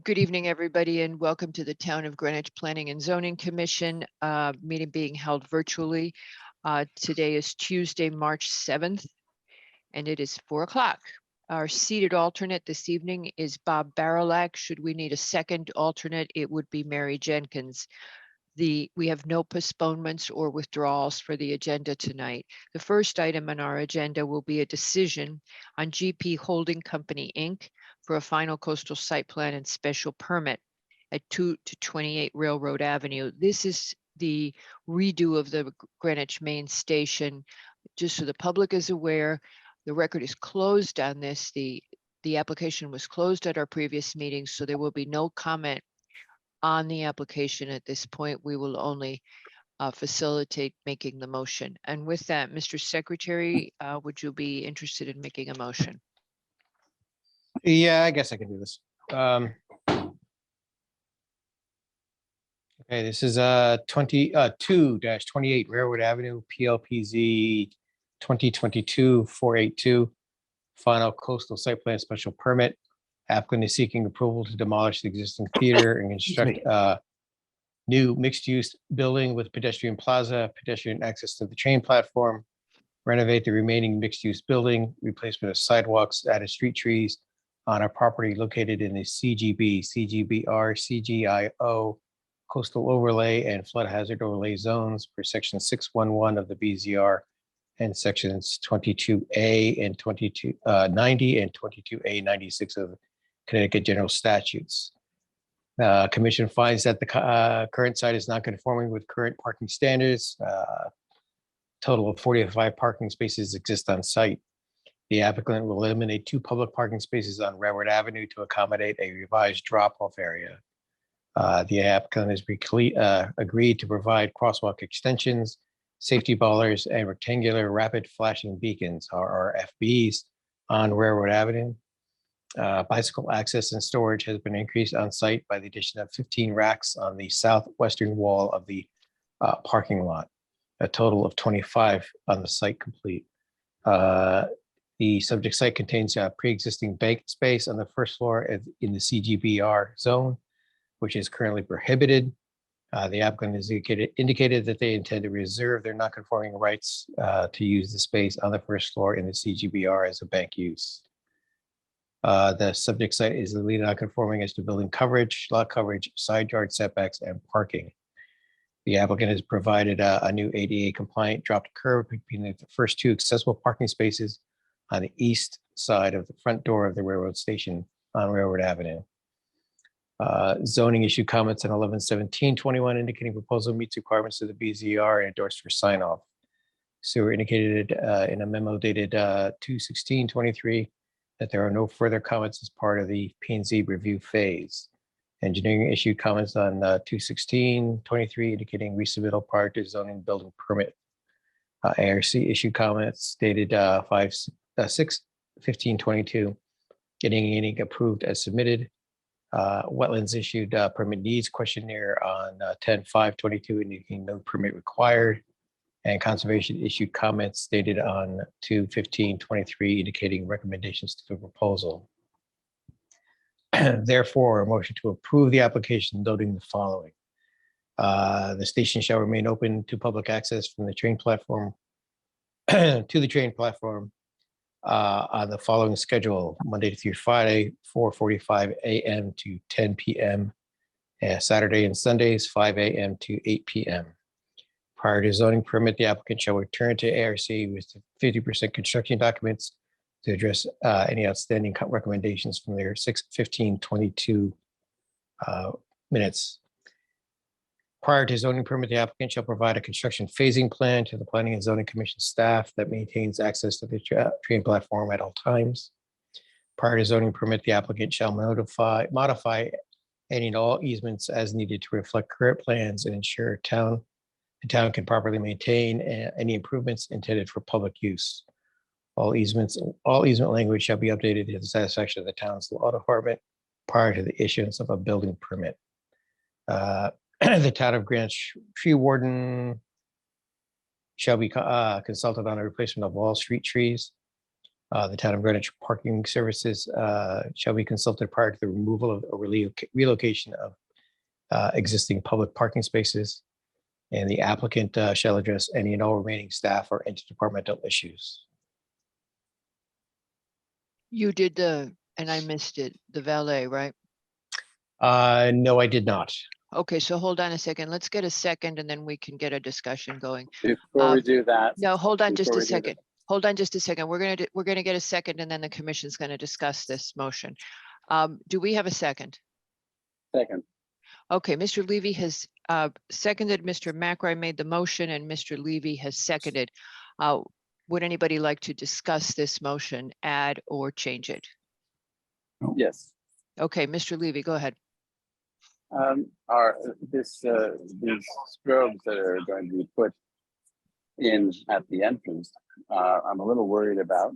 Good evening, everybody, and welcome to the Town of Greenwich Planning and Zoning Commission meeting being held virtually. Today is Tuesday, March 7th, and it is 4 o'clock. Our seated alternate this evening is Bob Barilak. Should we need a second alternate, it would be Mary Jenkins. We have no postponements or withdrawals for the agenda tonight. The first item on our agenda will be a decision on GP Holding Company, Inc. for a final coastal site plan and special permit at 2 to 28 Railroad Avenue. This is the redo of the Greenwich Main Station. Just so the public is aware, the record is closed on this. The application was closed at our previous meeting, so there will be no comment on the application at this point. We will only facilitate making the motion. And with that, Mr. Secretary, would you be interested in making a motion? Yeah, I guess I can do this. Okay, this is 2-28 Railroad Avenue, PLPZ 2022-482, final coastal site plan special permit. Applicant is seeking approval to demolish the existing theater and construct a new mixed-use building with pedestrian plaza, pedestrian access to the train platform, renovate the remaining mixed-use building, replacement of sidewalks, added street trees on a property located in the CGB, CGBR, CGIO, coastal overlay and flood hazard overlay zones for section 611 of the BZR and sections 22A and 2290 and 22A 96 of Connecticut General Statutes. Commission finds that the current site is not conforming with current parking standards. Total of 45 parking spaces exist on site. The applicant will eliminate 2 public parking spaces on Railroad Avenue to accommodate a revised drop-off area. The applicant has agreed to provide crosswalk extensions, safety ballers, and rectangular rapid flashing beacons, RRFBs, on Railroad Avenue. Bicycle access and storage has been increased on site by the addition of 15 racks on the southwestern wall of the parking lot. A total of 25 on the site complete. The subject site contains a pre-existing bank space on the first floor in the CGBR zone, which is currently prohibited. The applicant has indicated that they intend to reserve their non-conforming rights to use the space on the first floor in the CGBR as a bank use. The subject site is legally non-conforming as to building coverage, lot coverage, side yard setbacks, and parking. The applicant has provided a new ADA compliant drop curb between the first 2 accessible parking spaces on the east side of the front door of the railroad station on Railroad Avenue. Zoning issued comments on 11/17/21 indicating proposal meets requirements of the BZR and endorsed for sign off. Sewer indicated in a memo dated 2/16/23 that there are no further comments as part of the P&Z review phase. Engineering issued comments on 2/16/23 indicating resubmittal prior to zoning building permit. ARC issued comments dated 5/6/15/22 getting approved as submitted. Wetlands issued permit needs questionnaire on 10/5/22 indicating no permit required. And conservation issued comments dated on 2/15/23 indicating recommendations to the proposal. Therefore, a motion to approve the application noting the following. The station shall remain open to public access from the train platform to the train platform on the following schedule: Monday through Friday, 4:45 a.m. to 10 p.m. Saturday and Sundays, 5 a.m. to 8 p.m. Prior to zoning permit, the applicant shall return to ARC with 50% construction documents to address any outstanding recommendations from their 6/15/22 minutes. Prior to zoning permit, the applicant shall provide a construction phasing plan to the Planning and Zoning Commission staff that maintains access to the train platform at all times. Prior to zoning permit, the applicant shall modify any and all easements as needed to reflect current plans and ensure the town can properly maintain any improvements intended for public use. All easement language shall be updated to the satisfaction of the town's law department prior to the issuance of a building permit. The town of Greenwich tree warden shall be consulted on a replacement of all street trees. The Town of Greenwich Parking Services shall be consulted prior to the removal of or relocation of existing public parking spaces. And the applicant shall address any and all remaining staff or interdepartmental issues. You did and I missed it, the valet, right? No, I did not. Okay, so hold on a second. Let's get a second and then we can get a discussion going. Before we do that. No, hold on just before a we do that- second. Hold on just a second. We're gonna get a second and then the commission's gonna discuss this motion. Do we have a second? Second, Okay, Mr. Levy has seconded, Mr. McRae made the motion and Mr. Levy has seconded. Would anybody like to discuss this motion, add or change it? yes. Okay, Mr. Levy, go ahead. These strobes that are going to be put in at the entrance, I'm a little worried about.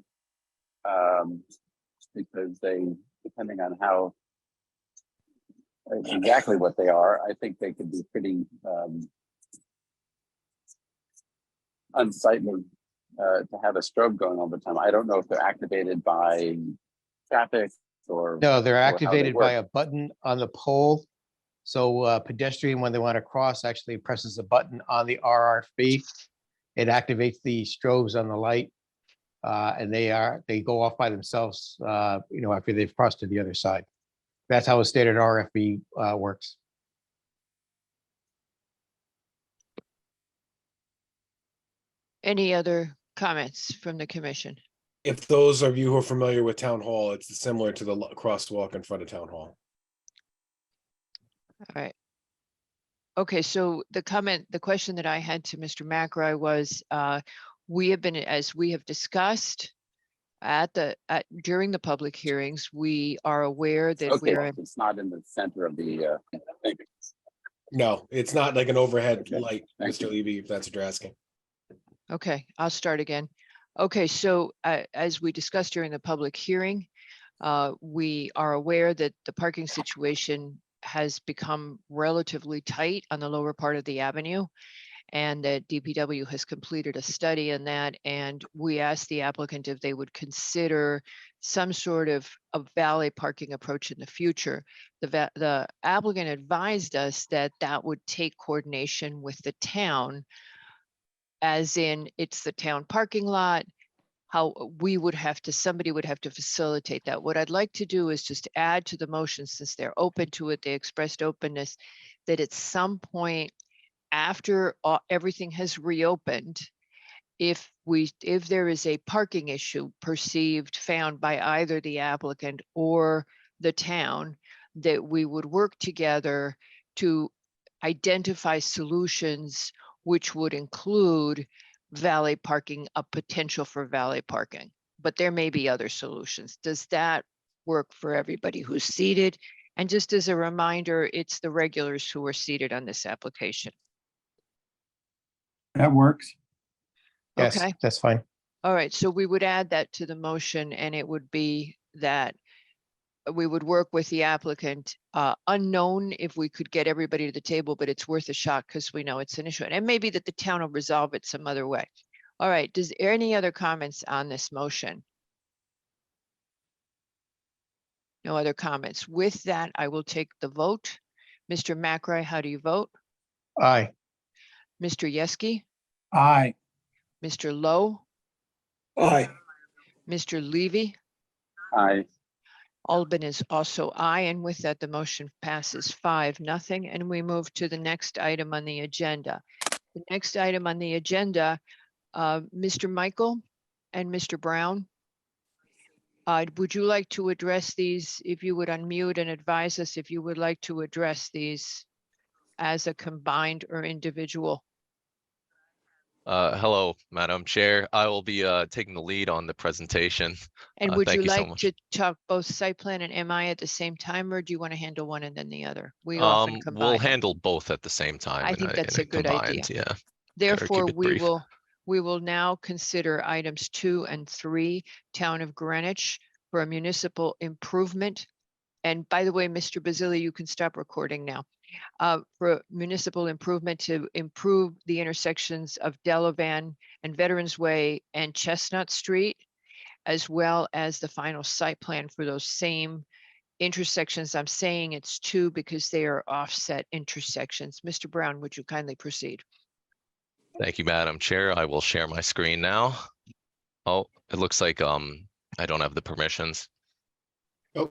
Because they, depending on how exactly what they are, I think they could be pretty unsightly to have a strobe going all the time. I don't know if they're activated by traffic or. No, they're or how they activated by work. a button on the pole. So a pedestrian, when they want to cross, actually presses a button on the RRB. It activates the strobes on the light. And they go off by themselves, after they've crossed to the other side. That's how a standard RFB works. Any other comments from the commission? If those of you who are familiar with Town Hall, it's similar to the crosswalk in front of Town Hall. All right. Okay, so the question that I had to Mr. McRae was, we have been, as we have discussed during the public hearings, we are aware that Okay, we're, it's not in the center of the thing. No, it's not like an overhead Okay, light, thank Mr. Levy, if that's what you're asking. okay, I'll start again. Okay, so as we discussed during the public hearing, we are aware that the parking situation has become relatively tight on the lower part of the avenue, and that DPW has completed a study on that. And we asked the applicant if they would consider some sort of a valet parking approach in the future. The applicant advised us that that would take coordination with the town, as in it's the town parking lot, how somebody would have to facilitate that. What I'd like to do is just add to the motion, since they're open to it, they expressed openness, that at some point after everything has reopened, if there is a parking issue found by either the applicant or the town, that we would work together to identify solutions which would include valet parking, a potential for valet parking. But there may be other solutions. Does that work for everybody who's seated? And just as a reminder, it's the regulars who are seated on this application. That works. Yes, Okay. that's fine. All right, so we would add that to the motion, and it would be that we would work with the applicant, unknown if we could get everybody to the table, but it's worth a shot because we know it's an issue. And maybe that the town will resolve it some other way. All right, any other comments on this motion? No other comments. With that, I will take the vote. Mr. McRae, how do you vote? Aye. Mr. Yeski, Aye. Mr. Lowe, Aye. Mr. Levy? I, Albin is also aye, and with that, the motion passes 5-0, and we move to the next item on the agenda. The next item on the agenda, Mr. Michael and Mr. Brown, would you like to address these? If you would unmute and advise us if you would like to address these as a combined or individual. Hello, Madam Chair. I will be taking the lead on the presentation. And would thank you you so like much. to talk both site plan and MI at the same time, or do you want to handle one and then the other? We often We'll combine them. handle both at the same time. I in think that's in a good idea. combined, Yeah. Therefore, keep it brief. we will now consider items 2 and 3, Town of Greenwich for a municipal improvement. And by the way, Mr. Basili, you can stop recording now. For municipal improvement to improve the intersections of Delavan and Veterans Way and Chestnut Street. as well as the final site plan for those same intersections. I'm saying it's 2 because they are offset intersections. Mr. Brown, would you kindly proceed? Thank you, Madam Chair. I will share my screen now. Oh, it looks like I don't have the permissions. Oh.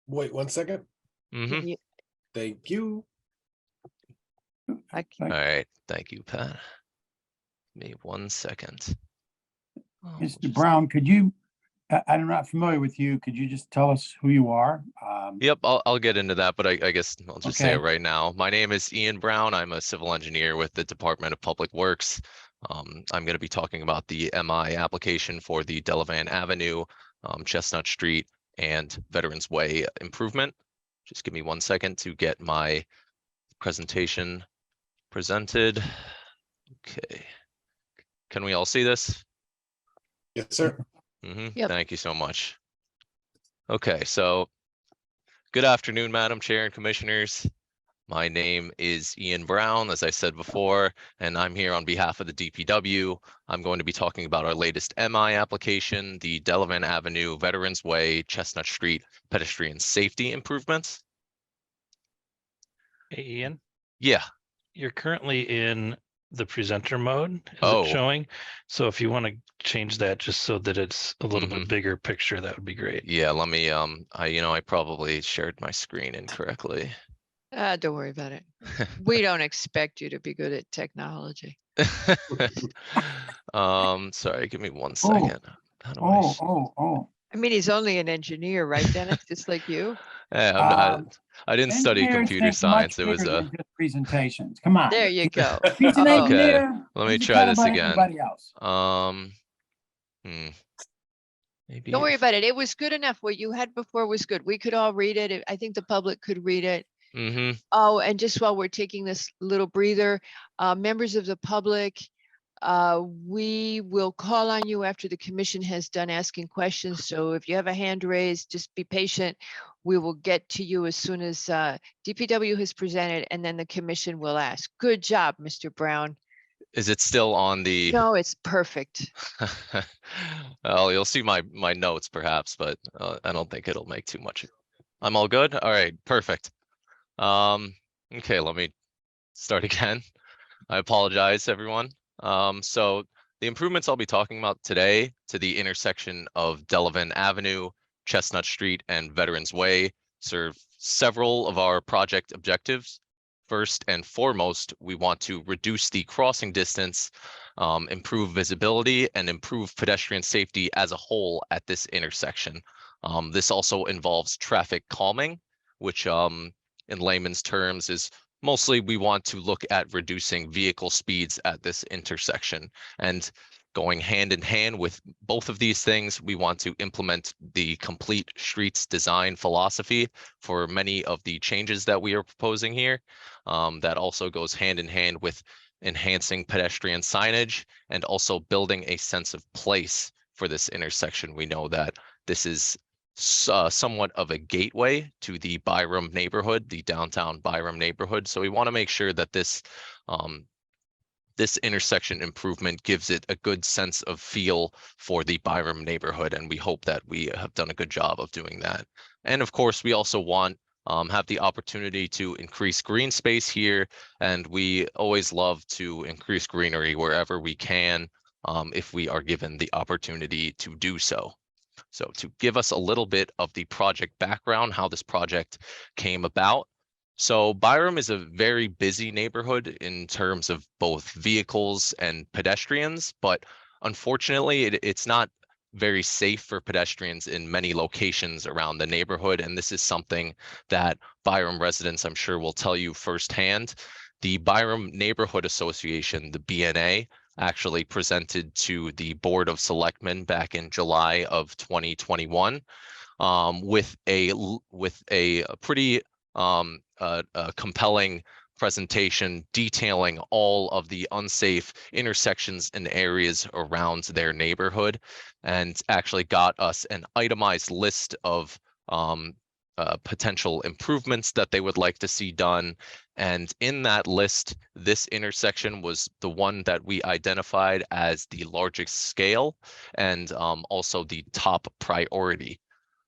Wait 1 second. Mhm. You- Thank you. I- All right, thank you, Pat. Give me 1 second. Oh, we'll Mr. just- Brown, could you, I'm not familiar with you. Could you just tell us who you are? Yep, I'll get into that, but I guess I'll just say it Okay. right now. My name is Ian Brown. I'm a civil engineer with the Department of Public Works. I'm going to be talking about the MI application for the Delavan Avenue, Chestnut Street, and Veterans Way improvement. Just give me 1 second to get my presentation presented. Okay. Can we all see this? Yes, sir. Yep. Thank you so much. Okay, so good afternoon, Madam Chair and Commissioners. My name is Ian Brown, as I said before, and I'm here on behalf of the DPW. I'm going to be talking about our latest MI application, the Delavan Avenue, Veterans Way, Chestnut Street pedestrian safety improvements. Hey, Ian, Yeah, you're currently in the presenter mode, is Oh. it showing? So if you want to change that just so that it's a little bit bigger picture, that would be great. yeah, let me, I probably shared my screen incorrectly. Don't worry about it. We don't expect you to be good at technology. Sorry, give me 1 second. How do I Oh. I mean, he's only an engineer, right, Dennis? Just like you. I'm not, I didn't study Engineers computer think science. much It was bigger than just presentations. Come on. There you go. He's an Oh. engineer. Let me he's try ahead this of again. Everybody else. Maybe Don't worry if- about it. It was good enough. What you had before was good. We could all read it. I think the public could read it. Mhm. Oh, and just while we're taking this little breather, members of the public, we will call on you after the commission has done asking questions. So if you have a hand raised, just be patient. We will get to you as soon as DPW has presented, and then the commission will ask. Good job, Mr. Brown. Is it still on the? No, it's perfect. Well, you'll see my notes perhaps, but I don't think it'll make too much. I'm all good. All right, perfect. Okay, let me start again. I apologize, everyone. So the improvements I'll be talking about today to the intersection of Delavan Avenue, Chestnut Street, and Veterans Way serve several of our project objectives. First and foremost, we want to reduce the crossing distance, improve visibility, and improve pedestrian safety as a whole at this intersection. This also involves traffic calming, which in layman's terms is mostly we want to look at reducing vehicle speeds at this intersection. And going hand in hand with both of these things, we want to implement the complete streets design philosophy for many of the changes that we are proposing here. That also goes hand in hand with enhancing pedestrian signage and also building a sense of place for this intersection. We know that this is somewhat of a gateway to the Byram neighborhood, the downtown Byram neighborhood. So we want to make sure that this intersection improvement gives it a good sense of feel for the Byram neighborhood, and we hope that we have done a good job of doing that. And of course, we also want have the opportunity to increase green space here, and we always love to increase greenery wherever we can if we are given the opportunity to do so. So to give us a little bit of the project background, how this project came about. So Byram is a very busy neighborhood in terms of both vehicles and pedestrians, but unfortunately it's not very safe for pedestrians in many locations around the neighborhood. And this is something that Byram residents, I'm sure, will tell you firsthand. The Byram Neighborhood Association, the BNA, actually presented to the Board of Selectmen back in July of 2021 with a pretty compelling presentation detailing all of the unsafe intersections and areas around their neighborhood, and actually got us an itemized list of potential improvements that they would like to see done. And in that list, this intersection was the one that we identified as the largest scale and also the top priority.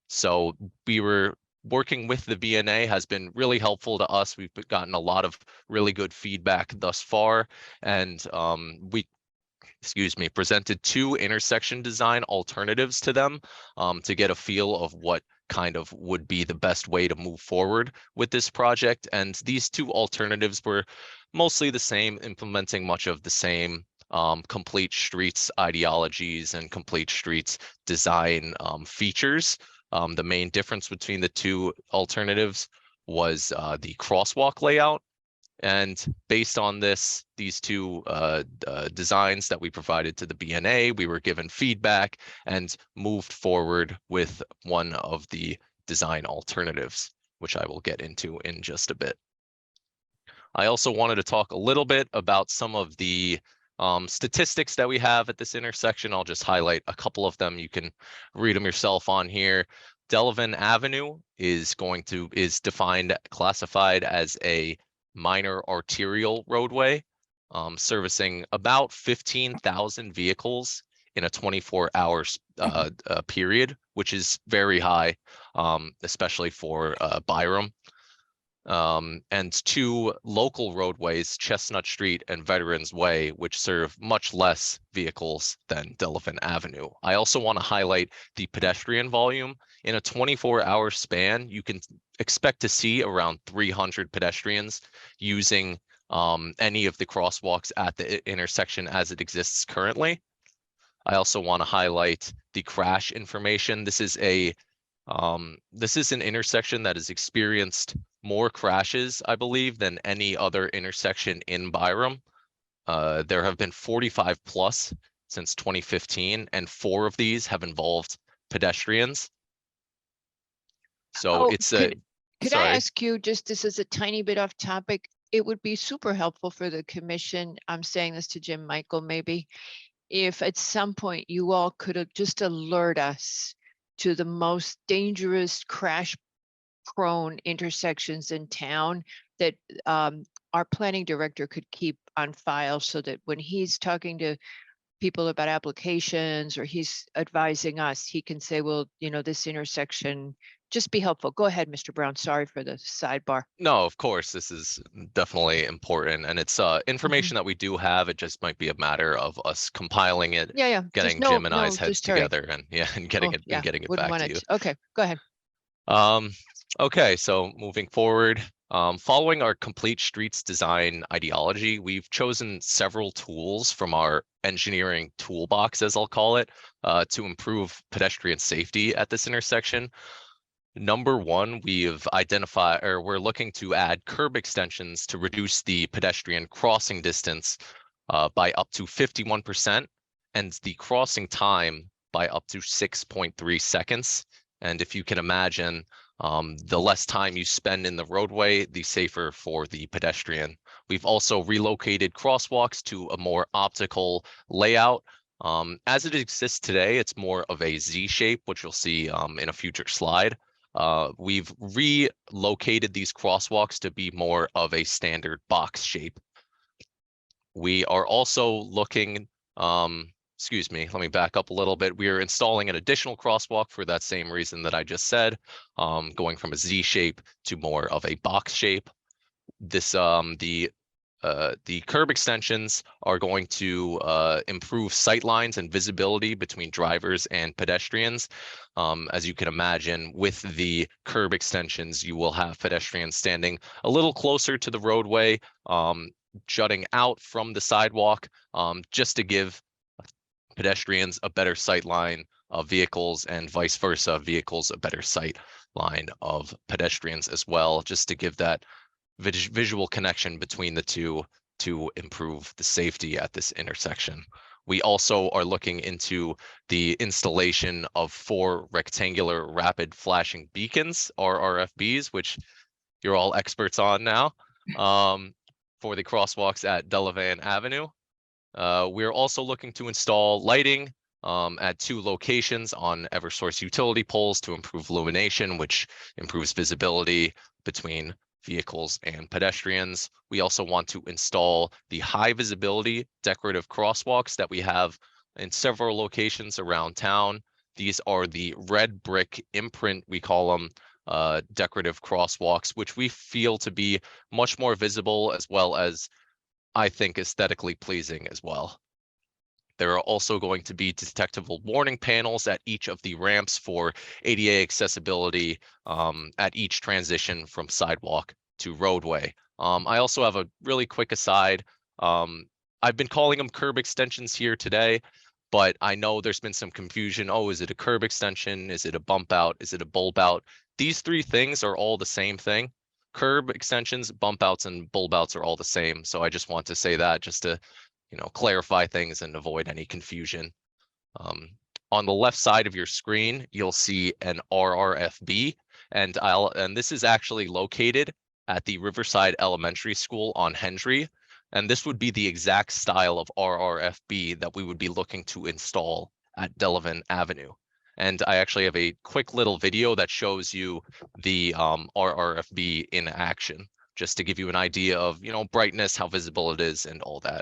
So we were working with the VNA has been really helpful to us. We've gotten a lot of really good feedback thus far, and we presented 2 intersection design alternatives to them to get a feel of what kind of would be the best way to move forward with this project. And these 2 alternatives were mostly the same, implementing much of the same complete streets ideologies and complete streets design features. The main difference between the 2 alternatives was the crosswalk layout. And based on these 2 designs that we provided to the BNA, we were given feedback and moved forward with one of the design alternatives, which I will get into in just a bit. I also wanted to talk a little bit about some of the statistics that we have at this intersection. I'll just highlight a couple of them. You can read them yourself on here. Delavan Avenue is classified as a minor arterial roadway, servicing about 15,000 vehicles in a 24-hour period, which is very high, especially for Byram. And 2 local roadways, Chestnut Street and Veterans Way, which serve much less vehicles than Delavan Avenue. I also want to highlight the pedestrian volume. In a 24-hour span, you can expect to see around 300 pedestrians using any of the crosswalks at the intersection as it exists currently. I also want to highlight the crash information. This is an intersection that has experienced more crashes, I believe, than any other intersection in Byram. There have been 45 plus since 2015, and 4 of these have involved pedestrians. So it's could I sorry. ask you, just this is a tiny bit off topic, it would be super helpful for the commission, I'm saying this to Jim Michael maybe, if at some point you all could just alert us to the most dangerous crash prone intersections in town that our planning director could keep on file, so that when he's talking to people about applications or he's advising us, he can say, well, this intersection, just be helpful. Go ahead, Mr. Brown. Sorry for the sidebar. No, of course, this is definitely important, and it's information that we do have. It just might be a matter of us compiling it, Yeah. getting Just Jim and I's heads just Terry. together, and getting it Wouldn't back want to you. Okay, go ahead. Okay, so moving forward, following our complete streets design ideology, we've chosen several tools from our engineering toolbox, as I'll call it, to improve pedestrian safety at this intersection. Number 1, we're looking to add curb extensions to reduce the pedestrian crossing distance by up to 51% and the crossing time by up to 6.3 seconds. And if you can imagine, the less time you spend in the roadway, the safer for the pedestrian. We've also relocated crosswalks to a more optical layout. As it exists today, it's more of a Z shape, which you'll see in a future slide. We've relocated these crosswalks to be more of a standard box shape. We are also looking, excuse me, let me back up a little bit. We are installing an additional crosswalk for that same reason that I just said, going from a Z shape to more of a box shape. The curb extensions are going to improve sight lines and visibility between drivers and pedestrians. As you can imagine, with the curb extensions, you will have pedestrians standing a little closer to the roadway, jutting out from the sidewalk, just to give pedestrians a better sight line of vehicles, and vice versa, vehicles a better sight line of pedestrians as well, just to give that visual connection between the two to improve the safety at this intersection. We also are looking into the installation of 4 rectangular rapid flashing beacons, or RFBs, which you're all experts on now, for the crosswalks at Delavan Avenue. We're also looking to install lighting at 2 locations on Eversource utility poles to improve illumination, which improves visibility between vehicles and pedestrians. We also want to install the high visibility decorative crosswalks that we have in several locations around town. These are the red brick imprint, we call them, decorative crosswalks, which we feel to be much more visible, as well as, I think, aesthetically pleasing as well. There are also going to be detectable warning panels at each of the ramps for ADA accessibility at each transition from sidewalk to roadway. I also have a really quick aside. I've been calling them curb extensions here today, but I know there's been some confusion. Oh, is it a curb extension? Is it a bump out? Is it a bulb out? These 3 things are all the same thing. Curb extensions, bump outs, and bulb outs are all the same. So I just want to say that just to clarify things and avoid any confusion. On the left side of your screen, you'll see an RRFB, and this is actually located at the Riverside Elementary School on Hendry, and this would be the exact style of RRFB that we would be looking to install at Delavan Avenue. And I actually have a quick little video that shows you the RRFB in action, just to give you an idea of brightness, how visible it is, and all that.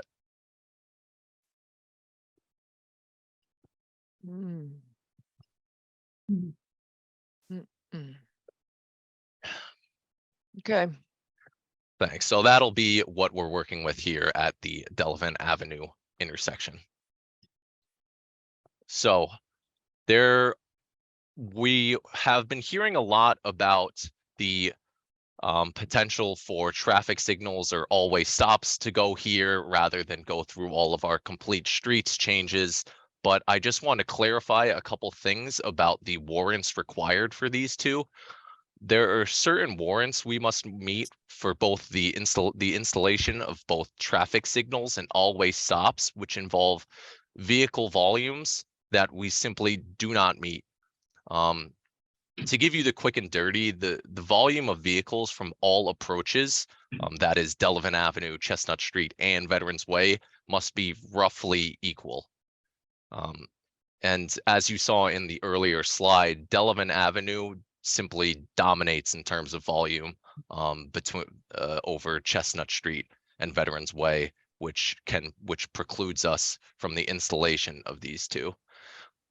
Mm. Mm. Okay. Thanks. So that'll be what we're working with here at the Delavan Avenue intersection. So we have been hearing a lot about the potential for traffic signals or always stops to go here rather than go through all of our complete streets changes. But I just want to clarify a couple things about the warrants required for these 2. There are certain warrants we must meet for both the installation of both traffic signals and always stops, which involve vehicle volumes that we simply do not meet. To give you the quick and dirty, the volume of vehicles from all approaches, that is Delavan Avenue, Chestnut Street, and Veterans Way, must be roughly equal. And as you saw in the earlier slide, Delavan Avenue simply dominates in terms of volume over Chestnut Street and Veterans Way, which precludes us from the installation of these 2.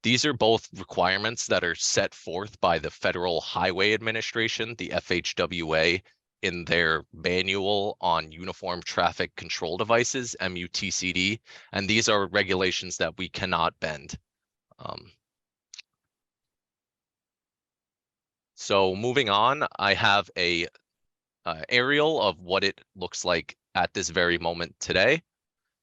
These are both requirements that are set forth by the Federal Highway Administration, the FHWA, in their manual on uniform traffic control devices, MUTCD, and these are regulations that we cannot bend. So moving on, I have a aerial of what it looks like at this very moment today.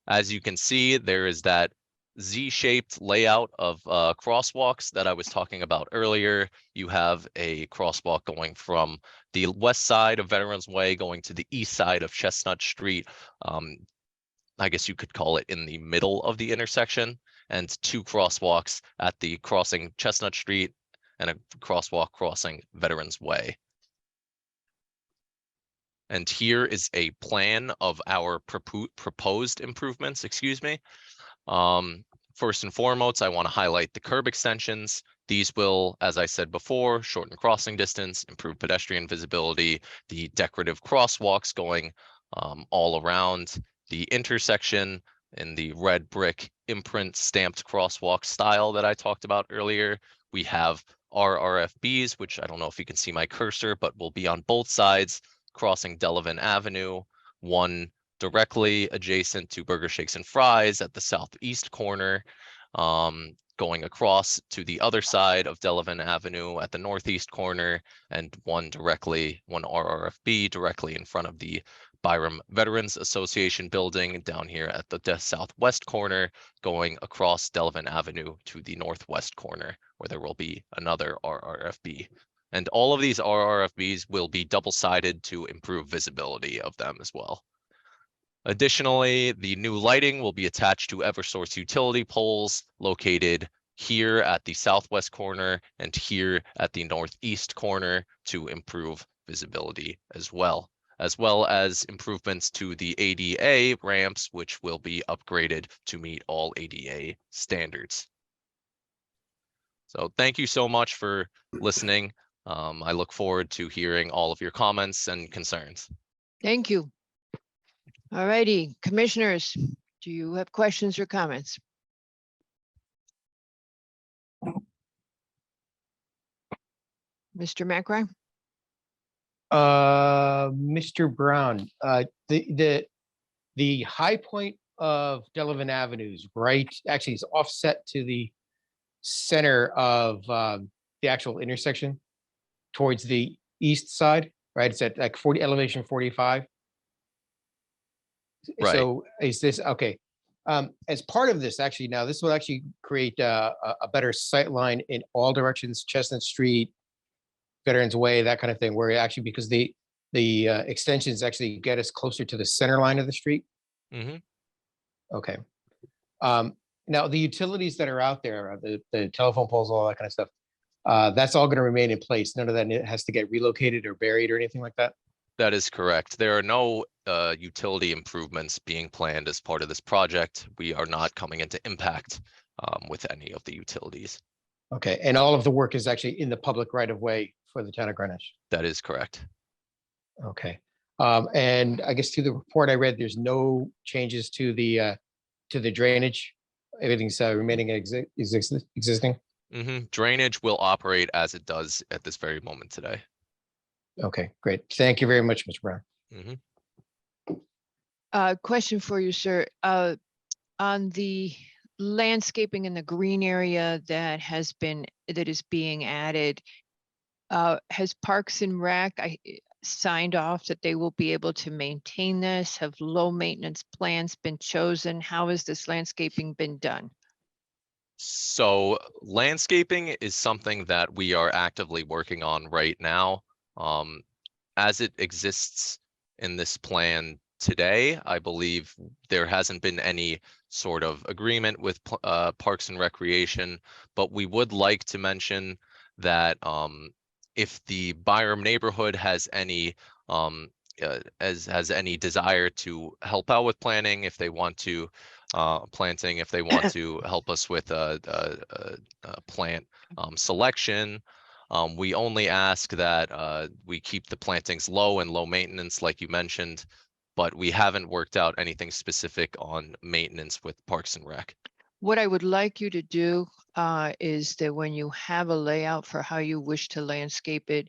As you can see, there is that Z-shaped layout of crosswalks that I was talking about earlier. You have a crosswalk going from the west side of Veterans Way going to the east side of Chestnut Street. I guess you could call it in the middle of the intersection, and 2 crosswalks at the crossing Chestnut Street and a crosswalk crossing Veterans Way. And here is a plan of our proposed improvements, excuse me. First and foremost, I want to highlight the curb extensions. These will, as I said before, shorten crossing distance, improve pedestrian visibility, the decorative crosswalks going all around the intersection in the red brick imprint stamped crosswalk style that I talked about earlier. We have RRFBs, which I don't know if you can see my cursor, but will be on both sides crossing Delavan Avenue, one directly adjacent to Burger Shakes and Fries at the southeast corner, going across to the other side of Delavan Avenue at the northeast corner, and one RRFB directly in front of the Byram Veterans Association building down here at the southwest corner, going across Delavan Avenue to the northwest corner, where there will be another RRFB. And all of these RRFBs will be double-sided to improve visibility of them as well. Additionally, the new lighting will be attached to Eversource utility poles located here at the southwest corner and here at the northeast corner to improve visibility as well as improvements to the ADA ramps, which will be upgraded to meet all ADA standards. So thank you so much for listening. I look forward to hearing all of your comments and concerns. Thank you. All righty, commissioners, do you have questions or comments? Mr. McRae? Mr. Brown, the high point of Delavan Avenues, right, actually is offset to the center of the actual intersection towards the east side, right? It's at like 40 elevation 45. Right. So is this okay? As part of this, actually, now this will actually create a better sight line in all directions, Chestnut Street, Veterans Way, that kind of thing, where actually, because the extensions actually get us closer to the center line of the street. hmm Okay. Now the utilities that are out there, the telephone poles, all that kind of stuff, that's all going to remain in place. None of that has to get relocated or buried or anything like that. That is correct. There are no utility improvements being planned as part of this project. We are not coming into impact with any of the utilities. Okay, and all of the work is actually in the public right of way for the town of Greenwich. That is correct. Okay, and I guess through the report I read, there's no changes to the drainage. Everything's remaining existing. Drainage will operate as it does at this very moment today. Okay, great. Thank you very much, Mr. Brown. Question for you, sir. On the landscaping in the green area that is being added, has Parks and Rec signed off that they will be able to maintain this? Have low maintenance plans been chosen? How has this landscaping been done? So landscaping is something that we are actively working on right now. As it exists in this plan today, I believe there hasn't been any sort of agreement with Parks and Recreation, but we would like to mention that if the Byram neighborhood has any has any desire to help out with planning, if they want to planting, if they want to help us with plant selection, we only ask that we keep the plantings low and low maintenance, like you mentioned, but we haven't worked out anything specific on maintenance with Parks and Rec. What I would like you to do is that when you have a layout for how you wish to landscape it,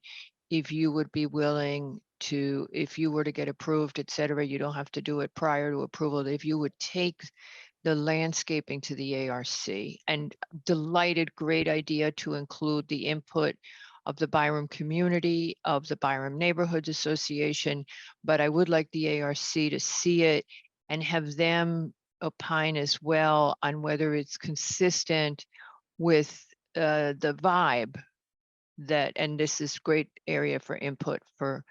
if you would be willing to, if you were to get approved, et cetera, you don't have to do it prior to approval. If you would take the landscaping to the ARC, and delighted, great idea to include the input of the Byram community, of the Byram Neighborhoods Association, but I would like the ARC to see it and have them opine as well on whether it's consistent with the vibe that, and this is great area for input for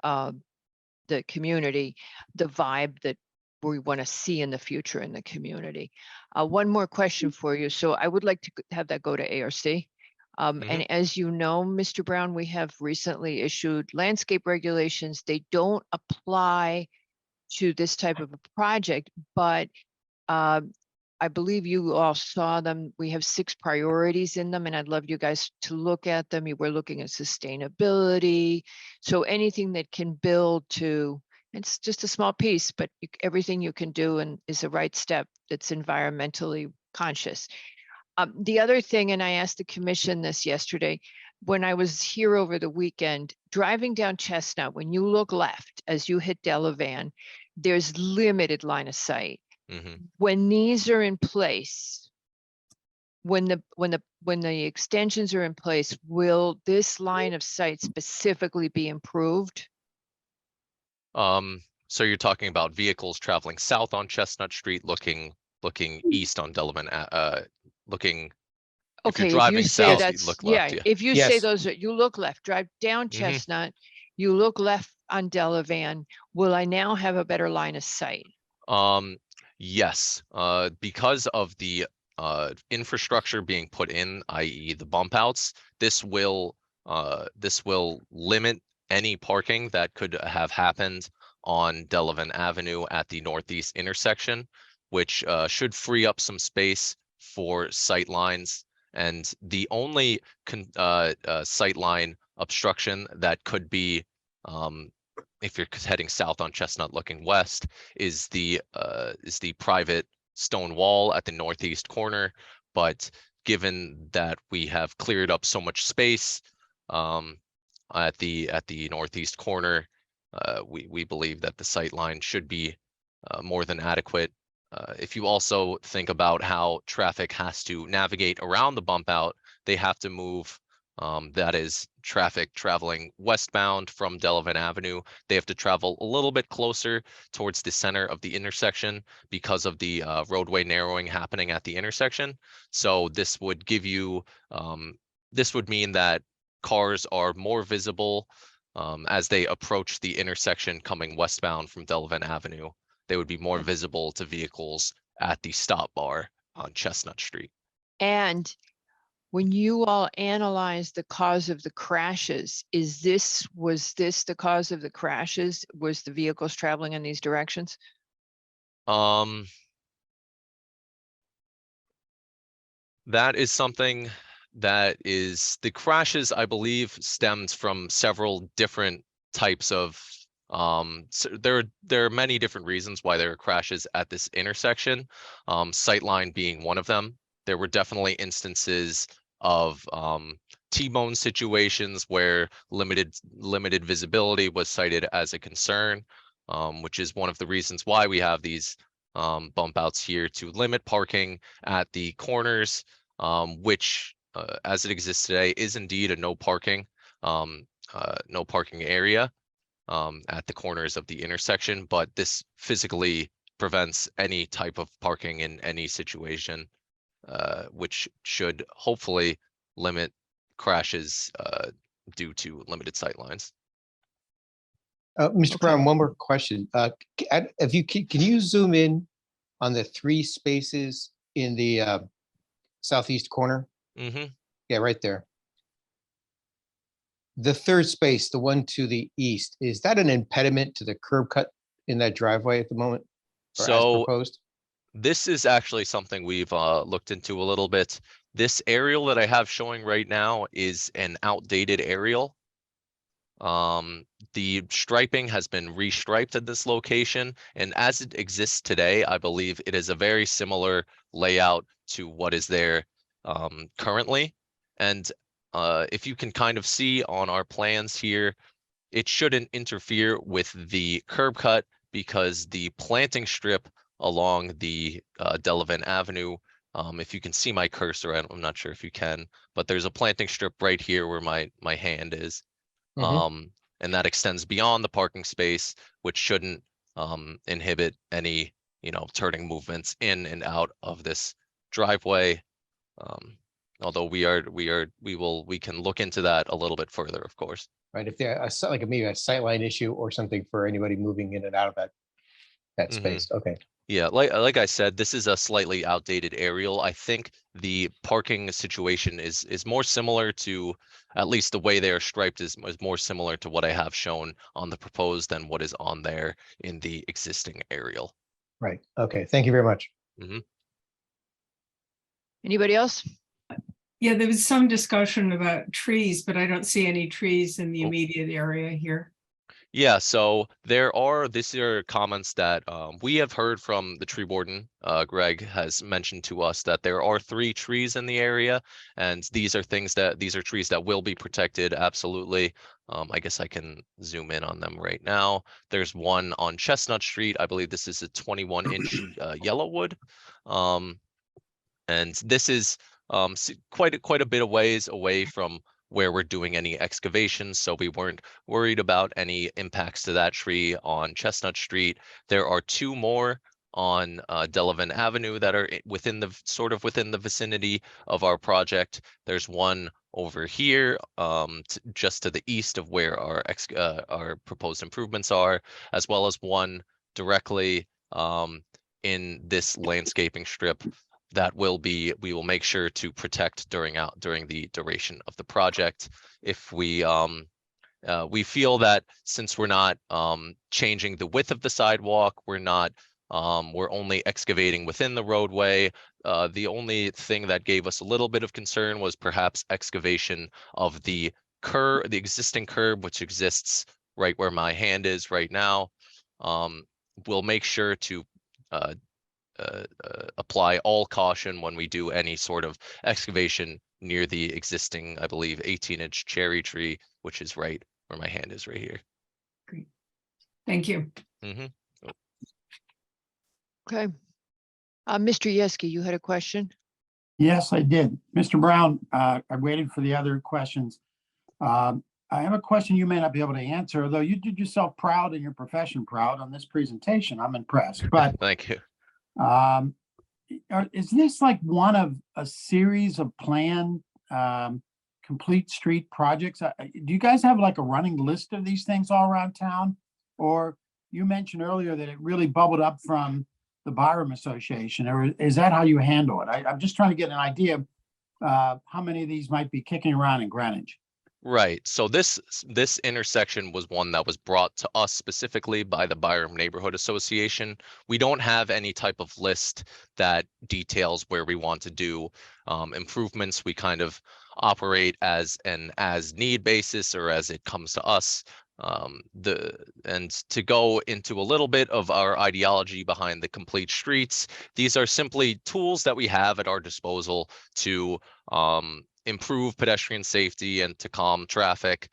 the community, the vibe that we want to see in the future in the community. One more question for you. So I would like to have that go to ARC. And as you know, Mr. Brown, we have recently issued landscape regulations. They don't apply to this type of a project, but I believe you all saw them. We have 6 priorities in them, and I'd love you guys to look at them. We're looking at sustainability. So anything that can build to, it's just a small piece, but everything you can do and is the right step that's environmentally conscious. The other thing, and I asked the commission this yesterday, when I was here over the weekend, driving down Chestnut, when you look left as you hit Delavan, there's limited line of sight. When these are in place, when the extensions are in place, will this line of sight specifically be improved? So you're talking about vehicles traveling south on Chestnut Street, looking east on Delavan, looking. If Okay, you're driving if you say south, you that's, look yeah, left. if you say Yes. those are, you look left, drive down Chestnut, you look left on Delavan, will I now have a better line of sight? Yes, because of the infrastructure being put in, i.e. the bump outs, this will limit any parking that could have happened on Delavan Avenue at the northeast intersection, which should free up some space for sight lines And the only sightline obstruction that could be, if you're heading south on Chestnut looking west, is the private stone wall at the northeast corner. But given that we have cleared up so much space at the northeast corner, we believe that the sight line should be more than adequate. If you also think about how traffic has to navigate around the bump out, they have to move. That is traffic traveling westbound from Delavan Avenue. They have to travel a little bit closer towards the center of the intersection because of the roadway narrowing happening at the intersection. So this would give you, this would mean that cars are more visible as they approach the intersection coming westbound from Delavan Avenue. They would be more visible to vehicles at the stop bar on Chestnut Street. And when you all analyzed the cause of the crashes, was this the cause of the crashes? Was the vehicles traveling in these directions? That is something that is, the crashes, I believe, stems from several different types of, so there are many different reasons why there are crashes at this intersection, sightline being one of them. There were definitely instances of T-bone situations where limited visibility was cited as a concern, which is one of the reasons why we have these bump outs here to limit parking at the corners, which as it exists today is indeed a no parking area at the corners of the intersection, but this physically prevents any type of parking in any situation, which should hopefully limit crashes due to limited sightlines. Mr. Brown, one more question. If you can you zoom in on the 3 spaces in the southeast corner? Mm-hmm. Yeah, right there. The 3rd space, the one to the east, is that an impediment to the curb cut in that driveway at the moment? Or as So proposed? this is actually something we've looked into a little bit. This aerial that I have showing right now is an outdated aerial. The striping has been restriped at this location, and as it exists today, I believe it is a very similar layout to what is there currently. And if you can kind of see on our plans here, it shouldn't interfere with the curb cut because the planting strip along the Delavan Avenue, if you can see my cursor, I'm not sure if you can, but there's a planting strip right here where my hand is. And that extends beyond the parking space, which shouldn't inhibit any, turning movements in and out of this driveway. Although we can look into that a little bit further, of course. Right, if there like maybe a sightline issue or something for anybody moving in and out of that Mhm. space. Okay. Yeah, like I said, this is a slightly outdated aerial. I think the parking situation is more similar to, at least the way they are striped is more similar to what I have shown on the proposed than what is on there in the existing aerial. Right. Okay. Thank you very much. Anybody else? Yeah, there was some discussion about trees, but I don't see any trees in the Oh. immediate area here. Yeah, so these are comments that we have heard from the tree warden. Greg has mentioned to us that there are 3 trees in the area, and these are trees that will be protected, absolutely. I guess I can zoom in on them right now. There's one on Chestnut Street. I believe this is a 21-inch yellowwood. And this is quite a bit of ways away from where we're doing any excavations, so we weren't worried about any impacts to that tree on Chestnut Street. There are 2 more on Delavan Avenue that are within the vicinity of our project. There's one over here, just to the east of where our proposed improvements are, as well as one directly in this landscaping strip that we will make sure to protect during the duration of the project. If we feel that since we're not changing the width of the sidewalk, we're not We're only excavating within the roadway. The only thing that gave us a little bit of concern was perhaps excavation of the existing curb, which exists right where my hand is right now. We'll make sure to apply all caution when we do any sort of excavation near the existing, I believe, 18-inch cherry tree, which is right where my hand is right here. Great. Thank you. Mhm. Okay. Mr. Yeski, you had a question? Yes, I did. Mr. Brown, I waited for the other questions. I have a question you may not be able to answer, although you did yourself proud and your profession proud on this presentation. I'm impressed, but Thank you. is this like one of a series of planned complete street projects? Do you guys have like a running list of these things all around town? Or you mentioned earlier that it really bubbled up from the Byram Association, or is that how you handle it? I'm just trying to get an idea of how many of these might be kicking around in Greenwich. Right. So this intersection was one that was brought to us specifically by the Byram Neighborhood Association. We don't have any type of list that details where we want to do improvements. We kind of operate as an as-need basis or as it comes to us. And to go into a little bit of our ideology behind the complete streets, these are simply tools that we have at our disposal to improve pedestrian safety and to calm traffic,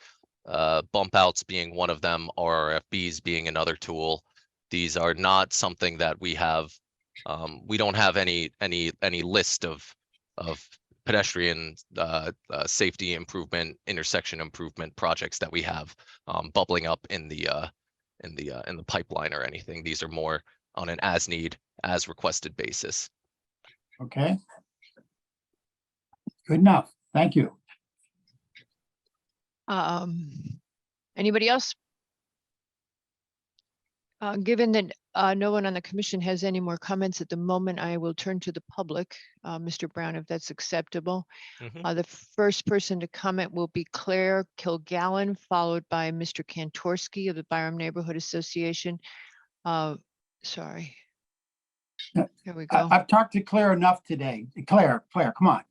bump outs being one of them, RRFBs being another tool. These are not something that we have. We don't have any list of pedestrian safety improvement, intersection improvement projects that we have bubbling up in the pipeline or anything. These are more on an as need, as requested basis. Okay. Good enough. Thank you. Anybody else? Given that no one on the commission has any more comments at the moment, I will turn to the public. Mr. Brown, if that's acceptable. Mhm. The first person to comment will be Claire Kilgallen, followed by Mr. Kantorski of the Byram Neighborhood Association. Sorry. Here we go. I've talked to Claire enough today. Claire, come on.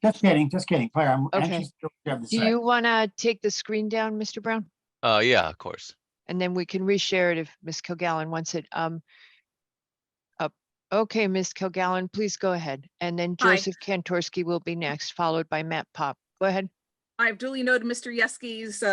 Just kidding, Claire. I'm Okay. anxious to hear what you have to Do say. you want to take the screen down, Mr. Brown? Yeah, of course. And then we can reshare it if Ms. Kilgallen wants it. Okay, Ms. Kilgallen, please go ahead. And then Hi. Joseph Kantorski will be next, followed by Matt Pop. Go ahead. I've duly noted Mr. Yeski's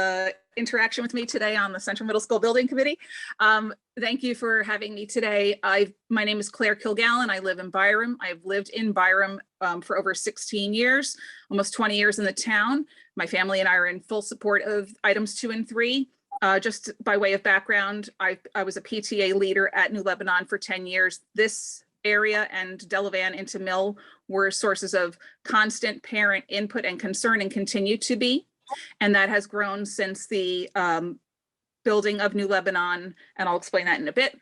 interaction with me today on the Central Middle School Building Committee. Thank you for having me today. My name is Claire Kilgallen. I live in Byram. I've lived in Byram for over 16 years, almost 20 years in the town. My family and I are in full support of items 2 and 3. Just by way of background, I was a PTA leader at New Lebanon for 10 years. This area and Delavan into Mill were sources of constant parent input and concern and continue to be. And that has grown since the building of New Lebanon, and I'll explain that in a bit.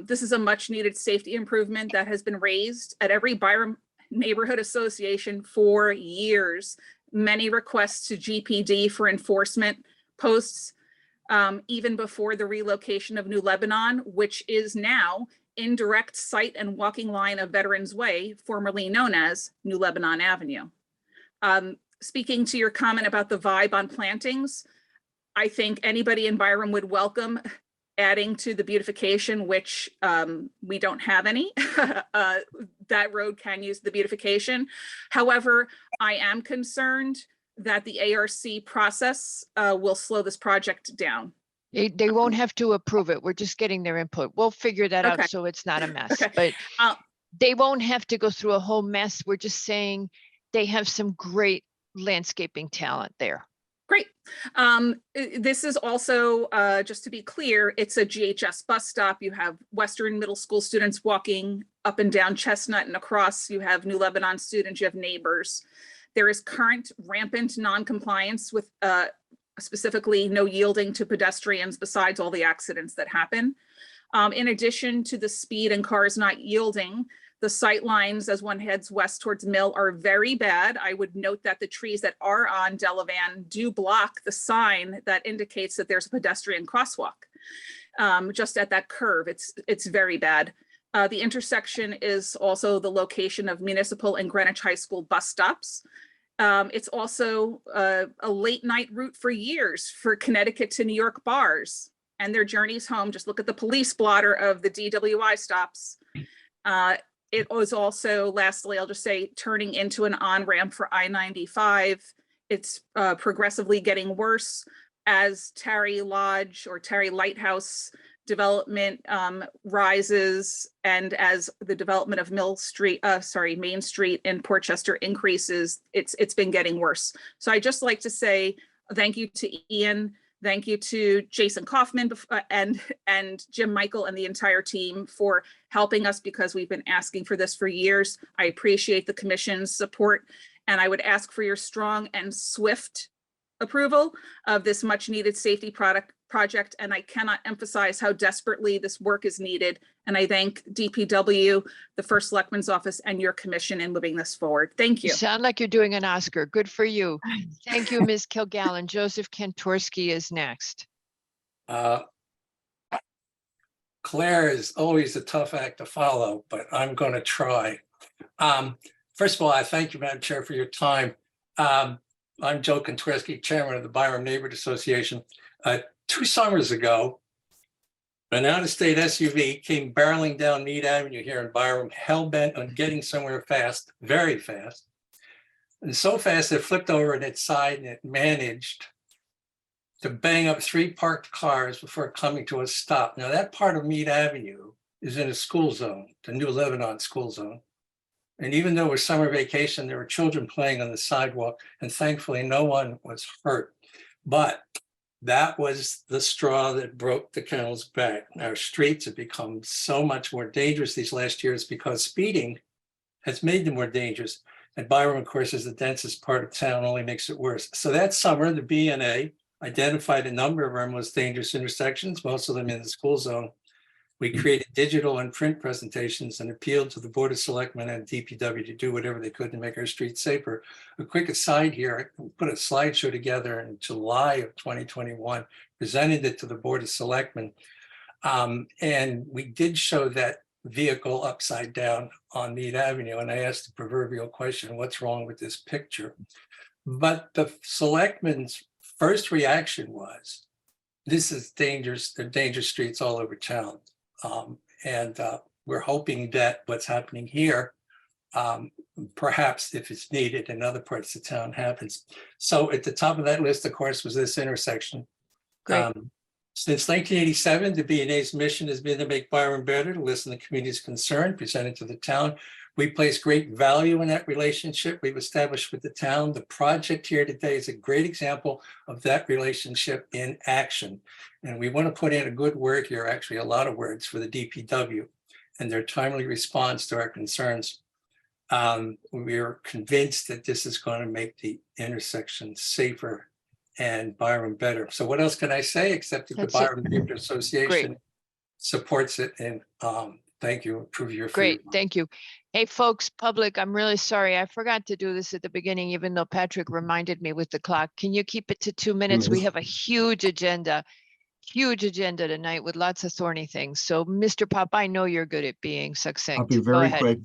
This is a much needed safety improvement that has been raised at every Byram Neighborhood Association for years. Many requests to GPD for enforcement posts, even before the relocation of New Lebanon, which is now in direct sight and walking line of Veterans Way, formerly known as New Lebanon Avenue. Speaking to your comment about the vibe on plantings, I think anybody in Byram would welcome adding to the beautification, which we don't have any. That road can use the beautification. However, I am concerned that the ARC process will slow this project down. They won't have to approve it. We're just getting their input. We'll figure that Okay. out so it's not a mess, Okay. but they won't have to go through a whole mess. We're just saying they have some great landscaping talent there. Great. This is also, just to be clear, it's a GHS bus stop. You have Western Middle School students walking up and down Chestnut and across. You have New Lebanon students, you have neighbors. There is current rampant non-compliance with specifically no yielding to pedestrians besides all the accidents that happen. In addition to the speed and cars not yielding, the sight lines as one heads west towards Mill are very bad. I would note that the trees that are on Delavan do block the sign that indicates that there's a pedestrian crosswalk. just at that curve. It's very bad. The intersection is also the location of Municipal and Greenwich High School bus stops. It's also a late night route for years for Connecticut to New York bars and their journeys home. Just look at the police blotter of the DWI stops. It was also, lastly, I'll just say, turning into an on-ramp for I-95. It's progressively getting worse as Terry Lodge or Terry Lighthouse development rises, and as the development of Main Street in Portchester increases, it's been getting worse. So I just like to say thank you to Ian, thank you to Jason Kaufman and Jim Michael and the entire team for helping us, because we've been asking for this for years. I appreciate the commission's support, and I would ask for your strong and swift approval of this much needed safety project. And I cannot emphasize how desperately this work is needed. And I thank DPW, the First Selectman's Office, and your commission in moving this forward. Thank You you. sound like you're doing an Oscar. Good for you. Thank you, Ms. Kilgallen. Joseph Kantorski is next. Claire is always a tough act to follow, but I'm going to try. First of all, I thank you, Madam Chair, for your time. I'm Joe Kantorski, Chairman of the Byram Neighborhood Association. 2 summers ago, an out-of-state SUV came barreling down Mead Avenue here in Byram, hell-bent on getting somewhere fast, very fast. And so fast it flipped over on its side and it managed to bang up 3 parked cars before coming to a stop. Now that part of Mead Avenue is in a school zone, the New Lebanon school zone. And even though it was summer vacation, there were children playing on the sidewalk, and thankfully no one was hurt. But that was the straw that broke the camel's back. Our streets have become so much more dangerous these last years because speeding has made them more dangerous. And Byram, of course, is the densest part of town, only makes it worse. So that summer, the BNA identified a number of our most dangerous intersections, most of them in the school zone. We created digital and print presentations and appealed to the Board of Selectmen and DPW to do whatever they could to make our streets safer. A quick aside here, I put a slideshow together in July of 2021, presented it to the Board of Selectmen. And we did show that vehicle upside down on Mead Avenue. And I asked the proverbial question, what's wrong with this picture? But the Selectmen's first reaction was, this is dangerous. There are dangerous streets all over town. We're hoping that what's happening here, perhaps if it's needed in other parts of town, happens. So at the top of that list, of course, was this intersection. Great. Since 1987, the BNA's mission has been to make Byram better, to listen to the community's concern, present it to the town. We place great value in that relationship we've established with the town. The project here today is a great example of that relationship in action. And we want to put in a good word here, actually a lot of words, for the DPW and their timely response to our concerns. We're convinced that this is going to make the intersection safer and Byram better. So what else can I say except that the That's it. Byram Neighborhood Association Great. supports it, and thank you. Approve your Great, feedback. thank you. Hey, folks, public, I'm really sorry. I forgot to do this at the beginning, even though Patrick reminded me with the clock. Can you keep it to 2 minutes? We have a huge agenda tonight with lots of thorny things. So Mr. Pop, I know you're good at being I'll succinct. be Go very ahead. quick.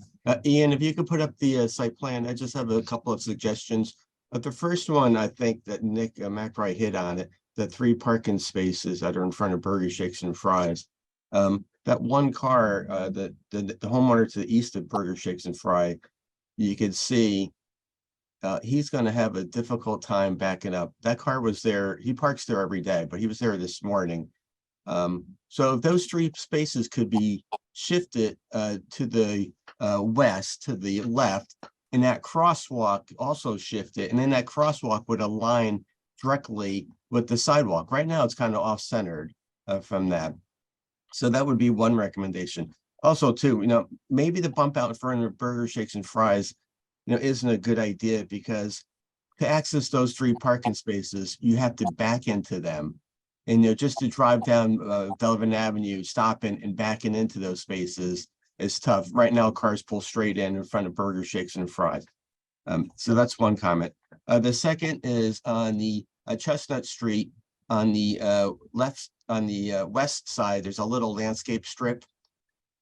Ian, if you could put up the site plan, I just have a couple of suggestions. The first one, I think that Nick McBride hit on it, the 3 parking spaces that are in front of Burger Shakes and Fries. That one car, the homeowner to the east of Burger Shakes and Fry, you could see he's going to have a difficult time backing up. That car was there. He parks there every day, but he was there this morning. So if those 3 spaces could be shifted to the west, to the left, and that crosswalk also shifted, and then that crosswalk would align directly with the sidewalk. Right now, it's kind of off-centered from that. So that would be one recommendation. Also, too, maybe the bump out in front of Burger Shakes and Fries, isn't a good idea, because to access those 3 parking spaces, you have to back into them. And just to drive down Delavan Avenue, stopping and backing into those spaces is tough. Right now, cars pull straight in front of Burger Shakes and Fries. So that's one comment. The second is on the Chestnut Street. on the left, on the west side, there's a little landscape strip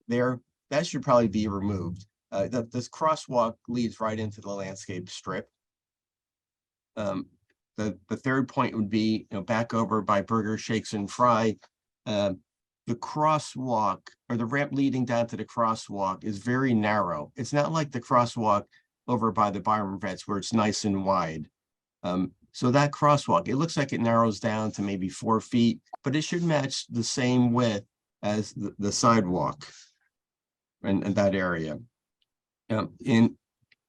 there. That should probably be removed. This crosswalk leads right into the landscape strip. The third point would be, back over by Burger Shakes and Fry. The crosswalk or the ramp leading down to the crosswalk is very narrow. It's not like the crosswalk over by the Byram Vets where it's nice and wide. So that crosswalk, it looks like it narrows down to maybe 4 feet, but it should match the same width as the sidewalk and that area. And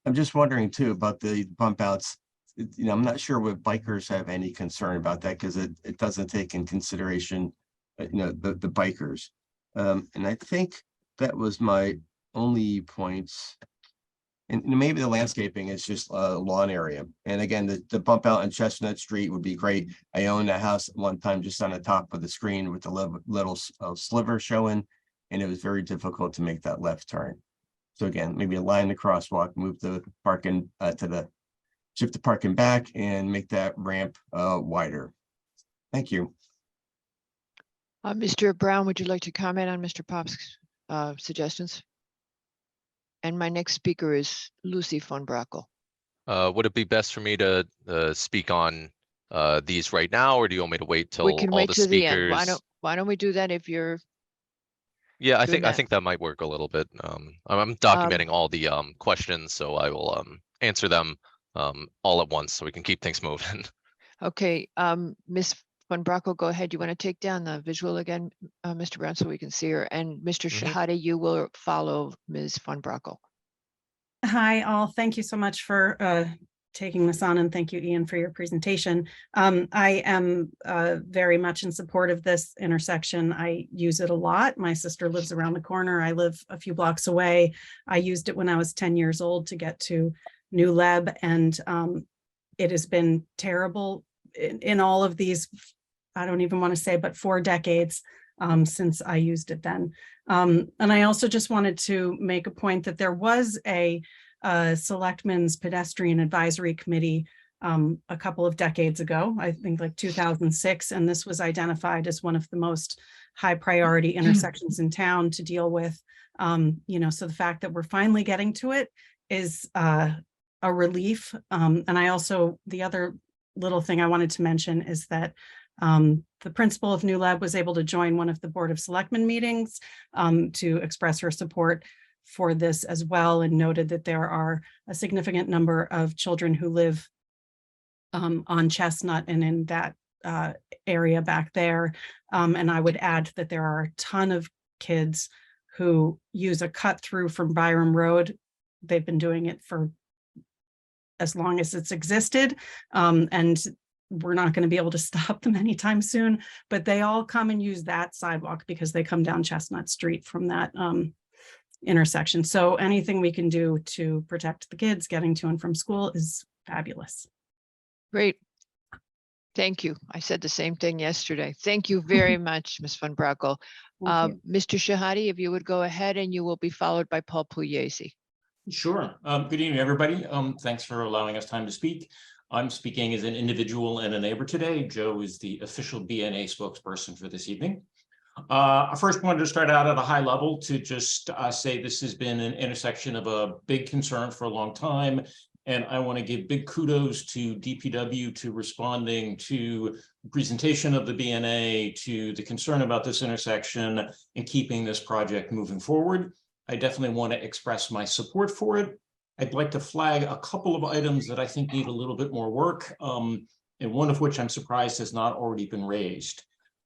I'm just wondering too about the bump outs. I'm not sure what bikers have any concern about that because it doesn't take in consideration, the bikers. And I think that was my only points. And maybe the landscaping is just a lawn area. And again, the bump out on Chestnut Street would be great. I owned a house at one time just on the top of the screen with the little sliver showing, and it was very difficult to make that left turn. So again, maybe align the crosswalk, move the parking shift the parking back and make that ramp wider. Thank you. Mr. Brown, would you like to comment on Mr. Pop's suggestions? And my next speaker is Lucy von Brackel. Would it be best for me to speak on these right now, or do you want me to wait till We can all wait the to the end. speakers? Why don't we do that if you're, Yeah, I doing think that might work a little bit. I'm documenting all the questions, so I will answer them all at once so we can keep things moving. okay, Ms. von Brackel, go ahead. You want to take down the visual again, Mr. Brown, so we can see her? And Mr. Shahade, you will follow Ms. von Brackel. Hi, all. Thank you so much for taking this on, and thank you, Ian, for your presentation. I am very much in support of this intersection. I use it a lot. My sister lives around the corner. I live a few blocks away. I used it when I was 10 years old to get to New Leb, and it has been terrible in all of these, I don't even want to say, but 4 decades since I used it then. And I also just wanted to make a point that there was a Selectmen's Pedestrian Advisory Committee a couple of decades ago, I think like 2006, and this was identified as one of the most high priority intersections in town to deal with. So the fact that we're finally getting to it is a relief. And I also, the other little thing I wanted to mention is that the principal of New Leb was able to join one of the Board of Selectmen meetings to express her support for this as well, and noted that there are a significant number of children who live on Chestnut and in that area back there. And I would add that there are a ton of kids who use a cut through from Byram Road. They've been doing it for as long as it's existed. And we're not going to be able to stop them anytime soon, but they all come and use that sidewalk because they come down Chestnut Street from that intersection. So anything we can do to protect the kids getting to and from school is fabulous. Great. Thank you. I said the same thing yesterday. Thank you very much, Ms. von Brackel. Thank you. Mr. Shahade, if you would go ahead, and you will be followed by Paul Pugliese. Sure. Good evening, everybody. Thanks for allowing us time to speak. I'm speaking as an individual and a neighbor today. Joe is the official BNA spokesperson for this evening. I first wanted to start out at a high level to just say this has been an intersection of a big concern for a long time. And I want to give big kudos to DPW to responding to the presentation of the BNA, to the concern about this intersection and keeping this project moving forward. I definitely want to express my support for it. I'd like to flag a couple of items that I think need a little bit more work, and one of which I'm surprised has not already been raised.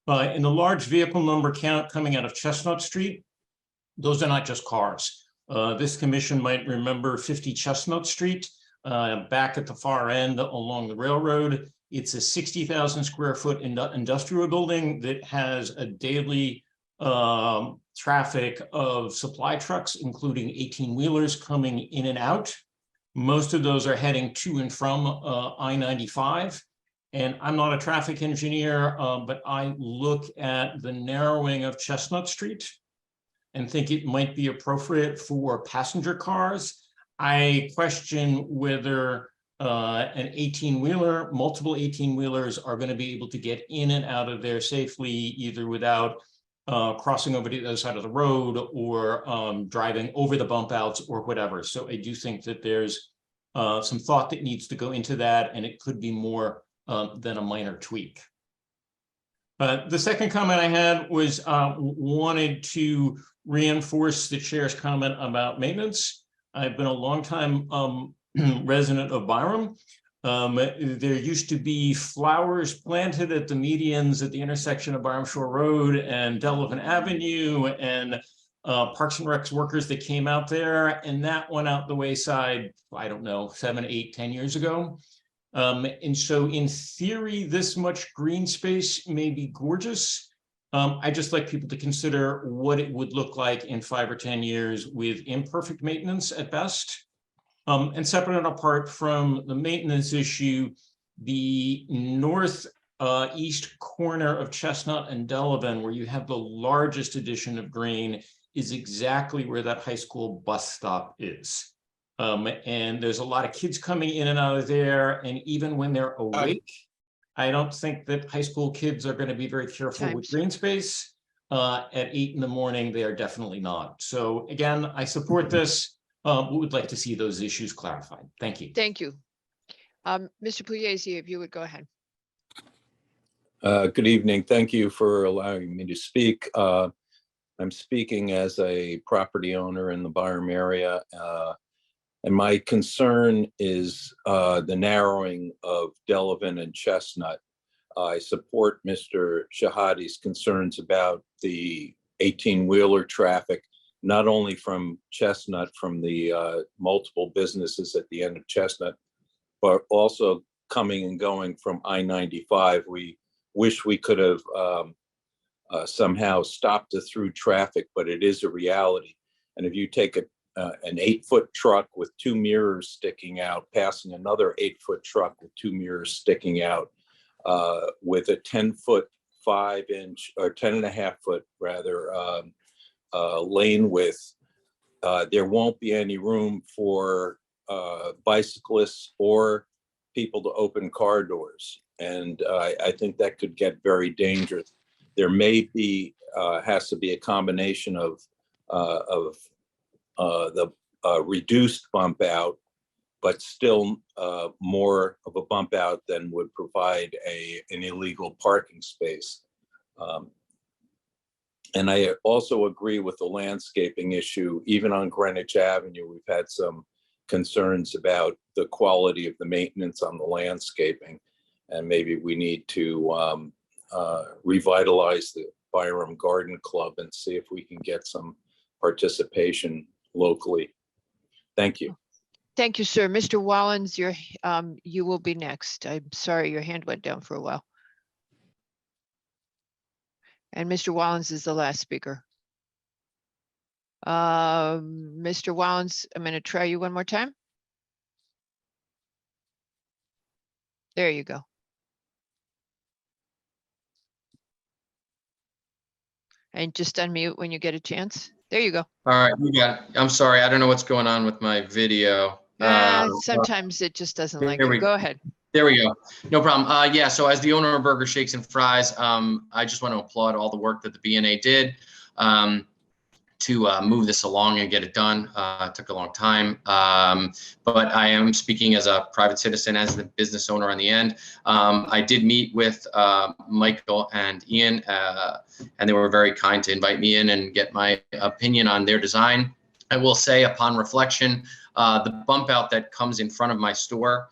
In the large vehicle number count coming out of Chestnut Street, those are not just cars. This commission might remember 50 Chestnut Street, back at the far end along the railroad. It's a 60,000 square foot industrial building that has a daily traffic of supply trucks, including 18-wheelers coming in and out. Most of those are heading to and from I-95. And I'm not a traffic engineer, but I look at the narrowing of Chestnut Street and think it might be appropriate for passenger cars. I question whether an 18-wheeler, multiple 18-wheelers are going to be able to get in and out of there safely, either without crossing over to the other side of the road or driving over the bump outs or whatever. So I do think that there's some thought that needs to go into that, and it could be more than a minor tweak. The second comment I had was wanted to reinforce the chair's comment about maintenance. I've been a long time resident of Byram. There used to be flowers planted at the medians at the intersection of Byram Shore Road and Delavan Avenue, and Parks and Recs workers that came out there, and that went out the wayside, I don't know, 7, 8, 10 years ago. And so in theory, this much green space may be gorgeous. I just like people to consider what it would look like in 5 or 10 years with imperfect maintenance at best. And separate and apart from the maintenance issue, the northeast corner of Chestnut and Delavan, where you have the largest addition of green, is exactly where that high school bus stop is. And there's a lot of kids coming in and out of there. And even when they're awake, I don't think that high school kids are going to be very careful with green space. At 8 in the morning, they are definitely not. So again, I support this. We would like to see those issues clarified. Thank you. Thank you. Mr. Pugliese, if you would go ahead. Good evening. Thank you for allowing me to speak. I'm speaking as a property owner in the Byram area. And my concern is the narrowing of Delavan and Chestnut. I support Mr. Shahadi's concerns about the 18-wheeler traffic, not only from Chestnut, from the multiple businesses at the end of Chestnut, but also coming and going from I-95. We wish we could have somehow stopped the through traffic, but it is a reality. And if you take an 8-foot truck with 2 mirrors sticking out, passing another 8-foot truck with 2 mirrors sticking out, with a 10-foot, 5-inch or 10.5-foot rather lane width, there won't be any room for bicyclists or people to open car doors. And I think that could get very dangerous. There may be, has to be a combination of the reduced bump out, but still more of a bump out than would provide an illegal parking space. And I also agree with the landscaping issue. Even on Greenwich Avenue, we've had some concerns about the quality of the maintenance on the landscaping. And maybe we need to revitalize the Byram Garden Club and see if we can get some participation locally. Thank you. Thank you, sir. Mr. Wallens, you will be next. I'm sorry, your hand went down for a while. And Mr. Wallens is the last speaker. Mr. Wallens, I'm going to try you one more time. There you go. And just unmute when you get a chance. There you go. All right, you got it. I'm sorry, I don't know what's going on with my video. Sometimes it just doesn't like there it. Go ahead. There we go. No problem. Yeah, so as the owner of Burger Shakes and Fries, I just want to applaud all the work that the BNA did to move this along and get it done. It took a long time, but I am speaking as a private citizen, as the business owner on the end. I did meet with Michael and Ian, and they were very kind to invite me in and get my opinion on their design. I will say, upon reflection, the bump out that comes in front of my store,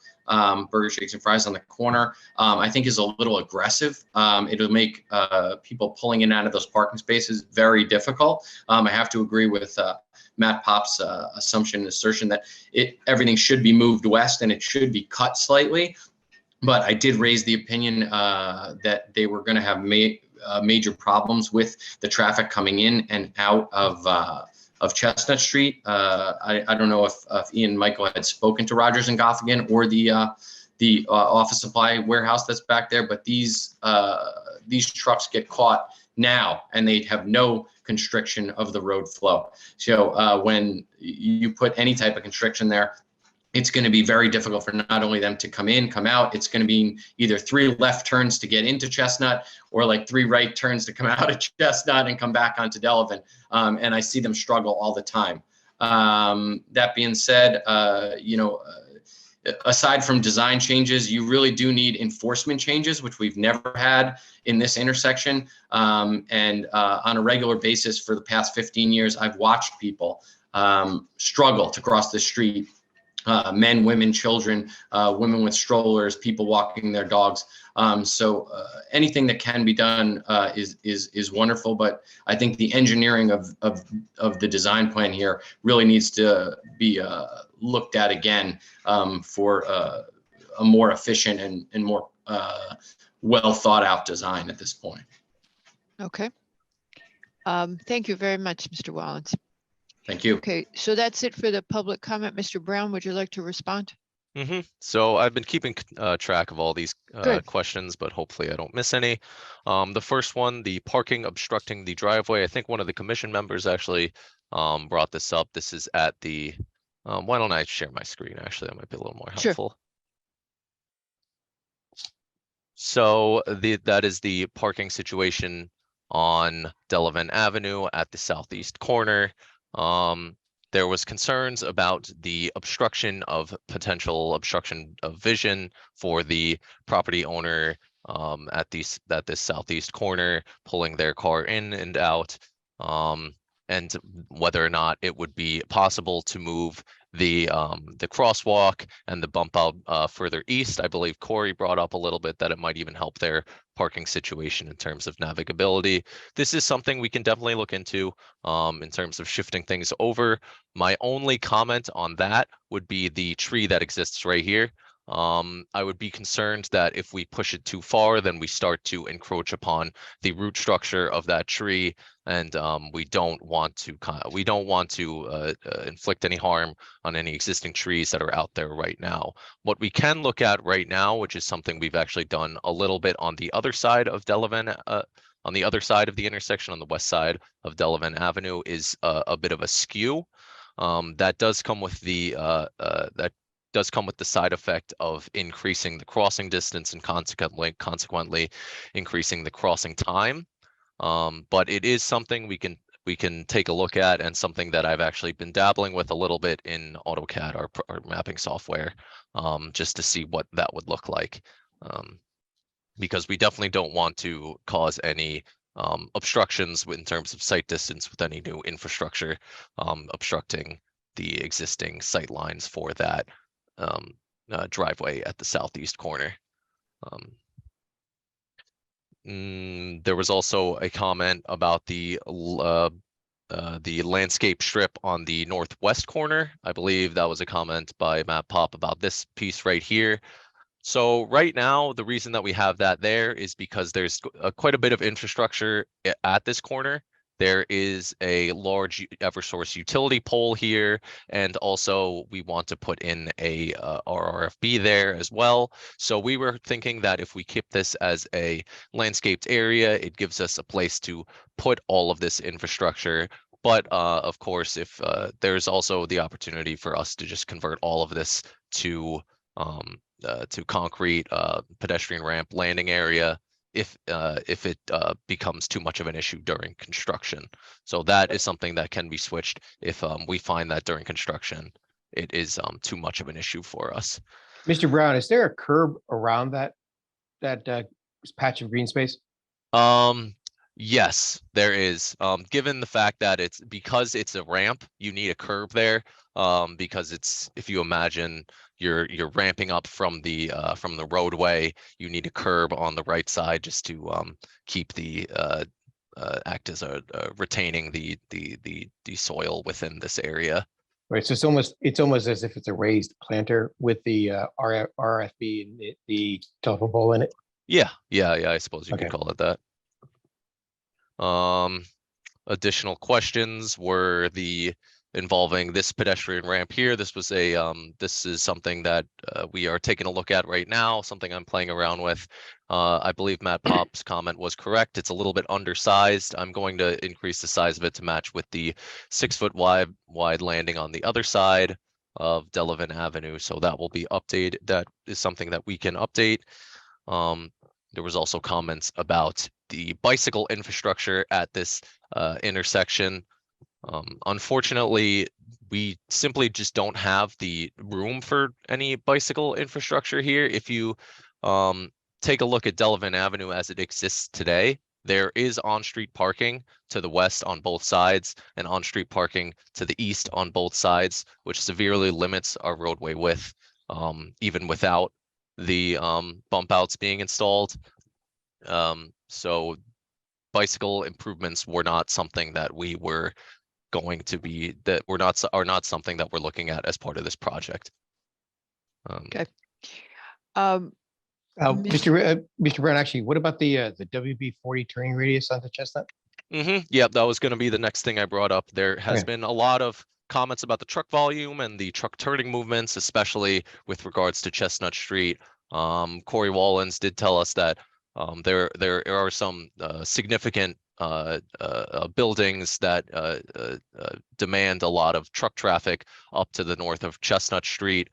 Burger Shakes and Fries on the corner, I think is a little aggressive. It'll make people pulling in and out of those parking spaces very difficult. I have to agree with Matt Pop's assertion that everything should be moved west and it should be cut slightly. But I did raise the opinion that they were going to have major problems with the traffic coming in and out of Chestnut Street. I don't know if Ian and Michael had spoken to Rogers and Goffigan or the office supply warehouse that's back there, but these trucks get caught now and they have no constriction of the road flow. So when you put any type of constriction there, it's going to be very difficult for not only them to come in, come out. It's going to be either 3 left turns to get into Chestnut or like 3 right turns to come out of Chestnut and come back onto Delavan. And I see them struggle all the time. That being said, aside from design changes, you really do need enforcement changes, which we've never had in this intersection. And on a regular basis for the past 15 years, I've watched people struggle to cross the street. Men, women, children, women with strollers, people walking their dogs. So anything that can be done is wonderful. But I think the engineering of the design plan here really needs to be looked at again for a more efficient and more well thought out design at this point. Okay. Thank you very much, Mr. Wallens. Thank you. Okay, so that's it for the public comment. Mr. Brown, would you like to respond? So I've been keeping track of all these Good. questions, but hopefully I don't miss any. The first one, the parking obstructing the driveway. I think one of the commission members actually brought this up. This is at the, why don't I share my screen? Actually, that might be a little more Sure. helpful. So that is the parking situation on Delavan Avenue at the southeast corner. There was concerns about the potential obstruction of vision for the property owner at this southeast corner, pulling their car in and out, and whether or not it would be possible to move the crosswalk and the bump out further east. I believe Corey brought up a little bit that it might even help their parking situation in terms of navigability. This is something we can definitely look into in terms of shifting things over. My only comment on that would be the tree that exists right here. I would be concerned that if we push it too far, then we start to encroach upon the root structure of that tree, and we don't want to inflict any harm on any existing trees that are out there right now. What we can look at right now, which is something we've actually done a little bit on the other side of Delavan, on the other side of the intersection, on the west side of Delavan Avenue, is a bit of a skew. That does come with the side effect of increasing the crossing distance and consequently increasing the crossing time. But it is something we can take a look at, and something that I've actually been dabbling with a little bit in AutoCAD, our mapping software, just to see what that would look like. Because we definitely don't want to cause any obstructions in terms of sight distance with any new infrastructure obstructing the existing sight lines for that driveway at the southeast corner. There was also a comment about the landscape strip on the northwest corner. I believe that was a comment by Matt Pop about this piece right here. So right now, the reason that we have that there is because there's quite a bit of infrastructure at this corner. There is a large Eversource utility pole here, and also we want to put in a RRFB there as well. So we were thinking that if we keep this as a landscaped area, it gives us a place to put all of this infrastructure. But of course, if there's also the opportunity for us to just convert all of this to concrete pedestrian ramp landing area if it becomes too much of an issue during construction. So that is something that can be switched if we find that during construction it is too much of an issue for us. Mr. Brown, is there a curb around that patch of green space? Yes, there is. Given the fact that because it's a ramp, you need a curb there. Because if you imagine you're ramping up from the roadway, you need a curb on the right side just to keep the act as retaining the soil within this area. Right, so it's almost as if it's a raised planter with the RFB and the telephone pole in it. Yeah, I suppose you could call it that. Additional questions were involving this pedestrian ramp here. This is something that we are taking a look at right now, something I'm playing around with. I believe Matt Pop's comment was correct. It's a little bit undersized. I'm going to increase the size of it to match with the 6 foot wide landing on the other side. of Delavan Avenue. So that will be updated. That is something that we can update. There was also comments about the bicycle infrastructure at this intersection. Unfortunately, we simply just don't have the room for any bicycle infrastructure here. If you take a look at Delavan Avenue as it exists today, there is on-street parking to the west on both sides and on-street parking to the east on both sides, which severely limits our roadway width, even without the bump outs being installed. So bicycle improvements were not something that we were going to be, that we're not, are not something that we're looking at as part of this project. Okay. Mr. Brown, actually, what about the WB 40 turning radius onto Chestnut? Yeah, that was going to be the next thing I brought up. There has Okay. been a lot of comments about the truck volume and the truck turning movements, especially with regards to Chestnut Street. Corey Wallens did tell us that there are some significant buildings that demand a lot of truck traffic up to the north of Chestnut Street.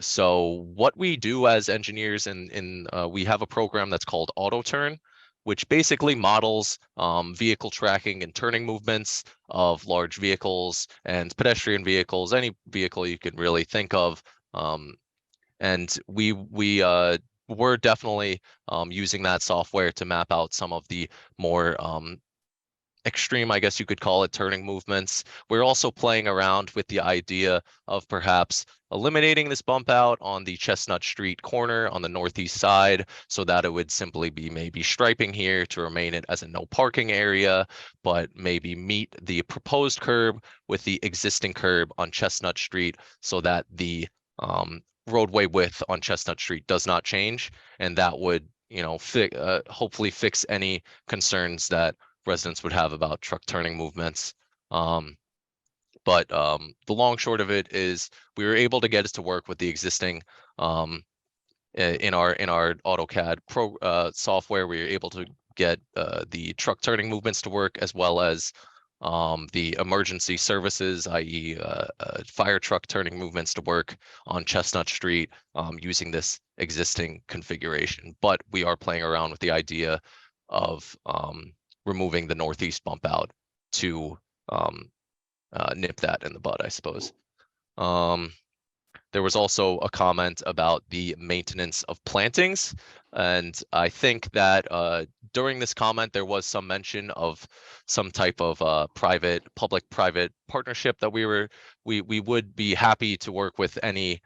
So what we do as engineers, we have a program that's called AutoTurn, which basically models vehicle tracking and turning movements of large vehicles and pedestrian vehicles, any vehicle you can really think of. And we're definitely using that software to map out some of the more extreme, I guess you could call it, turning movements. We're also playing around with the idea of perhaps eliminating this bump out on the Chestnut Street corner on the northeast side, so that it would simply be maybe striping here to remain it as a no parking area, but maybe meet the proposed curb with the existing curb on Chestnut Street, so that the roadway width on Chestnut Street does not change, and that would, you know, hopefully fix any concerns that residents would have about truck turning movements. But the long short of it is we were able to get it to work with the existing in our AutoCAD software. We were able to get the truck turning movements to work, as well as the emergency services, i.e. Fire truck turning movements to work on Chestnut Street using this existing configuration. But we are playing around with the idea of removing the northeast bump out to nip that in the bud, I suppose. There was also a comment about the maintenance of plantings, and I think that during this comment there was some mention of some type of public-private partnership that we would be happy to work with any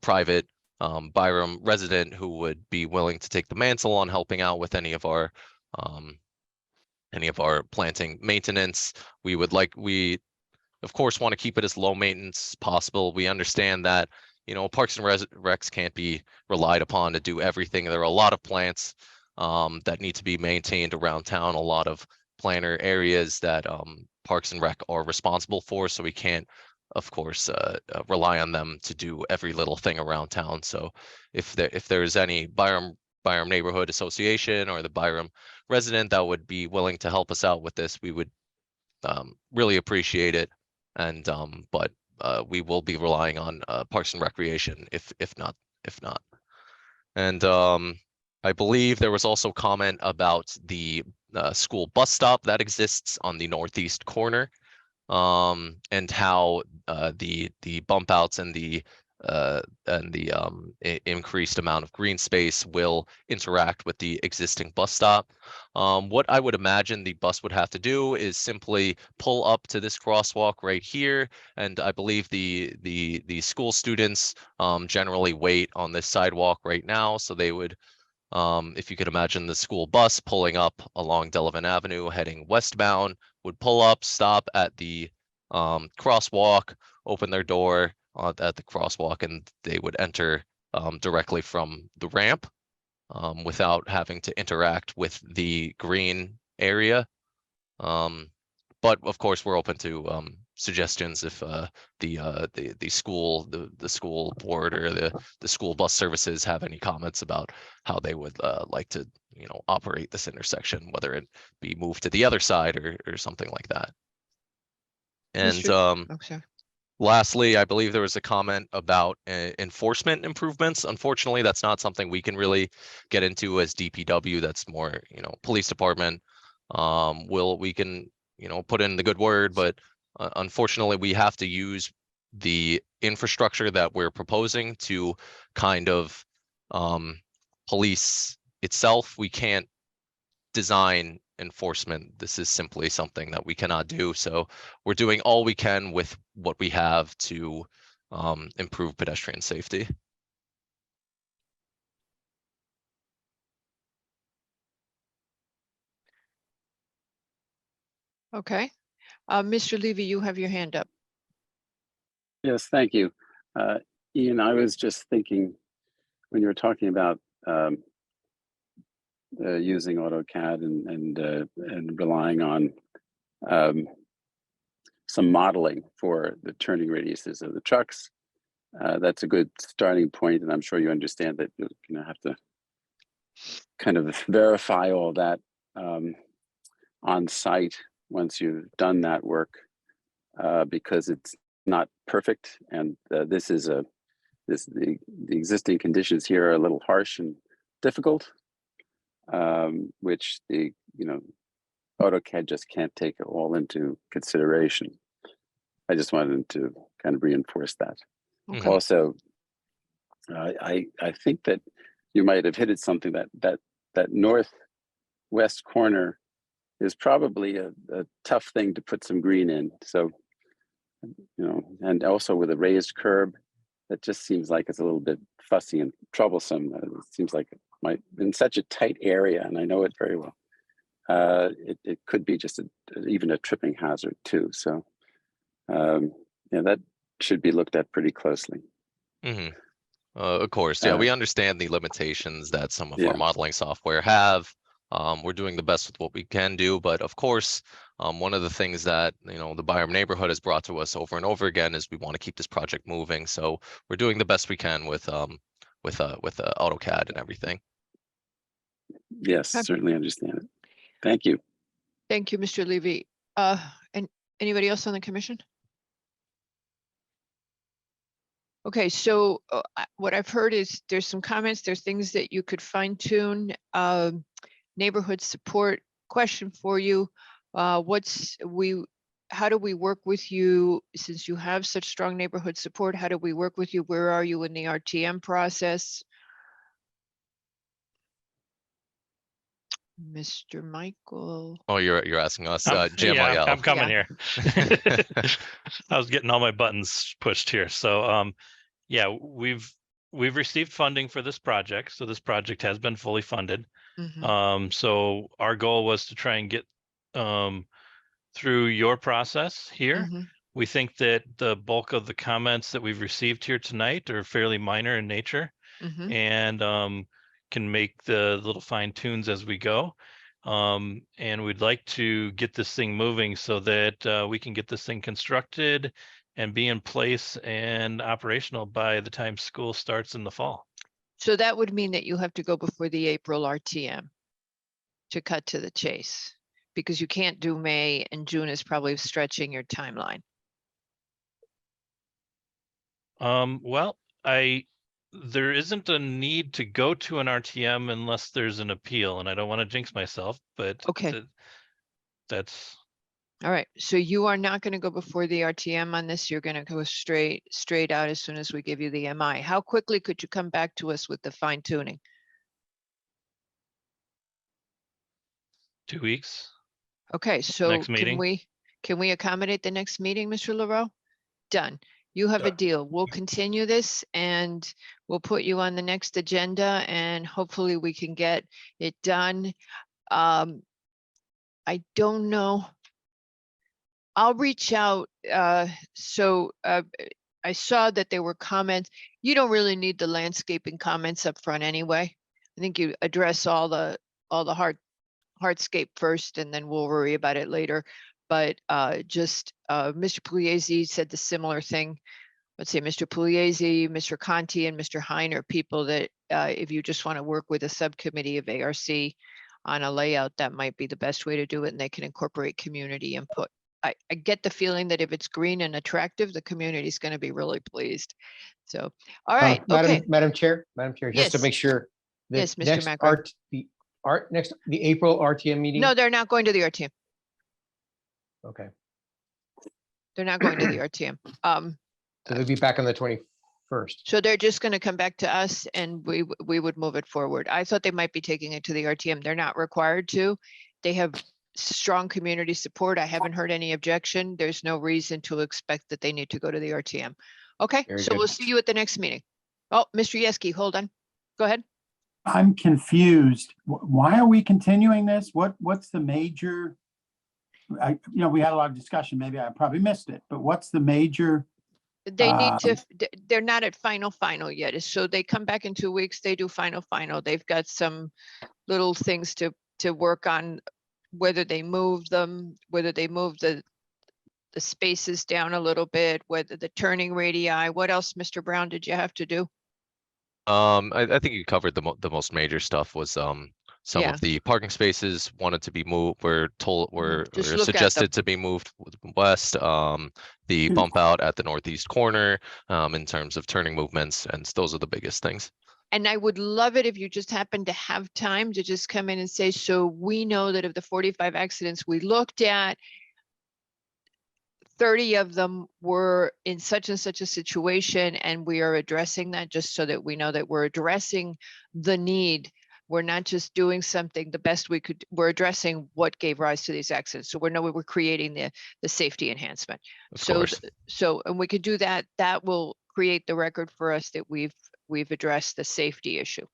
private Byram resident who would be willing to take the mantle on helping out with any of our planting maintenance. We of course want to keep it as low maintenance as possible. We understand that, Parks and Recs can't be relied upon to do everything. There are a lot of plants that need to be maintained around town, a lot of planter areas that Parks and Rec are responsible for. So we can't, of course, rely on them to do every little thing around town. So if there's any Byram Neighborhood Association or the Byram resident that would be willing to help us out with this, we would really appreciate it. And but we will be relying on Parks and Recreation if not. And I believe there was also comment about the school bus stop that exists on the northeast corner, and how the bump outs and the increased amount of green space will interact with the existing bus stop. What I would imagine the bus would have to do is simply pull up to this crosswalk right here, and I believe the school students generally wait on this sidewalk right now, so they would, if you could imagine the school bus pulling up along Delavan Avenue heading westbound, would pull up, stop at the crosswalk, open their door at the crosswalk, and they would enter directly from the ramp without having to interact with the green area. But of course, we're open to suggestions if the school board or the school bus services have any comments about how they would like to operate this intersection, whether it be moved to the other side or something like that. And sorry. Lastly, I believe there was a comment about enforcement improvements. Unfortunately, that's not something we can really get into as DPW. That's more, police department. We can, put in the good word, but unfortunately, we have to use the infrastructure that we're proposing to kind of police itself. We can't design enforcement. This is simply something that we cannot do. So we're doing all we can with what we have to improve pedestrian safety. Okay. Mr. Levy, you have your hand up. Yes, thank you. Ian, I was just thinking when you were talking about using AutoCAD and relying on some modeling for the turning radiuses of the trucks. That's a good starting point, and I'm sure you understand that you're going to have to kind of verify all that on site once you've done that work, because it's not perfect, and the existing conditions here are a little harsh and difficult, which AutoCAD just can't take it all into consideration. I just wanted to kind of reinforce that. Okay. Also, I think that you might have hit at something that northwest corner is probably a tough thing to put some green in. So, and also with a raised curb, that just seems like it's a little bit fussy and troublesome. It seems like it might in such a tight area, and I know it very well. It could be just even a tripping hazard too. So, that should be looked at pretty closely. Mm-hmm. Of course, yeah, we understand the limitations that some of our modeling software have. We're doing the best with what we can do, but of course, one of the things that the Byram neighborhood has brought to us over and over again is we want to keep this project moving. So we're doing the best we can with AutoCAD and everything. Yes, certainly understand it. Thank you. Thank you, Mr. Levy. And anybody else on the commission? Okay, so what I've heard is there's some comments, there's things that you could fine tune. Neighborhood support question for you. How do we work with you since you have such strong neighborhood support? How do we work with you? Where are you in the RTM process? Mr. Michael. Oh, you're asking us, Jim Yeah, Lyell. I'm coming Yeah. here. I was getting all my buttons pushed here. So yeah, we've received funding for this project. So this project has been fully funded. Mhm. So our goal was to try and get through your process here. Mhm. We think that the bulk of the comments that we've received here tonight are fairly minor in nature, Mhm. and can make the little fine tunes as we go. And we'd like to get this thing moving so that we can get this thing constructed and be in place and operational by the time school starts in the fall. So that would mean that you have to go before the April RTM to cut to the chase, because you can't do May, and June is probably stretching your timeline. Well, there isn't a need to go to an RTM unless there's an appeal, and I don't want to jinx myself, but Okay. That's All right, so you are not going to go before the RTM on this. You're going to go straight out as soon as we give you the MI. How quickly could you come back to us with the fine tuning? 2 weeks. Okay, so Next meeting. can we accommodate the next meeting, Mr. LaRoe? Done. You have a Done. deal. We'll continue this and we'll put you on the next agenda and hopefully we can get it done. I don't know. I'll reach out. I saw that there were comments. You don't really need the landscaping comments up front anyway. I think you address all the hardscape first and then we'll worry about it later. But Mr. Pugliese said the similar thing. Let's say Mr. Pugliese, Mr. Conti, and Mr. Hein are people that if you just want to work with a subcommittee of ARC on a layout, that might be the best way to do it, and they can incorporate community input. I get the feeling that if it's green and attractive, the community is going to be really pleased. So, all right, okay. Madam Chair, just to Yes. make sure. the Yes, Mr. next McRae. The April RTM meeting. No, they're not going to the RTM. Okay, They're not going to the RTM. so they'll be back on the 21st. So they're just going to come back to us and we would move it forward. I thought they might be taking it to the RTM. They're not required to. They have strong community support. I haven't heard any objection. There's no reason to expect that they need to go to the RTM. Okay, Very so good. we'll see you at the next meeting. Oh, Mr. Yeski, hold on. Go ahead. I'm confused. Why are we continuing this? What's the major? We had a lot of discussion. Maybe I probably missed it, but what's the major? They need to, they're not at final yet. So they come back in 2 weeks, they do final. They've got some little things to work on, whether they move them, whether they move the spaces down a little bit, whether the turning radii, what else, Mr. Brown, did you have to do? I think you covered the most major stuff was some Yeah. of the parking spaces wanted to be moved, were Just look at them. suggested to be moved west. The bump out at the northeast corner in terms of turning movements, and those are the biggest things. And I would love it if you just happen to have time to just come in and say, so we know that of the 45 accidents we looked at, 30 of them were in such and such a situation, and we are addressing that, just so that we know that we're addressing the need. We're not just doing something the best we could, we're addressing what gave rise to these accidents. So we're creating the safety enhancement. Of course. So, and we could do that. That will create the record for us that we've addressed the safety issue.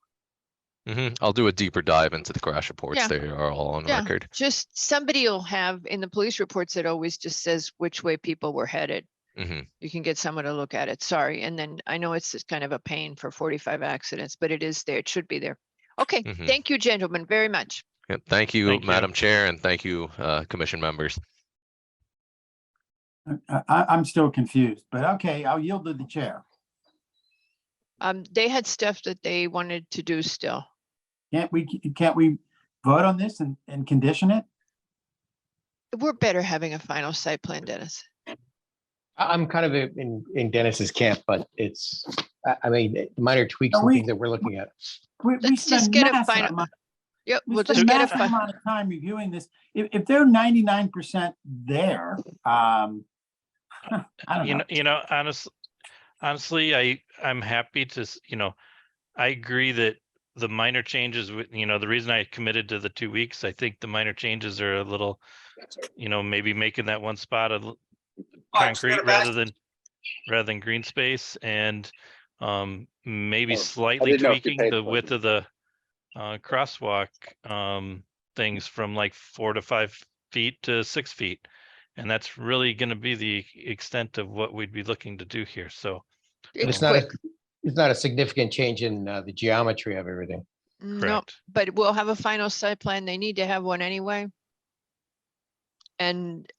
I'll do a deeper dive into the crash reports. Yeah. They are all on Yeah, record. just somebody will have in the police reports, it always just says which way people were headed. You can get someone to look at it. Sorry. And then I know it's just kind of a pain for 45 accidents, but it is there. It should be there. Okay. Thank you, gentlemen, very much. Yep, thank you, Thank you. Madam Chair, and thank you, commission members. I'm still confused, but okay, I'll yield to the chair. They had stuff that they wanted to do still. Can't we vote on this and condition it? We're better having a final site plan, Dennis. I'm kind of in Dennis's camp, but it's, I mean, minor tweaks No, and we- things that we're looking at. We Let's just spend get a massive final. amount- Yep, we we'll spend just get a massive final. amount of time reviewing this. If they're 99% there, I don't know. Honestly, I'm happy to, I agree that the minor changes with, the reason I committed to the 2 weeks, I think the minor changes are a little, maybe making that one spot a concrete rather than green space, and maybe slightly didn't know if you tweaking paid the for it. width of the crosswalk things from like 4 to 5 feet to 6 feet. And that's really going to be the extent of what we'd be looking to do here. So It's quick. not a significant change in the geometry of everything. No, correct. but we'll have a final site plan. They need to have one anyway. And,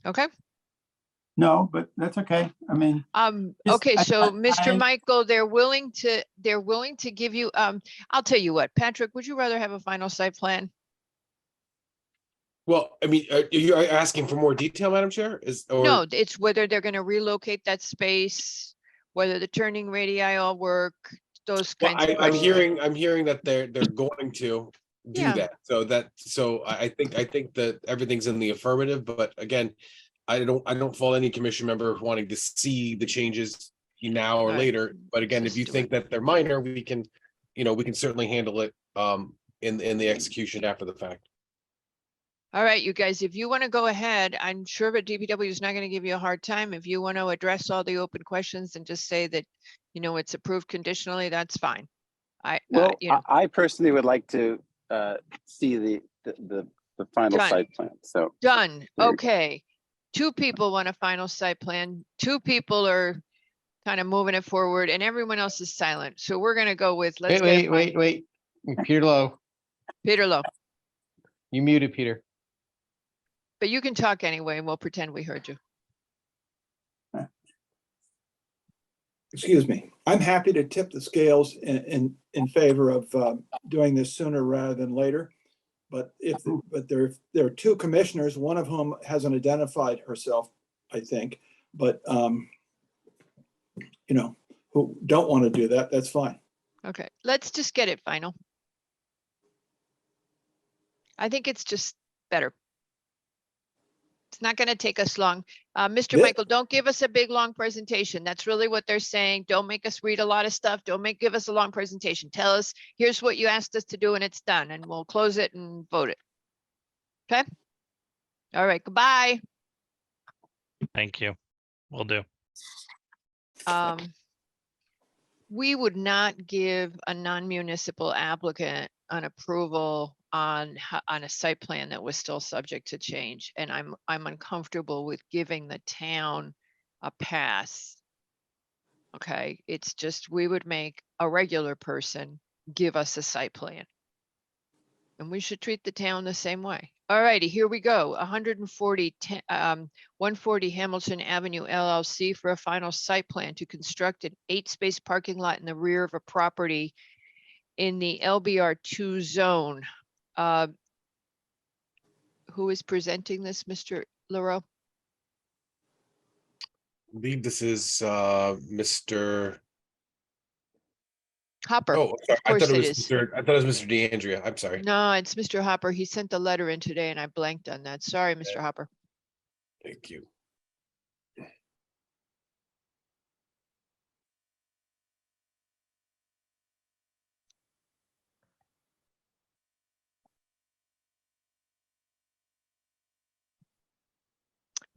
okay. No, but that's okay. I mean, Just- Okay, so Mr. I- Michael, they're willing to give you, I'll tell you what, Patrick, would you rather have a final site plan? Well, I mean, are you asking for more detail, Madam Chair? No, it's whether they're gonna relocate that space, whether the turning radii all work, those Well, kinds of I'm questions. hearing that they're going to do Yeah. that. So I think that everything's in the affirmative, but again, I don't fault any commission member wanting to see the changes now or Right. later. But again, if Just you do think that they're minor, we can certainly handle it in the execution after the fact. All right, you guys, if you want to go ahead, I'm sure that DPW is not going to give you a hard time. If you want to address all the open questions and just say that, it's approved conditionally, that's fine. Well, you know, I personally would like to see the final Done. site plan. So done. There you go. Okay. 2 people want a final site plan. 2 people are kind of moving it forward and everyone else is silent. So we're going to go with, let's get a Wait. Peter Lowe, Peter Lowe, you muted, Peter. but you can talk anyway and we'll pretend we heard you. Excuse me. I'm happy to tip the scales in favor of doing this sooner rather than later. but there are two commissioners, one of whom hasn't identified herself, I think, but you know, who don't want to do that, that's fine. Okay, let's just get it final. I think it's just better. It's not going to take us long. Mr. Yeah. Michael, don't give us a big, long presentation. That's really what they're saying. Don't make us read a lot of stuff. Give us a long presentation. Tell us, here's what you asked us to do and it's done, and we'll close it and vote it. Okay? All right, goodbye. Thank you. Will do. We would not give a non-municipal applicant an approval on a site plan that was still subject to change. And I'm uncomfortable with giving the town a pass. Okay, it's just, we would make a regular person give us a site plan. And we should treat the town the same way. All righty, here we go. 140 Hamilton Avenue LLC for a final site plan to construct an 8-space parking lot in the rear of a property in the LBR2 zone. Who is presenting this, Mr. Leroux? I believe this is Mr. Hopper. Oh, sorry. Of course it is. I thought it was Mr. DeAndrea. I'm sorry. No, it's Mr. Hopper. He sent the letter in today and I blanked on that. Sorry, Mr. Hopper. Thank you.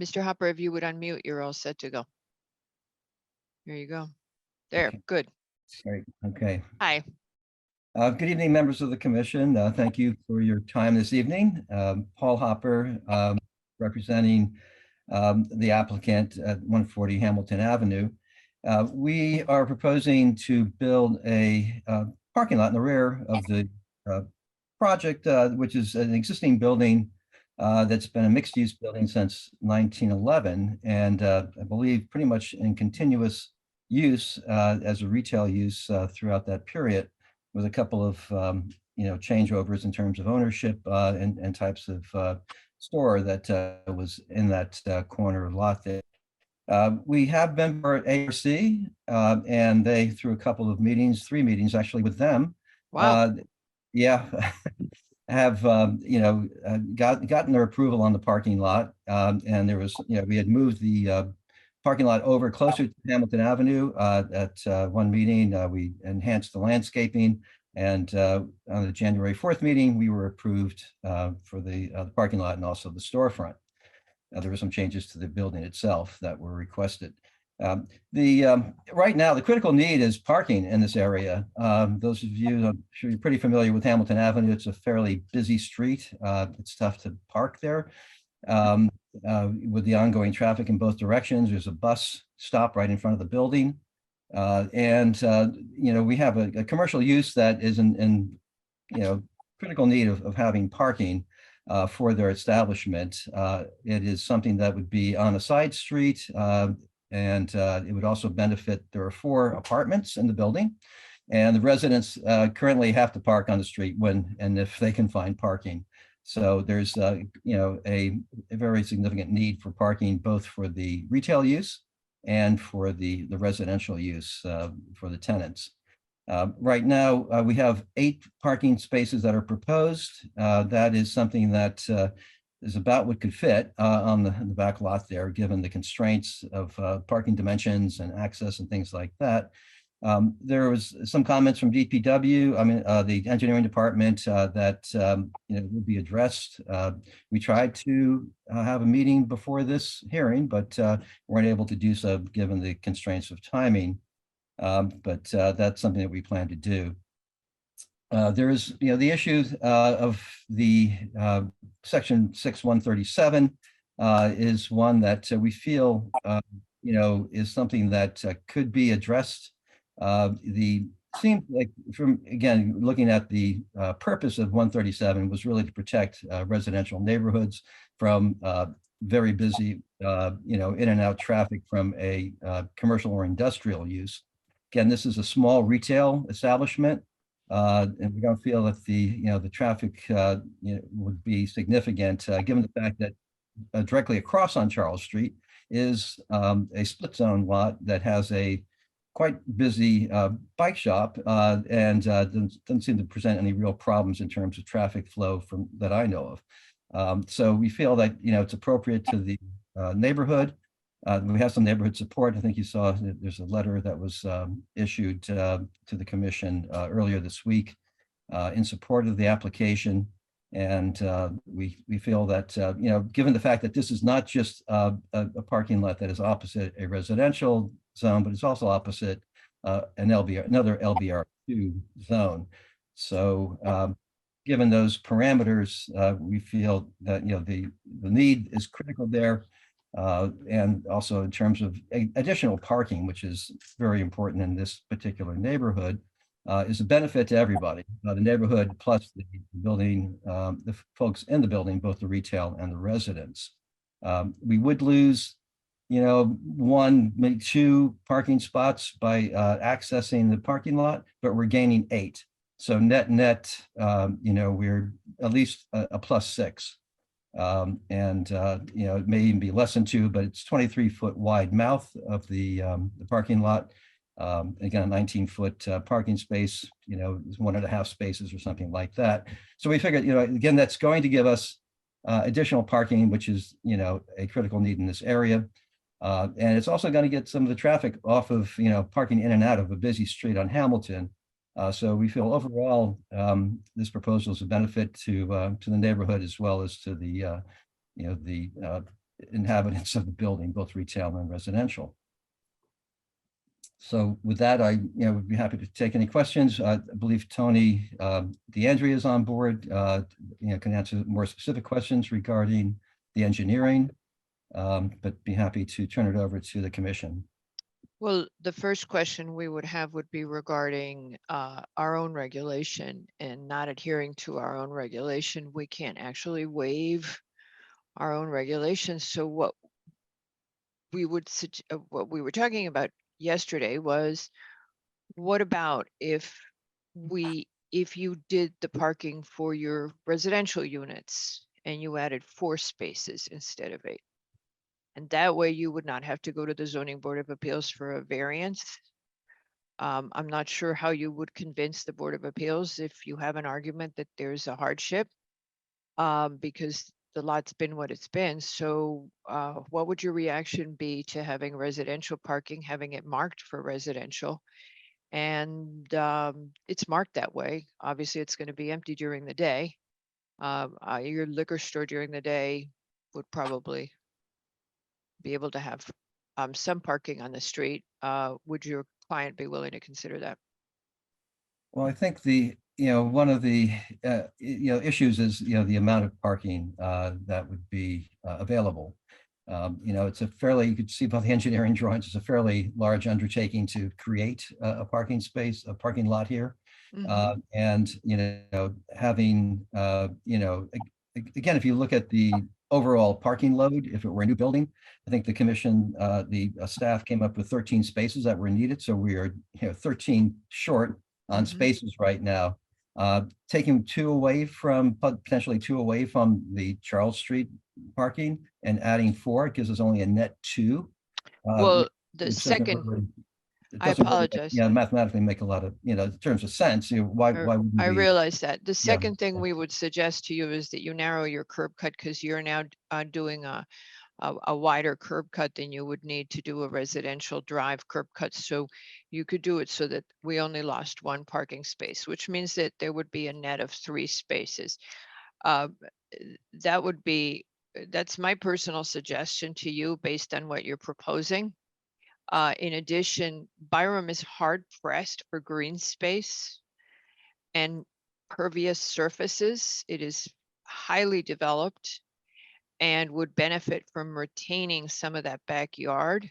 Mr. Hopper, if you would unmute, you're all set to go. Here you go. There, good. Great, okay. Hi. Good evening, members of the commission. Thank you for your time this evening. Paul Hopper, representing the applicant at 140 Hamilton Avenue. We are proposing to build a parking lot in the rear of the project, which is an existing building that's been a mixed-use building since 1911, and I believe pretty much in continuous use as a retail use throughout that period, with a couple of changeovers in terms of ownership and types of store that was in that corner of lot there. We have been for ARC, and they, through a couple of meetings, 3 meetings actually with them. Wow. Yeah. Have gotten their approval on the parking lot, and there was we had moved the parking lot over closer to Hamilton Avenue at one meeting. We enhanced the landscaping, and on the January 4th meeting, we were approved for the parking lot and also the storefront. There were some changes to the building itself that were requested. Right now, the critical need is parking in this area. Those of you, I'm sure you're pretty familiar with Hamilton Avenue. It's a fairly busy street. It's tough to park there. With the ongoing traffic in both directions, there's a bus stop right in front of the building. We have a commercial use that is in critical need of having parking for their establishment. It is something that would be on a side street, and it would also benefit. There are 4 apartments in the building, and the residents currently have to park on the street when and if they can find parking. So there's a very significant need for parking, both for the retail use and for the residential use for the tenants. Right now, we have 8 parking spaces that are proposed. That is something that is about what could fit on the back lot there, given the constraints of parking dimensions and access and things like that. There was some comments from DPW, the engineering department, that will be addressed. We tried to have a meeting before this hearing, but weren't able to do so given the constraints of timing. But that's something that we plan to do. There is, the issue of the section 6137 is one that we feel, is something that could be addressed. Seems like, from again looking at the purpose of 137 was really to protect residential neighborhoods from very busy, in and out traffic from a commercial or industrial use. Again, this is a small retail establishment. And we don't feel that the traffic would be significant, given the fact that directly across on Charles Street is a split zone lot that has a quite busy bike shop and doesn't seem to present any real problems in terms of traffic flow from that I know of. So we feel that it's appropriate to the neighborhood. We have some neighborhood support. I think you saw that there's a letter that was issued to the commission earlier this week in support of the application. And we feel that, given the fact that this is not just a parking lot that is opposite a residential zone, but it's also opposite another LBR2 zone. So given those parameters, we feel that, the need is critical there. And also in terms of additional parking, which is very important in this particular neighborhood, is a benefit to everybody, the neighborhood plus the building, the folks in the building, both the retail and the residents. We would lose, one, maybe two parking spots by accessing the parking lot, but we're gaining 8. So net, we're at least a +6. It may even be less than 2, but it's 23-foot wide mouth of the parking lot. Again, a 19-foot parking space, 1.5 spaces or something like that. So we figured, again, that's going to give us additional parking, which is, a critical need in this area. And it's also going to get some of the traffic off of, parking in and out of a busy street on Hamilton. So we feel overall, this proposal is a benefit to the neighborhood as well as to the, the inhabitants of the building, both retail and residential. So with that, I would be happy to take any questions. I believe Tony DeAndrea is on board, can answer more specific questions regarding the engineering, but be happy to turn it over to the commission. Well, the first question we would have would be regarding our own regulation, and not adhering to our own regulation. We can't actually waive our own regulations. So what we were talking about yesterday was, what about if you did the parking for your residential units and you added 4 spaces instead of 8? And that way you would not have to go to the Zoning Board of Appeals for a variance. I'm not sure how you would convince the Board of Appeals if you have an argument that there's a hardship, because the lot's been what it's been. So what would your reaction be to having residential parking, having it marked for residential? And it's marked that way. Obviously, it's going to be empty during the day. Your liquor store during the day would probably be able to have some parking on the street. Would your client be willing to consider that? Well, I think one of the issues is the amount of parking that would be available. It's a fairly, you could see by the engineering drawings, it's a fairly large undertaking to create a parking space, a parking lot here. And having again, if you look at the overall parking load, if it were a new building, I think the commission, the staff came up with 13 spaces that were needed. So we are 13 short on spaces right now. Taking 2 away from, potentially 2 away from the Charles Street parking and adding 4, it gives us only a net 2. Well, the second, I apologize. Yeah, mathematically make a lot of, in terms of sense, why would I realize that. The second thing we would suggest to you is that you narrow your curb cut, because you're now doing a wider curb cut than you would need to do a residential drive curb cut. So you could do it so that we only lost 1 parking space, which means that there would be a net of 3 spaces. That's my personal suggestion to you based on what you're proposing. In addition, Byram is hard pressed for green space and pervious surfaces. It is highly developed and would benefit from retaining some of that backyard.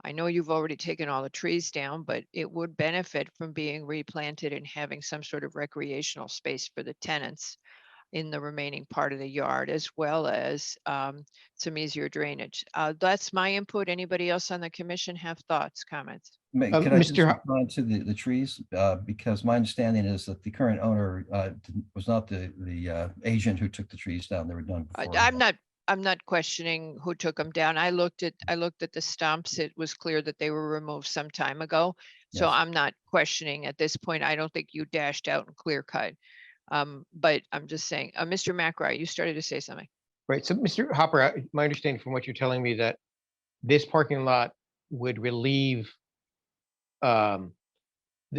I know you've already taken all the trees down, but it would benefit from being replanted and having some sort of recreational space for the tenants in the remaining part of the yard, as well as some easier drainage. That's my input. Anybody else on the commission have thoughts, comments? Can I just Mr. respond to the trees? Because my understanding is that the current owner was not the agent who took the trees down. They were done before. I'm not questioning who took them down. I looked at the stumps. It was clear that they were removed some time ago. So Yes. I'm not questioning at this point. I don't think you dashed out and clear cut. But I'm just saying, Mr. McRae, you started to say something. Right, so Mr. Hopper, my understanding from what you're telling me that this parking lot would relieve the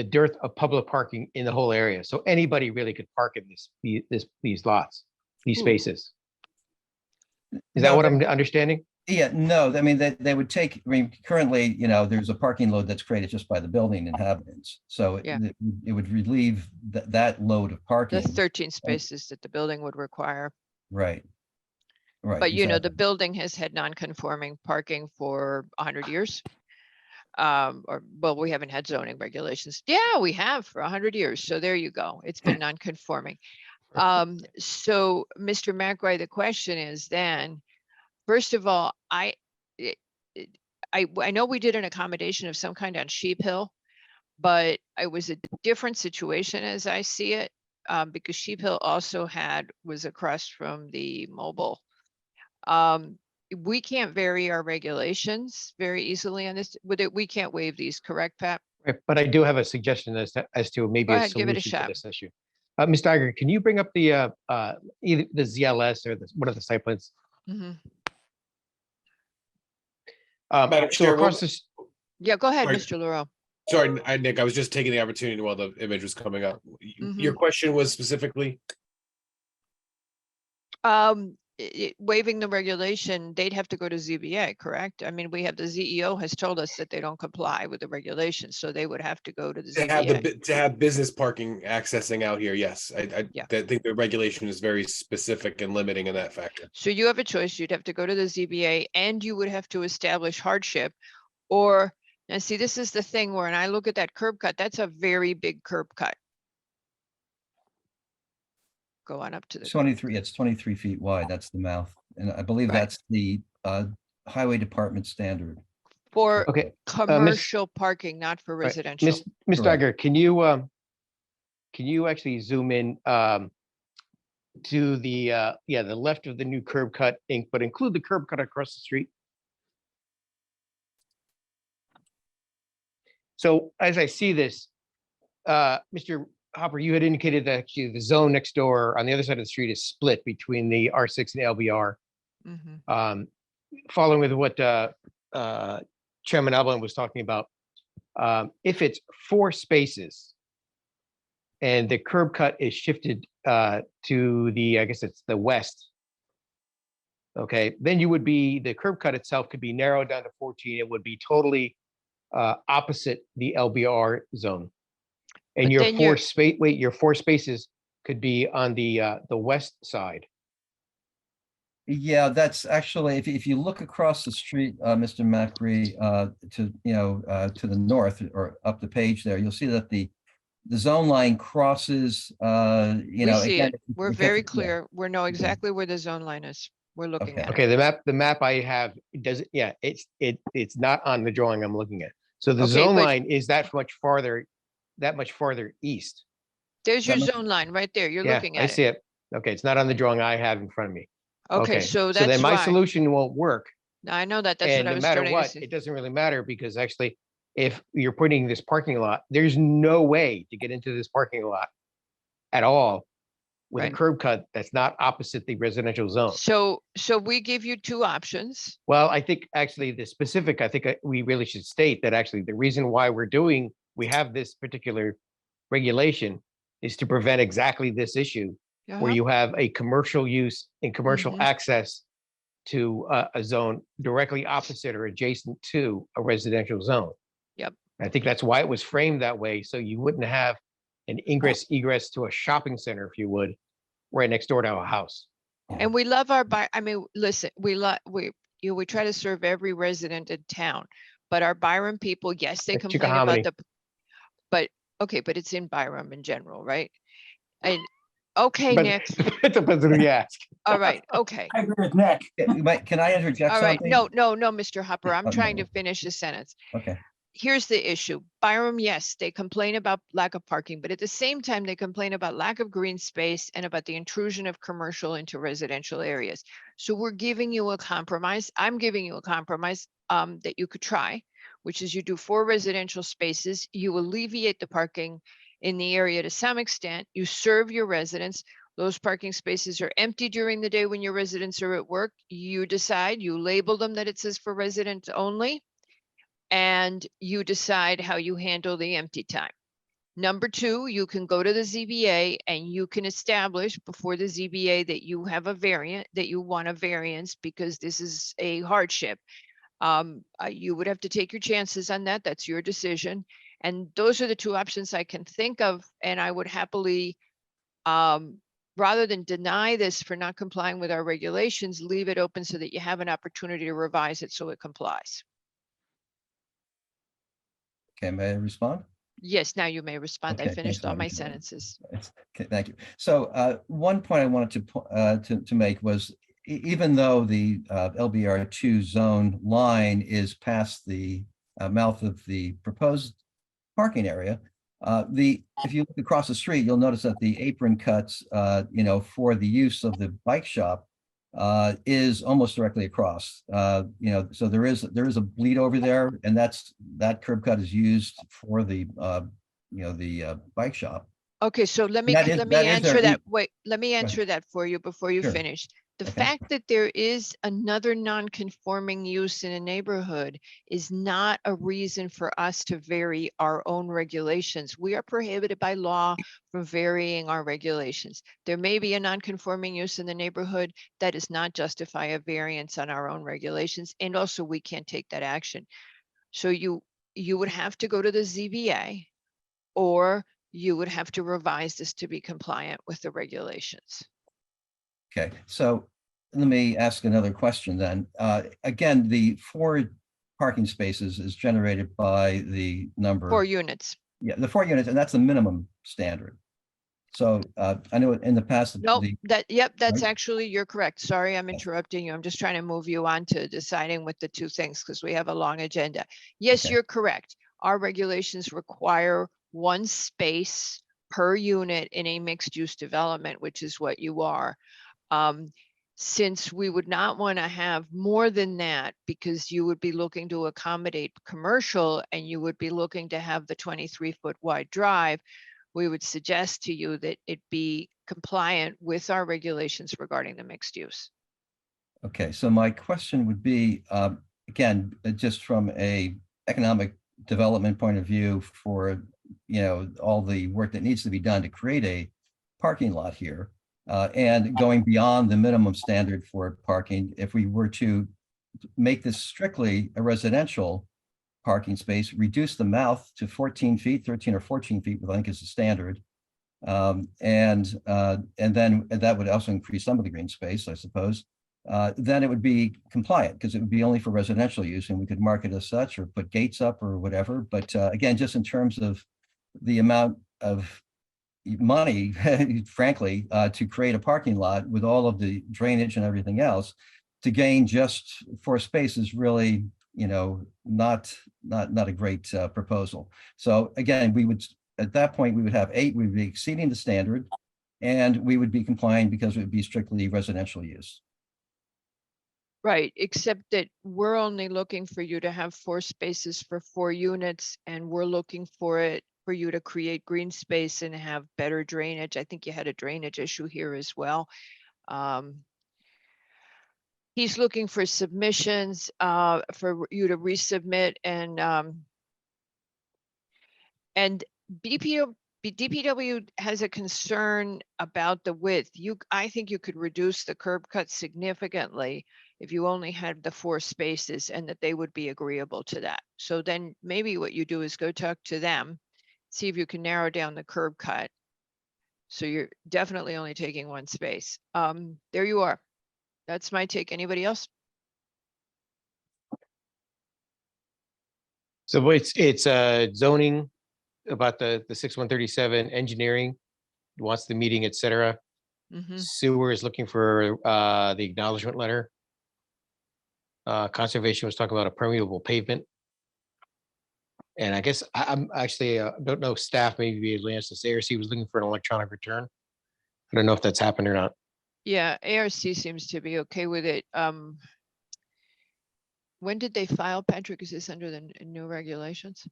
dearth of public parking in the whole area. So anybody really could park in these lots, these Ooh. spaces. Is that No, what I'm understanding? Yeah, no, I mean, they would take, I mean, currently, there's a parking load that's created just by the building inhabitants. So Yeah. it would relieve that load of The parking. 13 spaces that the building would require. Right. Right. But the exactly. building has had non-conforming parking for 100 years. We haven't had zoning regulations. Yeah, we have for 100 years. So there you go. It's been non-conforming. So Mr. McRae, the question is then, first of all, I know we did an accommodation of some kind on Sheep Hill, but it was a different situation as I see it, because Sheep Hill also was across from the mobile. We can't vary our regulations very easily on this. We can't waive these, correct, Pat? Right, but I do have a suggestion as to maybe Go a ahead, give it a solution to shot. this issue. Ms. Dagger, can you bring up the either the ZLS or one of the site plans? Mhm. Madam So Chair, across this, Yeah, go ahead, Sorry. Mr. Laurel. Sorry, Nick, I was just taking the opportunity while the image was coming up. Your question was specifically? Waiving the regulation, they'd have to go to ZBA, correct? I mean, we have the ZEO has told us that they don't comply with the regulations, so they would have to go to the ZBA. To have business parking accessing out here, yes. I think the regulation is very specific and limiting in that factor. So you have a choice. You'd have to go to the ZBA and you would have to establish hardship. Or, now see, this is the thing where, when I look at that curb cut, that's a very big curb cut. Go on up to the. 23, it's 23 feet wide. That's the mouth. And I believe Right. that's the highway department standard. For okay, commercial parking, not for right, residential. Ms. Correct. Dagger, can you actually zoom in to the the left of the new curb cut, but include the curb cut across the street? So as I see this, Mr. Hopper, you had indicated that actually the zone next door on the other side of the street is split between the R6 and LBR. Mhm. Following with what Chairman Evelyn was talking about, if it's 4 spaces and the curb cut is shifted to the, I guess it's the west, okay, then the curb cut itself could be narrowed down to 14. It would be totally opposite the LBR zone. And But your then 4 spaces could be on the west side. Yeah, that's actually, if you look across the street, Mr. McRae, to the north or up the page there, you'll see that the zone line crosses, We see again, it. We're it very gets- clear. We know exactly where the zone line is. We're looking Okay. at it. Okay, the map I have, it doesn't, yeah, it's not on the drawing I'm looking at. So the Okay, zone but- line is that much farther east. There's your That must- zone line right there. You're Yeah, looking I at see it. it. Okay, it's not on the drawing I have in front of me. Okay, so then that's my why. solution won't work. I know that. That's what And I no was matter starting to what, see. it doesn't really matter because actually, if you're putting this parking lot, there's no way to get into this parking lot at all with a Right. curb cut that's not opposite the residential zone. So we give you 2 options. Well, I think actually the specific, I think we really should state that actually the reason why we have this particular regulation is to prevent exactly this issue Uh-huh. where you have a commercial use and commercial Mhm. access to a zone directly opposite or adjacent to a residential zone. Yep. I think that's why it was framed that way, so you wouldn't have an ingress egress to a shopping center, if you would, right next door to a house. And we love I mean, listen, we try to serve every resident in town, but our Byram people, yes, they Like complain about Chickahominy. but it's in Byram in general, right? And, okay, But Nick, it depends on who you ask. all right, okay. I agree with Nick. Can I interject All right, something? no, Mr. Hopper, I'm trying to finish the sentence. Okay. here's the issue. Byram, yes, they complain about lack of parking, but at the same time, they complain about lack of green space and about the intrusion of commercial into residential areas. So we're giving you a compromise. I'm giving you a compromise that you could try, which is you do 4 residential spaces, you alleviate the parking in the area to some extent, you serve your residents. Those parking spaces are empty during the day when your residents are at work. You decide, you label them that it says for residents only, and you decide how you handle the empty time. Number 2, you can go to the ZBA and you can establish before the ZBA that you have a variant, that you want a variance because this is a hardship. You would have to take your chances on that. That's your decision. And those are the 2 options I can think of. And I would happily, rather than deny this for not complying with our regulations, leave it open so that you have an opportunity to revise it so it complies. Okay, may I respond? Yes, now you may respond. I Okay, finished thanks, all my Madam Chair. sentences. Okay, thank you. So one point I wanted to make was even though the LBR2 zone line is past the mouth of the proposed parking area, if you look across the street, you'll notice that the apron cuts, for the use of the bike shop is almost directly across. So there is a bleed over there, and that curb cut is used for the bike shop. Okay, so let me That is answer their- that. Wait, let me ahead. answer that for you before you Sure. finish. The Okay. fact that there is another non-conforming use in a neighborhood is not a reason for us to vary our own regulations. We are prohibited by law from varying our regulations. There may be a non-conforming use in the neighborhood that does not justify a variance on our own regulations, and also we can't take that action. So you would have to go to the ZBA, or you would have to revise this to be compliant with the regulations. Okay, so let me ask another question then. Again, the 4 parking spaces is generated by the number. 4 units. Yeah, the 4 units, and that's the minimum standard. So I know in the past. Nope, that's right? actually, you're correct. Sorry, I'm interrupting you. I'm just trying to move you on to deciding with the 2 things because we have a long agenda. Yes, Okay. you're correct. Our regulations require 1 space per unit in a mixed use development, which is what you are. Since we would not want to have more than that because you would be looking to accommodate commercial and you would be looking to have the 23-foot wide drive, we would suggest to you that it be compliant with our regulations regarding the mixed use. Okay, so my question would be, again, just from a economic development point of view for, all the work that needs to be done to create a parking lot here, and going beyond the minimum standard for parking, if we were to make this strictly a residential parking space, reduce the mouth to 14 feet, 13 or 14 feet, I think is the standard. And then that would also increase some of the green space, I suppose. Then it would be compliant because it would be only for residential use and we could mark it as such or put gates up or whatever. But again, just in terms of the amount of money, frankly, to create a parking lot with all of the drainage and everything else, to gain just 4 spaces really, not a great proposal. So again, we would, at that point, we would have 8, we would be exceeding the standard, and we would be complying because it would be strictly residential use. Right, except that we're only looking for you to have 4 spaces for 4 units, and we're looking for you to create green space and have better drainage. I think you had a drainage issue here as well. He's looking for submissions for you to resubmit, and DPW has a concern about the width. I think you could reduce the curb cut significantly if you only had the 4 spaces and that they would be agreeable to that. So then maybe what you do is go talk to them, see if you can narrow down the curb cut. So you're definitely only taking 1 space. There you are. That's my take. Anybody else? So it's zoning about the 6137 engineering, wants the meeting, et cetera. Mhm. Sewer is looking for the acknowledgement letter. Conservation was talking about a permeable pavement. And I guess I'm actually, don't know, staff maybe be able to answer this. ARC was looking for an electronic return. I don't know if that's happened or not. Yeah, ARC seems to be okay with it. When did they file, Patrick? Is this under the new regulations?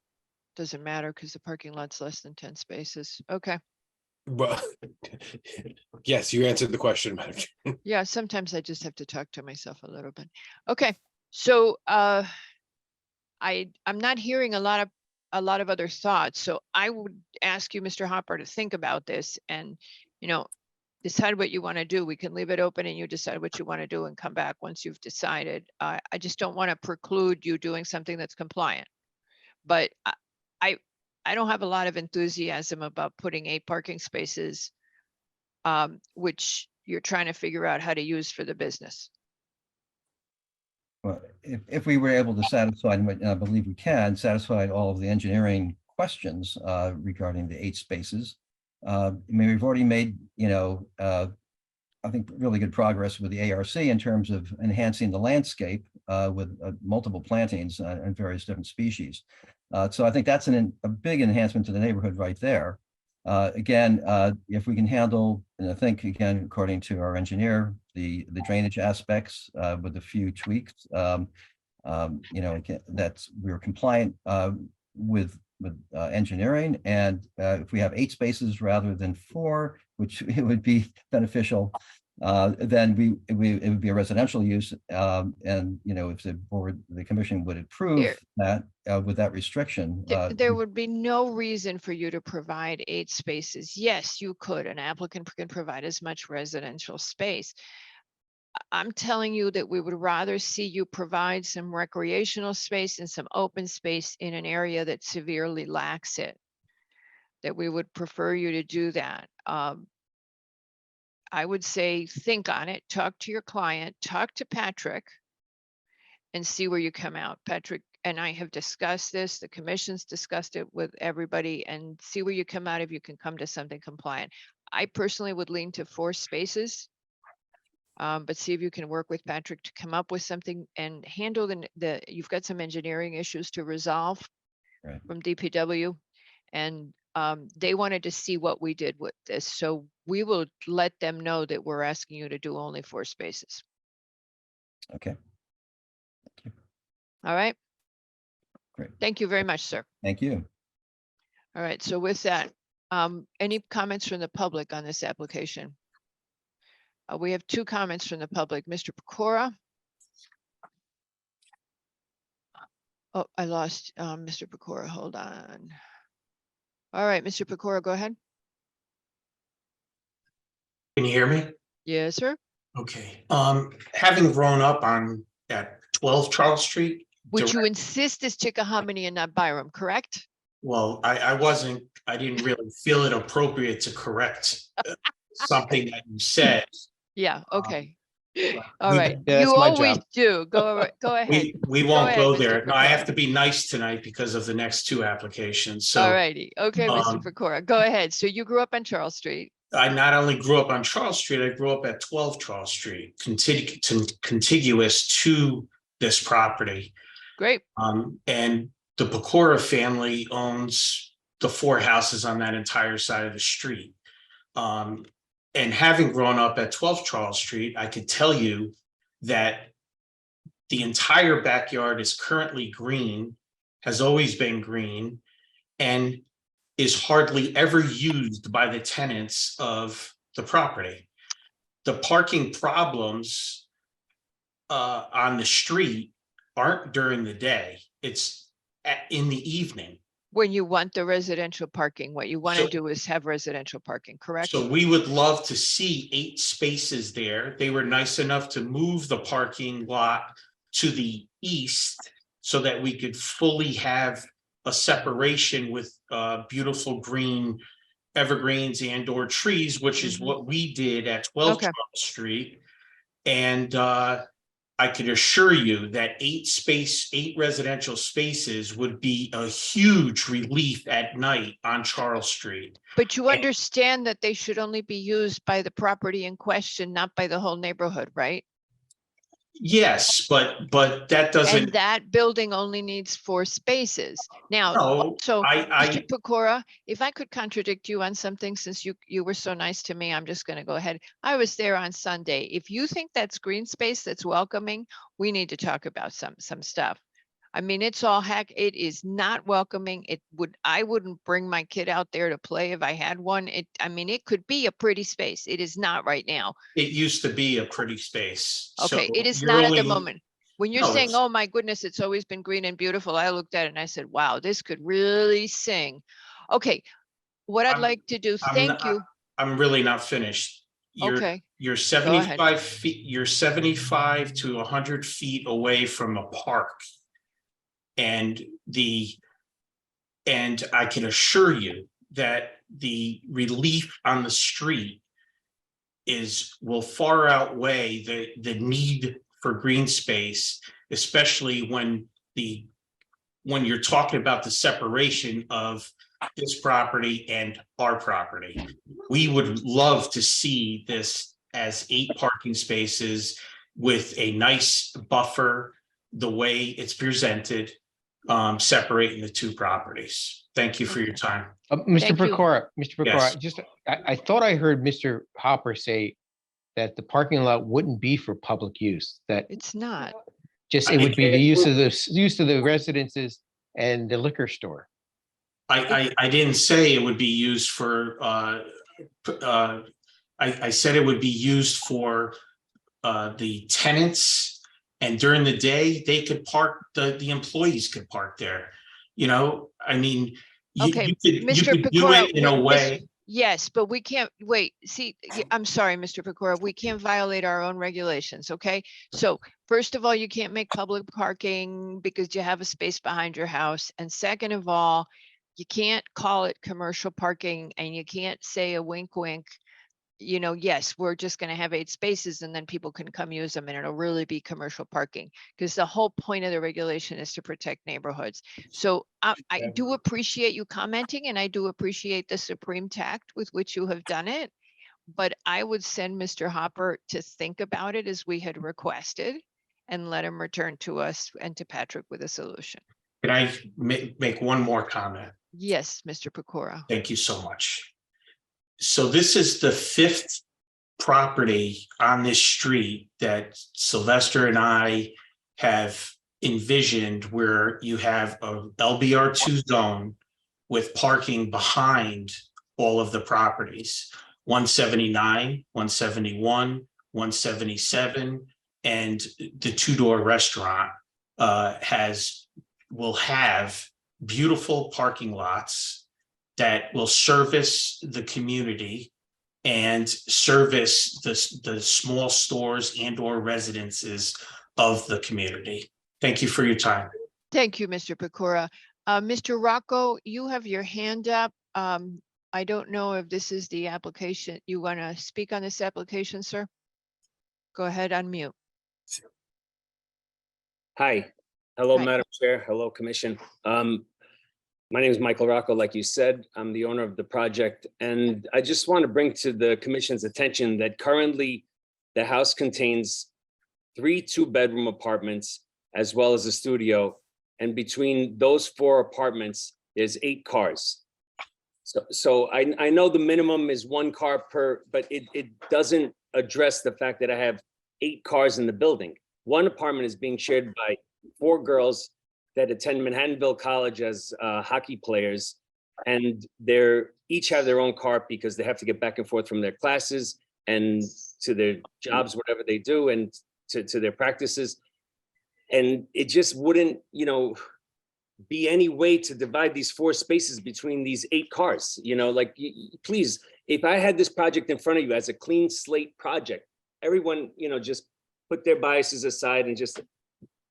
Doesn't matter because the parking lot's less than 10 spaces. Okay. Well, yes, you answered the question, Madam Chair. Yeah, sometimes I just have to talk to myself a little bit. Okay, so I'm not hearing a lot of other thoughts. So I would ask you, Mr. Hopper, to think about this and, decide what you want to do. We can leave it open and you decide what you want to do and come back once you've decided. I just don't want to preclude you doing something that's compliant. But I don't have a lot of enthusiasm about putting 8 parking spaces, which you're trying to figure out how to use for the business. Well, if we were able to satisfy, and I believe we can, satisfy all of the engineering questions regarding the 8 spaces. I mean, we've already made, I think really good progress with the ARC in terms of enhancing the landscape with multiple plantings and various different species. So I think that's a big enhancement to the neighborhood right there. Again, if we can handle, and I think again, according to our engineer, the drainage aspects with a few tweaks, that's we're compliant with engineering, and if we have 8 spaces rather than 4, which it would be beneficial, then it would be a residential use, and if the commission would approve that with that restriction. There would be no reason for you to provide 8 spaces. Yes, you could. An applicant can provide as much residential space. I'm telling you that we would rather see you provide some recreational space and some open space in an area that severely lacks it. That we would prefer you to do that. I would say, think on it, talk to your client, talk to Patrick, and see where you come out. Patrick and I have discussed this, the commission's discussed it with everybody, and see where you come out if you can come to something compliant. I personally would lean to 4 spaces, but see if you can work with Patrick to come up with something and handle you've got some engineering issues to resolve from DPW, and they wanted to see what we did with this. So we will let them know that we're asking you to do only 4 spaces. Okay. All right. Great. Thank you very much, sir. Thank you. All right. So with that, any comments from the public on this application? We have 2 comments from the public. Mr. Pecora. Oh, I lost Mr. Pecora. Hold on. All right, Mr. Pecora, go ahead. Can you hear me? Yes, sir. Okay. Having grown up at 12 Charles Street. Would you insist is Chickahominy and not Byram, correct? Well, I didn't really feel it appropriate to correct something that you said. Yeah, okay. All right. Yeah, You always do. Go ahead. We won't ahead, go Mr. there. No, I Pecora. have to be nice tonight because of the next 2 applications. So All righty. Okay, Mr. Pecora, go ahead. So you grew up on Charles Street. I not only grew up on Charles Street, I grew up at 12 Charles Street, contiguous to this property. Great. And the Pecora family owns the 4 houses on that entire side of the street. And having grown up at 12 Charles Street, I could tell you that the entire backyard is currently green, has always been green, and is hardly ever used by the tenants of the property. The parking problems on the street aren't during the day, it's in the evening. When you want the residential parking, what you want to So- do is have residential parking, correct? So we would love to see 8 spaces there. They were nice enough to move the parking lot to the east so that we could fully have a separation with beautiful green evergreens and/or trees, which is what we did at 12 Okay. Charles Street. And I can assure you that 8 residential spaces would be a huge relief at night on Charles Street. But you understand that they should only be used by the property in question, not by the whole neighborhood, right? Yes, but that doesn't. And that building only needs 4 spaces. Now, No, so Mr. I Pecora, if I could contradict you on something, since you were so nice to me, I'm just going to go ahead. I was there on Sunday. If you think that's green space that's welcoming, we need to talk about some stuff. I mean, it's all heck, it is not welcoming. I wouldn't bring my kid out there to play if I had one. I mean, it could be a pretty space. It is not right now. it used to be a pretty space. Okay, So it is you're not at the only- moment. When you're No, saying, it's- oh my goodness, it's always been green and beautiful, I looked at it and I said, wow, this could really sing. Okay, what I'd I'm- like to do, I'm thank not- you. I'm really not finished. Okay, You're ahead. 75 feet, you're 75 to 100 feet away from a park. And I can assure you that the relief on the street will far outweigh the need for green space, especially when you're talking about the separation of this property and our property. We would love to see this as 8 parking spaces with a nice buffer, the way it's presented, separating the 2 properties. Thank you for your time. Mr. Thank you. Pecora, Mr. Yes. Pecora, I thought I heard Mr. Hopper say that the parking lot wouldn't be for public use, that It's not. just, it would be the use of the residences and the liquor store. I didn't say it would be used for, I said it would be used for the tenants, and during the day, they could park, the employees could park there. You know, I mean, Okay, you Mr. could do Pecora, it in a way. Yes, but we can't, wait, see, I'm sorry, Mr. Pecora, we can't violate our own regulations, okay? So first of all, you can't make public parking because you have a space behind your house. And second of all, you can't call it commercial parking and you can't say a wink, wink. You know, yes, we're just going to have 8 spaces and then people can come use them and it'll really be commercial parking, because the whole point of the regulation is to protect neighborhoods. So I do appreciate you commenting and I do appreciate the supreme tact with which you have done it. But I would send Mr. Hopper to think about it as we had requested and let him return to us and to Patrick with a solution. Can I make one more comment? Yes, Mr. Pecora. Thank you so much. So this is the 5th property on this street that Sylvester and I have envisioned where you have a LBR2 zone with parking behind all of the properties. 179, 171, 177, and the Two Door restaurant will have beautiful parking lots that will service the community and service the small stores and or residences of the community. Thank you for your time. Thank you, Mr. Pecora. Mr. Rocco, you have your hand up. I don't know if this is the application. You want to speak on this application, sir? Go ahead, unmute. Hi. Hello, Hi. Madam Chair. Hello, Commission. My name is Michael Rocco, like you said. I'm the owner of the project, and I just want to bring to the Commission's attention that currently the house contains 3 2-bedroom apartments as well as a studio, and between those 4 apartments, there's 8 cars. So I know the minimum is 1 car per, but it doesn't address the fact that I have 8 cars in the building. One apartment is being shared by 4 girls that attend Manhattanville College as hockey players, and they're each have their own car because they have to get back and forth from their classes and to their jobs, whatever they do, and to their practices. And it just wouldn't, be any way to divide these 4 spaces between these 8 cars. Like, please, if I had this project in front of you as a clean slate project, everyone, just put their biases aside and just,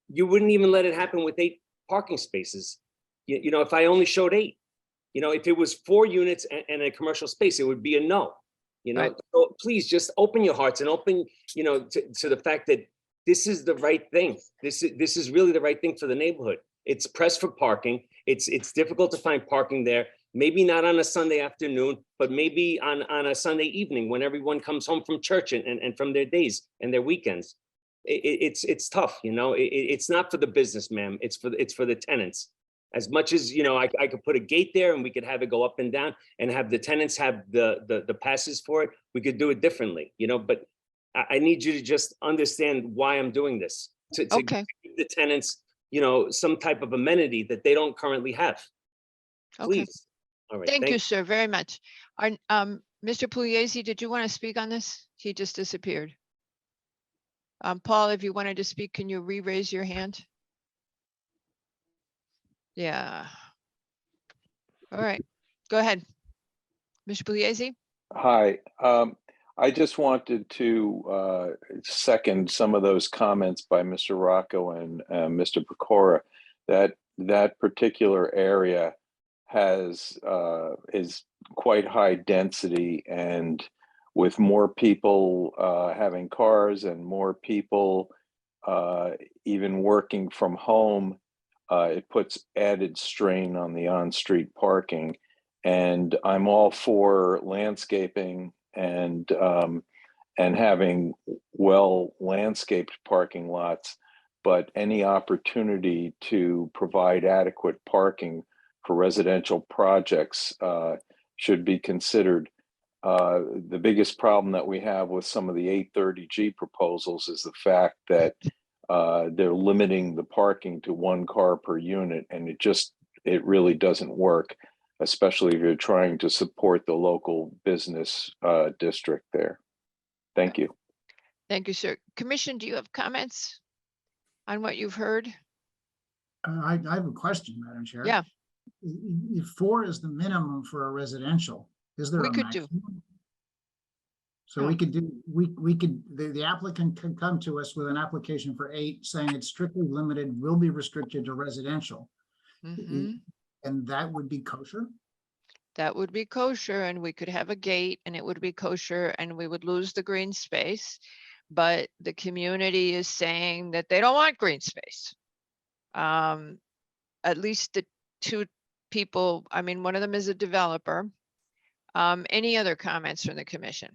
you wouldn't even let it happen with 8 parking spaces. If I only showed 8, if it was 4 units and a commercial space, it would be a no. Right. So please just open your hearts and open, to the fact that this is the right thing. This is really the right thing for the neighborhood. It's pressed for parking. It's difficult to find parking there. Maybe not on a Sunday afternoon, but maybe on a Sunday evening when everyone comes home from church and from their days and their weekends. it's tough, you know, it's not for the business, ma'am. It's for the tenants. As much as, you know, I could put a gate there and we could have it go up and down and have the tenants have the passes for it. We could do it differently, you know, but I need you to just understand why I'm doing this. To Okay. give the tenants, you know, some type of amenity that they don't currently have. Okay. Please. All right. Thank you, sir, very much. Mr. Pugliese, did you want to speak on this? He just disappeared. Paul, if you wanted to speak, can you re-raise your hand? Yeah. All right, go ahead. Mr. Pugliese? Hi, I just wanted to second some of those comments by Mr. Rocco and Mr. Pecora, that particular area is quite high density, and with more people having cars and more people even working from home, it puts added strain on the on-street parking. And I'm all for landscaping and having well landscaped parking lots, but any opportunity to provide adequate parking for residential projects should be considered. The biggest problem that we have with some of the 830G proposals is the fact that they're limiting the parking to 1 car per unit, and it really doesn't work, especially if you're trying to support the local business district there. Thank you. Thank you, sir. Commission, do you have comments on what you've heard? I have a question, Madam Chair. Yeah. If 4 is the minimum for a residential, is there We a could do. maximum? So we could do, the applicant could come to us with an application for 8 saying it's strictly limited, will be restricted to residential. Mhm. And that would be kosher? That would be kosher, and we could have a gate and it would be kosher, and we would lose the green space. But the community is saying that they don't want green space. At least the 2 people, I mean, one of them is a developer. Any other comments from the commission?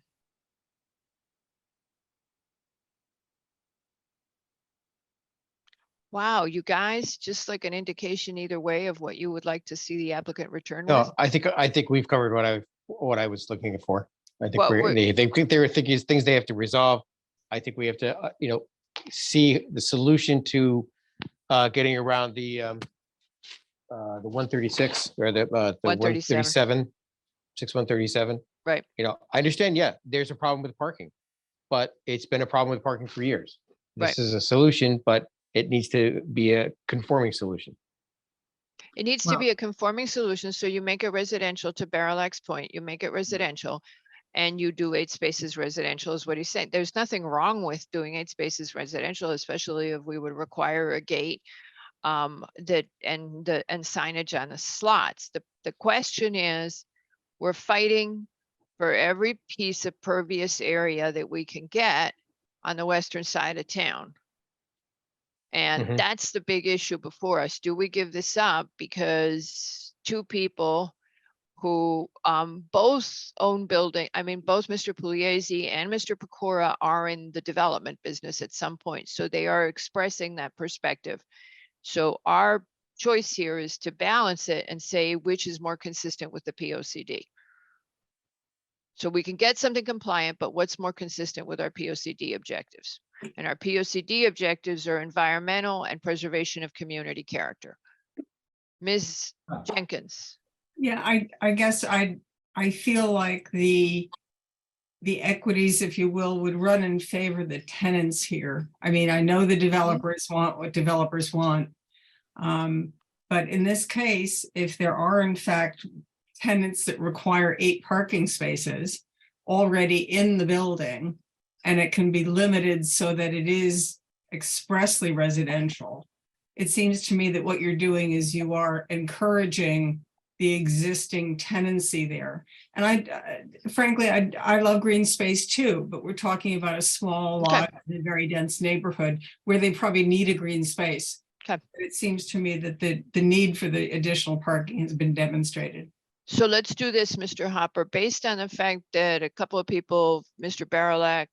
Wow, you guys, just like an indication either way of what you would like to see the applicant return with? No, I think we've covered what I was looking for. I think Well, they're thinking things they have to resolve. I think we have to, see the solution to getting around the 136 or the 137, 6137. Right. I understand, yeah, there's a problem with parking, but it's been a problem with parking for years. This Right. is a solution, but it needs to be a conforming solution. It needs to be a conforming solution, so you make it residential, to Barilak's point, you make it residential, and you do 8 spaces residential is what he's saying. There's nothing wrong with doing 8 spaces residential, especially if we would require a gate and signage on the slots. The question is, we're fighting for every piece of pervious area that we can get on the western side of town. And Mhm. that's the big issue before us. Do we give this up because 2 people who both own building, I mean, both Mr. Pugliese and Mr. Pecora are in the development business at some point, so they are expressing that perspective. So our choice here is to balance it and say which is more consistent with the POCD. So we can get something compliant, but what's more consistent with our POCD objectives? And our POCD objectives are environmental and preservation of community character. Ms. Jenkins. Yeah, I guess I feel like the equities, if you will, would run in favor of the tenants here. I mean, I know the developers want what developers want. But in this case, if there are in fact tenants that require 8 parking spaces already in the building, and it can be limited so that it is expressly residential, it seems to me that what you're doing is you are encouraging the existing tenancy there. And frankly, I love green space too, but we're talking about a small lot in a very dense neighborhood where they probably need a green space. Okay. It seems to me that the need for the additional parking has been demonstrated. So let's do this, Mr. Hopper, based on the fact that a couple of people, Mr. Barilak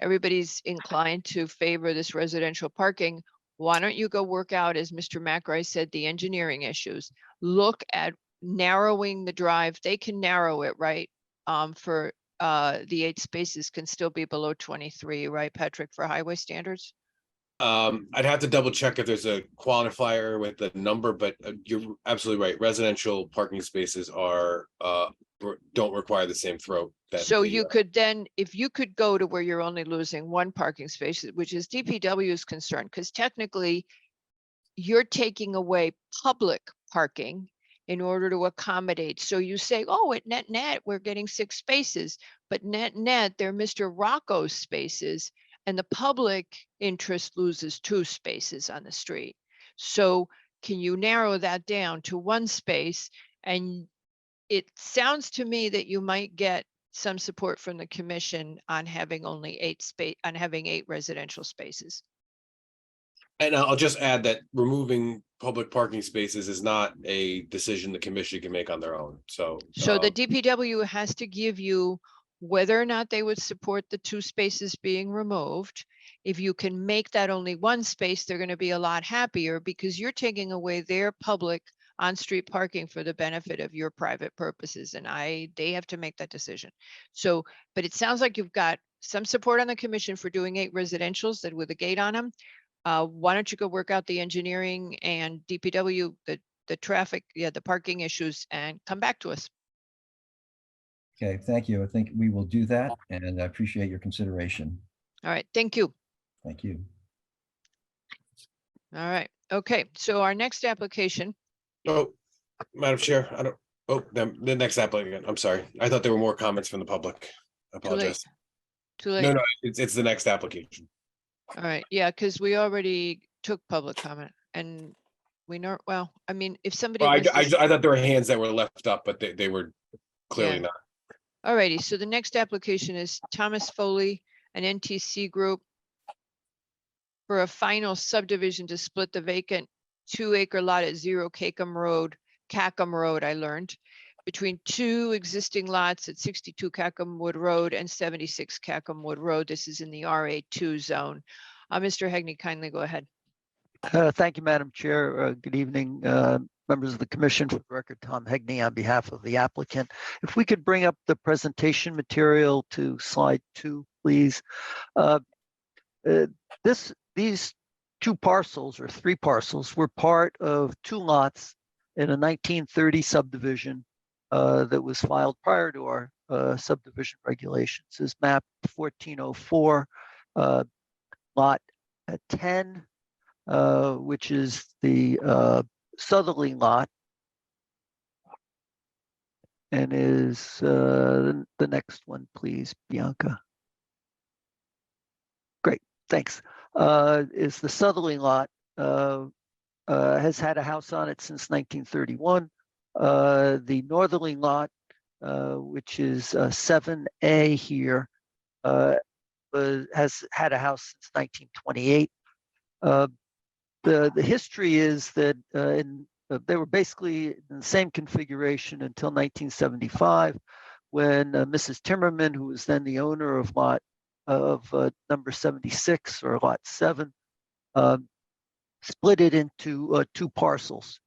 everybody's inclined to favor this residential parking. Why don't you go work out, as Mr. McRae said, the engineering issues? Look at narrowing the drive. They can narrow it, right? For the 8 spaces can still be below 23, right, Patrick, for highway standards? I'd have to double check if there's a quantifier with the number, but you're absolutely right. Residential parking spaces are, don't require the same throw. that So the, you could then, if you could go to where you're only losing 1 parking space, which is DPW's concern, because technically you're taking away public parking in order to accommodate. So you say, oh, at net, we're getting 6 spaces, but net, they're Mr. Rocco's spaces, and the public interest loses 2 spaces on the street. So can you narrow that down to 1 space? And it sounds to me that you might get some support from the commission on having only 8 residential spaces. And I'll just add that removing public parking spaces is not a decision the commission can make on their own. So The DPW has to give you whether or not they would support the 2 spaces being removed. If you can make that only 1 space, they're going to be a lot happier because you're taking away their public on-street parking for the benefit of your private purposes. And they have to make that decision. So, but it sounds like you've got some support on the commission for doing 8 residentials that with a gate on them. Why don't you go work out the engineering and DPW, the traffic, the parking issues, and come back to us. Okay, thank you. I think we will do that, and I appreciate your consideration. All right, thank you. Thank you. All right, okay, so our next application. Oh, Madam Chair, the next applicant, I'm sorry. I thought there were more comments from the public. I apologize. Too late. No, it's the next application. All right, yeah, because we already took public comment and we know, well, I mean, if somebody. Well, wants to- I thought there were hands that were left up, but they were clearly Yeah. not. All righty, so the next application is Thomas Foley, an NTC group, for a final subdivision to split the vacant 2-acre lot at 0 Cacum Road, I learned, between 2 existing lots at 62 Cacum Wood Road and 76 Cacum Wood Road. This is in the RA2 zone. Mr. Hegney, kindly go ahead. Thank you, Madam Chair. Good evening, members of the commission. For the record, Tom Hegney on behalf of the applicant. If we could bring up the presentation material to slide 2, please. These 2 parcels or 3 parcels were part of 2 lots in a 1930 subdivision that was filed prior to our subdivision regulations. This is map 1404, lot 10, which is the southerly lot, and is the next one, please, Bianca. Great, thanks. Is the southerly lot, has had a house on it since 1931. The northerly lot, which is 7A here, has had a house since 1928. The history is that they were basically in the same configuration until 1975, when Mrs. Timmerman, who was then the owner of number 76 or lot 7, split it into 2 parcels,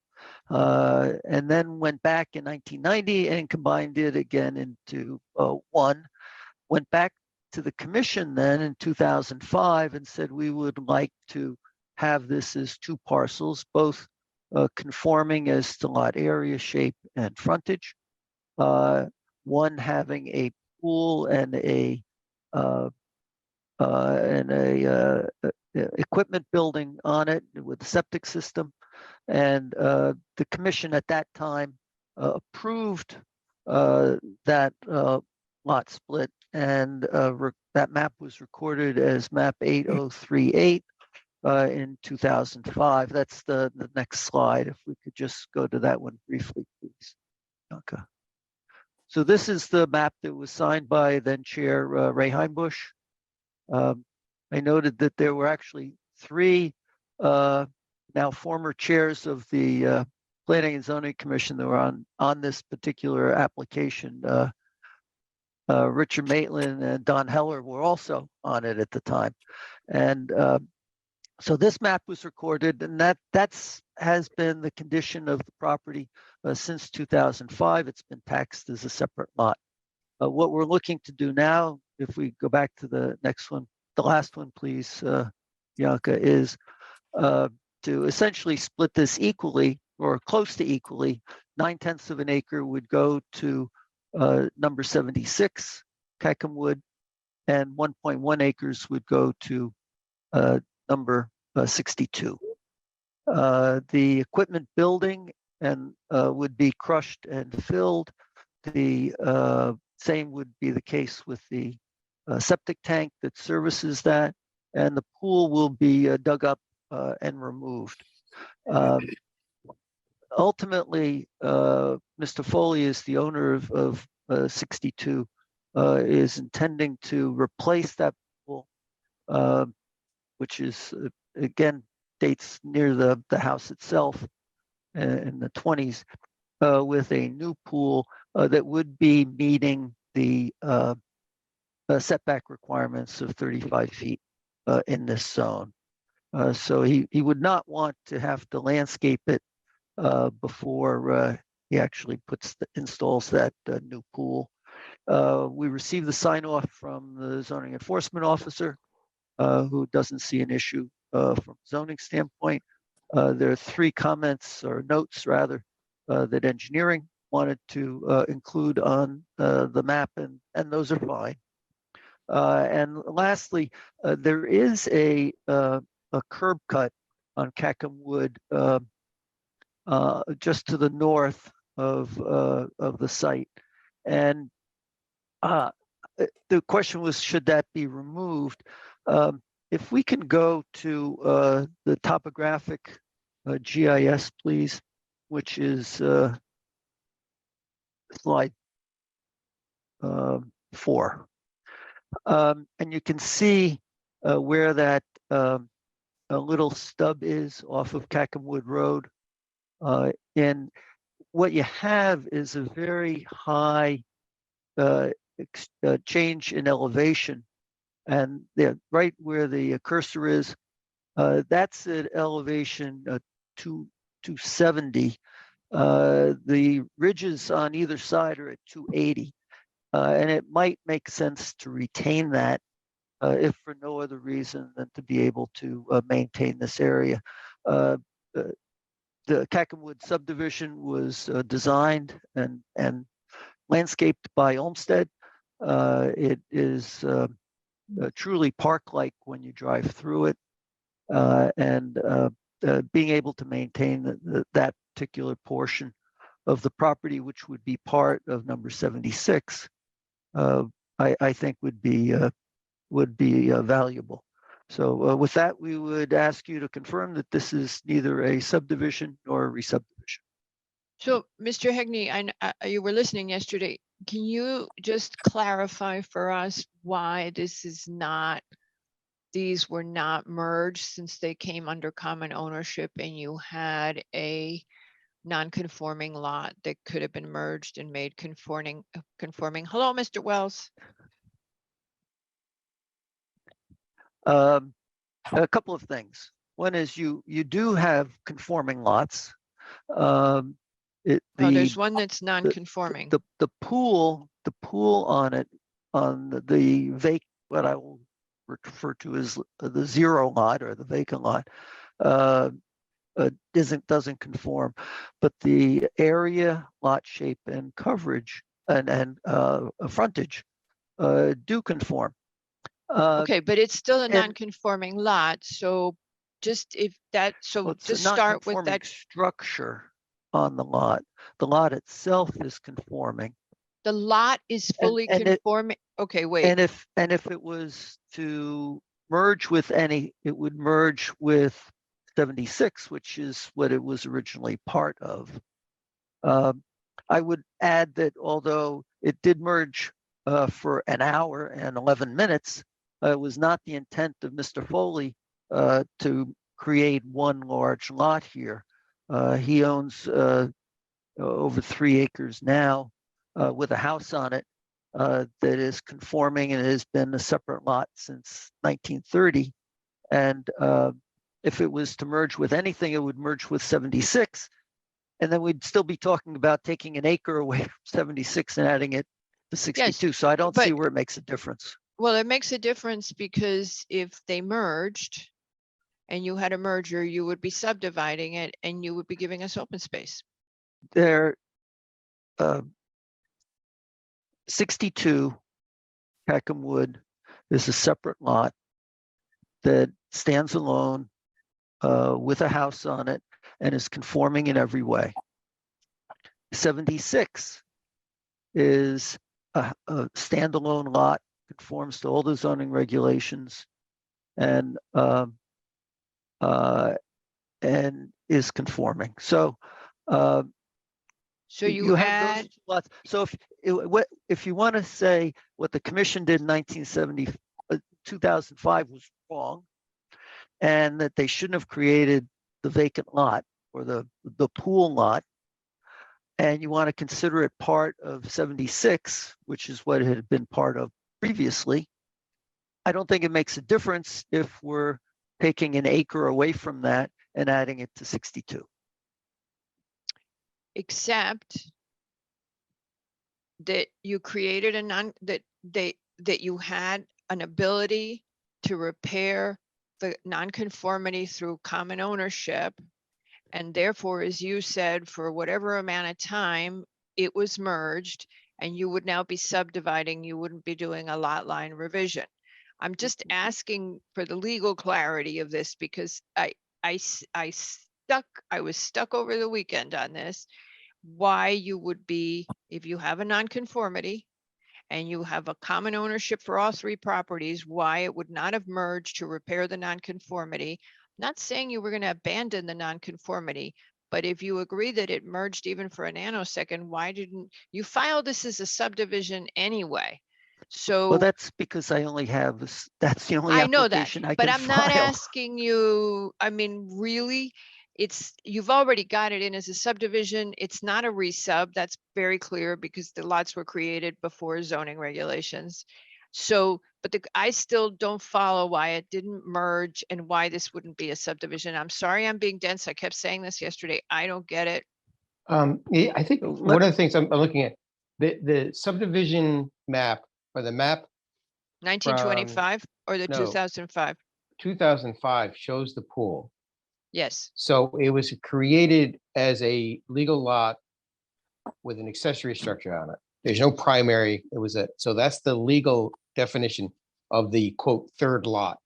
and then went back in 1990 and combined it again into 1. Went back to the commission then in 2005 and said we would like to have this as 2 parcels, both conforming as to lot area, shape, and frontage. One having a pool and a equipment building on it with a septic system. And the commission at that time approved that lot split, and that map was recorded as map 8038 in 2005. That's the next slide. If we could just go to that one briefly, please. Okay. So this is the map that was signed by then Chair Ray Heimbush. I noted that there were actually 3 now former chairs of the Planning and Zoning Commission that were on this particular application. Richard Maitland and Don Heller were also on it at the time. And so this map was recorded, and has been the condition of the property since 2005. It's been taxed as a separate lot. What we're looking to do now, if we go back to the next one, the last one, please, Bianca, is to essentially split this equally or close to equally. 9/10 of an acre would go to number 76, Cacomwood, and 1.1 acres would go to number 62. The equipment building and would be crushed and filled. The same would be the case with the septic tank that services that, and the pool will be dug up and removed. Ultimately, Mr. Foley is the owner of 62, is intending to replace that pool, which is, again, dates near the house itself in the 20s, with a new pool that would be meeting the setback requirements of 35 feet in this zone. So he would not want to have to landscape it before he actually installs that new pool. We received the sign off from the zoning enforcement officer, who doesn't see an issue from a zoning standpoint. There are 3 comments or notes rather that engineering wanted to include on the map, and those are fine. And lastly, there is a curb cut on Cacomwood just to the north of the site, and the question was, should that be removed? If we can go to the topographic GIS, please, which is slide 4. And you can see where that a little stub is off of Cacomwood Road. And what you have is a very high change in elevation. And right where the cursor is, that's at elevation 270. The ridges on either side are at 280. And it might make sense to retain that if for no other reason than to be able to maintain this area. The Cacomwood subdivision was designed and landscaped by Olmsted. It is truly park-like when you drive through it, and being able to maintain that particular portion of the property, which would be part of number 76, I think would be valuable. So with that, we would ask you to confirm that this is neither a subdivision nor a re-subdivision. So, Mr. Hegney, you were listening yesterday. Can you just clarify for us why these were not merged, since they came under common ownership and you had a non-conforming lot that could have been merged and made conforming? Hello, Mr. Wells. A couple of things. One is you do have conforming lots. There's one that's non-conforming. The pool on it, on the what I will refer to as the 0 lot or the vacant lot, doesn't conform, but the area, lot shape, and coverage and frontage do conform. Okay, but it's still a non-conforming lot. So just if that, so to start with that structure on the lot. The lot itself is conforming. The lot is fully conforming. Okay, wait. And if it was to merge with any, it would merge with 76, which is what it was originally part of. I would add that although it did merge for an hour and 11 minutes, it was not the intent of Mr. Foley to create one large lot here. He owns over 3 acres now with a house on it, that is conforming and has been a separate lot since 1930. And if it was to merge with anything, it would merge with 76. And then we'd still be talking about taking an acre away from 76 and adding it to 62. So I don't see but- where it makes a difference. Well, it makes a difference because if they merged and you had a merger, you would be subdividing it and you would be giving us open space. There, 62 Peckham Wood is a separate lot that stands alone with a house on it and is conforming in every way. 76 is a standalone lot, conforms to all the zoning regulations and is conforming. So So you have add, those two lots. So if you want to say what the commission did in 2005 was wrong, and that they shouldn't have created the vacant lot or the pool lot, and you want to consider it part of 76, which is what it had been part of previously, I don't think it makes a difference if we're taking an acre away from that and adding it to 62. except that you created that you had an ability to repair the nonconformity through common ownership. And therefore, as you said, for whatever amount of time, it was merged and you would now be subdividing, you wouldn't be doing a lot line revision. I'm just asking for the legal clarity of this because I was stuck over the weekend on this. Why you would be, if you have a nonconformity and you have a common ownership for all three properties, why it would not have merged to repair the nonconformity. Not saying you were going to abandon the nonconformity, but if you agree that it merged even for a nanosecond, why didn't you file this as a subdivision anyway? So Well, that's because I only have that's the only I know that, application I but can I'm not file. asking you, I mean, really, you've already got it in as a subdivision. It's not a resub. That's very clear because the lots were created before zoning regulations. So, but I still don't follow why it didn't merge and why this wouldn't be a subdivision. I'm sorry, I'm being dense. I kept saying this yesterday. I don't get it. Yeah, I think one of the things I'm looking at, the subdivision map or the map 1925 or the no. 2005? 2005 shows the pool. Yes. So it was created as a legal lot with an accessory structure on it. There's no primary. So that's the legal definition of the quote third lot.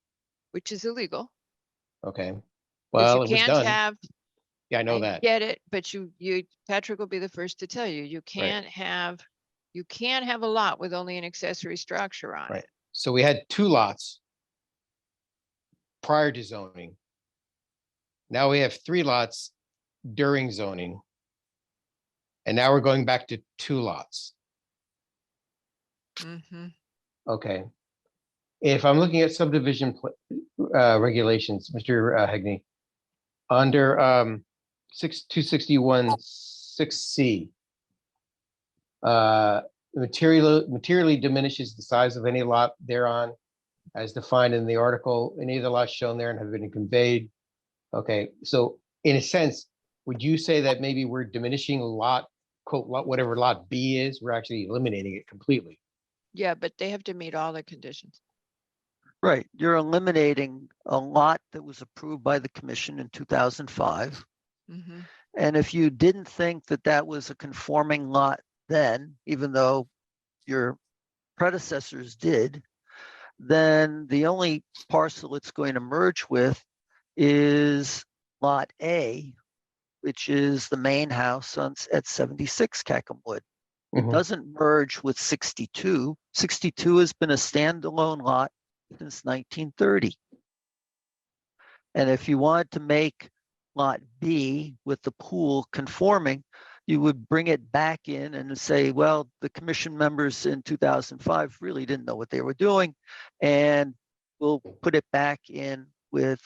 Which is illegal. Okay. 'Cause Well, you it was can't done. have, Yeah, I know I that. get it, but Patrick will be the first to tell you, you can't have a lot with only an accessory structure on Right. it. So we had two lots prior to zoning. Now we have three lots during zoning. And now we're going back to two lots. Mhm. Okay. If I'm looking at subdivision regulations, Mr. Hegney, under 261 6C, materially diminishes the size of any lot thereon as defined in the article, any of the lots shown there and have been conveyed. Okay, so in a sense, would you say that maybe we're diminishing lot, quote, lot, whatever lot B is, we're actually eliminating it completely? Yeah, but they have to meet all the conditions. Right, you're eliminating a lot that was approved by the commission in 2005. Mhm. And if you didn't think that that was a conforming lot then, even though your predecessors did, then the only parcel it's going to merge with is Lot A, which is the main house at 76 Cackham Wood. It Mhm. doesn't merge with 62. 62 has been a standalone lot since 1930. And if you wanted to make Lot B with the pool conforming, you would bring it back in and say, well, the commission members in 2005 really didn't know what they were doing. And we'll put it back in with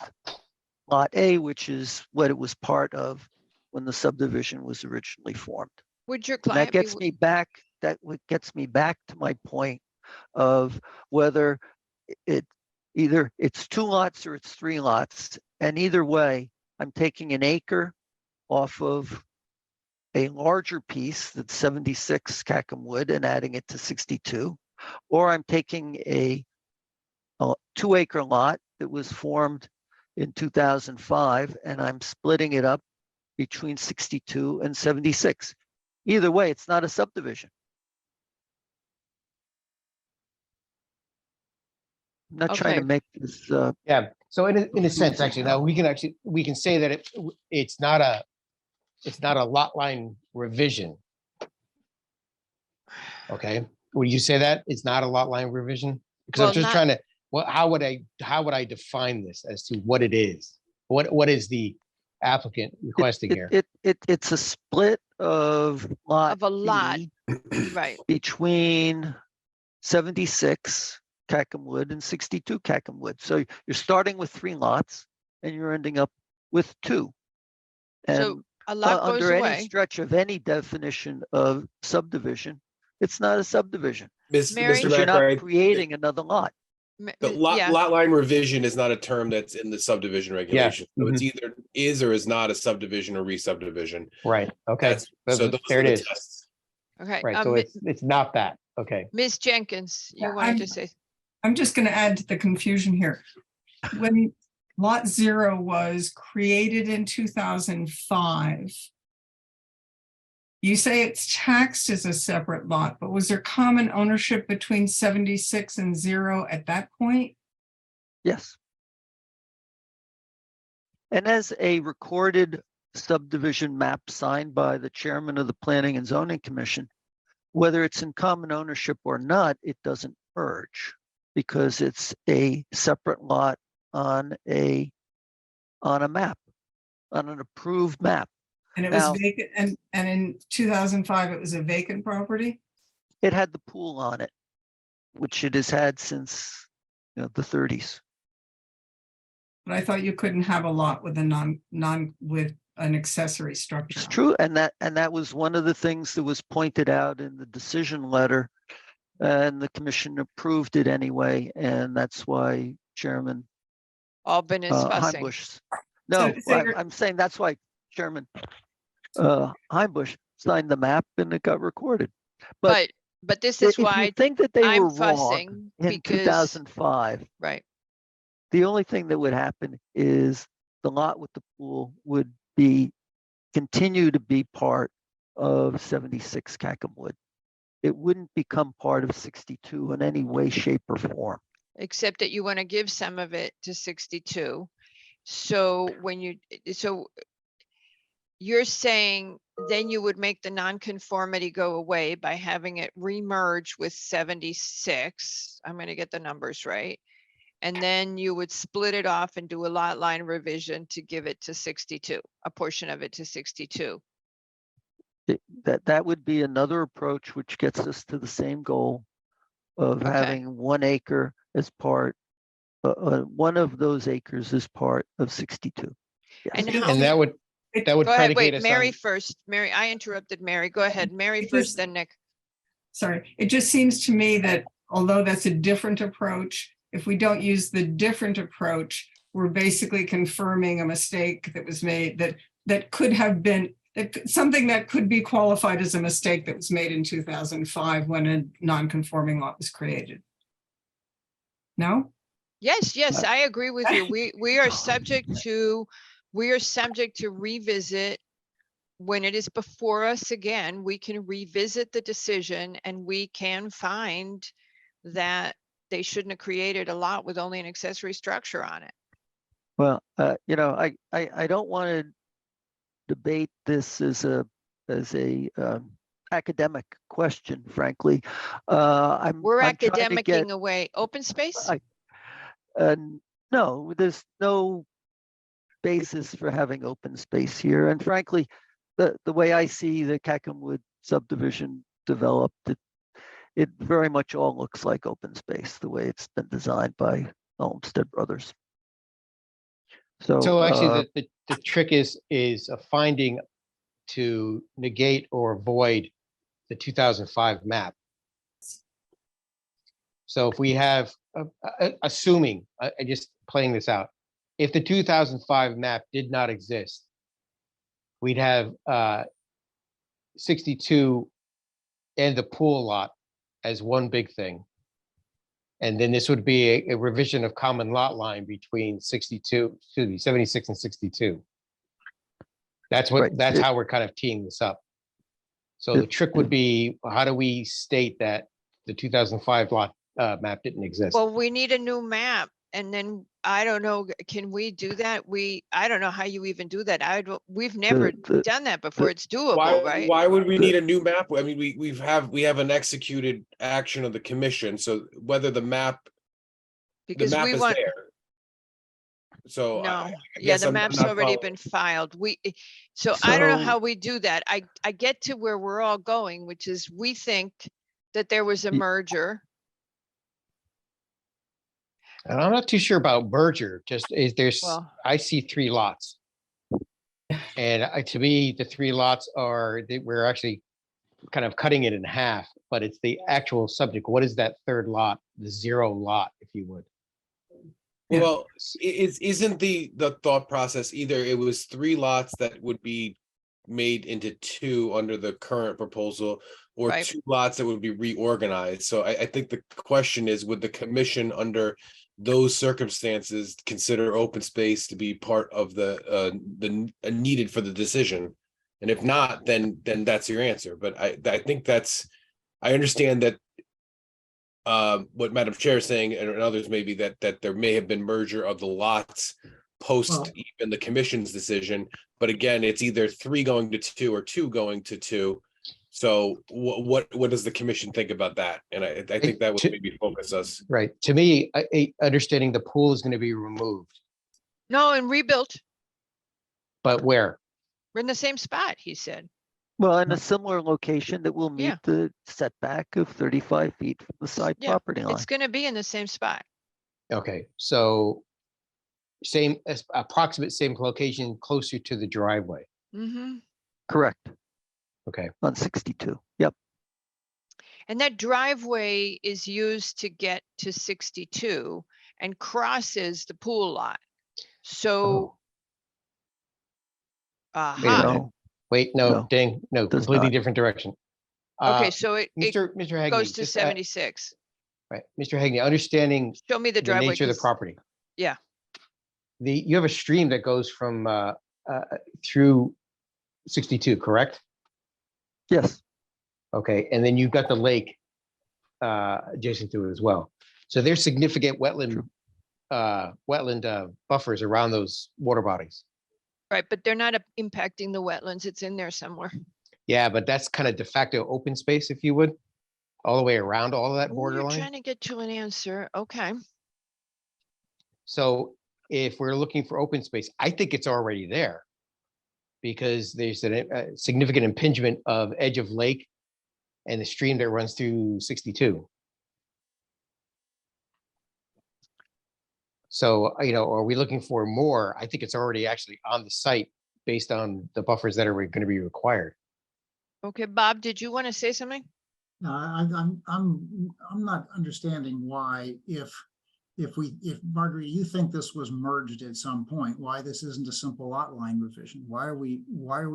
Lot A, which is what it was part of when the subdivision was originally formed. Would your And that client be, gets me back that gets me back to my point of whether either it's 2 lots or it's 3 lots. And either way, I'm taking an acre off of a larger piece that's 76 Cackham Wood and adding it to 62, or I'm taking a 2-acre lot that was formed in 2005 and I'm splitting it up between 62 and 76. Either way, it's not a subdivision. I'm not trying to Okay. make this, Yeah, so in a sense, actually, now we can say that it's not a lot line revision. Okay, would you say that it's not a lot line revision? Because Well, I'm just not- trying to, how would I define this as to what it is? What is the applicant requesting here? it's a split of lot Of a lot. B Right. between 76 Cackham Wood and 62 Cackham Wood. So you're starting with 3 lots and you're ending up with 2. So And a lot goes under any away. stretch of any definition of subdivision, it's not a subdivision. Mr. Mary? Because you're McBride, not creating another lot. the Yeah. lot line revision is not a term that's in the subdivision regulation. So it's either is or is not a subdivision or re-subdivision. Right, okay, So those there are it the is. tests. Okay. Right, so it's not that, okay. Ms. Jenkins, you Yeah, wanted to say, I'm just going to add to the confusion here. When Lot 0 was created in 2005, you say it's taxed as a separate lot, but was there common ownership between 76 and 0 at that point? Yes. And as a recorded subdivision map signed by the chairman of the Planning and Zoning Commission, whether it's in common ownership or not, it doesn't merge because it's a separate lot on a map, on an approved map. And it was Now- vacant, and in 2005, it was a vacant property? It had the pool on it, which it has had since, the 30s. But I thought you couldn't have a lot with a with an accessory structure. It's true, and that was one of the things that was pointed out in the decision letter, and the commission approved it anyway, and that's why Chairman Albin is fussing. Heimbush. No, so you're- I'm saying that's why Chairman Heimbush signed the map and it got recorded. But this is if you why think that they I'm were wrong fussing in because, 2005, right. the only thing that would happen is the lot with the pool would continue to be part of 76 Cackham Wood. It wouldn't become part of 62 in any way, shape, or form. Except that you want to give some of it to 62. So you're saying then you would make the nonconformity go away by having it remerge with 76. I'm going to get the numbers right. And then you would split it off and do a lot line revision to give it to 62, a portion of it to 62. That would be another approach which gets us to the same goal of Okay. having 1 acre as part, one of those acres as part of 62. Yes. And how- And that would Go ahead, predicate wait, us Mary on, first. Mary, I interrupted Mary. Go ahead, Mary It first, just- then Nick. Sorry, it just seems to me that although that's a different approach, if we don't use the different approach, we're basically confirming a mistake that was made that could have been something that could be qualified as a mistake that was made in 2005 when a non-conforming lot was created. No? Yes, I agree with you. We are subject to revisit when it is before us again. We can revisit the decision and we can find that they shouldn't have created a lot with only an accessory structure on it. Well, I don't want to debate this as a academic question, frankly. We're I'm trying to academicing get- away open space. No, there's no basis for having open space here. And frankly, the way I see the Cackham Wood subdivision developed, it very much all looks like open space, the way it's been designed by Olmsted Brothers. so actually the trick is a finding to negate or avoid the 2005 map. So if we have, assuming, I just playing this out, if the 2005 map did not exist, we'd have 62 and the pool lot as one big thing. And then this would be a revision of common lot line between 76 and 62. That's what, Right. that's how we're kind of teeing this up. So the trick would be, how do we state that the 2005 lot map didn't exist? Well, we need a new map, and then I don't know, can we do that? I don't know how you even do that. We've never done that before. It's doable, right? Why would we need a new map? I mean, we have an executed action of the commission, so whether the map Because we is want, there. So no, I yeah, guess the I'm map's not already following. been filed. So I don't know So- how we do that. I get to where we're all going, which is we think that there was a merger. And I'm not too sure about merger, just is there's, Well- I see 3 lots. And to me, the 3 lots are, we're actually kind of cutting it in half, but it's the actual subject. What is that third lot, the 0 lot, if you would? Well, isn't the thought process either it was 3 lots that would be made into 2 under the current proposal, or Right. 2 lots that would be reorganized? So I think the question is, would the commission under those circumstances consider open space to be part of the needed for the decision? And if not, then that's your answer. But I think that's, I understand that what Madam Chair is saying, and others maybe, that there may have been merger of the lots post Well- even the commission's decision. But again, it's either 3 going to 2 or 2 going to 2. So what does the commission think about that? And I think that would maybe focus us. Right, to me, understanding the pool is going to be removed, No, and rebuilt. but where? We're in the same spot, he said. Well, in a similar location that will meet Yeah. the setback of 35 feet from the side Yeah, property line. it's gonna be in the same spot. Okay, so approximate same location, closer to the driveway. Mm-hmm. Correct, Okay, on 62. Yep. And that driveway is used to get to 62 and crosses the pool lot. So. Wait a Aha, minute. Wait, no, No, dang, no, does completely not. different direction. okay, so it Mr. Hagney, goes to just, 76. right, Mr. Hagney, understanding Show me the the driveway. nature of the 'cause- property. Yeah, You have a stream that goes from through 62, correct? Yes, Okay, and then you've got the lake adjacent to it as well. So there's significant wetland buffers around those water bodies. right, but they're not impacting the wetlands. It's in there somewhere. Yeah, but that's kind of de facto open space, if you would, all the way around all of that Oh, you're borderline. trying to get to an answer. Okay. So if we're looking for open space, I think it's already there. Because there's a significant impingement of edge of lake and the stream that runs through 62. So, are we looking for more? I think it's already actually on the site based on the buffers that are going to be required. Okay, Bob, did you want to say something? No, I'm not understanding why if Marguerite, you think this was merged at some point, why this isn't a simple lot line revision? Why are we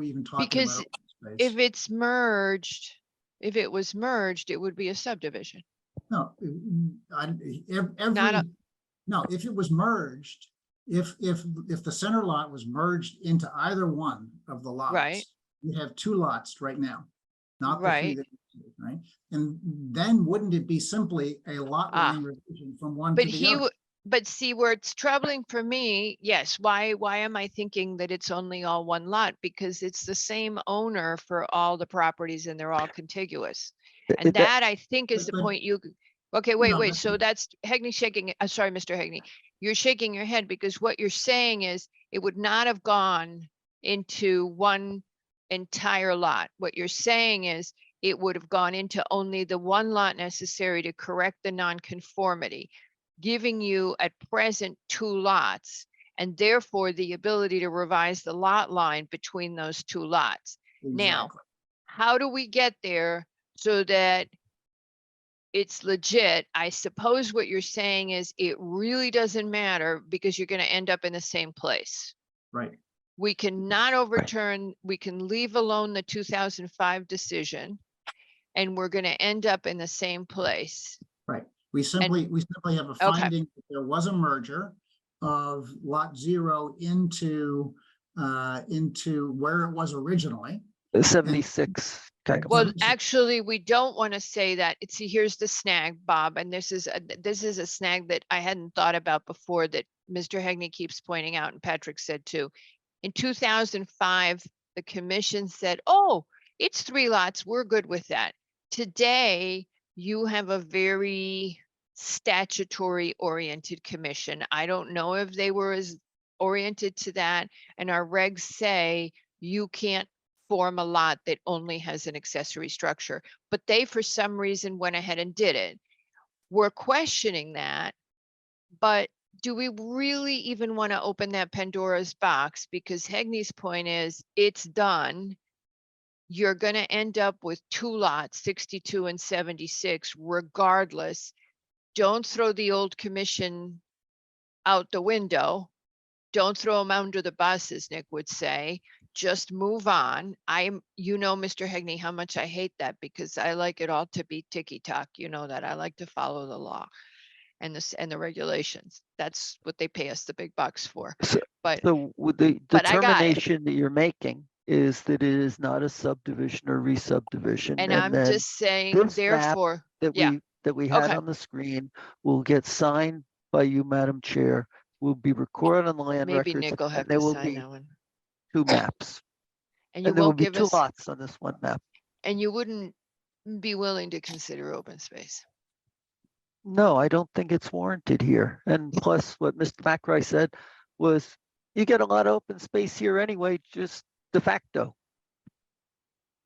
even talking Because about open space? if it's merged, if it was merged, it would be a subdivision. No, Not a- no, if it was merged, if the center lot was merged into either one of the lots. Right. You have 2 lots right now, not the 3 Right. that, right? And then wouldn't it be simply a lot Ah. line revision from one to But the other? but see where it's troubling for me, yes, why am I thinking that it's only all one lot? Because it's the same owner for all the properties and they're all contiguous. And that I think is the but- point okay, wait, No, but- so that's Hegney shaking, sorry, Mr. Hegney. You're shaking your head because what you're saying is it would not have gone into one entire lot. What you're saying is it would have gone into only the one lot necessary to correct the nonconformity, giving you at present 2 lots, and therefore the ability to revise the lot line between those 2 lots. Now, Exactly. how do we get there so that it's legit. I suppose what you're saying is it really doesn't matter because you're going to end up in the same place. Right. We cannot overturn, we can leave alone the 2005 decision, and we're going to end up in the same place. Right. We simply have a finding that there was a merger of lot 0 into where it was originally. 76. Well, actually, we don't want to say that. See, here's the snag, Bob, and this is a snag that I hadn't thought about before that Mr. Hegney keeps pointing out, and Patrick said too. In 2005, the commission said, oh, it's 3 lots. We're good with that. Today, you have a very statutory oriented commission. I don't know if they were as oriented to that, and our regs say you can't form a lot that only has an accessory structure, but they for some reason went ahead and did it. We're questioning that, but do we really even want to open that Pandora's box? Because Hegney's point is it's done. You're going to end up with 2 lots, 62 and 76, regardless. Don't throw the old commission out the window. Don't throw them under the bus, as Nick would say. Just move on. Mr. Hegney, how much I hate that because I like it all to be ticky-tock. You know that I like to follow the law and the regulations. That's what they pay us the big bucks for. But with the but I got it. determination that you're making is that it is not a subdivision or re-subdivision. And I'm then just saying, this map therefore, that we had Okay. on the screen will get signed by you, Madam Chair, will be recorded on the land maybe records. Nick will have and there to will sign be that one. 2 maps. And you And there will won't be give 2 us, lots on this one map. and you wouldn't be willing to consider open space. No, I don't think it's warranted here. And plus, what Mr. McRae said was, you get a lot of open space here anyway, just de facto.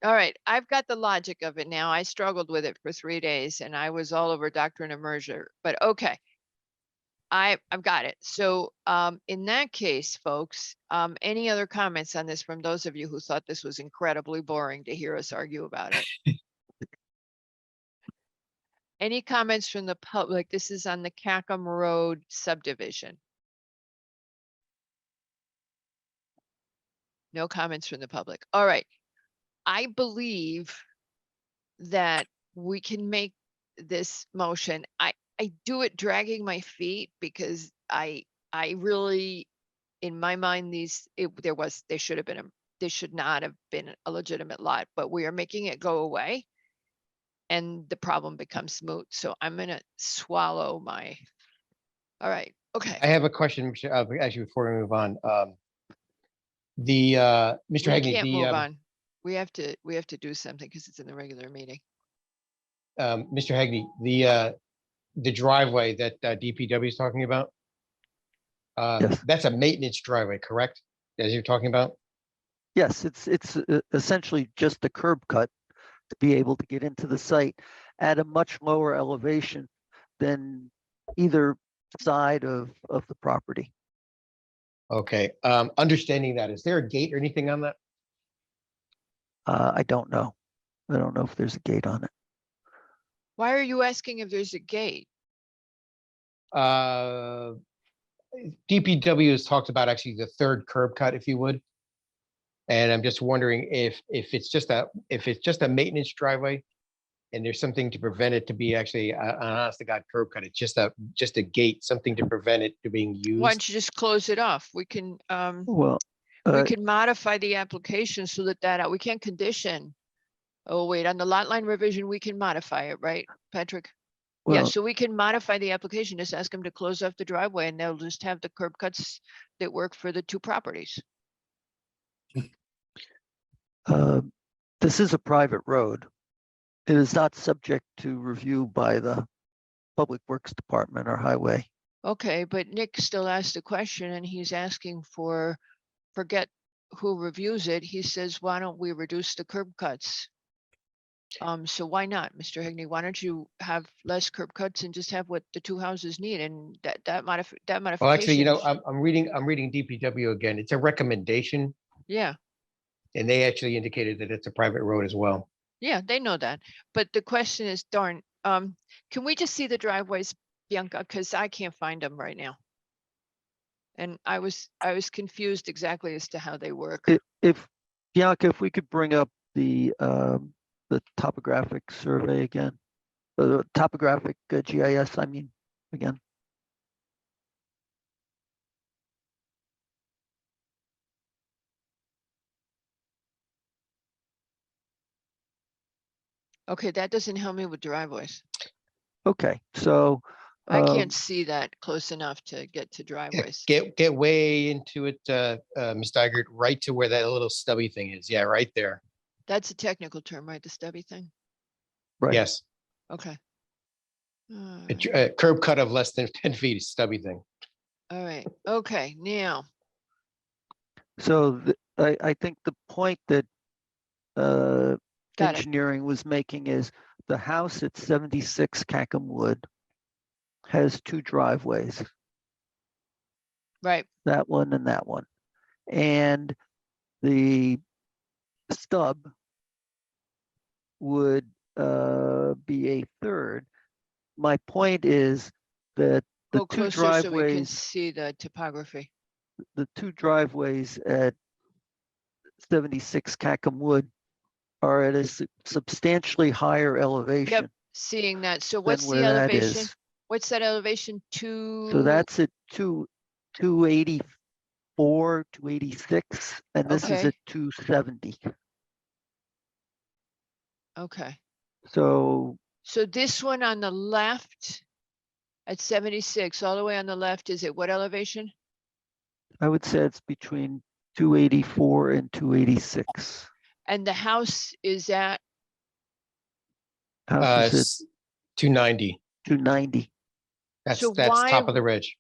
All right, I've got the logic of it now. I struggled with it for 3 days and I was all over doctrine of merger, but okay. I've got it. So in that case, folks, any other comments on this from those of you who thought this was incredibly boring to hear us argue about it? Any comments from the public? This is on the Cackham Road subdivision. No comments from the public. All right. I believe that we can make this motion. I do it dragging my feet because I really, in my mind, this should not have been a legitimate lot, but we are making it go away and the problem becomes moot. So I'm gonna swallow my, all right, okay. I have a question, actually, before we move on. Mr. We Hegney, can't move on. We have to do something because it's in the regular meeting. Mr. Hegney, the driveway that DPW is talking about, that's a maintenance driveway, correct? As you're talking about? Yes, it's essentially just a curb cut to be able to get into the site at a much lower elevation than either side of the property. Okay, understanding that, is there a gate or anything on that? I don't know. I don't know if there's a gate on it. Why are you asking if there's a gate? DPW has talked about actually the 3rd curb cut, if you would. And I'm just wondering if it's just a maintenance driveway and there's something to prevent it to be actually an honest to God curb cut. It's just a gate, something to prevent it to being used. Why don't you just close it off? We can, Well, we can modify the application so that we can't condition. Oh, wait, on the lot line revision, we can modify it, right, Patrick? Yeah, Well- so we can modify the application, just ask them to close off the driveway and they'll just have the curb cuts that work for the 2 properties. This is a private road. It is not subject to review by the Public Works Department or Highway. Okay, but Nick still asked a question and he's asking forget who reviews it. He says, why don't we reduce the curb cuts? So why not, Mr. Hegney? Why don't you have less curb cuts and just have what the 2 houses need and that modification? Well, actually, I'm reading DPW again. It's a recommendation. Yeah, And they actually indicated that it's a private road as well. Yeah, they know that. But the question is, darn, can we just see the driveways, Bianca? Because I can't find them right now. And I was confused exactly as to how they work. If, Bianca, if we could bring up the topographic survey again, the topographic GIS, I mean, again. Okay, that doesn't help me with driveways. Okay, so. I can't see that close enough to get to driveways. Get way into it, Ms. Dygert, right to where that little stubby thing is. Yeah, right there. That's a technical term, right? The stubby thing? Right. Yes. Okay. A curb cut of less than 10 feet is stubby thing. All right. Okay, now. So I think the point that Got it. engineering was making is the house at 76 Cackham Wood has two driveways, Right. that one and that one. And the stub would be a third. My point is that the Go two closer so we can driveways, see the topography. the two driveways at 76 Cackham Wood are at a substantially higher elevation. Yep, seeing that. So what's the where that elevation? is. What's that elevation to? So that's at 284, 286, and this is Okay. at 270. Okay. So So this one on the left at 76, all the way on the left is at what elevation? I would say it's between 284 and 286. And the house is at, House is It's 290. at 290. So That's why top of the ridge.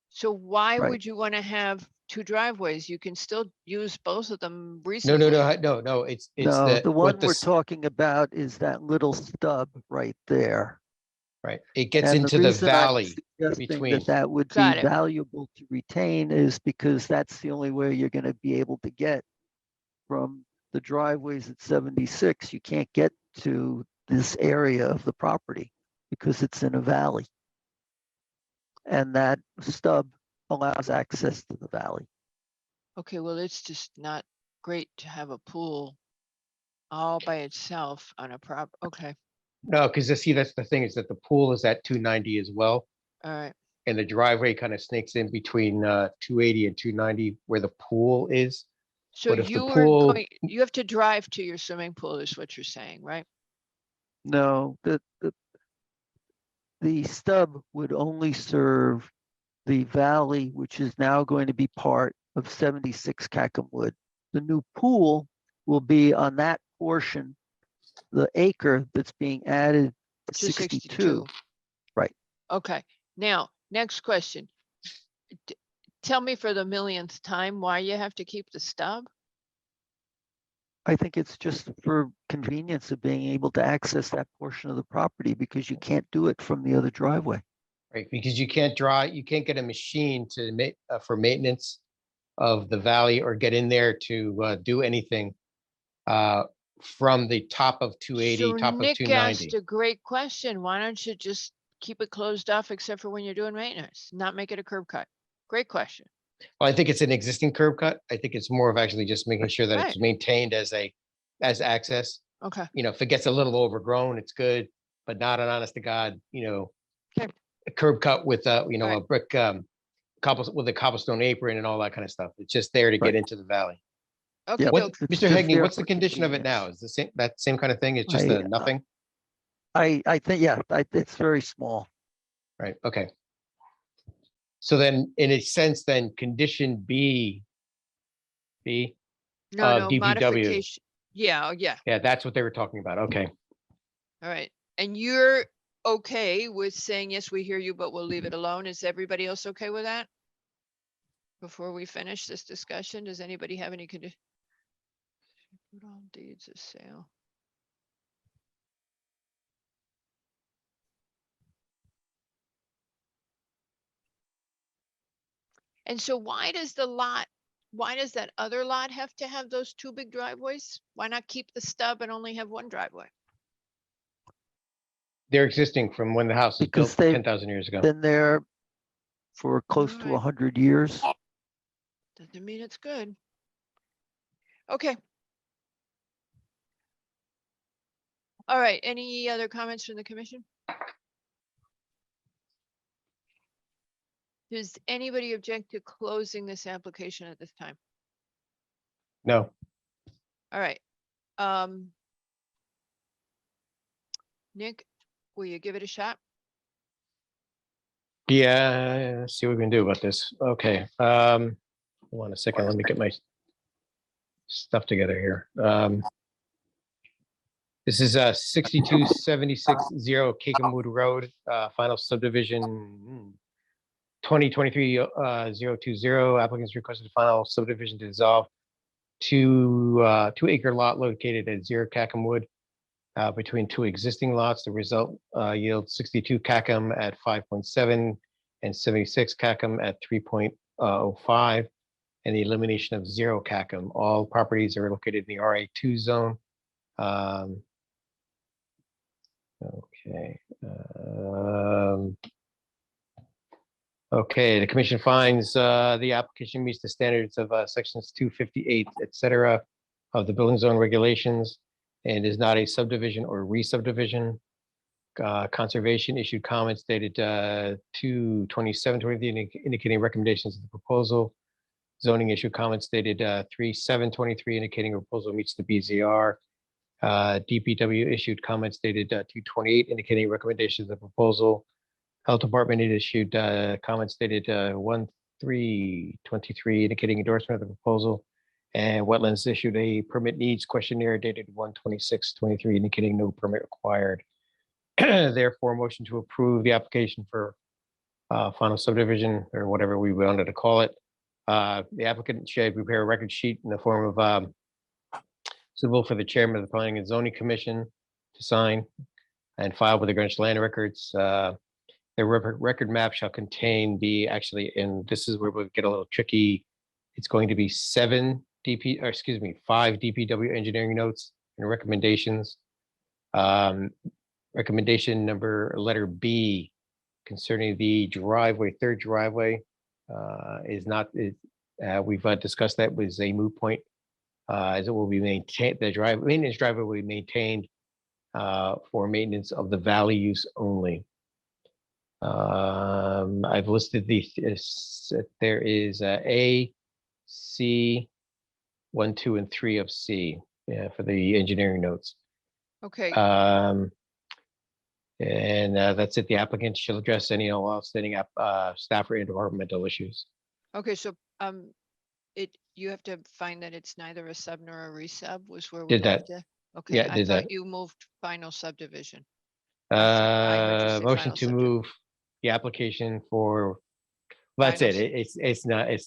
so why Right. would you want to have two driveways? You can still use both of them No, reasonably. no. It's No, the one what we're this, talking about is that little stub right there. right. It gets And into the reason I'm valley suggesting between. that would be Got it. valuable to retain is because that's the only way you're going to be able to get from the driveways at 76. You can't get to this area of the property because it's in a valley. And that stub allows access to the valley. Okay, well, it's just not great to have a pool all by itself on a okay, No, because see, that's the thing is that the pool is at 290 as well. all right. And the driveway kind of snakes in between 280 and 290 where the pool is. So But if the you pool- you have to drive to your swimming pool is what you're saying, right? No, the stub would only serve the valley, which is now going to be part of 76 Cackham Wood. The new pool will be on that portion, the acre that's being added to 62. Right. Okay, now, next question. Tell me for the millionth time why you have to keep the stub? I think it's just for convenience of being able to access that portion of the property because you can't do it from the other driveway. Right, because you can't get a machine to make for maintenance of the valley or get in there to do anything from the top of 280, So top of Nick 290. asked a great question. Why don't you just keep it closed off except for when you're doing maintenance, not make it a curb cut? Great question. Well, I think it's an existing curb cut. I think it's more of actually just making sure that Right. it's maintained as access. Okay, You know, if it gets a little overgrown, it's good, but not an honest to God, Okay. a curb cut with a Right. brick with a cobblestone apron and all that kind of stuff. It's just there to get Right. into the valley. okay, What, It's Mr. just Hegney, there what's the for condition of it now? convenience. Is that same kind of thing? It's just a nothing? I think, yeah, it's very small. Right, okay. So then, in a sense, then condition B, no, DPW. modification. Yeah, yeah, Yeah, that's what they were talking about. Okay. all right. And you're okay with saying, yes, we hear you, but we'll leave it alone. Is everybody else okay with that? Before we finish this discussion, does anybody have any condition? Put on deeds of sale. And so why does the lot why does that other lot have to have those two big driveways? Why not keep the stub and only have one driveway? They're existing from when the house was Because built they've 10,000 years ago. been there for close to Alright. 100 years. Doesn't mean it's good. Okay. All right, any other comments from the commission? Does anybody object to closing this application at this time? No, All right. Nick, will you give it a shot? yeah, let's see what we can do about this. Okay, hold on a second, let me get my stuff together here. This is 62760 Cakenwood Road, final subdivision 2023-020. Applicants requested final subdivision to dissolve two-acre lot located at 0 Cakenwood between two existing lots. The result yields 62 Cackham at 5.7 and 76 Cackham at 3.05, and the elimination of 0 Cackham. All properties are located in the RA2 zone. Okay. Okay, the commission finds the application meets the standards of sections 258, et cetera, of the building zone regulations and is not a subdivision or re-subdivision. Conservation issued comments dated 2/27/23 indicating recommendations of the proposal. Zoning issued comments dated 3/7/23 indicating a proposal meets the BZR. DPW issued comments dated 2/28 indicating recommendations of the proposal. Health Department issued comments dated 1/3/23 indicating endorsement of the proposal. And Wetlands issued a permit needs questionnaire dated 1/26/23 indicating no permit required. Therefore, motion to approve the application for final subdivision or whatever we wanted to call it. The applicant should prepare a record sheet in the form of suitable for the chairman of the Planning and Zoning Commission to sign and file with the Greenwich Land Records. The record map shall contain and this is where we'll get a little tricky. It's going to be 5 DPW engineering notes and recommendations. Recommendation letter B concerning the driveway, third driveway we've discussed that was a moot point. As it will be maintained, maintenance driveway will be maintained for maintenance of the valley use only. I've listed there is A, C, 1, 2, and 3 of C for the engineering notes. Okay, And that's it. The applicant shall address any and all outstanding staff or environmental issues. okay, so you have to find that it's neither a sub nor a resub was where we Did that. left it? Okay, Yeah, I did thought that. you moved final subdivision. I heard you say Motion final to subdivision. move the application for, that's Final it. It's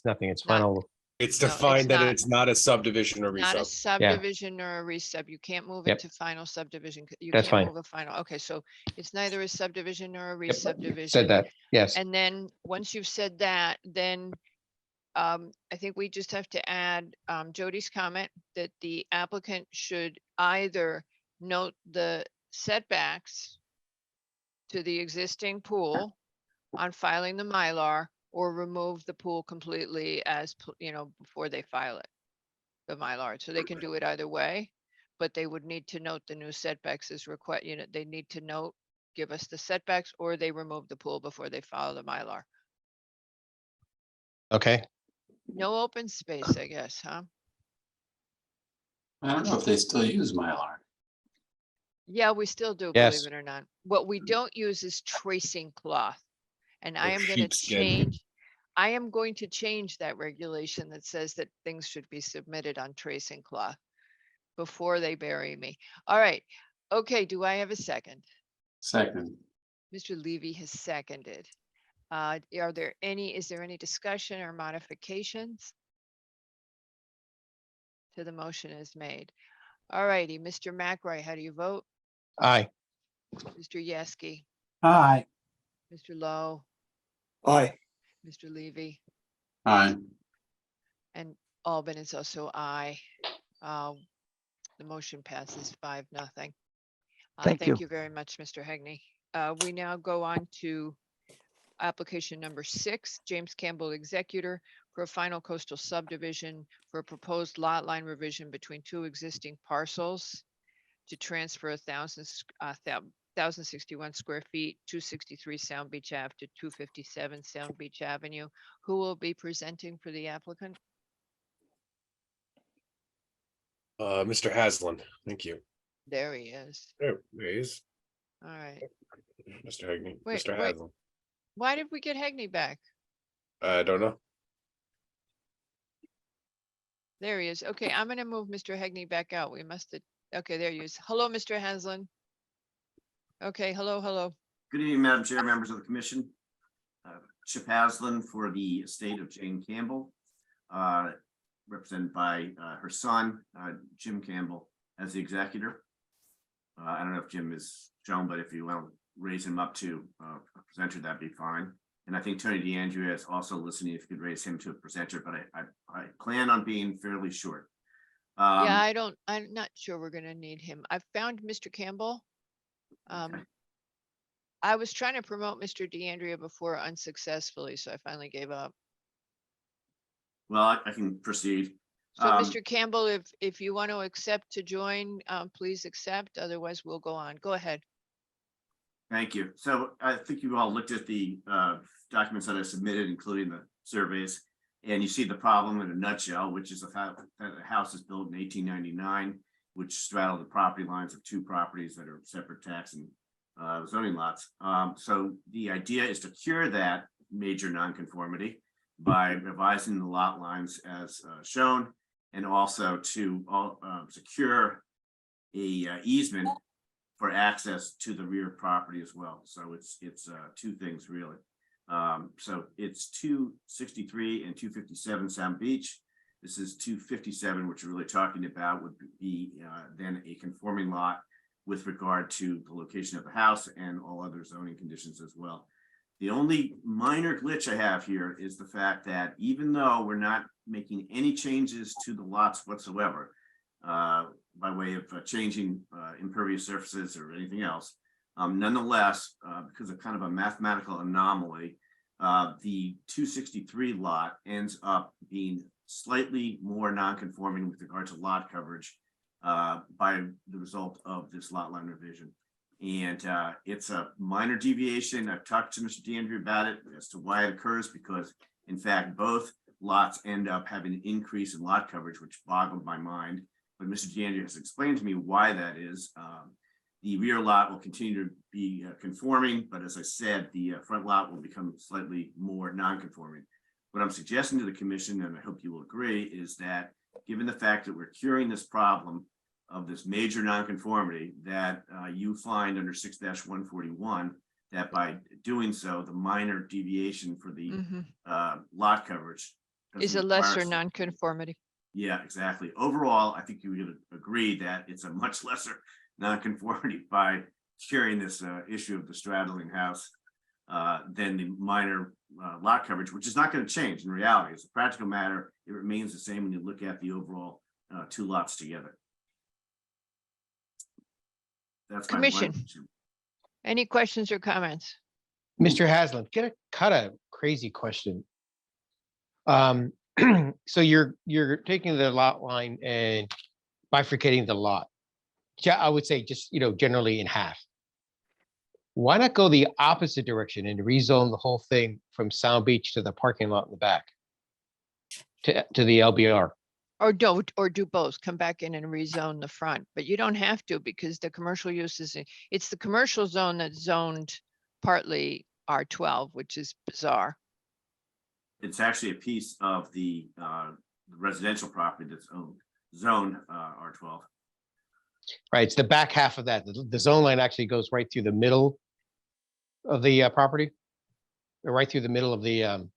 nothing. It's Not- final. It's No, defined it's that not. it's not a subdivision or Not a resub. subdivision nor a resub. You can't move Yep. it to final subdivision. You That's can't fine. move a final. Okay, so it's neither a subdivision nor a Yep, re-subdivision. said that, yes. And then, once you've said that, then I think we just have to add Jody's comment that the applicant should either note the setbacks to the existing pool on filing the Mylar or remove the pool completely before they file it, the Mylar. So they can do it either way, but they would need to note the new setbacks as required. They need to give us the setbacks, or they remove the pool before they file the Mylar. Okay, No open space, I guess, huh? I don't know if they still use Mylar. Yeah, we still do, Yes. believe it or not. What we don't use is tracing cloth. And I Or am gonna sheepskin. change that regulation that says that things should be submitted on tracing cloth before they bury me. All right. Okay, do I have a second? Second. Mr. Levy has seconded. Is there any discussion or modifications to the motion as made? All righty, Mr. McRae, how do you vote? aye. Mr. Yeski, Aye. Mr. Lowe, Aye. Mr. Levy, Aye. and Albin is also aye. Uh, The motion passes 5-0. Thank you. Thank you very much, Mr. Hegney. We now go on to application number 6, James Campbell Executor, for a final coastal subdivision for a proposed lot line revision between two existing parcels to transfer 1,061 square feet, 263 Sound Beach Ave to 257 Sound Beach Avenue. Who will be presenting for the applicant? Mr. Haslam, thank you. There he is. There he is. All right. Mr. Hegney, Wait, Mr. wait. Haslam. Why did we get Hegney back? I don't know. There he is. Okay, I'm gonna move Mr. Hegney back out. We must have, okay, there he is. Hello, Mr. Haslam. Okay, hello. Good evening, Madam Chair, members of the commission. Chip Haslam for the estate of Jane Campbell, represented by her son, Jim Campbell, as the executor. I don't know if Jim is shown, but if you want to raise him up to a presenter, that'd be fine. And I think Tony DeAndrea is also listening, if you could raise him to a presenter, but I plan on being fairly short. Yeah, I'm not sure we're gonna need him. I found Mr. Campbell. I was trying to promote Mr. DeAndrea before unsuccessfully, so I finally gave up. Well, I can proceed. So Mr. Campbell, if you want to accept to join, please accept, otherwise we'll go on. Go ahead. Thank you. So I think you all looked at the documents that I submitted, including the surveys, and you see the problem in a nutshell, which is the house is built in 1899, which straddled the property lines of two properties that are separate tax and zoning lots. So the idea is to cure that major nonconformity by revising the lot lines as shown, and also to secure a easement for access to the rear property as well. So it's two things really. So it's 263 and 257 Sound Beach. This is 257, which we're really talking about would be then a conforming lot with regard to the location of the house and all other zoning conditions as well. The only minor glitch I have here is the fact that even though we're not making any changes to the lots whatsoever, by way of changing impervious surfaces or anything else, nonetheless, because of kind of a mathematical anomaly, the 263 lot ends up being slightly more non-conforming with regard to lot coverage by the result of this lot line revision. And it's a minor deviation. I've talked to Mr. DeAndrea about it as to why it occurs, because in fact, both lots end up having an increase in lot coverage, which boggled my mind. But Mr. DeAndrea has explained to me why that is. The rear lot will continue to be conforming, but as I said, the front lot will become slightly more non-conforming. What I'm suggesting to the commission, and I hope you will agree, is that given the fact that we're curing this problem of this major nonconformity, that you find under 6-141, that by doing so, the minor deviation for the lot coverage Is a doesn't lesser require- nonconformity. Yeah, exactly. Overall, I think you would agree that it's a much lesser nonconformity by curing this issue of the straddling house than the minor lot coverage, which is not going to change in reality. As a practical matter, it remains the same when you look at the overall two lots together. That's my Commission. one. Any questions or comments? Mr. Haslam, get a kind of crazy question. So you're taking the lot line and bifurcating the lot. I would say just, generally in half. Why not go the opposite direction and rezone the whole thing from Sound Beach to the parking lot in the back? To the LBR? Or do both, come back in and rezone the front, but you don't have to, because the commercial use it's the commercial zone that's zoned partly R12, which is bizarre. It's actually a piece of the residential property that's zoned R12. Right, it's the back half of that. The zone line actually goes right through the middle of the property. Or right through the middle of the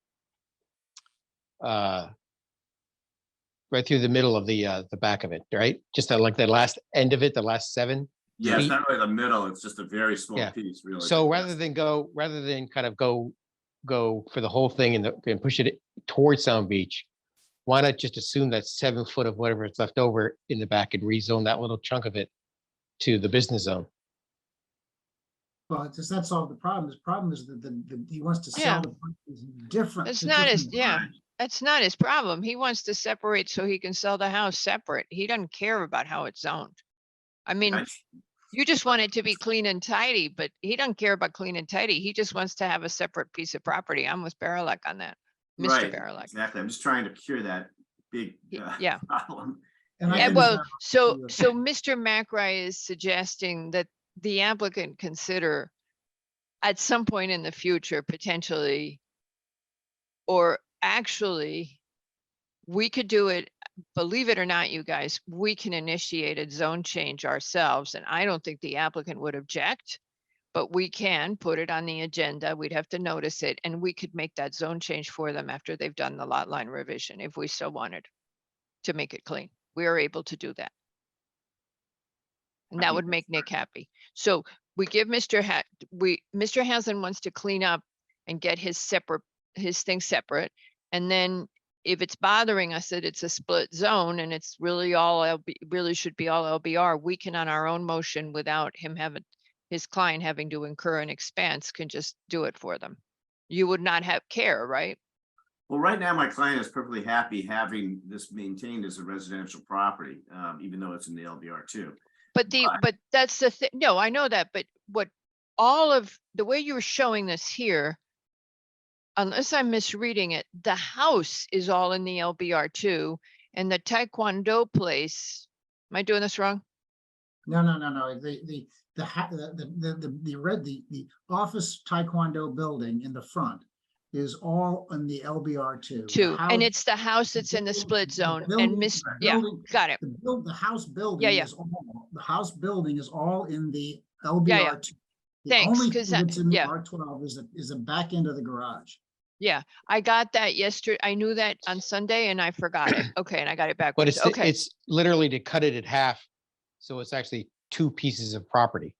right through the middle of the back of it, right? Just like the last end of it, the last 7. Yeah, it's feet. not really the middle, it's just a very small Yeah. piece, really. So rather than kind of go for the whole thing and push it towards Sound Beach, why not just assume that 7 foot of whatever is left over in the back and rezone that little chunk of it to the business zone? Well, does that solve the problem? The problem is that he wants to Yeah. sell the properties different. It's to not his, different yeah, buyers. that's not his problem. He wants to separate so he can sell the house separate. He doesn't care about how it's zoned. I mean, you just want it to be clean and tidy, but he doesn't care about clean and tidy. He just wants to have a separate piece of property. I'm with Barilak on that. Mr. Right, Barilak. exactly. I'm just trying to cure that big Yeah. problem. And I Yeah, can- well, so Mr. McRae is suggesting that the applicant consider at some point in the future, potentially, or actually, we could do it, believe it or not, you guys, we can initiate a zone change ourselves, and I don't think the applicant would object, but we can put it on the agenda. We'd have to notice it, and we could make that zone change for them after they've done the lot line revision, if we so wanted to make it clean. We are able to do that. And that would make Nick happy. So we give Mr. Haslam wants to clean up and get his thing separate. And then if it's bothering us that it's a split zone and it's really really should be all LBR, we can on our own motion without him his client having to incur an expense, can just do it for them. You would not have care, right? Well, right now, my client is perfectly happy having this maintained as a residential property, even though it's in the LBR too. But that's the thing. No, I know that, but what all of the way you were showing this here, unless I'm misreading it, the house is all in the LBR too, and the Taekwondo place, am I doing this wrong? No. The office Taekwondo building in the front is all in the LBR two. Two, and it's the house that's in the split zone and got it. The house building Yeah. the house building is all in the LBR two. The Thanks, only 'cause thing that's in the yeah. R12 is the back end of the garage. Yeah, I got that yesterday. I knew that on Sunday and I forgot it. Okay, and I got it But backwards. Okay. it's literally to cut it in half. So it's actually 2 pieces of property.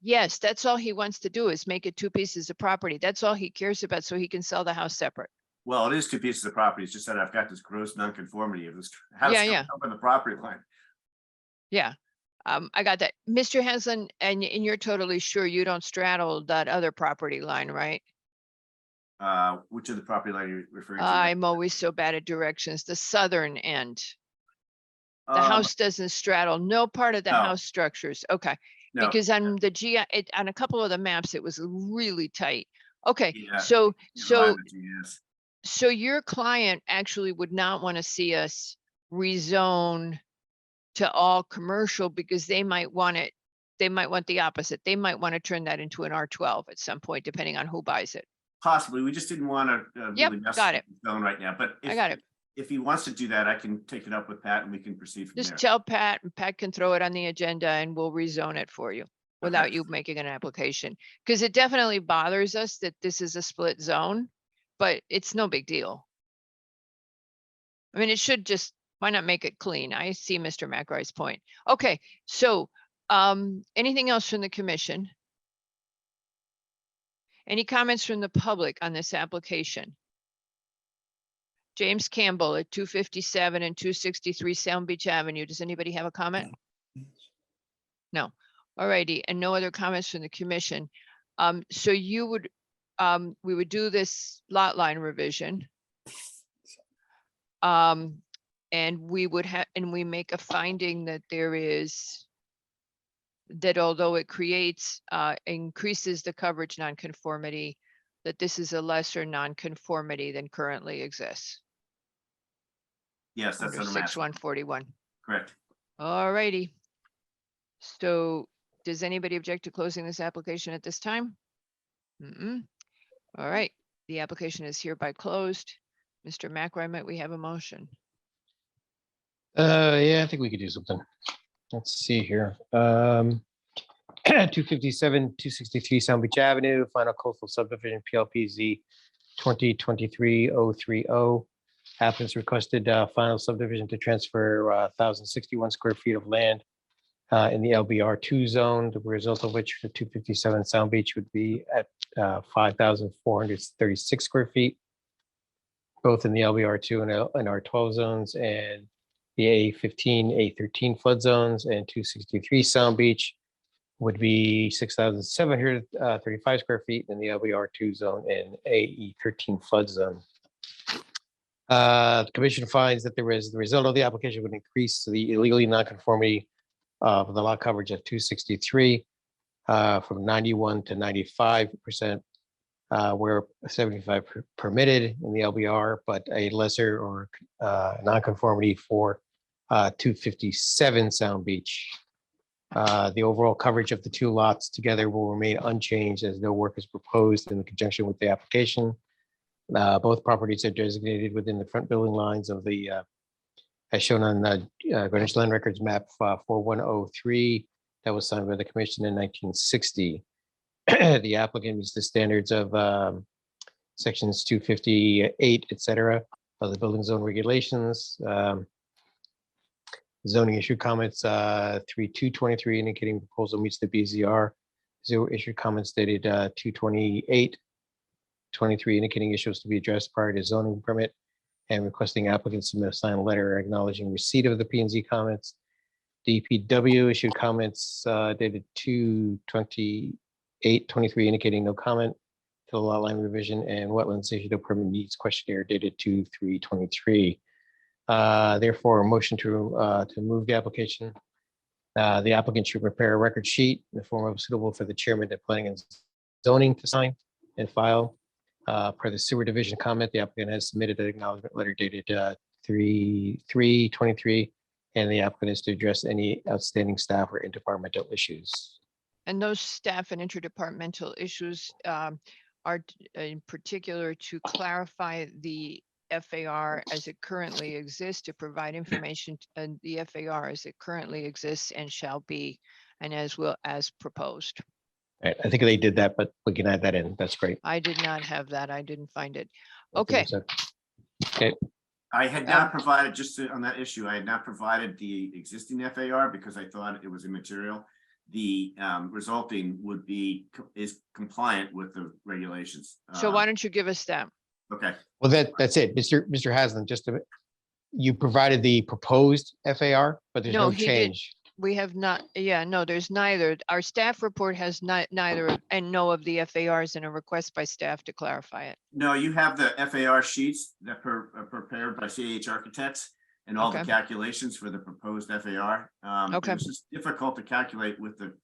Yes, that's all he wants to do is make it 2 pieces of property. That's all he cares about, so he can sell the house separate. Well, it is 2 pieces of property. It's just that I've got this gross nonconformity of this house Yeah. up on the property line. Yeah, I got that. Mr. Haslam, and you're totally sure you don't straddle that other property line, right? Which of the property line are you referring to? I'm always so bad at directions. The southern end. The house doesn't straddle, no part of the no. house structures. Okay. No. Because on the on a couple of the maps, it was really tight. Okay, Yeah, so mine is GS. so your client actually would not want to see us rezone to all commercial because they might want the opposite. They might want to turn that into an R12 at some point, depending on who buys it. Possibly. We just didn't want to Yep, really mess got with it. the zone right now, but I got it. if he wants to do that, I can take it up with Pat and we can proceed from Just there. tell Pat, and Pat can throw it on the agenda and we'll rezone it for you without you making an application. Because it definitely bothers us that this is a split zone, but it's no big deal. I mean, it should just, why not make it clean? I see Mr. McRae's point. Okay, so anything else from the commission? Any comments from the public on this application? James Campbell at 257 and 263 Sound Beach Avenue. Does anybody have a comment? No. All righty, and no other comments from the commission. So you would, we would do this lot line revision. And we would have, and we make a finding that there is, that although it creates, increases the coverage nonconformity, that this is a lesser nonconformity than currently exists. Yes, that's Under under map. 6141. Correct. All righty. So does anybody object to closing this application at this time? All right, the application is hereby closed. Mr. McRae, might we have a motion? Yeah, I think we could do something. Let's see here. 257, 263 Sound Beach Avenue, final coastal subdivision, PLPZ 2023-030. Applicants requested final subdivision to transfer 1,061 square feet of land in the LBR2 zone, the result of which the 257 Sound Beach would be at 5,436 square feet. both in the LBR2 and R12 zones, and the A15, A13 flood zones, and 263 Sound Beach would be 6,735 square feet in the LBR2 zone and AE13 flood zone. The commission finds that the result of the application would increase the illegally nonconformity of the lot coverage of 263 from 91 to 95%, where 75 permitted in the LBR, but a lesser or nonconformity for 257 Sound Beach. The overall coverage of the two lots together will remain unchanged as no work is proposed in conjunction with the application. Both properties are designated within the front building lines of the, as shown on Greenwich Land Records map 4103 that was signed by the commission in 1960. The applicant meets the standards of sections 258, et cetera, of the building zone regulations. Zoning issue comments 3223 indicating proposal meets the BZR. Zero issue comments dated 22823 indicating issues to be addressed prior to zoning permit, and requesting applicants submit a signed letter acknowledging receipt of the P&Z comments. DPW issued comments dated 2/28/23 indicating no comment to the lot line revision, and wetlands issued a permit needs questionnaire dated 2/3/23. Therefore, a motion to move the application. The applicant should prepare a record sheet in the form of suitable for the chairman of planning and zoning to sign and file. Per the sewer division comment, the applicant has submitted an acknowledgement letter dated 3/3/23, and the applicant is to address any outstanding staff or interdepartmental issues. And those staff and interdepartmental issues are in particular to clarify the FAR as it currently exists, to provide information and the FAR as it currently exists and shall be, and as well as proposed. Right, I think they did that, but we can add that in. That's great. I did not have that. I didn't find it. Okay. Okay. I had not provided, on that issue, I had not provided the existing FAR because I thought it was immaterial. The resulting is compliant with the regulations. So why don't you give us that? Okay. Well, that's it. Mr. Haslam, you provided the proposed FAR, but there's no he change. We have not, no, there's neither. Our staff report has neither and no of the FARs and a request by staff to clarify it. No, you have the FAR sheets that are prepared by CAH Architects and all the calculations for the proposed FAR. Okay. It's just difficult to calculate with the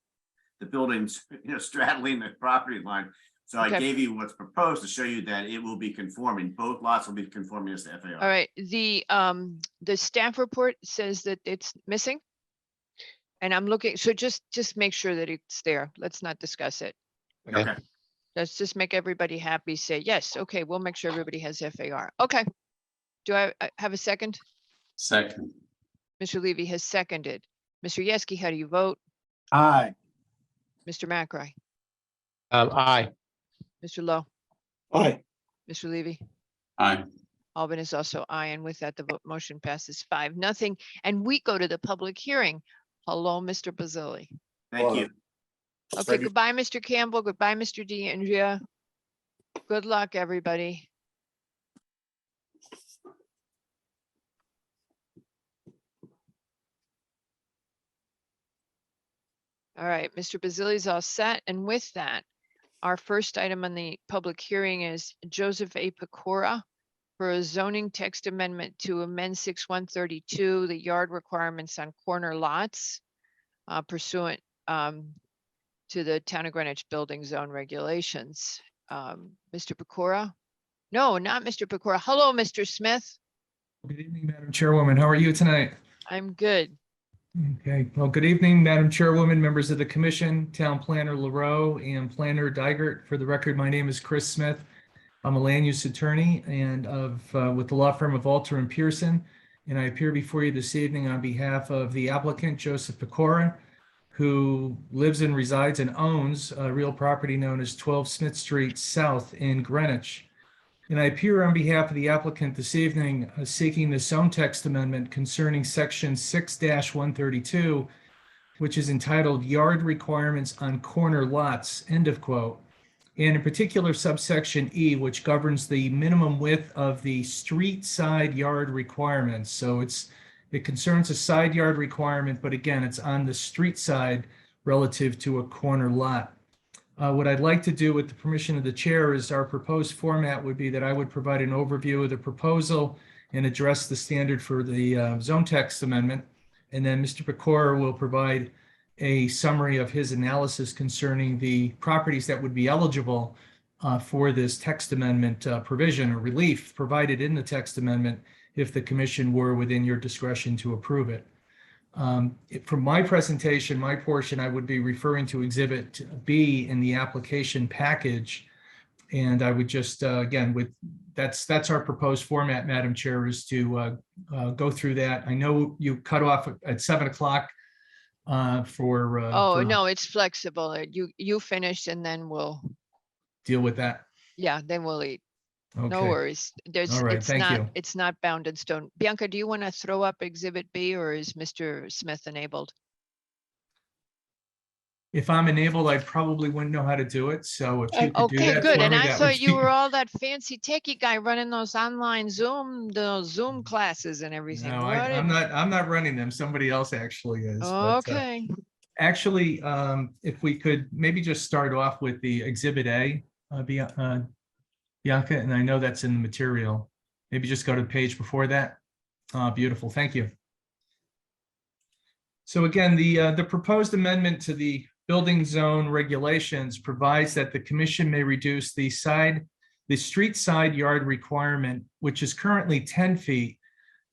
buildings, straddling the property line. So I gave you what's proposed to show you that it will be conforming. Both lots will be conforming as the FAR. All right, the staff report says that it's missing. And I'm looking, so just make sure that it's there. Let's not discuss it. Okay. Let's just make everybody happy, say, yes, okay, we'll make sure everybody has FAR. Okay. Do I have a second? Second. Mr. Levy has seconded. Mr. Yeski, how do you vote? Aye. Mr. McRae? Aye. Mr. Lowe? Aye. Mr. Levy? Aye. Albin is also aye, and with that, the motion passes 5-0. And we go to the public hearing. Hello, Mr. Bazzili. Thank you. Okay, goodbye, Mr. Campbell. Goodbye, Mr. DeAndrea. Good luck, everybody. All right, Mr. Bazzili's all set. And with that, our first item on the public hearing is Joseph A. Pecora for a zoning text amendment to amend 6132, the yard requirements on corner lots pursuant to the Town of Greenwich Building Zone regulations. Mr. Pecora? No, not Mr. Pecora. Hello, Mr. Smith. Good evening, Madam Chairwoman. How are you tonight? I'm good. Okay, well, good evening, Madam Chairwoman, members of the Commission, Town Planner LaRoe, and Planner Dygert. For the record, my name is Chris Smith. I'm a land use attorney and with the law firm of Alter and Pearson, and I appear before you this evening on behalf of the applicant, Joseph Pecora, who lives and resides and owns a real property known as 12 Smith Street South in Greenwich. And I appear on behalf of the applicant this evening seeking the zone text amendment concerning section 6-132, which is entitled Yard Requirements on Corner Lots, end of quote. and in particular subsection E, which governs the minimum width of the street side yard requirements. So it concerns a side yard requirement, but again, it's on the street side relative to a corner lot. What I'd like to do with the permission of the chair is our proposed format would be that I would provide an overview of the proposal and address the standard for the zone text amendment. And then Mr. Pecora will provide a summary of his analysis concerning the properties that would be eligible for this text amendment provision or relief provided in the text amendment if the commission were within your discretion to approve it. From my presentation, my portion, I would be referring to Exhibit B in the application package. And I would just, again, that's our proposed format, Madam Chair, is to go through that. I know you cut off at 7 o'clock for. Oh, no, it's flexible. You finish and then we'll, deal with that. yeah, then we'll eat. No Okay. worries. All right, thank you. It's not bound in stone. Bianca, do you want to throw up Exhibit B or is Mr. Smith enabled? If I'm enabled, I probably wouldn't know how to do it. So if you could do Okay, that good. for And me, I that thought would you be- were all that fancy techie guy running those online Zoom classes and everything. No, What I'm did- not running them. Somebody else actually is. but, Okay, Actually, if we could maybe just start off with the Exhibit A, Bianca, and I know that's in the material. Maybe just go to the page before that. Beautiful, thank you. So again, the proposed amendment to the building zone regulations provides that the commission may reduce the street side yard requirement, which is currently 10 feet,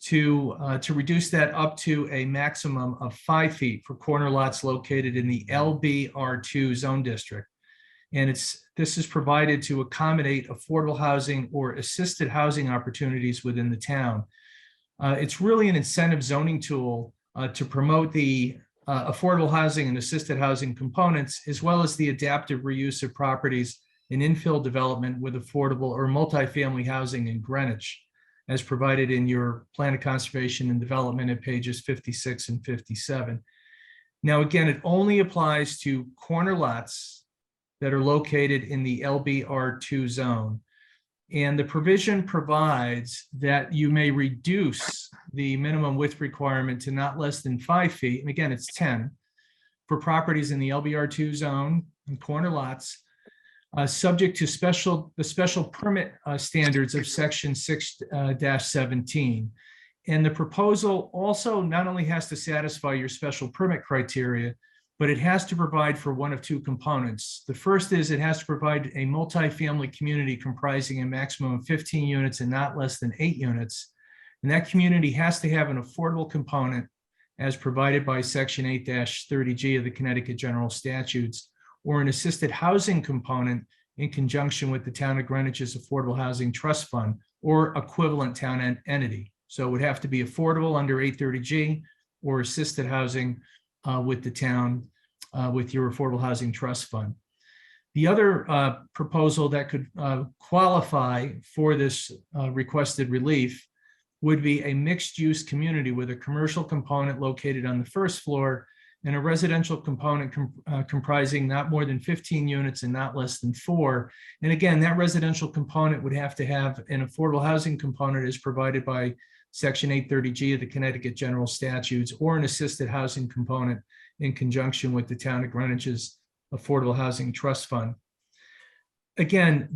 to reduce that up to a maximum of 5 feet for corner lots located in the LBR2 zone district. And this is provided to accommodate affordable housing or assisted housing opportunities within the town. It's really an incentive zoning tool to promote the affordable housing and assisted housing components, as well as the adaptive reuse of properties in infill development with affordable or multifamily housing in Greenwich, as provided in your Plan of Conservation and Development at pages 56 and 57. Now, again, it only applies to corner lots that are located in the LBR2 zone. And the provision provides that you may reduce the minimum width requirement to not less than 5 feet. And again, it's 10 for properties in the LBR2 zone and corner lots, subject to the special permit standards of section 6-17. And the proposal also not only has to satisfy your special permit criteria, but it has to provide for one of two components. The first is it has to provide a multifamily community comprising a maximum of 15 units and not less than 8 units. And that community has to have an affordable component as provided by section 8-30G of the Connecticut General Statutes, or an assisted housing component in conjunction with the Town of Greenwich's Affordable Housing Trust Fund or equivalent town entity. So it would have to be affordable under 830G or assisted housing with the town, with your Affordable Housing Trust Fund. The other proposal that could qualify for this requested relief would be a mixed-use community with a commercial component located on the first floor and a residential component comprising not more than 15 units and not less than 4. And again, that residential component would have to have an affordable housing component as provided by section 830G of the Connecticut General Statutes, or an assisted housing component in conjunction with the Town of Greenwich's Affordable Housing Trust Fund. Again,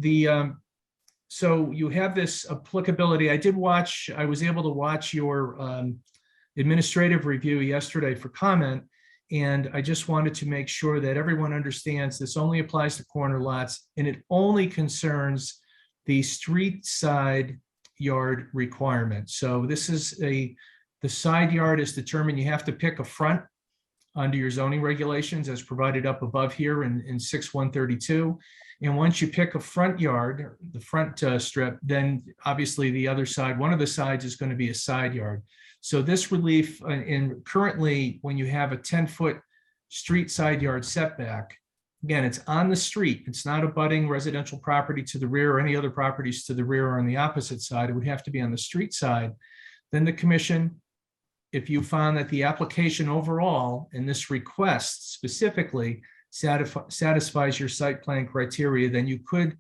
so you have this applicability. I was able to watch your administrative review yesterday for comment, and I just wanted to make sure that everyone understands this only applies to corner lots, and it only concerns the street side yard requirement. So this is the side yard is determined. You have to pick a front under your zoning regulations as provided up above here in 6-132. And once you pick a front yard, the front strip, then obviously the other side, one of the sides is going to be a side yard. So this relief, and currently when you have a 10-foot street side yard setback, again, it's on the street. It's not abutting residential property to the rear or any other properties to the rear or on the opposite side. It would have to be on the street side. Then the commission, if you found that the application overall and this request specifically satisfies your site plan criteria, then you could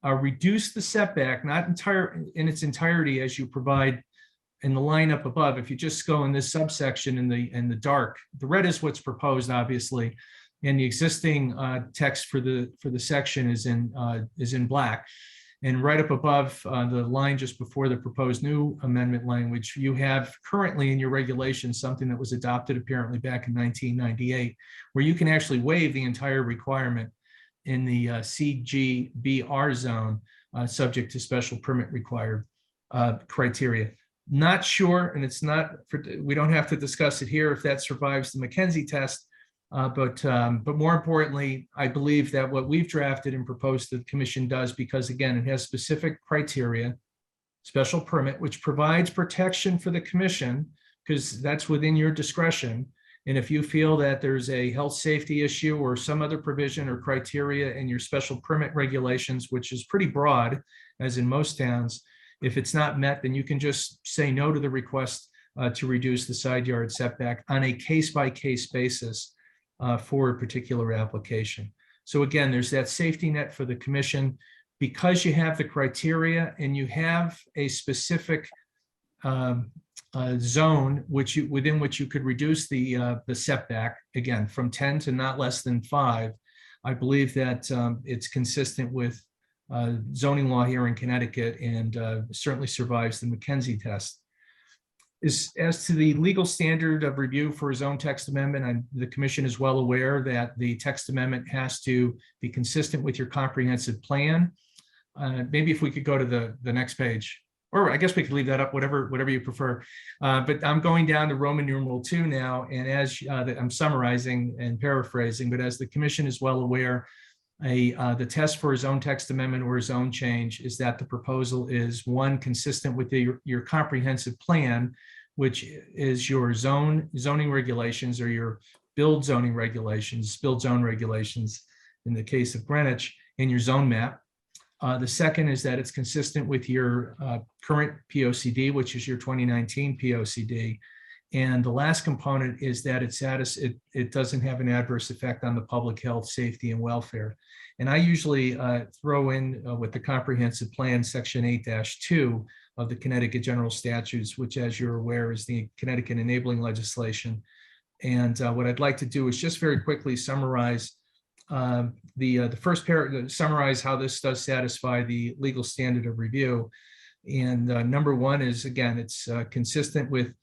reduce the setback, not in its entirety as you provide in the lineup above. If you just go in this subsection in the dark, the red is what's proposed, obviously, and the existing text for the section is in black. And right up above the line just before the proposed new amendment language, you have currently in your regulations something that was adopted apparently back in 1998, where you can actually waive the entire requirement in the CGBR zone, subject to special permit required criteria. Not sure, and it's not, we don't have to discuss it here if that survives the McKenzie test, but more importantly, I believe that what we've drafted and proposed the commission does, because again, it has specific criteria, special permit, which provides protection for the commission, because that's within your discretion. And if you feel that there's a health safety issue or some other provision or criteria in your special permit regulations, which is pretty broad, as in most towns, if it's not met, then you can just say no to the request to reduce the side yard setback on a case-by-case basis for a particular application. So again, there's that safety net for the commission because you have the criteria and you have a specific zone within which you could reduce the setback, again, from 10 to not less than 5. I believe that it's consistent with zoning law here in Connecticut and certainly survives the McKenzie test. As to the legal standard of review for a zone text amendment, the commission is well aware that the text amendment has to be consistent with your comprehensive plan. Maybe if we could go to the next page, or I guess we could leave that up, whatever you prefer. But I'm going down to Roman numeral 2 now, and as I'm summarizing and paraphrasing, but as the commission is well aware, the test for a zone text amendment or a zone change is that the proposal is one, consistent with your comprehensive plan, which is your zoning regulations or your build zone regulations in the case of Greenwich, and your zone map. The second is that it's consistent with your current POCD, which is your 2019 POCD. And the last component is that it doesn't have an adverse effect on the public health, safety, and welfare. And I usually throw in with the comprehensive plan, section 8-2 of the Connecticut General Statutes, which, as you're aware, is the Connecticut enabling legislation. And what I'd like to do is just very quickly summarize the first paragraph, summarize how this does satisfy the legal standard of review. And number one is, again, it's consistent with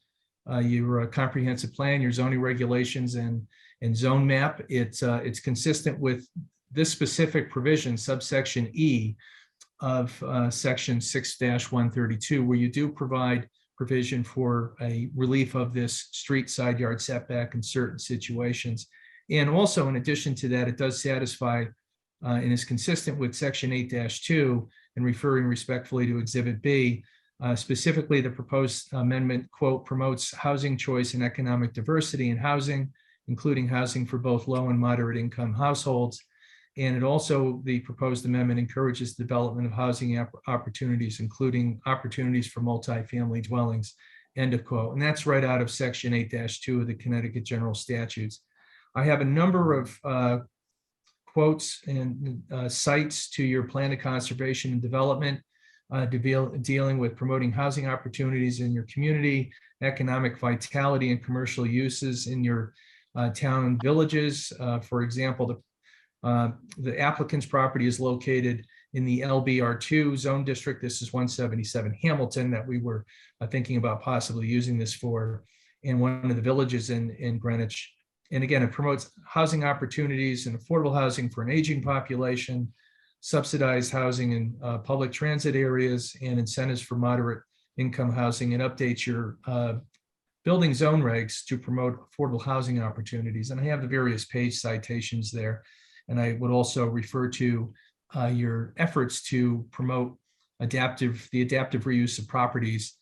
your comprehensive plan, your zoning regulations, and zone map. It's consistent with this specific provision, subsection E of section 6-132, where you do provide provision for a relief of this street side yard setback in certain situations. And also, in addition to that, it does satisfy and is consistent with section 8-2 and referring respectfully to Exhibit B. Specifically, the proposed amendment, quote, promotes housing choice and economic diversity in housing, including housing for both low and moderate income households. And it also, the proposed amendment encourages development of housing opportunities, including opportunities for multifamily dwellings, end of quote. And that's right out of section 8-2 of the Connecticut General Statutes. I have a number of quotes and cites to your plan of conservation and development, dealing with promoting housing opportunities in your community, economic vitality and commercial uses in your town and villages. For example, the applicant's property is located in the LBR2 zone district. This is 177 Hamilton that we were thinking about possibly using this for, and one of the villages in Greenwich. And again, it promotes housing opportunities and affordable housing for an aging population, subsidized housing in public transit areas, and incentives for moderate income housing, and updates your building zone regs to promote affordable housing opportunities. And I have the various page citations there. And I would also refer to your efforts to promote the adaptive reuse of properties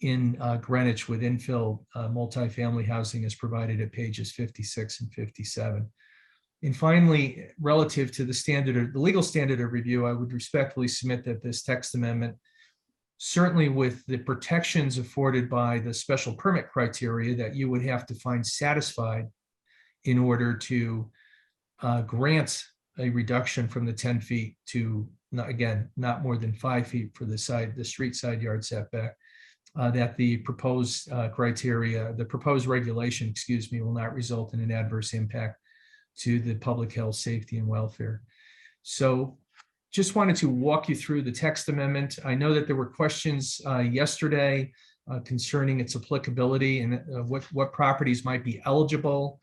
in Greenwich with infill multifamily housing as provided at pages 56 and 57. And finally, relative to the legal standard of review, I would respectfully submit that this text amendment, certainly with the protections afforded by the special permit criteria that you would have to find satisfied in order to grants a reduction from the 10 feet to, not more than 5 feet for the street side yard setback, that the proposed regulation, will not result in an adverse impact to the public health, safety, and welfare. So just wanted to walk you through the text amendment. I know that there were questions yesterday concerning its applicability and what properties might be eligible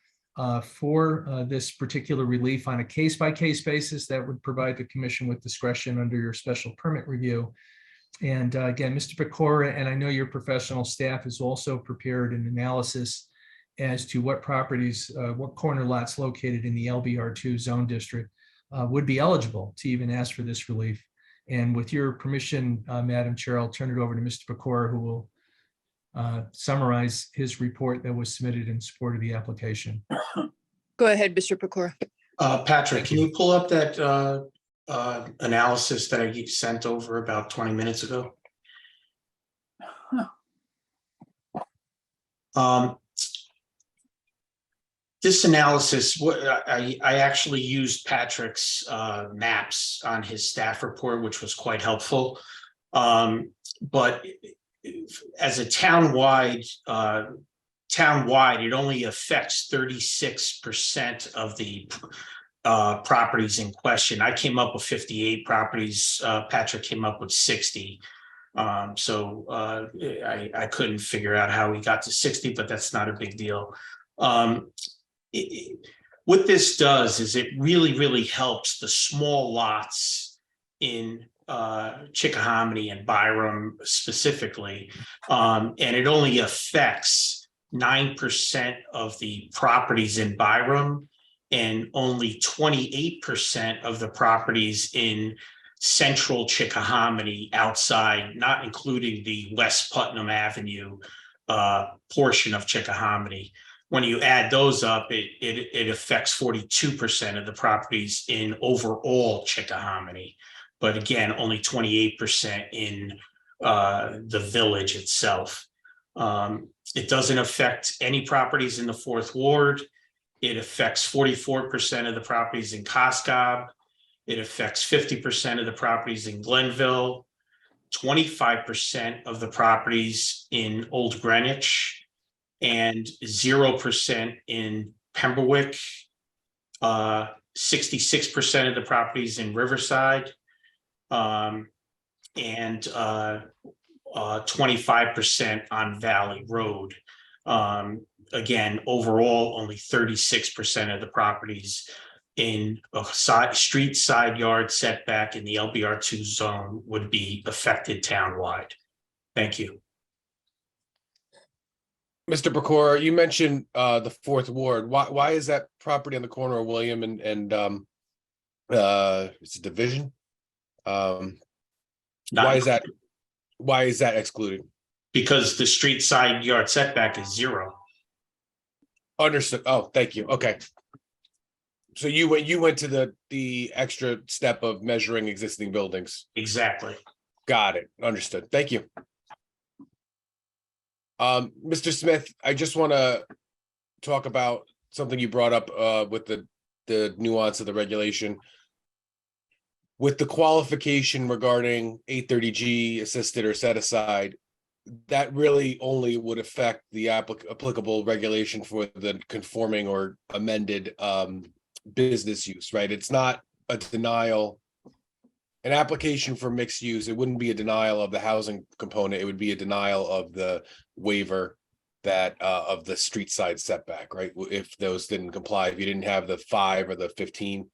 for this particular relief on a case-by-case basis. That would provide the commission with discretion under your special permit review. And again, Mr. Pecora, and I know your professional staff has also prepared an analysis as to what properties, what corner lots located in the LBR2 zone district would be eligible to even ask for this relief. And with your permission, Madam Chair, I'll turn it over to Mr. Pecora, who will summarize his report that was submitted in support of the application. Go ahead, Mr. Pecora. Patrick, can you pull up that analysis that I sent over about 20 minutes ago? This analysis, I actually used Patrick's maps on his staff report, which was quite helpful. But as a town-wide, it only affects 36% of the properties in question. I came up with 58 properties. Patrick came up with 60. So I couldn't figure out how we got to 60, but that's not a big deal. What this does is it really helps the small lots in Chickahominy and Byram specifically, and it only affects 9% of the properties in Byram and only 28% of the properties in central Chickahominy outside, not including the West Putnam Avenue portion of Chickahominy. When you add those up, it affects 42% of the properties in overall Chickahominy. But again, only 28% in the village itself. It doesn't affect any properties in the Fourth Ward. It affects 44% of the properties in Coscob. It affects 50% of the properties in Glenville, 25% of the properties in Old Greenwich, and 0% in Pemberwick, 66% of the properties in Riverside, and 25% on Valley Road. Again, overall, only 36% of the properties in a street side yard setback in the LBR2 zone would be affected townwide. Thank you. Mr. Pecora, you mentioned the Fourth Ward. Why is that property on the corner of William and it's a Division? Why is that excluded? Because the street side yard setback is 0. Understood. Oh, thank you. Okay. So you went to the extra step of measuring existing buildings. Exactly. Got it. Understood. Thank you. Mr. Smith, I just want to talk about something you brought up with the nuance of the regulation. With the qualification regarding 830G assisted or set aside, that really only would affect the applicable regulation for the conforming or amended business use, right? It's not a denial. An application for mixed use, it wouldn't be a denial of the housing component. It would be a denial of the waiver that of the street side setback, right? If those didn't comply, if you didn't have the 5 or the 15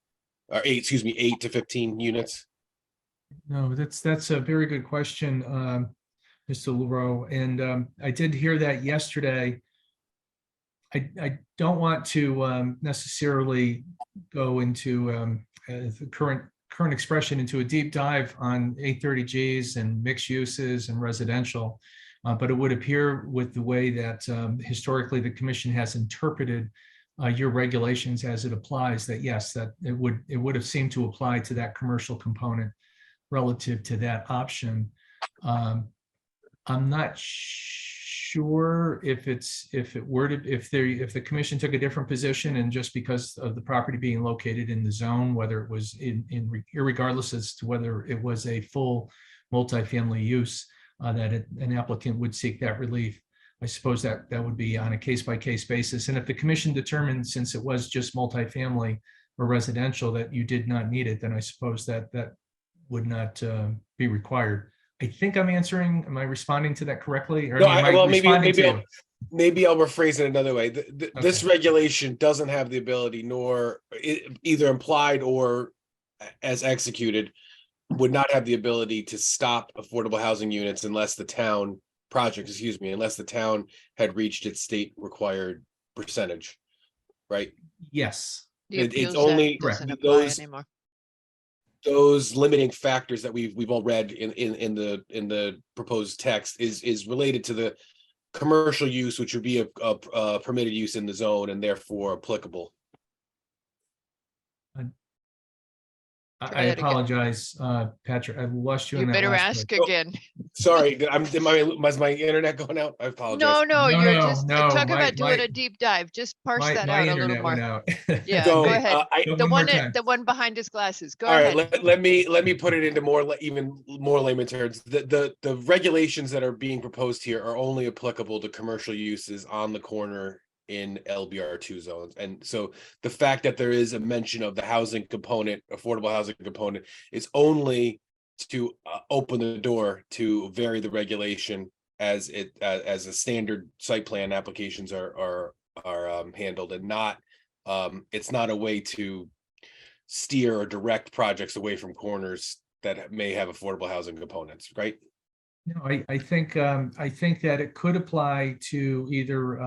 or 8 to 15 units. No, that's a very good question, Mr. LaRoe. And I did hear that yesterday. I don't want to necessarily go into the current expression into a deep dive on 830Gs and mixed uses and residential, but it would appear with the way that historically the commission has interpreted your regulations as it applies, that yes, that it would have seemed to apply to that commercial component relative to that option. I'm not sure if the commission took a different position and just because of the property being located in the zone, whether it was irregardless as to whether it was a full multifamily use, an applicant would seek that relief. I suppose that would be on a case-by-case basis. And if the commission determined, since it was just multifamily or residential, that you did not need it, then I suppose that would not be required. I think am I responding to that correctly? Or No, am I well, responding to you? maybe I'll rephrase it another way. This regulation doesn't have the ability, nor either implied or as executed, would not have the ability to stop affordable housing units unless the town unless the town had reached its state required percentage, right? Yes. It's only those limiting factors that we've all read in the proposed text is related to the commercial use, which would be a permitted use in the zone and therefore applicable. I apologize, Patrick. I lost you. You in that better last ask part. again. Sorry, was my internet going out? I apologize. No, you're just no, talk my- about doing my- a deep dive. Just parse My that out a little internet went more. out. Yeah, So, go ahead. One The one behind his glasses. Go All ahead. right, let me put it into even more layman terms. The regulations that are being proposed here are only applicable to commercial uses on the corner in LBR2 zones. And so the fact that there is a mention of the housing component, affordable housing component, is only to open the door to vary the regulation as a standard site plan applications are handled, and not it's not a way to steer or direct projects away from corners that may have affordable housing components, right? No, I think that it could apply to either,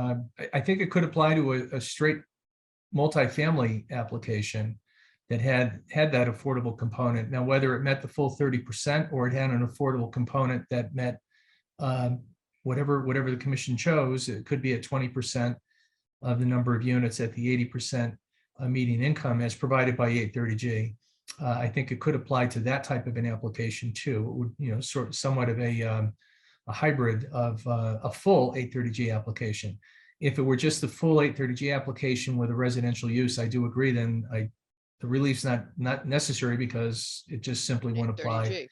I think it could apply to a straight multifamily application that had that affordable component. Now, whether it met the full 30% or it had an affordable component that met whatever the commission chose, it could be at 20% of the number of units at the 80% median income as provided by 830G. I think it could apply to that type of an application too. It would, somewhat of a hybrid of a full 830G application. If it were just the full 830G application with a residential use, I do agree. Then the relief's not necessary because it just simply won't apply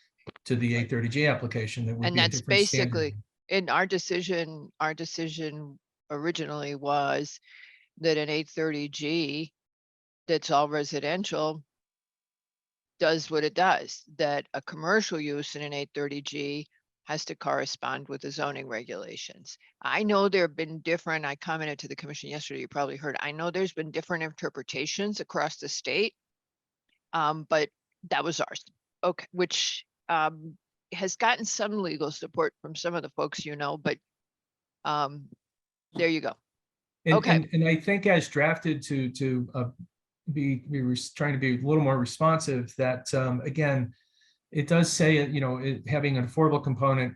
to the 830G application. That would And be a that's different standard. basically in our decision. Our decision originally was that an 830G that's all residential does what it does, that a commercial use in an 830G has to correspond with the zoning regulations. I know there have been different, I commented to the commission yesterday, you probably heard, I know there's been different interpretations across the state, but that was ours. Okay, which has gotten some legal support from some of the folks, but there you go. Okay. And I think as drafted to trying to be a little more responsive, that again, it does say, having an affordable component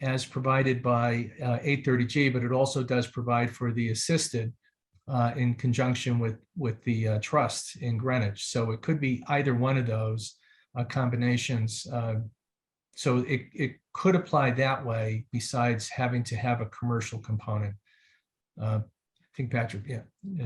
as provided by 830G, but it also does provide for the assisted in conjunction with the trust in Greenwich. So it could be either one of those combinations. So it could apply that way besides having to have a commercial component. I think Patrick,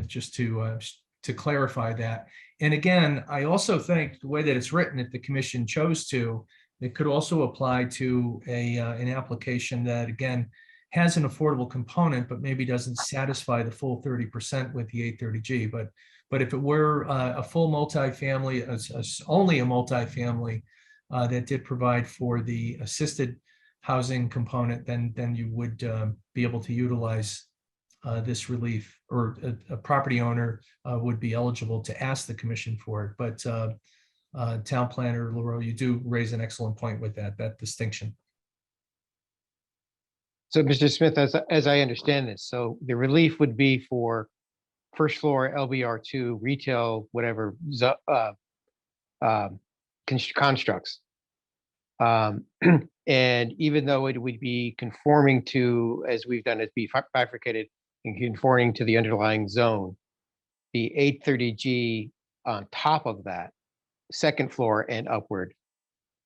just to clarify that. And again, I also think the way that it's written, if the commission chose to, it could also apply to an application that, again, has an affordable component, but maybe doesn't satisfy the full 30% with the 830G. But if it were a full multifamily, only a multifamily that did provide for the assisted housing component, then you would be able to utilize this relief, or a property owner would be eligible to ask the commission for it. But Town Planner LaRoe, you do raise an excellent point with that distinction. So, Mr. Smith, as I understand this, so the relief would be for first floor LBR2 retail, whatever constructs. And even though it would be conforming to, as we've done, it be bifurcated and conforming to the underlying zone, the 830G on top of that, second floor and upward,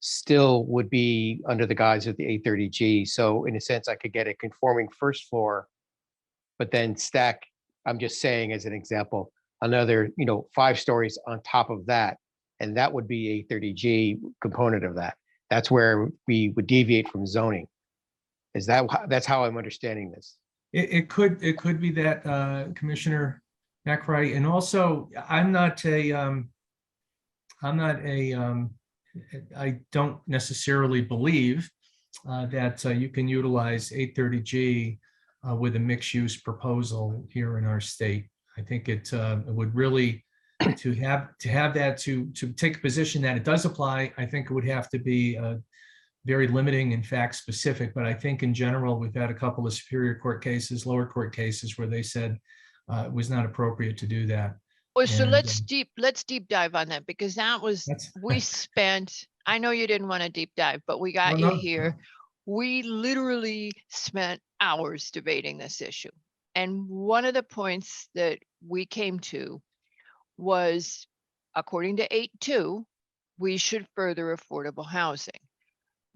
still would be under the guise of the 830G. So in a sense, I could get a conforming first floor, but then stack, I'm just saying as an example, another, 5 stories on top of that. And that would be a 30G component of that. That's where we would deviate from zoning. That's how I'm understanding this. It could be that, Commissioner McRae, and also I don't necessarily believe that you can utilize 830G with a mixed-use proposal here in our state. I think it would really, to have that, to take a position that it does apply, I think it would have to be very limiting and fact specific. But I think in general, we've had a couple of Superior Court cases, lower court cases, where they said it was not appropriate to do that. Well, so And, let's deep dive on that, because that was, we spent, I know you didn't want to deep dive, but we got you here. We literally spent hours debating this issue. And one of the points that we came to was, according to 8.2, we should further affordable housing.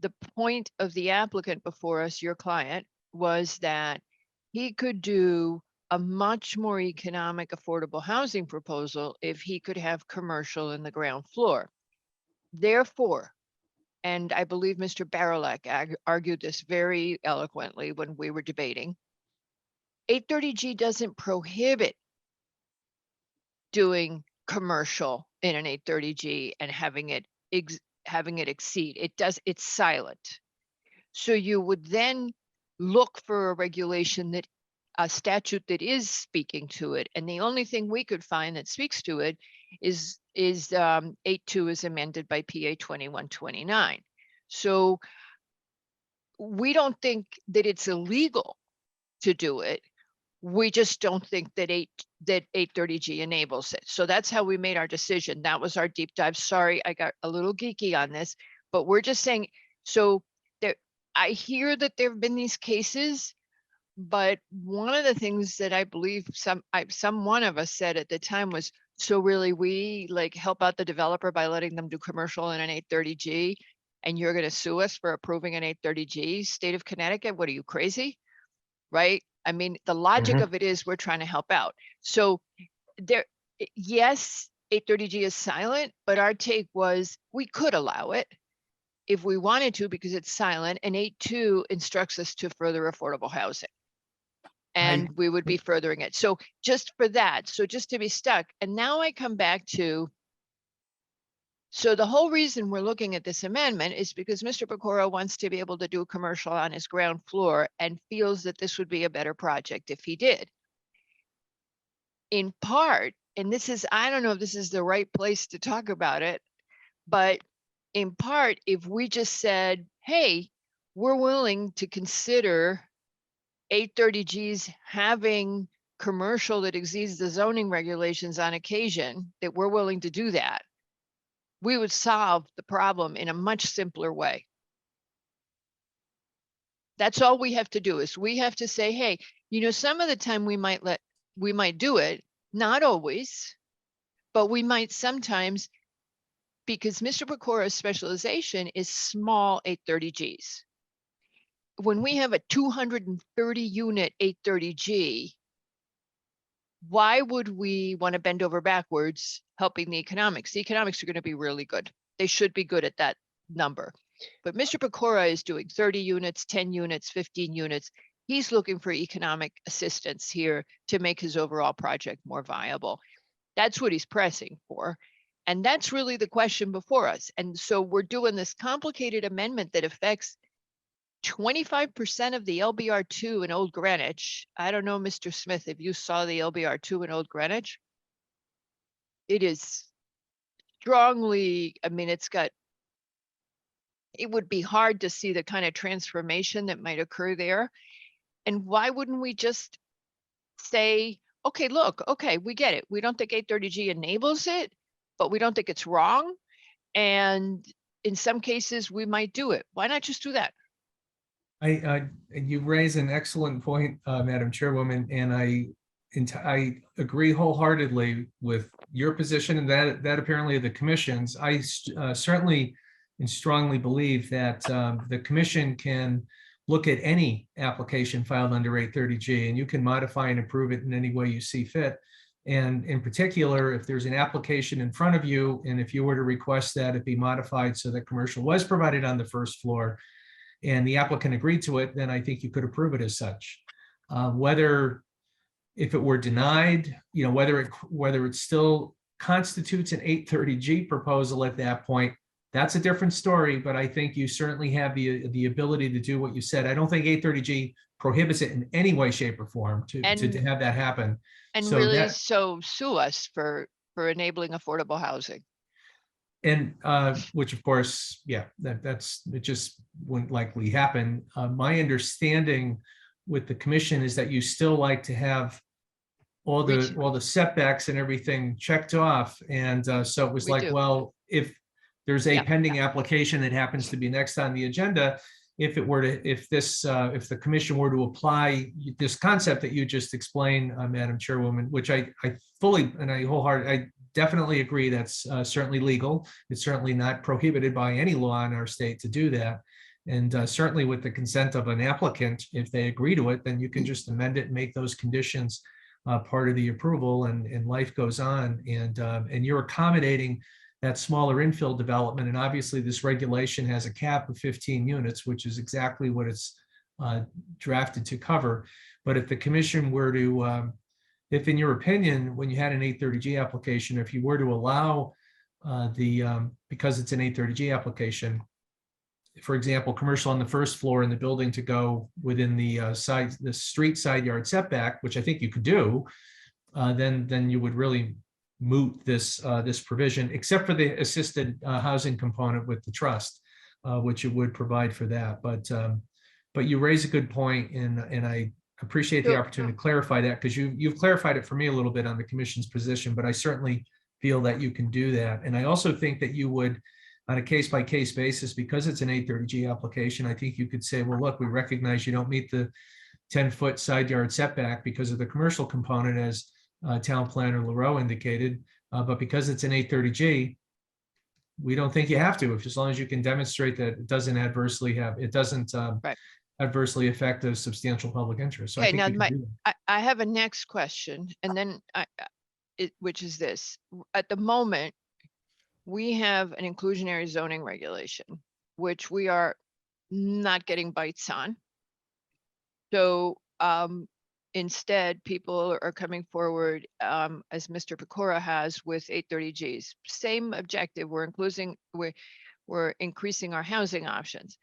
The point of the applicant before us, your client, was that he could do a much more economic affordable housing proposal if he could have commercial in the ground floor. Therefore, and I believe Mr. Barilak argued this very eloquently when we were debating, 830G doesn't prohibit doing commercial in an 830G and having it exceed. It's silent. So you would then look for a regulation, that a statute that is speaking to it. And the only thing we could find that speaks to it is 8.2 is amended by PA 2129. So we don't think that it's illegal to do it. We just don't think that 830G enables it. So that's how we made our decision. That was our deep dive. Sorry, I got a little geeky on this, but we're just saying, so there, I hear that there have been these cases, but one of the things that I believe one of us said at the time was, so really we like help out the developer by letting them do commercial in an 830G, and you're going to sue us for approving an 830G? State of Connecticut, what are you, crazy? Right? I mean, the logic of it is we're trying to help out. So there, yes, 830G is silent, but our take was we could allow it if we wanted to, because it's silent, and 8.2 instructs us to further affordable housing. And we would be furthering it. So just for that, so just to be stuck. And now I come back to, so the whole reason we're looking at this amendment is because Mr. Pecora wants to be able to do a commercial on his ground floor and feels that this would be a better project if he did. In part, and this is, I don't know if this is the right place to talk about it, but in part, if we just said, hey, we're willing to consider 830Gs having commercial that exceeds the zoning regulations on occasion, that we're willing to do that, we would solve the problem in a much simpler way. That's all we have to do, is we have to say, hey, some of the time we might do it, not always, but we might sometimes, because Mr. Pecora's specialization is small 830Gs. When we have a 230 unit 830G, why would we want to bend over backwards helping the economics? The economics are going to be really good. They should be good at that number. But Mr. Pecora is doing 30 units, 10 units, 15 units. He's looking for economic assistance here to make his overall project more viable. That's what he's pressing for. And that's really the question before us. And so we're doing this complicated amendment that affects 25% of the LBR2 in Old Greenwich. I don't know, Mr. Smith, if you saw the LBR2 in Old Greenwich. It is strongly, I mean, it would be hard to see the kind of transformation that might occur there. And why wouldn't we just say, okay, look, okay, we get it. We don't think 830G enables it, but we don't think it's wrong. And in some cases, we might do it. Why not just do that? You raise an excellent point, Madam Chairwoman, and I agree wholeheartedly with your position and that apparently the commission's. I certainly and strongly believe that the commission can look at any application filed under 830G, and you can modify and improve it in any way you see fit. And in particular, if there's an application in front of you, and if you were to request that it be modified so that commercial was provided on the first floor, and the applicant agreed to it, then I think you could approve it as such. Whether, if it were denied, whether it still constitutes an 830G proposal at that point, that's a different story. But I think you certainly have the ability to do what you said. I don't think 830G prohibits it in any way, shape, or form to have that happen. And So really, that- so sue us for enabling affordable housing. And which of course, yeah, it just wouldn't likely happen. My understanding with the commission is that you still like to have all the setbacks and everything checked off. And so it was We like, do. well, if there's a Yeah. pending application that happens to be next on the agenda, if the commission were to apply this concept that you just explained, Madam Chairwoman, which I fully and I definitely agree that's certainly legal. It's certainly not prohibited by any law in our state to do that. And certainly with the consent of an applicant, if they agree to it, then you can just amend it and make those conditions part of the approval, and life goes on. And you're accommodating that smaller infill development. And obviously this regulation has a cap of 15 units, which is exactly what it's drafted to cover. But if the commission were to, if in your opinion, when you had an 830G application, if you were to allow because it's an 830G application, for example, commercial on the first floor in the building to go within the street side yard setback, which I think you could do, then you would really moot this provision, except for the assisted housing component with the trust, which it would provide for that. But you raise a good point, and I appreciate the opportunity to clarify that, because you've clarified it for me a little bit on the commission's position, but I certainly feel that you can do that. And I also think that you would, on a case-by-case basis, because it's an 830G application, I think you could say, well, look, we recognize you don't meet the 10-foot side yard setback because of the commercial component, as Town Planner LaRoe indicated, but because it's an 830G, we don't think you have to, as long as you can demonstrate that it doesn't adversely affect a substantial public interest. So I Okay, think now you can do that. I have a next question, and then which is this: at the moment, we have an inclusionary zoning regulation, which we are not getting bites on. So instead, people are coming forward, as Mr. Pecora has, with 830Gs. Same objective. We're increasing our housing options.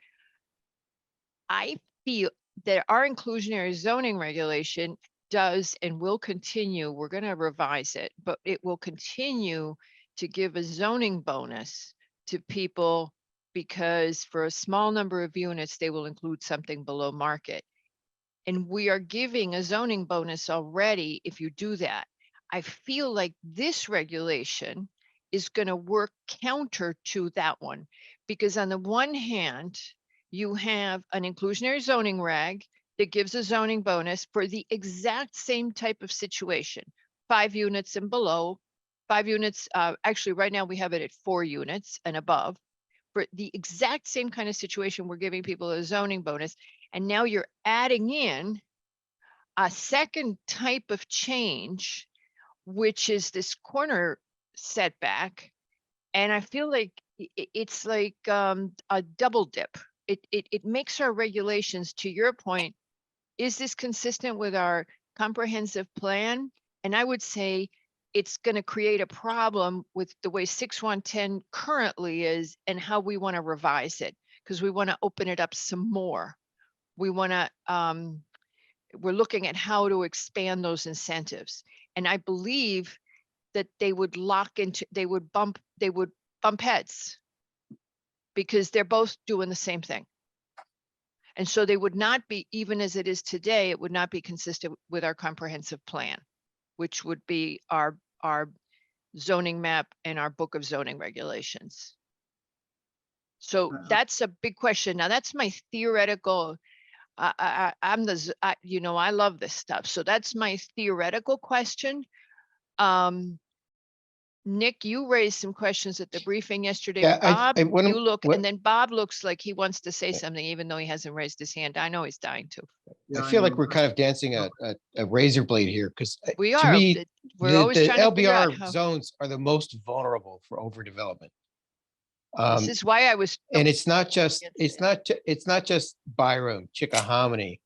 I feel that our inclusionary zoning regulation does and will continue. We're going to revise it, but it will continue to give a zoning bonus to people, because for a small number of units, they will include something below market. And we are giving a zoning bonus already if you do that. I feel like this regulation is going to work counter to that one, because on the one hand, you have an inclusionary zoning reg that gives a zoning bonus for the exact same type of situation, 5 units and below. 5 units, actually right now we have it at 4 units and above. For the exact same kind of situation, we're giving people a zoning bonus. And now you're adding in a second type of change, which is this corner setback. And I feel like it's like a double dip. It makes our regulations, to your point, is this consistent with our comprehensive plan? And I would say it's going to create a problem with the way 6110 currently is and how we want to revise it, because we want to open it up some more. We want to, we're looking at how to expand those incentives. And I believe that they would bump heads, because they're both doing the same thing. And so they would not be, even as it is today, it would not be consistent with our comprehensive plan, which would be our zoning map and our book of zoning regulations. So that's a big question. Now that's my theoretical, I love this stuff. So that's my theoretical question. Nick, you raised some questions at the briefing yesterday. Yeah, Bob, what you I'm- look, what- and then Bob looks like he wants to say something, even though he hasn't raised his hand. I know he's dying to. I feel like we're kind of dancing a razor blade here because We to are. me, We're always the trying to figure out LBR how. zones are the most vulnerable for overdevelopment. This is why I was. And it's not just Byram, Chickahominy.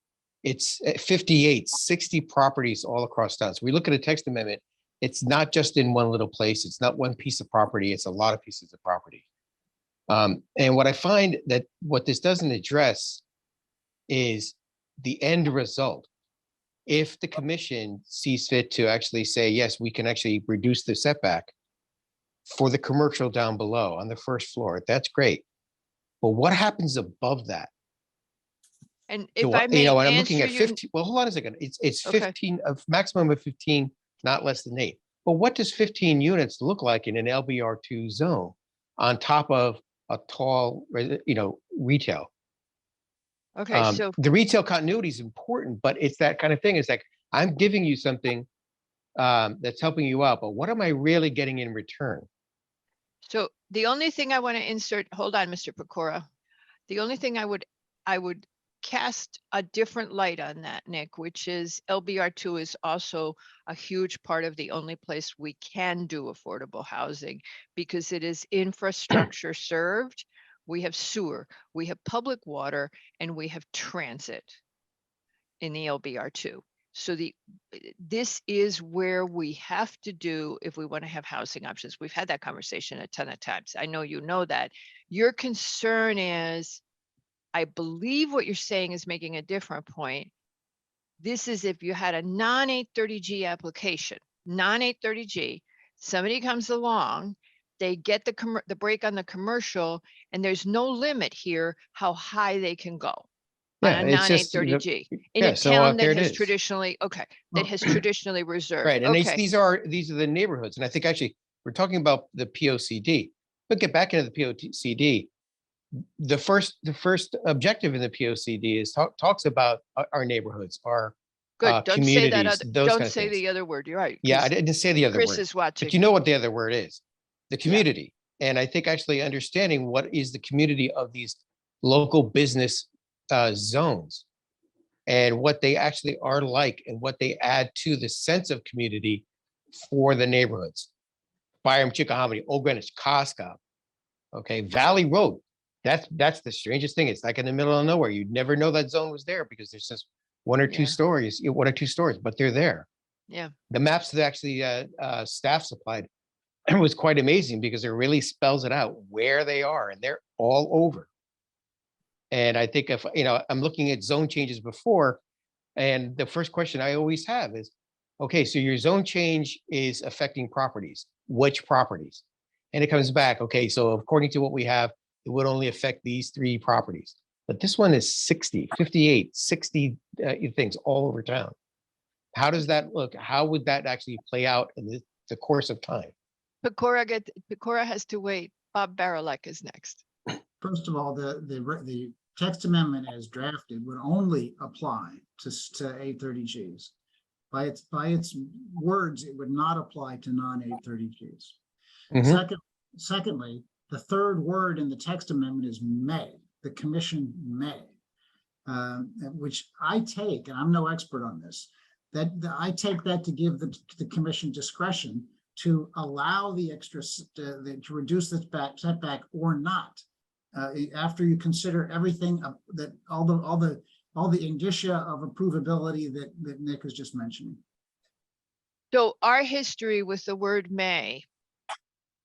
It's 58, 60 properties all across town. So we look at a text amendment. It's not just in one little place. It's not one piece of property. It's a lot of pieces of property. And what I find that what this doesn't address is the end result. If the commission sees fit to actually say, yes, we can actually reduce the setback for the commercial down below on the first floor, that's great. But what happens above that? And So if I what- may you know, and I'm answer looking at your, 15, well, hold on a second. It's Okay. 15, a maximum of 15, not less than 8. But what does 15 units look like in an LBR2 zone on top of a tall, retail? okay, so The retail continuity is important, but it's that kind of thing. It's like, I'm giving you something that's helping you out, but what am I really getting in return? So the only thing I want to insert, hold on, Mr. Pecora. The only thing I would cast a different light on that, Nick, which is LBR2 is also a huge part of the only place we can do affordable housing because it is infrastructure served. We have sewer, we have public water, and we have transit in the LBR2. So this is where we have to do if we want to have housing options. We've had that conversation a ton of times. I know you know that. Your concern is, I believe what you're saying is making a different point. This is if you had a non-830G application, non-830G, somebody comes along, they get the break on the commercial, and there's no limit here how high they can go on Yeah, a it's just, non-830G in yeah, a so town there that it has is. traditionally, that has traditionally reserved. Right, and Okay, these are the neighborhoods, and I think actually we're talking about the POCD. But get back into the POCD. The first objective in the POCD is talks about our neighborhoods, our good. Don't say that communities, other, those don't kind of say things. the other word. You're right. Yeah, I 'cause didn't say the other Chris word, is watching. but you know what the other word is, the community. And I think actually understanding what is the community of these local business zones and what they actually are like and what they add to the sense of community for the neighborhoods. Byram, Chickahominy, Old Greenwich, Costco, okay, Valley Road. That's the strangest thing. It's like in the middle of nowhere. You'd never know that zone was there because there's just one or two stories, but they're there. Yeah. The maps that actually staff supplied was quite amazing because it really spells it out where they are, and they're all over. And I think if, I'm looking at zone changes before, and the first question I always have is, okay, so your zone change is affecting properties. Which properties? And it comes back, okay, so according to what we have, it would only affect these 3 properties. But this one is 60, 58, 60 things all over town. How does that look? How would that actually play out in the course of time? Pecora has to wait. Bob Barilak is next. First of all, the text amendment as drafted would only apply to 830Gs. By its words, it would not apply to non-830Gs. Secondly, the third word in the text amendment is may. The commission may, which I take, and I'm no expert on this, I take that to give the commission discretion to allow the extra, to reduce the setback or not. After you consider everything that all the indicia of approvability that Nick was just mentioning. So our history with the word may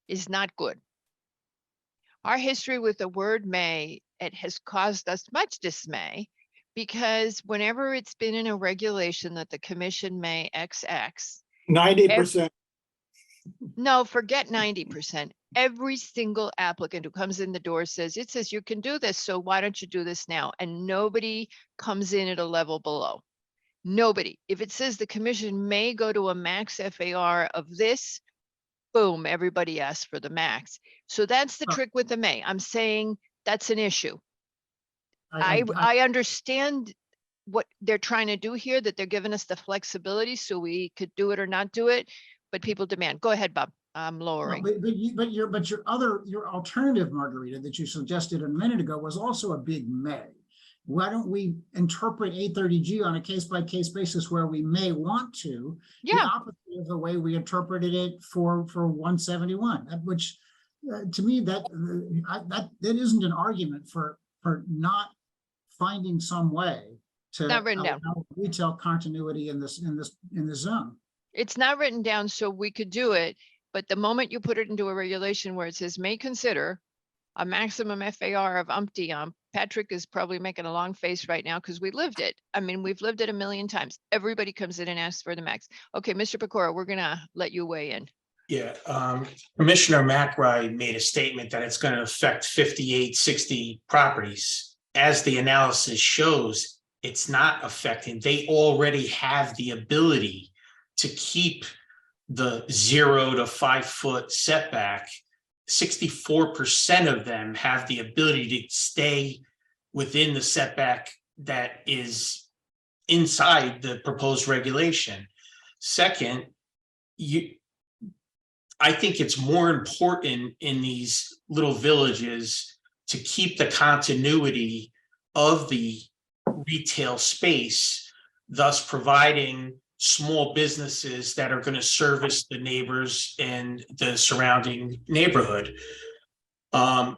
is not good. Our history with the word may, it has caused us much dismay because whenever it's been in a regulation that the commission may XX. 90%. No, forget 90%. Every single applicant who comes in the door says, it says you can do this, so why don't you do this now? And nobody comes in at a level below. Nobody. If it says the commission may go to a max FAR of this, boom, everybody asks for the max. So that's the trick with the may. I'm saying that's an issue. I understand what they're trying to do here, that they're giving us the flexibility so we could do it or not do it, but people demand. Go ahead, Bob. I'm Well, lowering. but your alternative, Margarita, that you suggested a minute ago was also a big may. Why don't we interpret 830G on a case-by-case basis where we may want to? The Yeah. opposite of the way we interpreted it for 171, which to me, that isn't an argument for not finding some way to Not written down. allow retail continuity in this zone. It's not written down, so we could do it, but the moment you put it into a regulation where it says may consider a maximum FAR of umpty. Patrick is probably making a long face right now because we lived it. I mean, we've lived it a million times. Everybody comes in and asks for the max. Okay, Mr. Pecora, we're gonna let you weigh in. Yeah, Commissioner McRae made a statement that it's going to affect 58, 60 properties. As the analysis shows, it's not affecting. They already have the ability to keep the 0 to 5 foot setback. 64% of them have the ability to stay within the setback that is inside the proposed regulation. Second, I think it's more important in these little villages to keep the continuity of the retail space, thus providing small businesses that are going to service the neighbors and the surrounding neighborhood. And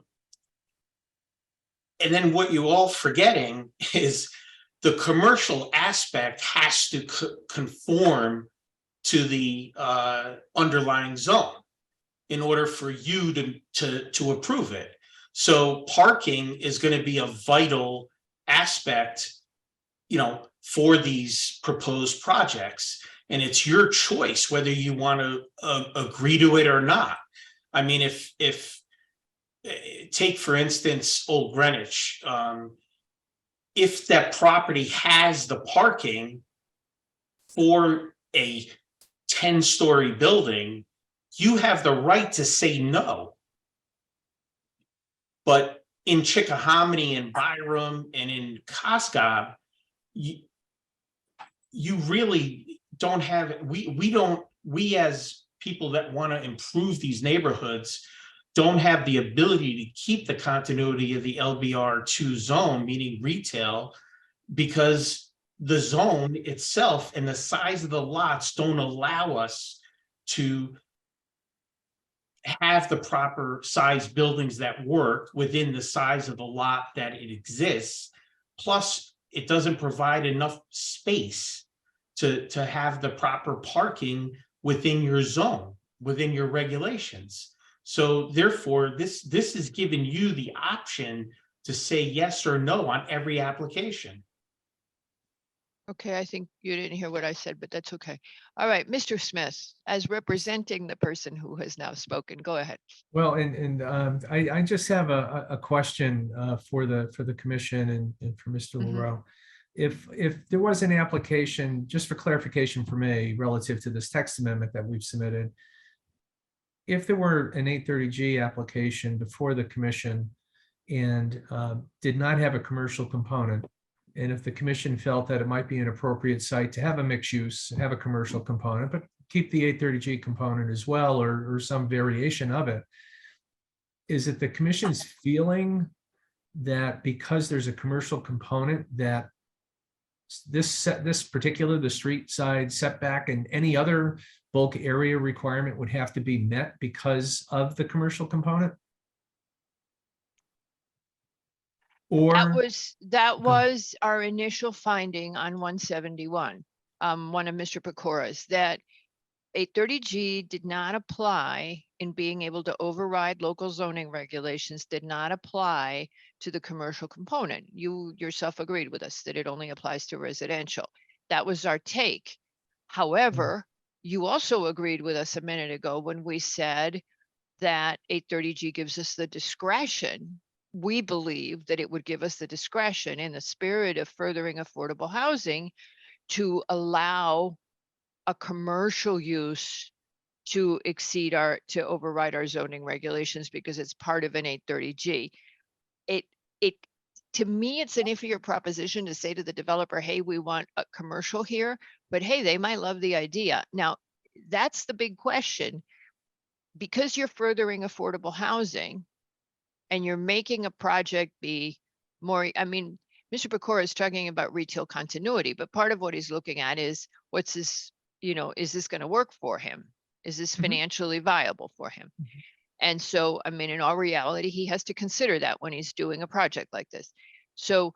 then what you all forgetting is the commercial aspect has to conform to the underlying zone in order for you to approve it. So parking is going to be a vital aspect, for these proposed projects. And it's your choice whether you want to agree to it or not. I mean, if take, for instance, Old Greenwich, if that property has the parking for a 10-story building, you have the right to say no. But in Chickahominy and Byram and in Coscob, you really don't have, we as people that want to improve these neighborhoods don't have the ability to keep the continuity of the LBR2 zone, meaning retail, because the zone itself and the size of the lots don't allow us to have the proper size buildings that work within the size of the lot that it exists. Plus, it doesn't provide enough space to have the proper parking within your zone, within your regulations. So therefore, this is giving you the option to say yes or no on every application. Okay, I think you didn't hear what I said, but that's okay. All right, Mr. Smith, as representing the person who has now spoken, go ahead. Well, I just have a question for the commission and for Mr. LaRoe. If there was an application, just for clarification for me, relative to this text amendment that we've submitted, if there were an 830G application before the commission and did not have a commercial component, and if the commission felt that it might be an appropriate site to have a mixed use, have a commercial component, but keep the 830G component as well, or some variation of it, is it the commission's feeling that because there's a commercial component that this particular, the street side setback and any other bulk area requirement would have to be met because of the commercial component? Or that was our initial finding on 171, one of Mr. Pecora's, that 830G did not apply in being able to override local zoning regulations, did not apply to the commercial component. You yourself agreed with us that it only applies to residential. That was our take. However, you also agreed with us a minute ago when we said that 830G gives us the discretion. We believe that it would give us the discretion in the spirit of furthering affordable housing to allow a commercial use to to override our zoning regulations because it's part of an 830G. To me, it's an iffier proposition to say to the developer, hey, we want a commercial here, but hey, they might love the idea. Now, that's the big question. because you're furthering affordable housing and you're making a project be more, I mean, Mr. Pecora is talking about retail continuity, but part of what he's looking at is what's this, is this going to work for him? Is this financially viable for him? And so, I mean, in all reality, he has to consider that when he's doing a project like this. So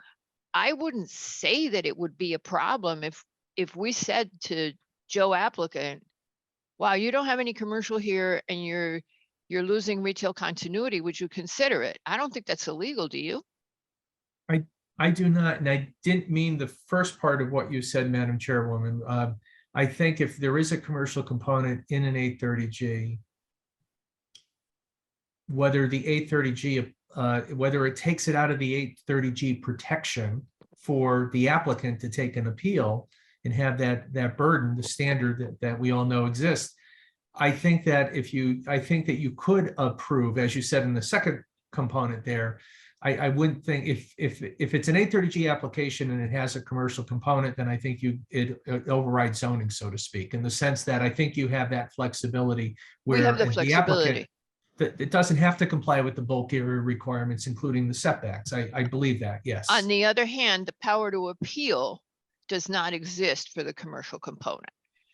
I wouldn't say that it would be a problem if we said to Joe applicant, wow, you don't have any commercial here and you're losing retail continuity, would you consider it? I don't think that's illegal, do you? I do not, and I didn't mean the first part of what you said, Madam Chairwoman. I think if there is a commercial component in an 830G, whether the 830G, whether it takes it out of the 830G protection for the applicant to take an appeal and have that burden, the standard that we all know exists. I think that you could approve, as you said in the second component there. I wouldn't think if it's an 830G application and it has a commercial component, then I think it overrides zoning, so to speak, in the sense that I think you have that flexibility where We have the the applicant, flexibility. that it doesn't have to comply with the bulk area requirements, including the setbacks. I believe that, yes. On the other hand, the power to appeal does not exist for the commercial component.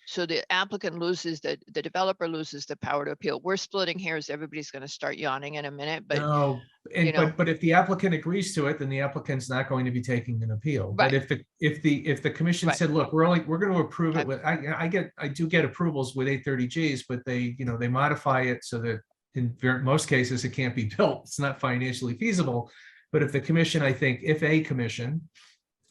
So the applicant loses, the developer loses the power to appeal. We're splitting hairs. Everybody's going to start yawning in a minute, but No, but if the applicant agrees to it, then the applicant's not going to be taking an appeal. But Right. if the commission Right. said, look, we're going to approve it with, I do get approvals with 830Gs, but they modify it so that in most cases it can't be built. It's not financially feasible. But if the commission, I think if a commission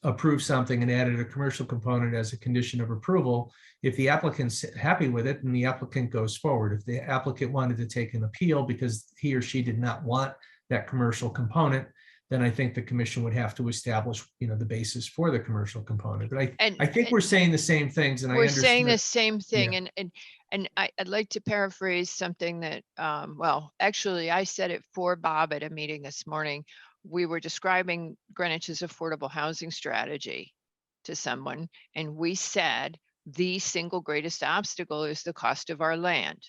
approved something and added a commercial component as a condition of approval, if the applicant's happy with it, then the applicant goes forward. If the applicant wanted to take an appeal because he or she did not want that commercial component, then I think the commission would have to establish, the basis for the commercial component. But I think we're saying the same things, and I we're understand. saying the same thing. Yeah. And I'd like to paraphrase something that, well, actually I said it for Bob at a meeting this morning. We were describing Greenwich's affordable housing strategy to someone, and we said the single greatest obstacle is the cost of our land.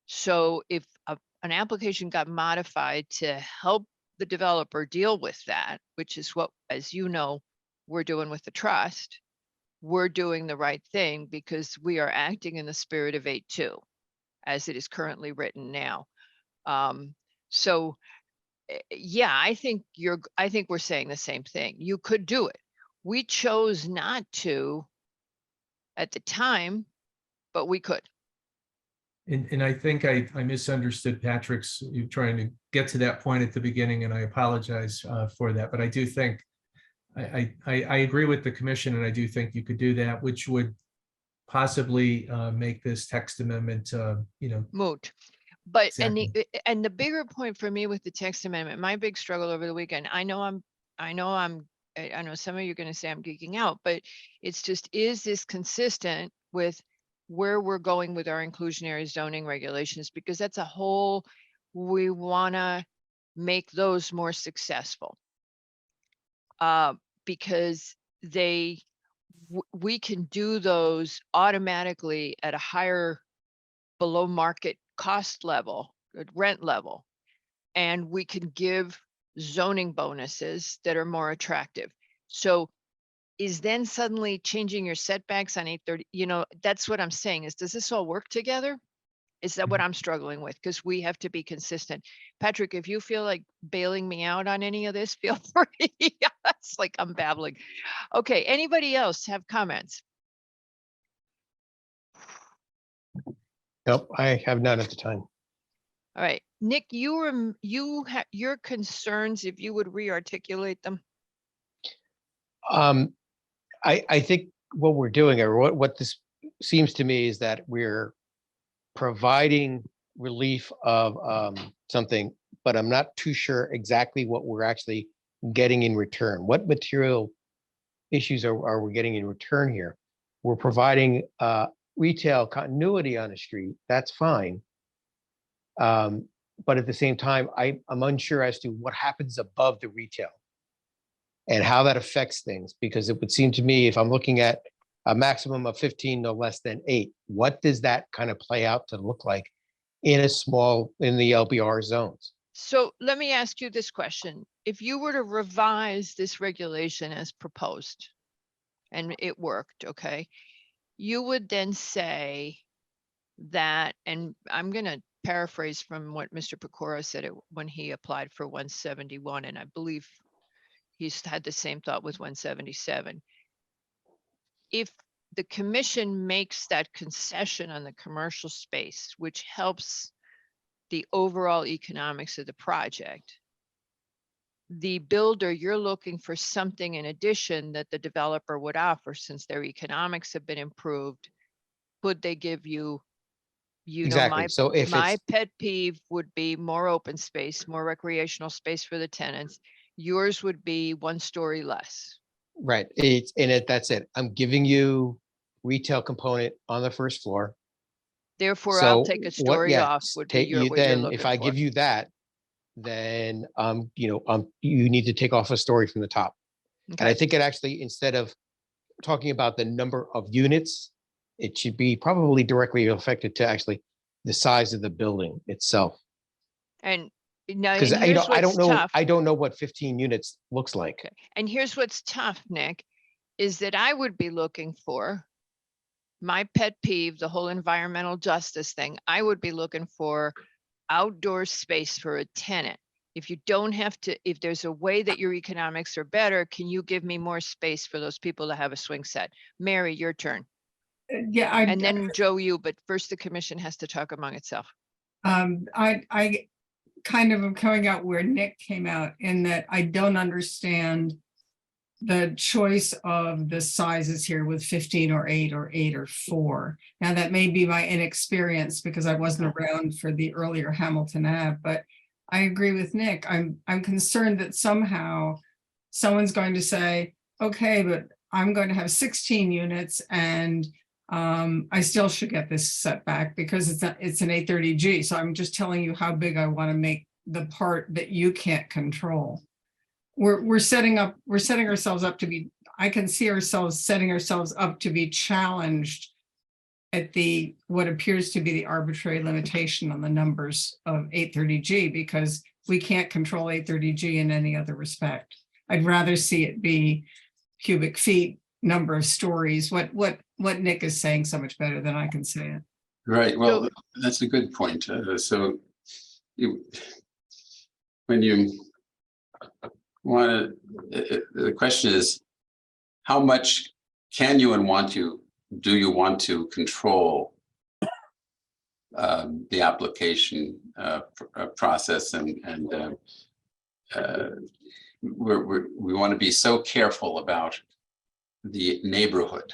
So if an application got modified to help the developer deal with that, which is what, as you know, we're doing with the trust, we're doing the right thing because we are acting in the spirit of 8.2 as it is currently written now. So yeah, I think we're saying the same thing. You could do it. We chose not to at the time, but we could. And I think I misunderstood Patrick's, you trying to get to that point at the beginning, and I apologize for that. But I do think I agree with the commission, and I do think you could do that, which would possibly make this text amendment, moot. But Exactly. and the bigger point for me with the text amendment, my big struggle over the weekend, I know some of you are going to say I'm geeking out, but it's just, is this consistent with where we're going with our inclusionary zoning regulations? Because that's a whole, we want to make those more successful. Because we can do those automatically at a higher below market cost level, rent level, and we can give zoning bonuses that are more attractive. So is then suddenly changing your setbacks on 830, that's what I'm saying is, does this all work together? Is that what I'm struggling with? Because we have to be consistent. Patrick, if you feel like bailing me out on any of this, feel free. It's like I'm babbling. Okay, anybody else have comments? Nope, I have none at the time. All right, Nick, you have your concerns, if you would re-articulate them. I think what we're doing, or what this seems to me, is that we're providing relief of something, but I'm not too sure exactly what we're actually getting in return. What material issues are we getting in return here? We're providing retail continuity on the street. That's fine. But at the same time, I'm unsure as to what happens above the retail and how that affects things, because it would seem to me, if I'm looking at a maximum of 15 no less than 8, what does that kind of play out to look like in the LBR zones. So let me ask you this question. If you were to revise this regulation as proposed and it worked, okay, you would then say that, and I'm going to paraphrase from what Mr. Pecora said when he applied for 171, and I believe he's had the same thought with 177. If the commission makes that concession on the commercial space, which helps the overall economics of the project, the builder, you're looking for something in addition that the developer would offer since their economics have been improved. Could they give you, Exactly. So if my it's pet peeve would be more open space, more recreational space for the tenants. Yours would be 1 story less. right, that's it. I'm giving you retail component on the first floor. Therefore, I'll So take a what- story yeah, off would be take your, you what you're then, looking if I for. give you that, then, you need to take off a story from the top. And I Okay. think it actually, instead of talking about the number of units, it should be probably directly affected to actually the size of the building itself. And now, Because, and here's I what's don't know, tough. I don't know what 15 units looks like. Okay. And here's what's tough, Nick, is that I would be looking for my pet peeve, the whole environmental justice thing. I would be looking for outdoor space for a tenant. If you don't have to, if there's a way that your economics are better, can you give me more space for those people to have a swing set? Mary, your turn. Yeah, And then Joe, you, but first the commission has to talk among itself. I kind of am coming out where Nick came out in that I don't understand the choice of the sizes here with 15 or 8 or 8 or 4. Now that may be my inexperience because I wasn't around for the earlier Hamilton Ave, but I agree with Nick. I'm concerned that somehow someone's going to say, okay, but I'm going to have 16 units and I still should get this setback because it's an 830G. So I'm just telling you how big I want to make the part that you can't control. We're setting ourselves up to be, I can see ourselves setting ourselves up to be challenged at what appears to be the arbitrary limitation on the numbers of 830G because we can't control 830G in any other respect. I'd rather see it be cubic feet, number of stories, what Nick is saying so much better than I can say it. Right, well, that's a good point. So when you want to, the question is, how much can you and do you want to control the application process and we want to be so careful about the neighborhood.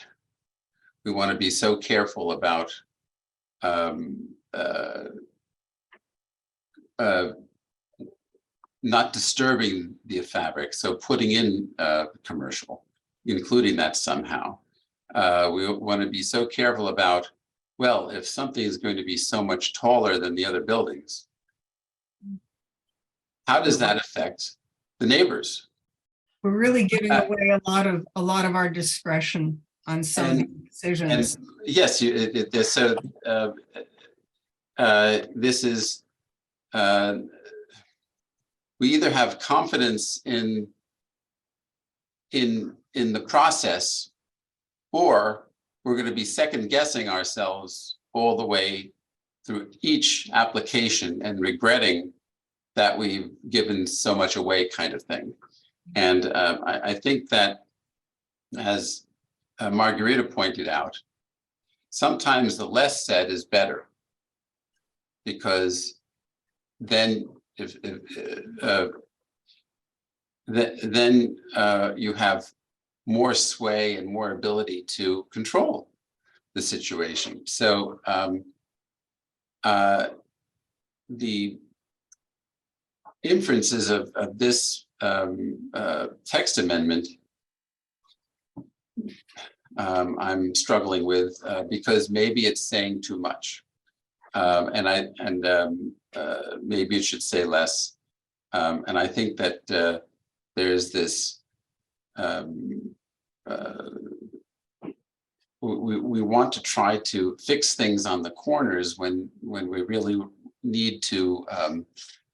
We want to be so careful about not disturbing the fabric. So putting in commercial, including that somehow. We want to be so careful about, well, if something is going to be so much taller than the other buildings, how does that affect the neighbors? We're really giving away a lot of our discretion on some of these decisions. And yes, so this is, we either have confidence in the process, or we're going to be second guessing ourselves all the way through each application and regretting that we've given so much away, kind of thing. And I think that, as Margarita pointed out, sometimes the less said is better, because then then you have more sway and more ability to control the situation. So the inferences of this text amendment I'm struggling with because maybe it's saying too much, and maybe it should say less. And I think that there's this we want to try to fix things on the corners when we really need to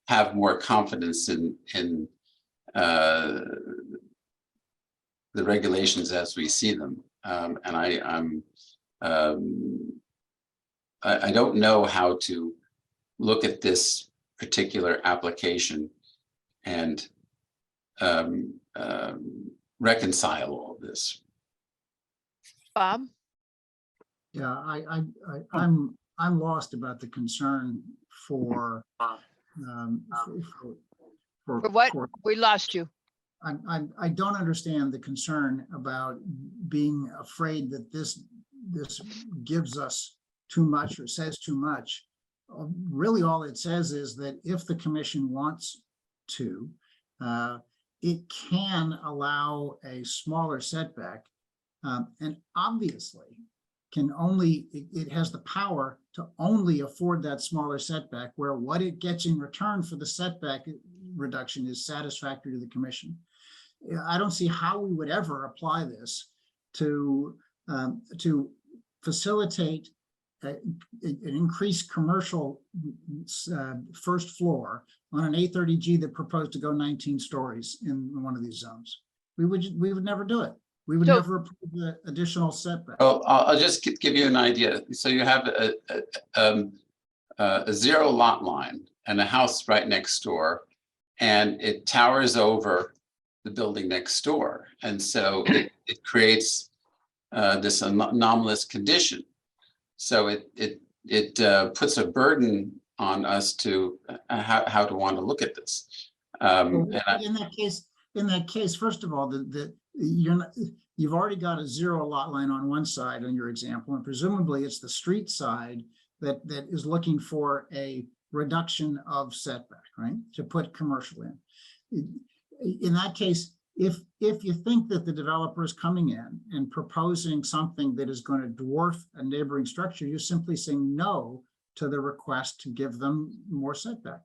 have more confidence in the regulations as we see them. And I don't know how to look at this particular application and reconcile all this. Bob? Yeah, I'm lost about the concern for For what? We lost you. I don't understand the concern about being afraid that this gives us too much or says too much. Really, all it says is that if the commission wants to, it can allow a smaller setback, and obviously can only, it has the power to only afford that smaller setback, where what it gets in return for the setback reduction is satisfactory to the commission. I don't see how we would ever apply this to facilitate an increased commercial first floor on an A30G that proposed to go 19 stories in one of these zones. We would never do it. We would never approve the additional setback. Well, I'll just give you an idea. So you have a 0 lot line and a house right next door, and it towers over the building next door. And so it creates this anomalous condition. So it puts a burden on us to how to want to look at this. In that case, first of all, you've already got a 0 lot line on one side on your example, and presumably it's the street side that is looking for a reduction of setback, right? To put commercial in. In that case, if you think that the developer is coming in and proposing something that is going to dwarf a neighboring structure, you're simply saying no to the request to give them more setback,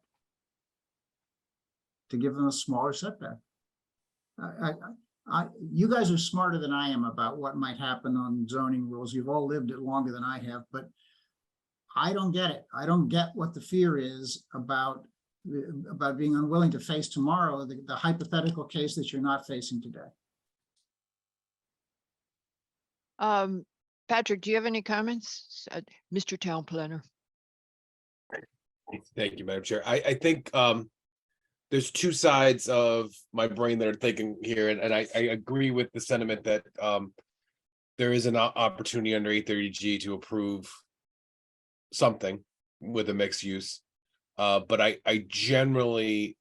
to give them a smaller setback. You guys are smarter than I am about what might happen on zoning rules. You've all lived it longer than I have, but I don't get it. I don't get what the fear is about being unwilling to face tomorrow the hypothetical case that you're not facing today. Patrick, do you have any comments? Mr. Town Planner. Thank you, Madam Chair. I think there's two sides of my brain that are thinking here, and I agree with the sentiment that there is an opportunity under 830G to approve something with a mixed use. But I generally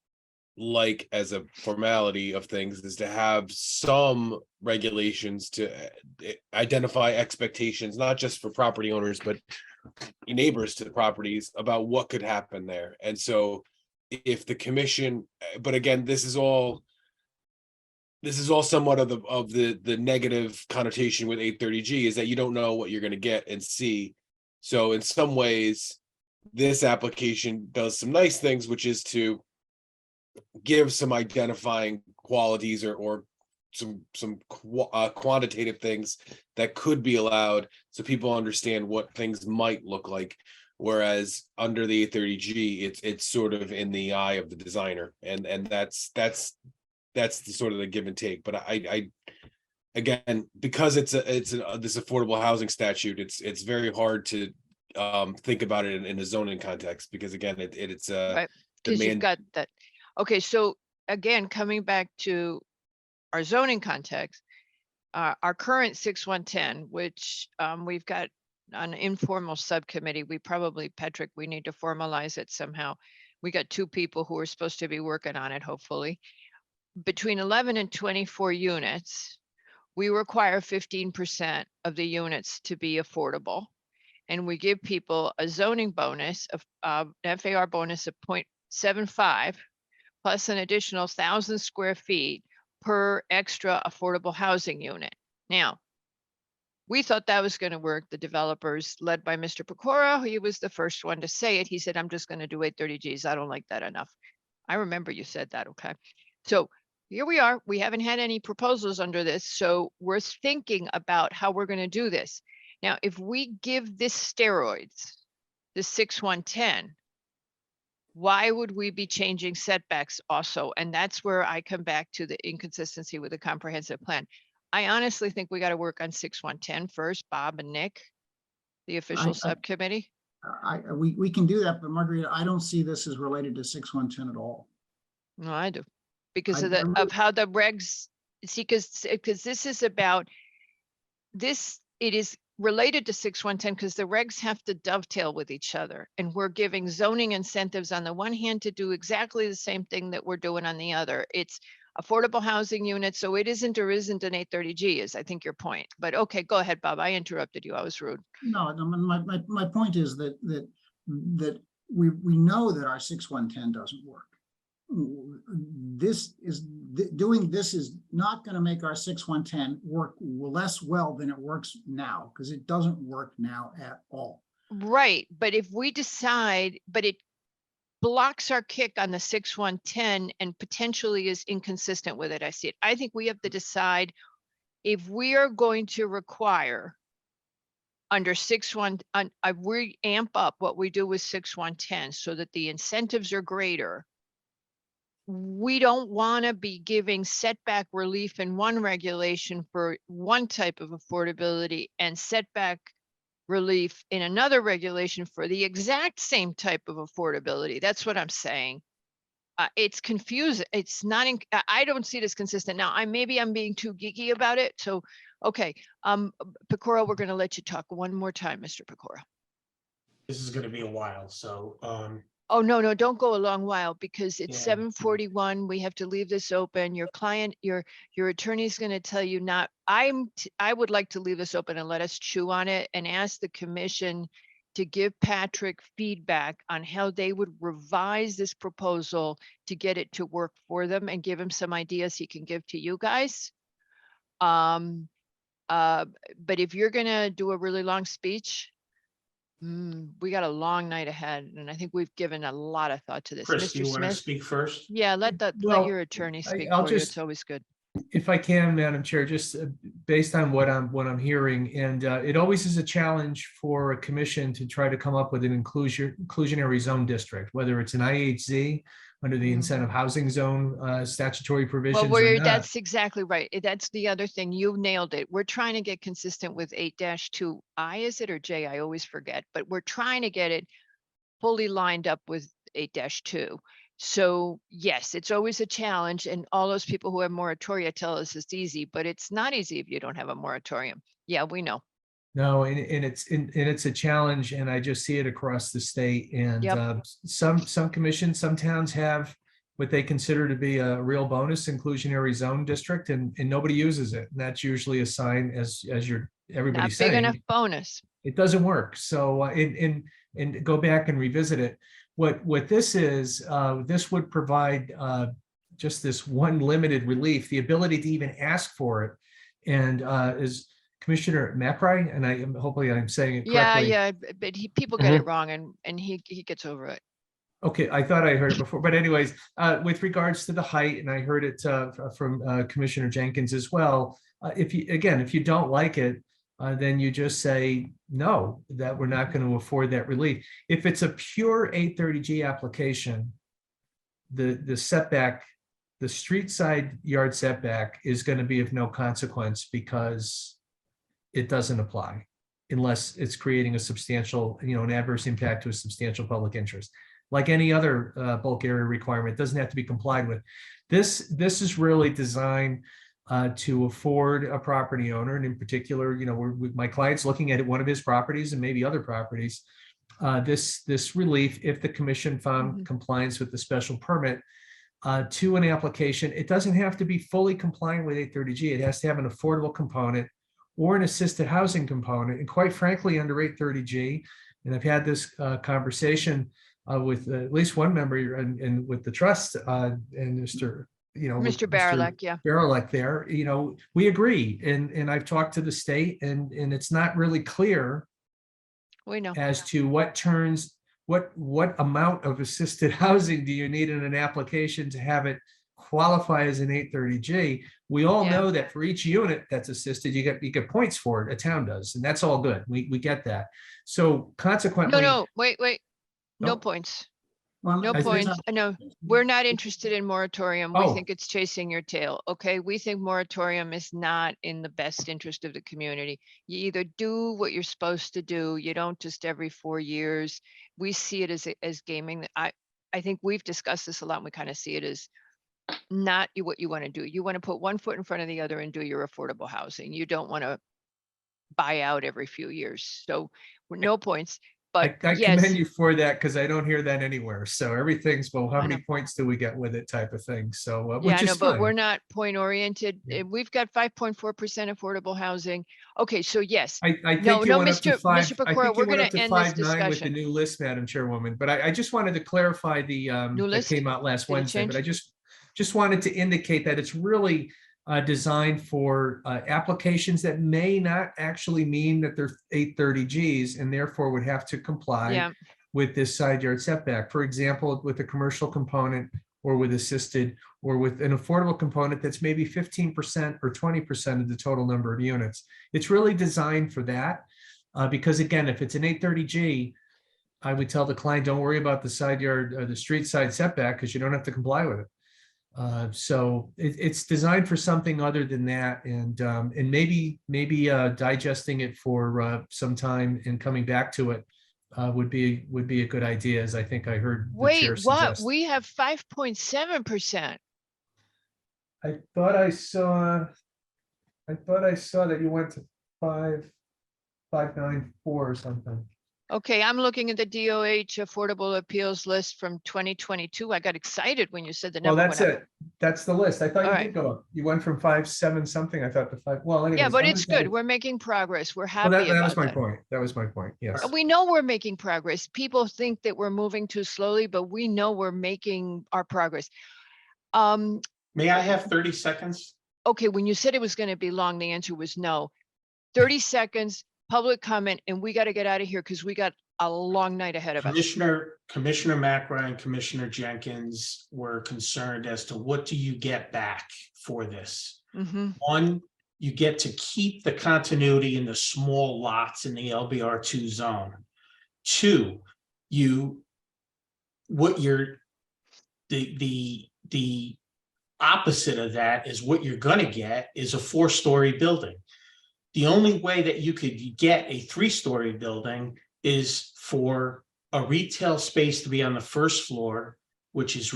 like, as a formality of things, is to have some regulations to identify expectations, not just for property owners, but neighbors to the properties about what could happen there. And so if the commission, but again, this is all somewhat of the negative connotation with 830G, is that you don't know what you're going to get and see. So in some ways, this application does some nice things, which is to give some identifying qualities or some quantitative things that could be allowed, so people understand what things might look like. Whereas under the 830G, it's sort of in the eye of the designer, and that's the sort of the give and take. But I again, because it's this affordable housing statute, it's very hard to think about it in a zoning context, because again, it's right, because you've got that. Okay, so again, coming back to our zoning context, our current 6110, which we've got an informal subcommittee, we probably, Patrick, we need to formalize it somehow. We got 2 people who are supposed to be working on it, hopefully. Between 11 and 24 units, we require 15% of the units to be affordable. And we give people a zoning bonus of FAR bonus of 0.75 plus an additional 1,000 square feet per extra affordable housing unit. Now, we thought that was going to work. The developers, led by Mr. Pecora, he was the first one to say it. He said, I'm just going to do 830Gs. I don't like that enough. I remember you said that, okay? So here we are. We haven't had any proposals under this. So we're thinking about how we're going to do this. Now, if we give this steroids, the 6110, why would we be changing setbacks also? And that's where I come back to the inconsistency with the comprehensive plan. I honestly think we got to work on 6110 first, Bob and Nick, the official subcommittee. We can do that, but Margarita, I don't see this as related to 6110 at all. No, I do. Because I- of I the, really- of how the regs, see, because this is about this, it is related to 6110 because the regs have to dovetail with each other. And we're giving zoning incentives on the one hand to do exactly the same thing that we're doing on the other. It's affordable housing units, so it isn't or isn't an 830G is, I think, your point. But okay, go ahead, Bob. I interrupted you. I was rude. No, my point is that we know that our 6110 doesn't work. Doing this is not going to make our 6110 work less well than it works now, because it doesn't work now at all. Right, but if we decide, but it blocks our kick on the 6110 and potentially is inconsistent with it. I see it. I think we have to decide if we are going to require under 61, we amp up what we do with 6110 so that the incentives are greater. We don't want to be giving setback relief in one regulation for one type of affordability and setback relief in another regulation for the exact same type of affordability. That's what I'm saying. It's confusing. It's not, I don't see it as consistent. Now, maybe I'm being too geeky about it. So, okay. Pecora, we're going to let you talk one more time, Mr. Pecora. This is gonna be a while, so, Oh, no, don't go a long while because it's Yeah. 7:41. We have to leave this open. Your client, your attorney's going to tell you not, I would like to leave this open and let us chew on it and ask the commission to give Patrick feedback on how they would revise this proposal to get it to work for them and give him some ideas he can give to you guys. But if you're going to do a really long speech, we got a long night ahead, and I think we've given a lot of thought to this. Chris, do Mr. you want to Smith? speak first? Yeah, let Well, your attorney speak I'll for you. just- It's always good. If I can, Madam Chair, just based on what I'm hearing, and it always is a challenge for a commission to try to come up with an inclusionary zone district, whether it's an IHZ under the incentive housing zone statutory provisions Well, or not. that's exactly right. That's the other thing. You nailed it. We're trying to get consistent with 8-2I, is it, or J? I always forget, but we're trying to get it fully lined up with 8-2. So yes, it's always a challenge, and all those people who have moratoria tell us it's easy, but it's not easy if you don't have a moratorium. Yeah, we know. No, and it's a challenge, and I just see it across the state. And Yep. Some commissions, some towns have what they consider to be a real bonus inclusionary zone district, and nobody uses it. And that's usually a sign, as everybody's Not big saying, enough bonus. it doesn't work. So and go back and revisit it. What this is, this would provide just this one limited relief, the ability to even ask for it. And as Commissioner McRae, and hopefully I'm saying it correctly. Yeah, but people get it wrong, and he gets over it. Okay, I thought I heard it before, but anyways, with regards to the height, and I heard it from Commissioner Jenkins as well. If you don't like it, then you just say no, that we're not going to afford that relief. If it's a pure 830G application, the setback, the street side yard setback is going to be of no consequence because it doesn't apply unless it's creating a substantial, an adverse impact to a substantial public interest. Like any other bulk area requirement, it doesn't have to be complied with. This is really designed to afford a property owner, and in particular, my client's looking at one of his properties and maybe other properties. This relief, if the commission found compliance with the special permit to an application, it doesn't have to be fully compliant with 830G. It has to have an affordable component or an assisted housing component. And quite frankly, under 830G, and I've had this conversation with at least one member and with the trust and Mr. Mr. Barilak, yeah. Barilak there, we agree. And I've talked to the state and it's not really clear we know as to what amount of assisted housing do you need in an application to have it qualify as an 830G. We all know that for each unit that's assisted, you get points for it. A town does, and that's all good. We get that. So consequently, no, wait, no points. Well, No I think- points. No, we're not interested in moratorium. We Oh. think it's chasing your tail. Okay, we think moratorium is not in the best interest of the community. You either do what you're supposed to do. You don't just every 4 years. We see it as gaming. I think we've discussed this a lot. And we kind of see it as not what you want to do. You want to put one foot in front of the other and do your affordable housing. You don't want to buy out every few years. So no points. But I yes, commend you for that because I don't hear that anywhere. So everything's, well, how I many know. points do we get with it type of thing? So, yeah, which I know, is but we're fine. not point oriented. We've got 5.4% affordable housing. Okay, so yes. I No, think you no, went up to Mr. five. Mr. I Pecora, think you we're went gonna up to end this 5.9 with the discussion. new list, Madam Chairwoman. But I just wanted to clarify the New that list? came out last Did it Wednesday. But I change? just wanted to indicate that it's really designed for applications that may not actually mean that they're 830 Gs and therefore would have to comply Yeah, with this side yard setback. For example, with a commercial component or with assisted or with an affordable component that's maybe 15% or 20% of the total number of units. It's really designed for that. Because again, if it's an 830G, I would tell the client, don't worry about the side yard or the street side setback because you don't have to comply with it. So it's designed for something other than that, and maybe digesting it for some time and coming back to it would be a good idea, as I think I heard the chair wait, what? suggest. We have 5.7%. I thought I saw that you went to 594 or something. Okay, I'm looking at the DOH Affordable Appeals list from 2022. I got excited when you said the Well, number that's went up. it. That's the list. I thought All you right. did go up. You went from 5.7 something. I thought to 5. Well, anyways. Yeah, but I'm it's just saying- good. We're making progress. We're Well, happy that was about my that. point. That was my point. Yes. We know we're making progress. People think that we're moving too slowly, but we know we're making our progress. May I have 30 seconds? Okay, when you said it was going to be long, the answer was no. 30 seconds, public comment, and we got to get out of here because we got a long night ahead of us. Commissioner Macra and Commissioner Jenkins were concerned as to what do you get back for this? Mhm. One, you get to keep the continuity in the small lots in the LBR2 zone. Two, the opposite of that is what you're gonna get is a 4-story building. The only way that you could get a 3-story building is for a retail space to be on the first floor, which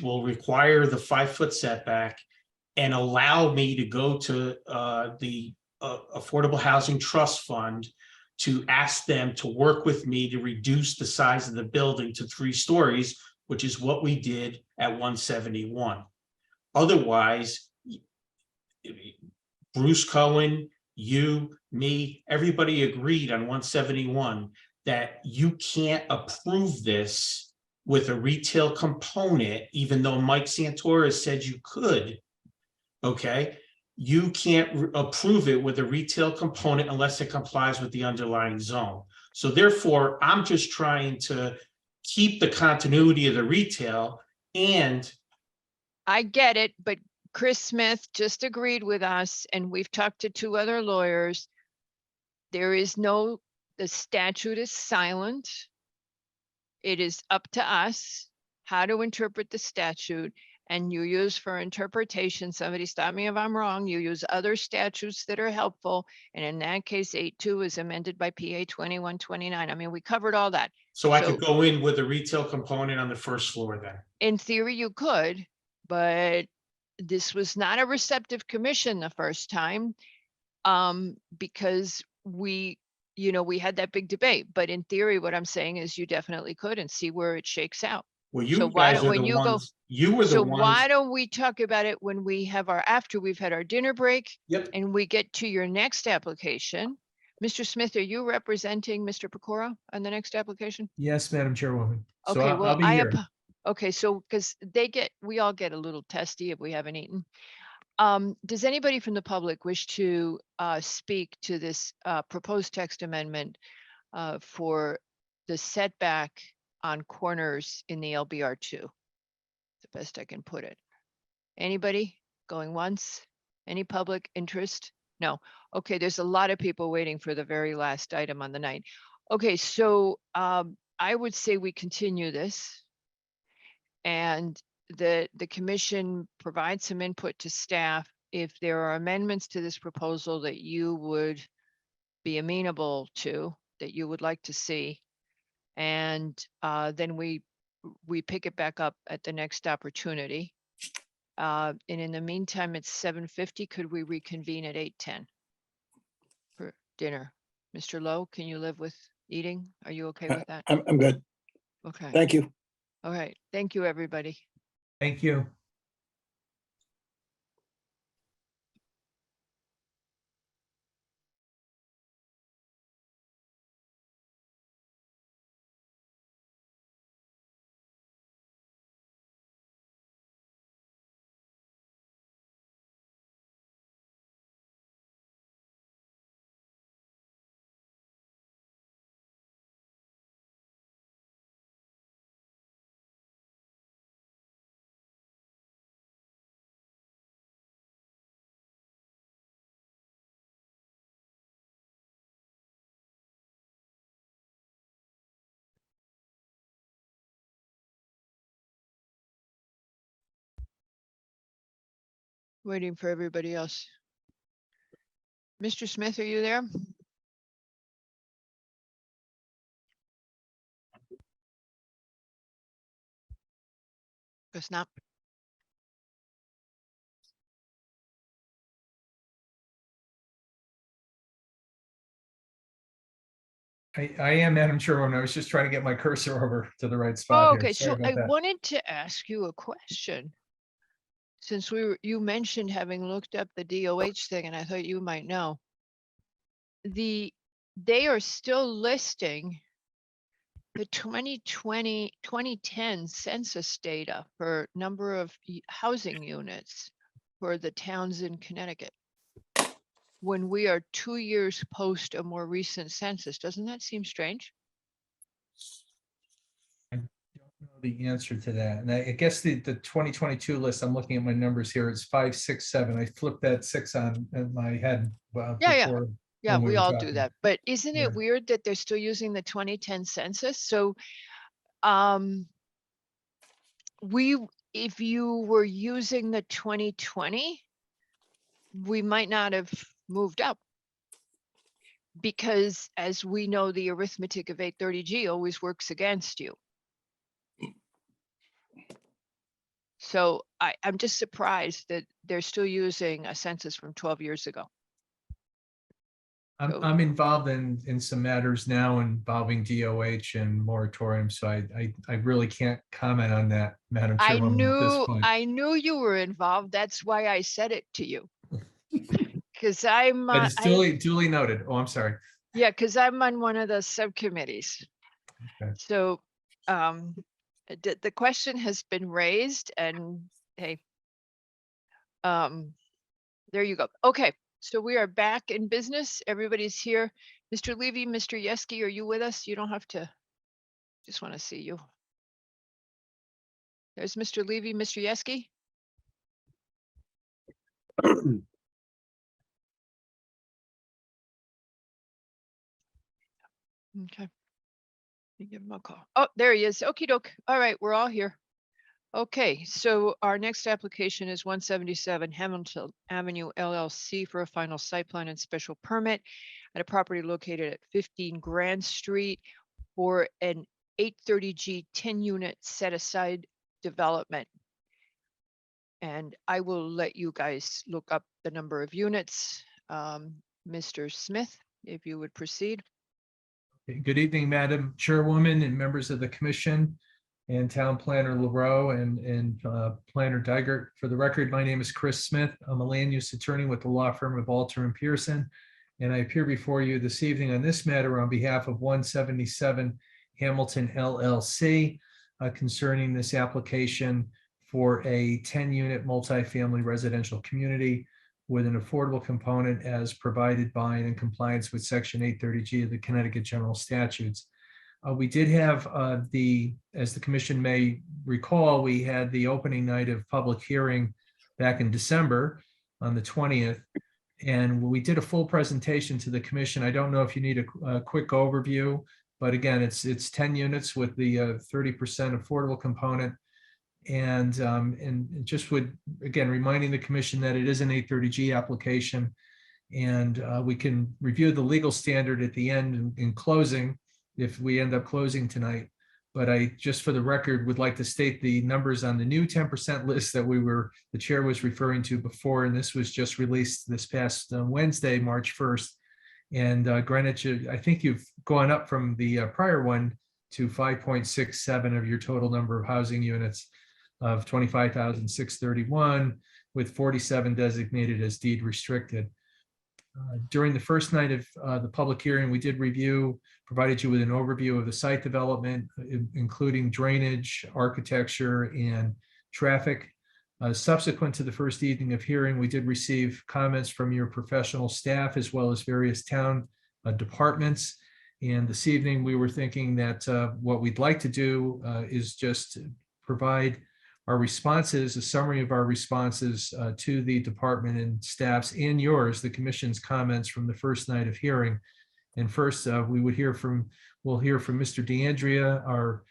will require the 5-foot setback and allow me to go to the Affordable Housing Trust Fund to ask them to work with me to reduce the size of the building to 3 stories, which is what we did at 171. Otherwise, Bruce Cohen, you, me, everybody agreed on 171 that you can't approve this with a retail component, even though Mike Santora said you could. Okay, you can't approve it with a retail component unless it complies with the underlying zone. So therefore, I'm just trying to keep the continuity of the retail. And I get it, but Chris Smith just agreed with us, and we've talked to 2 other lawyers. The statute is silent. It is up to us how to interpret the statute, and you use for interpretation, somebody stop me if I'm wrong, you use other statutes that are helpful, and in that case, 8.2 is amended by PA 2129. I mean, we covered all that. so I could go in with a retail component on the first floor then. In theory, you could, but this was not a receptive commission the first time, because we had that big debate. But in theory, what I'm saying is you definitely could, and see where it shakes out. Well, you So why guys don't, are when the you go, ones, you were the so ones. why don't we talk about it when we have after we've had our dinner break? Yep. And we get to your next application. Mr. Smith, are you representing Mr. Pecora on the next application? Yes, Madam Chairwoman. So Okay, I'll well, be here. okay, so because we all get a little testy if we haven't eaten. Does anybody from the public wish to speak to this proposed text amendment for the setback on corners in the LBR2? The best I can put it. Anybody going once? Any public interest? No. Okay, there's a lot of people waiting for the very last item on the night. Okay, so I would say we continue this And the commission provides some input to staff. If there are amendments to this proposal that you would be amenable to, that you would like to see, and then we pick it back up at the next opportunity. And in the meantime, it's 7:50. Could we reconvene at 8:10 for dinner? Mr. Lowe, can you live with eating? Are you okay with that? I'm good. Okay. Thank you. All right. Thank you, everybody. Thank you. Waiting for everybody else. Mr. Smith, are you there? Guess not. I am, Madam Chairwoman. I was just trying to get my cursor over to the right Oh, spot here. okay, Sorry so about I that. wanted to ask you a question. Since you mentioned having looked up the DOH thing, and I thought you might know. They are still listing the 2020, 2010 census data for number of housing units for the towns in Connecticut. When we are 2 years post a more recent census, doesn't that seem strange? I don't know the answer to that. And I guess the 2022 list, I'm looking at my numbers here, it's 567. I flipped that 6 on in my head. Yeah. Yeah, when we were all do talking. that. But isn't Yeah. it weird that they're still using the 2010 census? So if you were using the 2020, we might not have moved up. Because as we know, the arithmetic of 830G always works against you. So I'm just surprised that they're still using a census from 12 years ago. I'm involved in some matters now involving DOH and moratorium, so I really can't comment on that, Madam I Chairwoman, at this point. knew you were involved. That's why I said it to you. Because I'm But it's duly noted. Oh, I'm sorry. yeah, because I'm on one of the subcommittees. Okay. So the question has been raised, and hey, there you go. Okay, so we are back in business. Everybody's here. Mr. Levy, Mr. Yeski, are you with us? You don't have to. Just want to see you. There's Mr. Levy, Mr. Yeski. Okay. Let me give him a call. Oh, there he is. Okey doke. All right, we're all here. Okay, so our next application is 177 Hamilton Avenue LLC for a final site plan and special permit at a property located at 15 Grand Street for an 830G 10-unit set-aside development. And I will let you guys look up the number of units. Mr. Smith, if you would proceed. Good evening, Madam Chairwoman and members of the commission and Town Planner LaRoe and Planner Dygert. For the record, my name is Chris Smith. I'm a land use attorney with the law firm of Alter and Pearson. And I appear before you this evening on this matter on behalf of 177 Hamilton LLC concerning this application for a 10-unit multifamily residential community with an affordable component as provided by and in compliance with Section 830G of the Connecticut General Statutes. We did have as the commission may recall, we had the opening night of public hearing back in December on the 20th. And we did a full presentation to the commission. I don't know if you need a quick overview, but again, it's 10 units with the 30% affordable component. And just would, again, reminding the commission that it is an 830G application. And we can review the legal standard at the end in closing if we end up closing tonight. But I, just for the record, would like to state the numbers on the new 10% list that the chair was referring to before, and this was just released this past Wednesday, March 1st. And Greenwich, I think you've gone up from the prior one to 5.67 of your total number of housing units of 25,631, with 47 designated as deed restricted. During the first night of the public hearing, we did provided you with an overview of the site development, including drainage, architecture, and traffic. Subsequent to the first evening of hearing, we did receive comments from your professional staff as well as various town departments. And this evening, we were thinking that what we'd like to do is just provide our responses, a summary of our responses to the department and staffs and yours, the commission's comments from the first night of hearing. And first, we'll hear from Mr. DeAndrea, our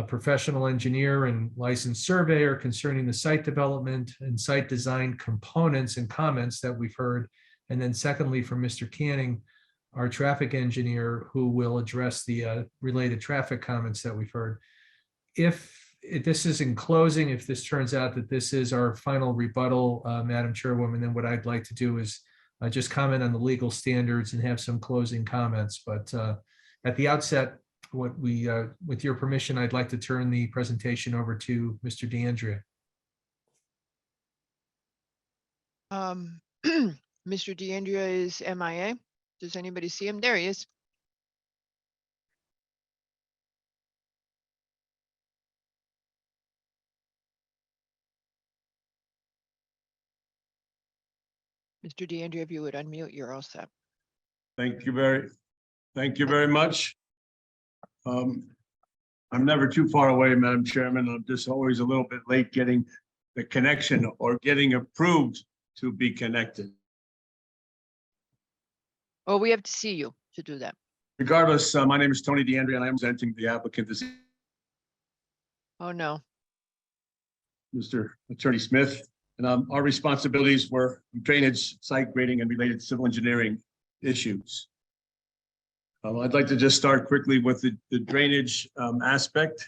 professional engineer and licensed surveyor, concerning the site development and site design components and comments that we've heard. And then secondly, from Mr. Canning, our traffic engineer, who will address the related traffic comments that we've heard. If this is in closing, if this turns out that this is our final rebuttal, Madam Chairwoman, then what I'd like to do is just comment on the legal standards and have some closing comments. But at the outset, with your permission, I'd like to turn the presentation over to Mr. DeAndrea. Mr. DeAndrea is MIA. Does anybody see him? There he is. Mr. DeAndrea, if you would unmute, you're all set. Thank you very much. I'm never too far away, Madam Chairman. I'm just always a little bit late getting the connection or getting approved to be connected. Oh, we have to see you to do that. Regardless, my name is Tony DeAndrea and I am presenting the applicant this evening, Oh, no. Mr. Attorney Smith. And our responsibilities were drainage, site grading, and related civil engineering issues. I'd like to just start quickly with the drainage aspect.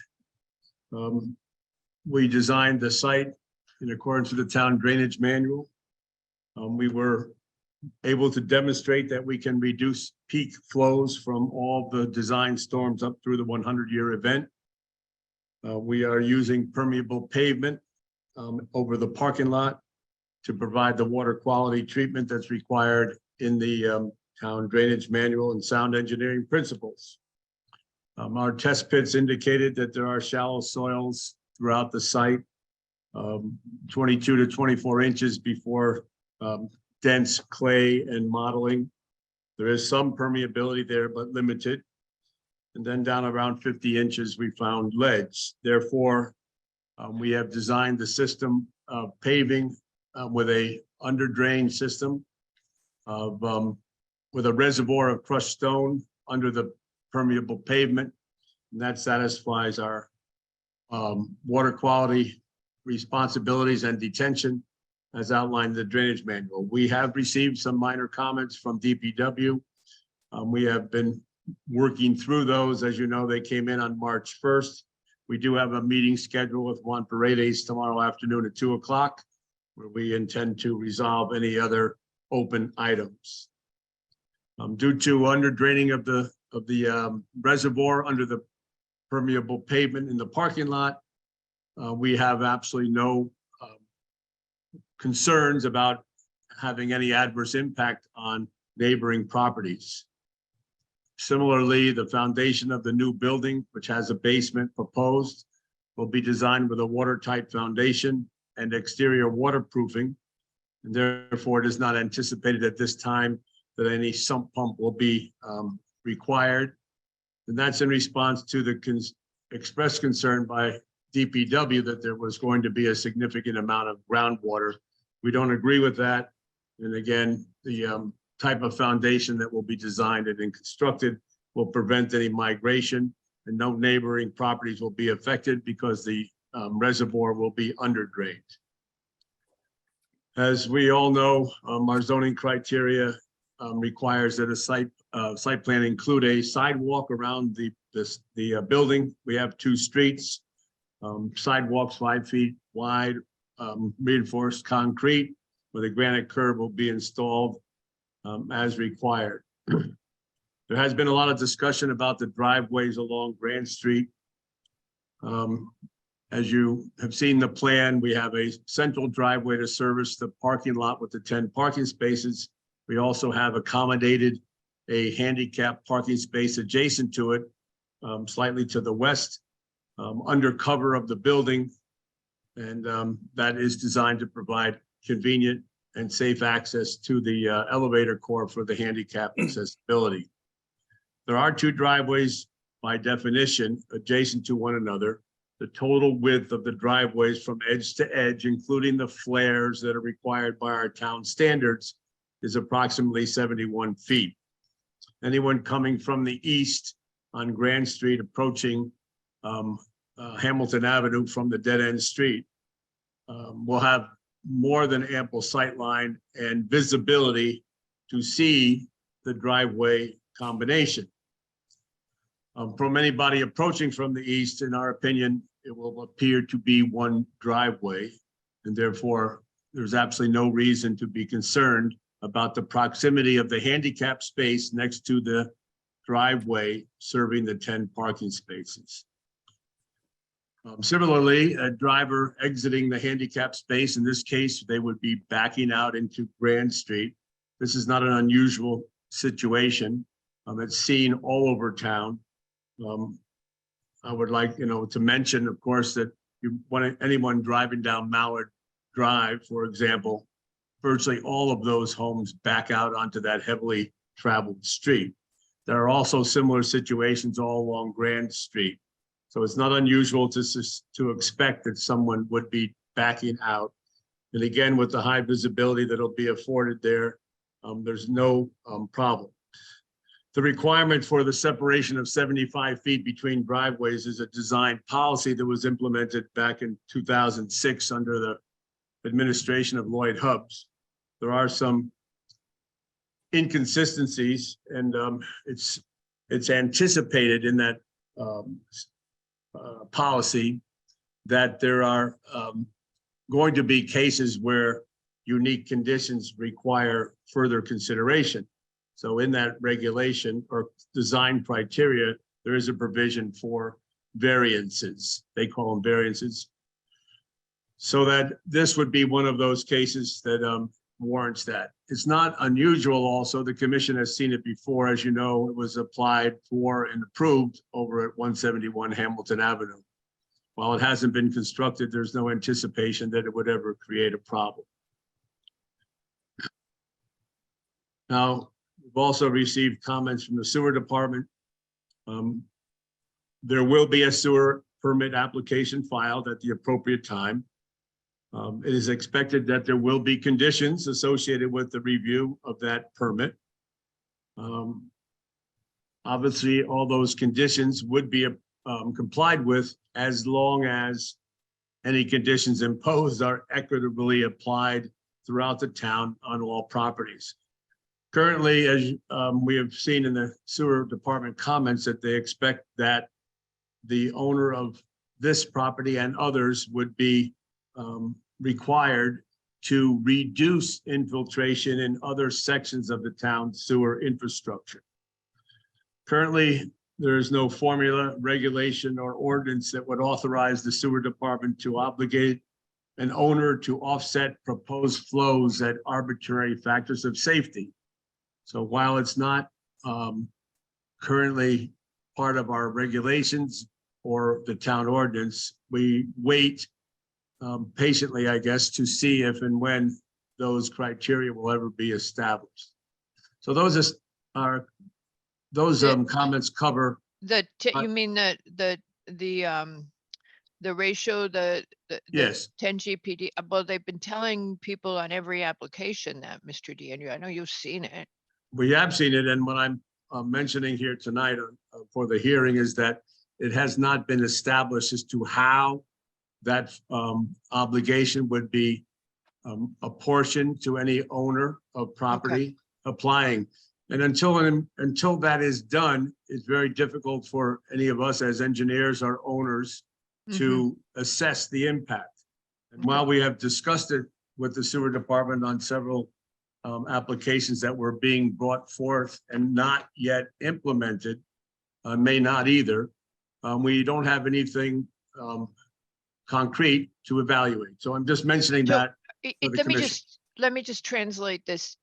We designed the site in accordance with the town drainage manual. We were able to demonstrate that we can reduce peak flows from all the design storms up through the 100-year event. We are using permeable pavement over the parking lot to provide the water quality treatment that's required in the town drainage manual and sound engineering principles. Our test pits indicated that there are shallow soils throughout the site, 22 to 24 inches before dense clay and modeling. There is some permeability there, but limited. And then down around 50 inches, we found ledge. Therefore, we have designed the system of paving with a under drain system of with a reservoir of crushed stone under the permeable pavement, and that satisfies our water quality responsibilities and detention as outlined in the drainage manual. We have received some minor comments from DPW. We have been working through those. As you know, they came in on March 1st. We do have a meeting scheduled with Juan Paredes tomorrow afternoon at 2 o'clock, where we intend to resolve any other open items. Due to under draining of the reservoir under the permeable pavement in the parking lot, we have absolutely no concerns about having any adverse impact on neighboring properties. Similarly, the foundation of the new building, which has a basement proposed, will be designed with a watertight foundation and exterior waterproofing. And therefore, it is not anticipated at this time that any sump pump will be required. And that's in response to the expressed concern by DPW that there was going to be a significant amount of groundwater. We don't agree with that. And again, the type of foundation that will be designed and constructed will prevent any migration, and no neighboring properties will be affected because the reservoir will be under drained. As we all know, our zoning criteria requires that a site plan include a sidewalk around the building. We have 2 streets, sidewalks 5 feet wide, reinforced concrete with a granite curb will be installed as required. There has been a lot of discussion about the driveways along Grand Street. As you have seen the plan, we have a central driveway to service the parking lot with the 10 parking spaces. We also have accommodated a handicap parking space adjacent to it, slightly to the west, under cover of the building. And that is designed to provide convenient and safe access to the elevator core for the handicap accessibility. There are 2 driveways by definition adjacent to one another. The total width of the driveways from edge to edge, including the flares that are required by our town standards, is approximately 71 feet. Anyone coming from the east on Grand Street approaching Hamilton Avenue from the dead end street will have more than ample sight line and visibility to see the driveway combination. From anybody approaching from the east, in our opinion, it will appear to be one driveway, and therefore there's absolutely no reason to be concerned about the proximity of the handicap space next to the driveway serving the 10 parking spaces. Similarly, a driver exiting the handicap space, in this case, they would be backing out into Grand Street. This is not an unusual situation. It's seen all over town. I would like, to mention, of course, that you want anyone driving down Mallard Drive, for example, virtually all of those homes back out onto that heavily traveled street. There are also similar situations all along Grand Street. So it's not unusual to expect that someone would be backing out. And again, with the high visibility that'll be afforded there, there's no problem. The requirement for the separation of 75 feet between driveways is a design policy that was implemented back in 2006 under the administration of Lloyd Hubbs. There are some inconsistencies, and it's anticipated in that policy that there are going to be cases where unique conditions require further consideration. So in that regulation or design criteria, there is a provision for variances. They call them variances. So that this would be one of those cases that warrants that. It's not unusual also, the commission has seen it before. As you know, it was applied for and approved over at 171 Hamilton Avenue. While it hasn't been constructed, there's no anticipation that it would ever create a problem. Now, we've also received comments from the sewer department. There will be a sewer permit application filed at the appropriate time. It is expected that there will be conditions associated with the review of that permit. Obviously, all those conditions would be complied with as long as any conditions imposed are equitably applied throughout the town on all properties. Currently, as we have seen in the sewer department comments, that they expect that the owner of this property and others would be required to reduce infiltration in other sections of the town sewer infrastructure. Currently, there is no formula, regulation, or ordinance that would authorize the sewer department to obligate an owner to offset proposed flows at arbitrary factors of safety. So while it's not currently part of our regulations or the town ordinance, we wait patiently, I guess, to see if and when those criteria will ever be established. So those are comments cover. You mean the ratio, the Yes. 10 GPD? Well, they've been telling people on every application that, Mr. DeAndrea. I know you've seen it. We have seen it, and what I'm mentioning here tonight for the hearing is that it has not been established as to how that obligation would be apportioned to any owner of property applying. And until that is done, it's very difficult for any of us as engineers or owners to assess the impact. And while we have discussed it with the sewer department on several applications that were being brought forth and not yet implemented, may not either, we don't have anything concrete to evaluate. So I'm just mentioning that. For the commission. Let me just translate this.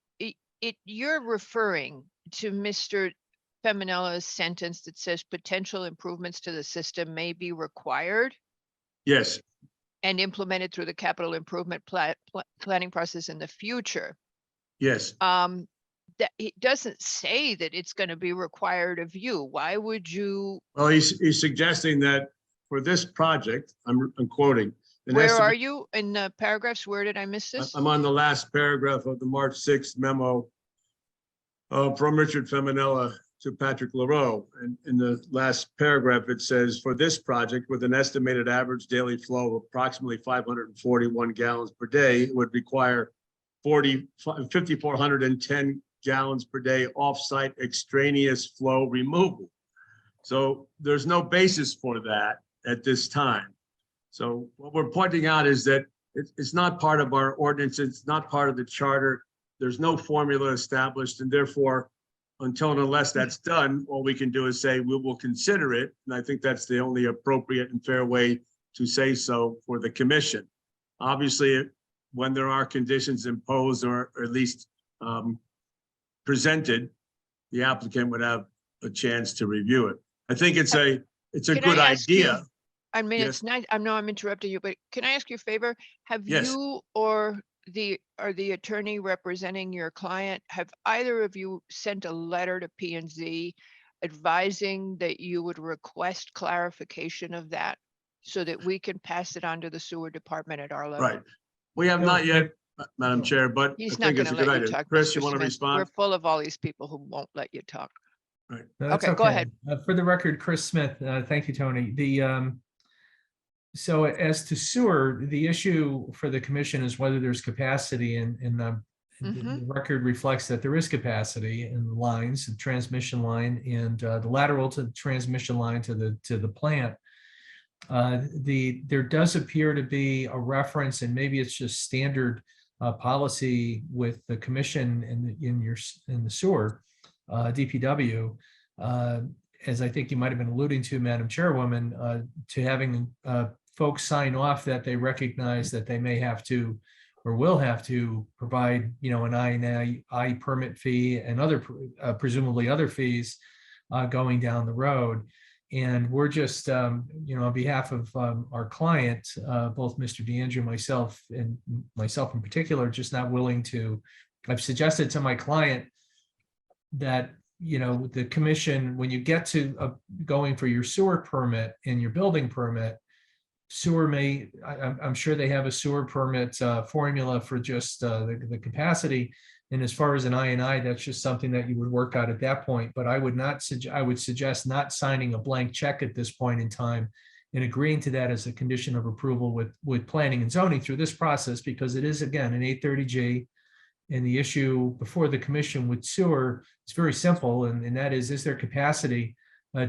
You're referring to Mr. Feminella's sentence that says potential improvements to the system may be required Yes, and implemented through the capital improvement planning process in the future. yes. That it doesn't say that it's going to be required of you. Why would you? Well, he's suggesting that for this project, I'm quoting. an Where estimate- are you in the paragraphs? Where did I miss this? I'm on the last paragraph of the March 6th memo from Richard Feminella to Patrick LaRoe. And in the last paragraph, it says, for this project, with an estimated average daily flow of approximately 541 gallons per day, it would require 5,410 gallons per day off-site extraneous flow removal. So there's no basis for that at this time. So what we're pointing out is that it's not part of our ordinance. It's not part of the charter. There's no formula established, and therefore, until and unless that's done, all we can do is say we will consider it. And I think that's the only appropriate and fair way to say so for the commission. Obviously, when there are conditions imposed or at least presented, the applicant would have a chance to review it. I think it's a good idea. I mean, Yes. it's nice. I know I'm interrupting you, but can I ask you a favor? Have Yes. you or the attorney representing your client, have either of you sent a letter to P&Z advising that you would request clarification of that so that we can pass it on to the sewer department at our level? Right. We have not yet, Madam Chair, but I He's not think it's a going to good let you idea. talk. Chris, you Mr. want to Smith. respond? We're full of all these people who won't let you talk. Right. No, that's Okay, go ahead. For the record, Chris Smith, thank you, Tony. So as to sewer, the issue for the commission is whether there's capacity, and the record reflects that there is capacity in the lines, the transmission line and the lateral to the transmission line to the plant. There does appear to be a reference, and maybe it's just standard policy with the commission in the sewer, DPW, as I think you might have been alluding to, Madam Chairwoman, to having folks sign off that they recognize that they may have to or will have to provide, an I permit fee and other presumably other fees going down the road. And we're just, on behalf of our client, both Mr. DeAndrea, myself in particular, just not willing to. I've suggested to my client that, the commission, when you get to going for your sewer permit and your building permit, I'm sure they have a sewer permit formula for just the capacity. And as far as an I&I, that's just something that you would work out at that point. But I would suggest not signing a blank check at this point in time and agreeing to that as a condition of approval with planning and zoning through this process, because it is, again, an 830G. And the issue before the commission with sewer is very simple, and that is there capacity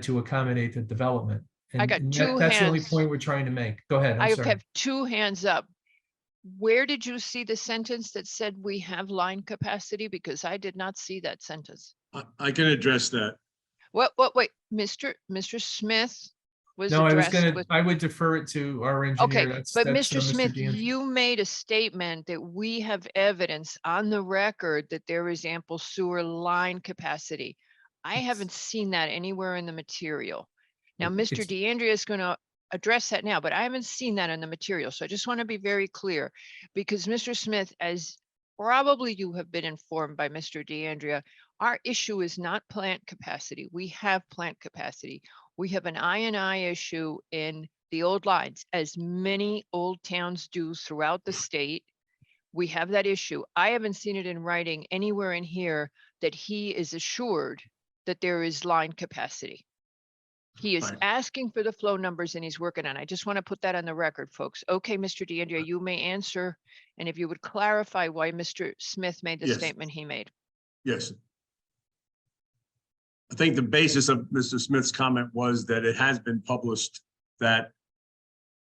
to accommodate the development? And I got two that's the only hands. point we're trying to make. Go ahead. I'm I sorry. have two hands up. Where did you see the sentence that said we have line capacity? Because I did not see that sentence. I can address that. Wait, Mr. Smith was No, addressed with. I would defer it to our engineer. Okay, but That's, Mr. Smith, DeAndrea. you made a statement that we have evidence on the record that there is ample sewer line capacity. I haven't seen that anywhere in the material. Now, Mr. DeAndrea is going to address that now, but I haven't seen that in the material. So I just want to be very clear, because Mr. Smith, as probably you have been informed by Mr. DeAndrea, our issue is not plant capacity. We have plant capacity. We have an I&I issue in the old lines, as many old towns do throughout the state. We have that issue. I haven't seen it in writing anywhere in here that he is assured that there is line capacity. He is Fine. asking for the flow numbers and he's working on it. I just want to put that on the record, folks. Okay, Mr. DeAndrea, you may answer. And if you would clarify why Mr. Smith made the Yes. statement he made. Yes. I think the basis of Mr. Smith's comment was that it has been published that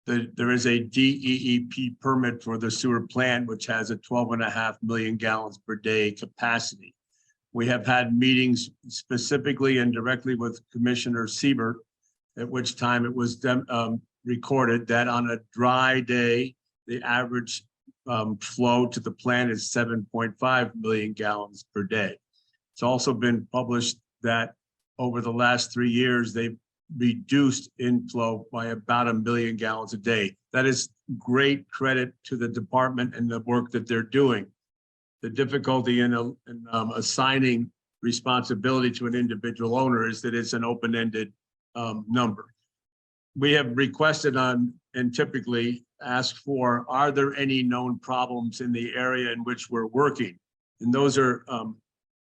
there is a DEEP permit for the sewer plant, which has a 12.5 million gallons per day capacity. We have had meetings specifically and directly with Commissioner Siebert, at which time it was recorded that on a dry day, the average flow to the plant is 7.5 million gallons per day. It's also been published that over the last 3 years, they've reduced inflow by about 1 million gallons a day. That is great credit to the department and the work that they're doing. The difficulty in assigning responsibility to an individual owner is that it's an open-ended number. We have requested on and typically ask for, are there any known problems in the area in which we're working? And those are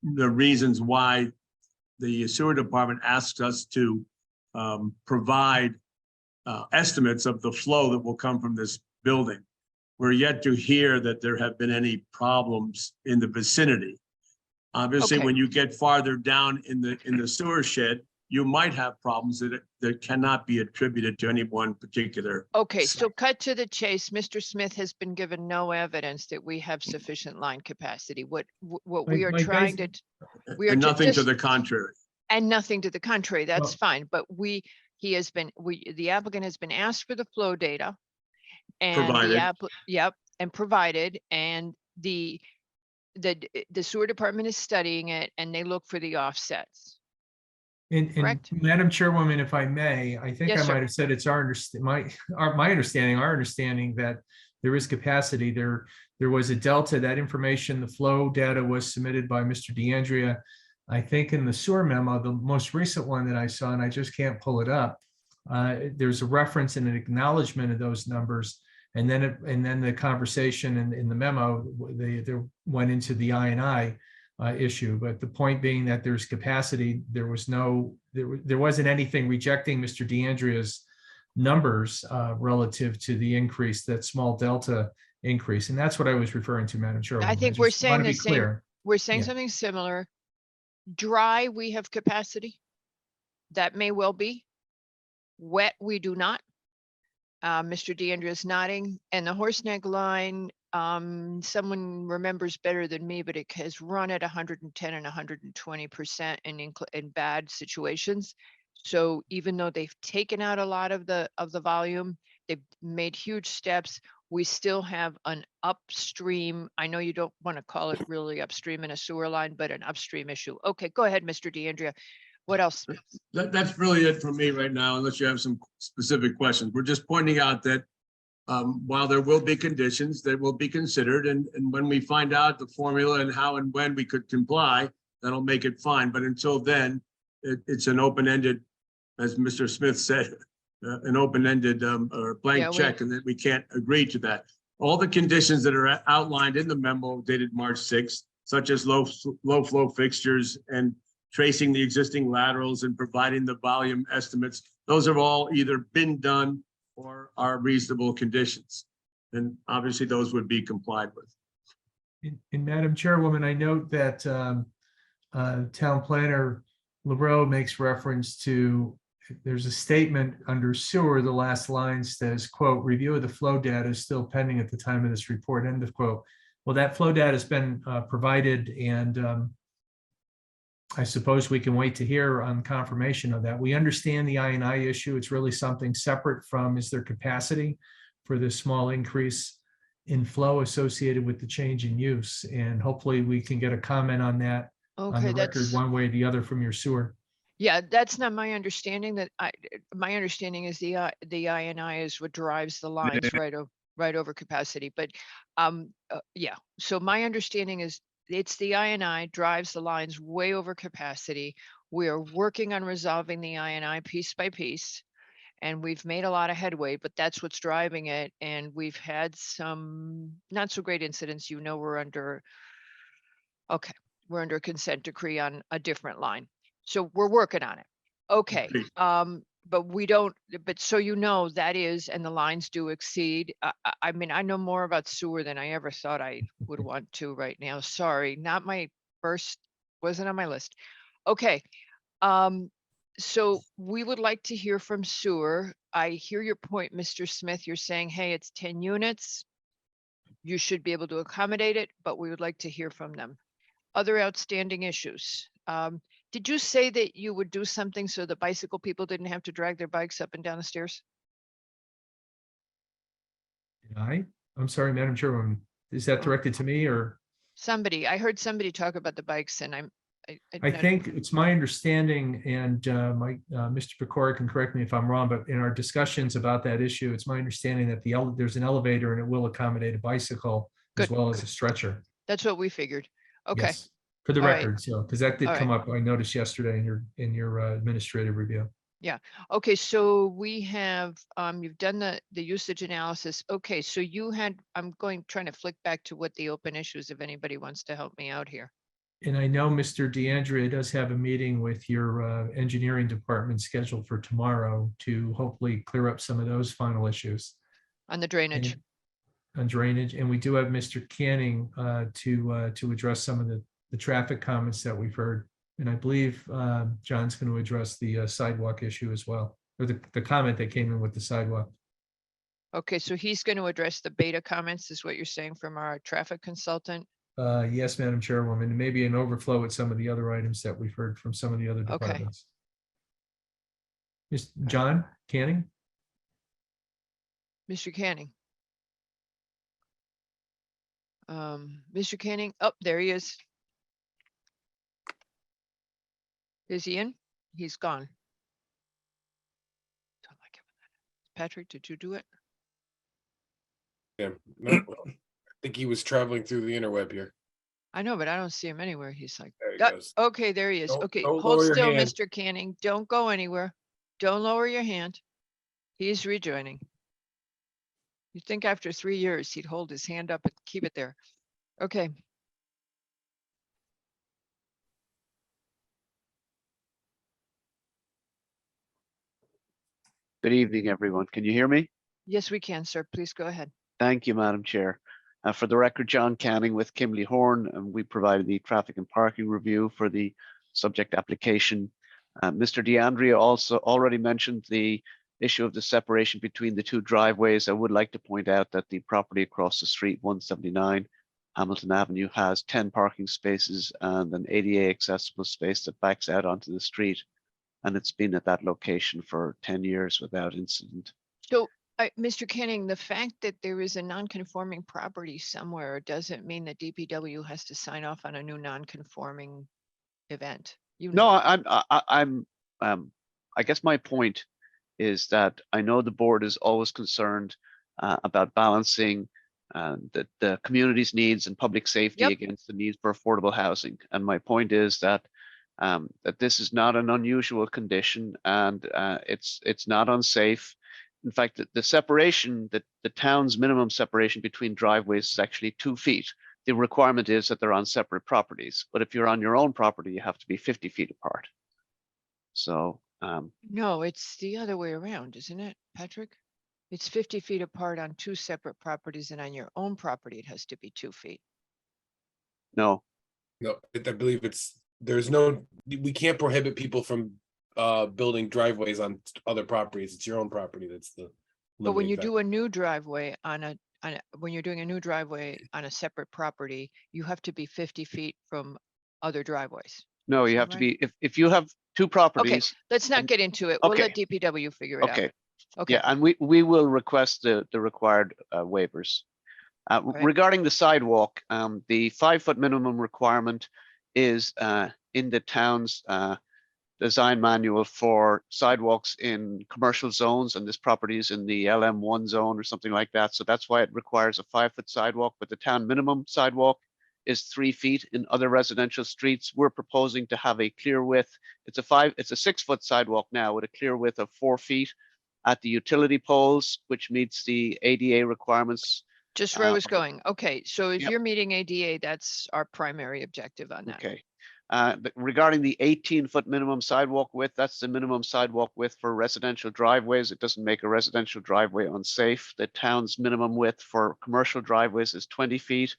the reasons why the sewer department asks us to provide estimates of the flow that will come from this building. We're yet to hear that there have been any problems in the vicinity. Obviously, Okay. when you get farther down in the sewer shed, you might have problems that cannot be attributed to any one particular. Okay, so cut to the chase. Mr. Smith has been given no evidence that we have sufficient line capacity. What we are My trying guys- to, we are And nothing to just, the contrary. and nothing to the contrary, that's Well- fine, but the applicant has been asked for the flow data. And Provided. Yep, and provided, and the sewer department is studying it and they look for the offsets. And Correct. Madam Chairwoman, if I may, I think Yes, I sir. might have said it's our understanding that there is capacity there. There was a delta. That information, the flow data was submitted by Mr. DeAndrea. I think in the sewer memo, the most recent one that I saw, and I just can't pull it up. There's a reference and an acknowledgement of those numbers. And then the conversation in the memo, they went into the I&I issue. But the point being that there's capacity, there wasn't anything rejecting Mr. DeAndrea's numbers relative to the increase, that small delta increase. And that's what I was referring to, Madam Chairwoman. I think we're just saying wanna the be same, clear. we're saying Yeah. something similar. Dry, we have capacity. That may well be. Wet, we do not. Mr. DeAndrea is nodding, and the horse neck line, someone remembers better than me, but it has run at 110 and 120% in bad situations. So even though they've taken out a lot of the volume, they've made huge steps. We still have an upstream, I know you don't want to call it really upstream in a sewer line, but an upstream issue. Okay, go ahead, Mr. DeAndrea. What else? That's really it for me right now, unless you have some specific questions. We're just pointing out that while there will be conditions that will be considered, and when we find out the formula and how and when we could comply, that'll make it fine. But until then, it's an open-ended, as Mr. Smith said, an open-ended or blank check, and that we can't agree to that. All the conditions that are outlined in the memo dated March 6th, such as low flow fixtures and tracing the existing laterals and providing the volume estimates, those have all either been done or are reasonable conditions. And obviously those would be complied with. And Madam Chairwoman, I note that Town Planner LaRoe makes reference to, there's a statement under sewer, the last line says, quote, "Review of the flow data is still pending at the time of this report," end of quote. Well, that flow data has been provided, and I suppose we can wait to hear on confirmation of that. We understand the I&I issue. It's really something separate from, is there capacity for this small increase in flow associated with the change in use? And hopefully we can get a comment on that on Okay, the record that's, one way or the other from your sewer. yeah, that's not my understanding. My understanding is the I&I is what drives the lines right over capacity. But yeah, so my understanding is it's the I&I drives the lines way over capacity. We are working on resolving the I&I piece by piece, and we've made a lot of headway, but that's what's driving it. And we've had some not so great incidents. You know, we're under a consent decree on a different line. So we're working on it. Okay. but we don't, but so you know, that is, and the lines do exceed. I mean, I know more about sewer than I ever thought I would want to right now. Sorry, not my first, wasn't on my list. Okay. So we would like to hear from sewer. I hear your point, Mr. Smith. You're saying, hey, it's 10 units. You should be able to accommodate it, but we would like to hear from them. Other outstanding issues. Did you say that you would do something so the bicycle people didn't have to drag their bikes up and down the stairs? I'm sorry, Madam Chairwoman, is that directed to me or? Somebody, I heard somebody talk about the bikes and I think it's my understanding, and Mr. Pecora can correct me if I'm wrong, but in our discussions about that issue, it's my understanding that there's an elevator and it will accommodate a bicycle as well as a stretcher. That's what we figured. Okay. Yes, for the All right. record, so, because that did All come right. up, I noticed yesterday in your administrative review. Yeah. Okay. So we have, you've done the usage analysis. Okay. So you had, trying to flick back to what the open issues, if anybody wants to help me out here. And I know Mr. DeAndrea does have a meeting with your engineering department scheduled for tomorrow to hopefully clear up some of those final issues. On the drainage. On drainage, and we do have Mr. Canning to address some of the traffic comments that we've heard. And I believe John's going to address the sidewalk issue as well, or the comment that came in with the sidewalk. Okay. So he's going to address the beta comments is what you're saying from our traffic consultant. Yes, Madam Chairwoman, maybe an overflow with some of the other items that we've heard from some of the other departments. Mr. John Canning? Mr. Canning. Mr. Canning, oh, there he is. Is he in? He's gone. Patrick, did you do it? Yeah, no, I think he was traveling through the interweb here. I know, but I don't see him anywhere. He's like, There he "Ah, goes. okay, there he is. Don't- Okay, don't hold lower your still, hand. Mr. Canning. Don't go anywhere. Don't lower your hand. He's rejoining. You'd think after 3 years, he'd hold his hand up and keep it there. Okay. Good evening, everyone. Can you hear me? Yes, we can, sir. Please go ahead. Thank you, Madam Chair. For the record, John Canning with Kimley Horn, and we provided the traffic and parking review for the subject application. Mr. DeAndrea also already mentioned the issue of the separation between the two driveways. I would like to point out that the property across the street, 179 Hamilton Avenue, has 10 parking spaces and an ADA accessible space that backs out onto the street. And it's been at that location for 10 years without incident. So, Mr. Canning, the fact that there is a non-conforming property somewhere doesn't mean that DPW has to sign off on a new non-conforming event. No, I guess my point is that I know the board is always concerned about balancing the community's needs and public safety against the needs for affordable housing. And my point is that that this is not an unusual condition, and it's not unsafe. In fact, the separation, the town's minimum separation between driveways is actually 2 feet. The requirement is that they're on separate properties, but if you're on your own property, you have to be 50 feet apart. So no, it's the other way around, isn't it, Patrick? It's 50 feet apart on 2 separate properties, and on your own property, it has to be 2 feet. no, I believe we can't prohibit people from building driveways on other properties. It's your own property that's the. But when limiting you factor. do a new driveway when you're doing a new driveway on a separate property, you have to be 50 feet from other driveways. no, you have to be, if you have 2 properties. Okay, let's not get into it. We'll let DPW figure it out. Okay. Okay. Yeah, and we will request the required waivers. Regarding the sidewalk, the 5-foot minimum requirement is in the town's design manual for sidewalks in commercial zones, and this property is in the LM1 zone or something like that. So that's why it requires a 5-foot sidewalk, but the town minimum sidewalk is 3 feet in other residential streets. We're proposing to have a clear width. It's a 6-foot sidewalk now with a clear width of 4 feet at the utility poles, which meets the ADA requirements. Just where I was going. Okay, so if you're meeting ADA, that's our primary objective on that. Okay. Regarding the 18-foot minimum sidewalk width, that's the minimum sidewalk width for residential driveways. It doesn't make a residential driveway unsafe. The town's minimum width for commercial driveways is 20 feet.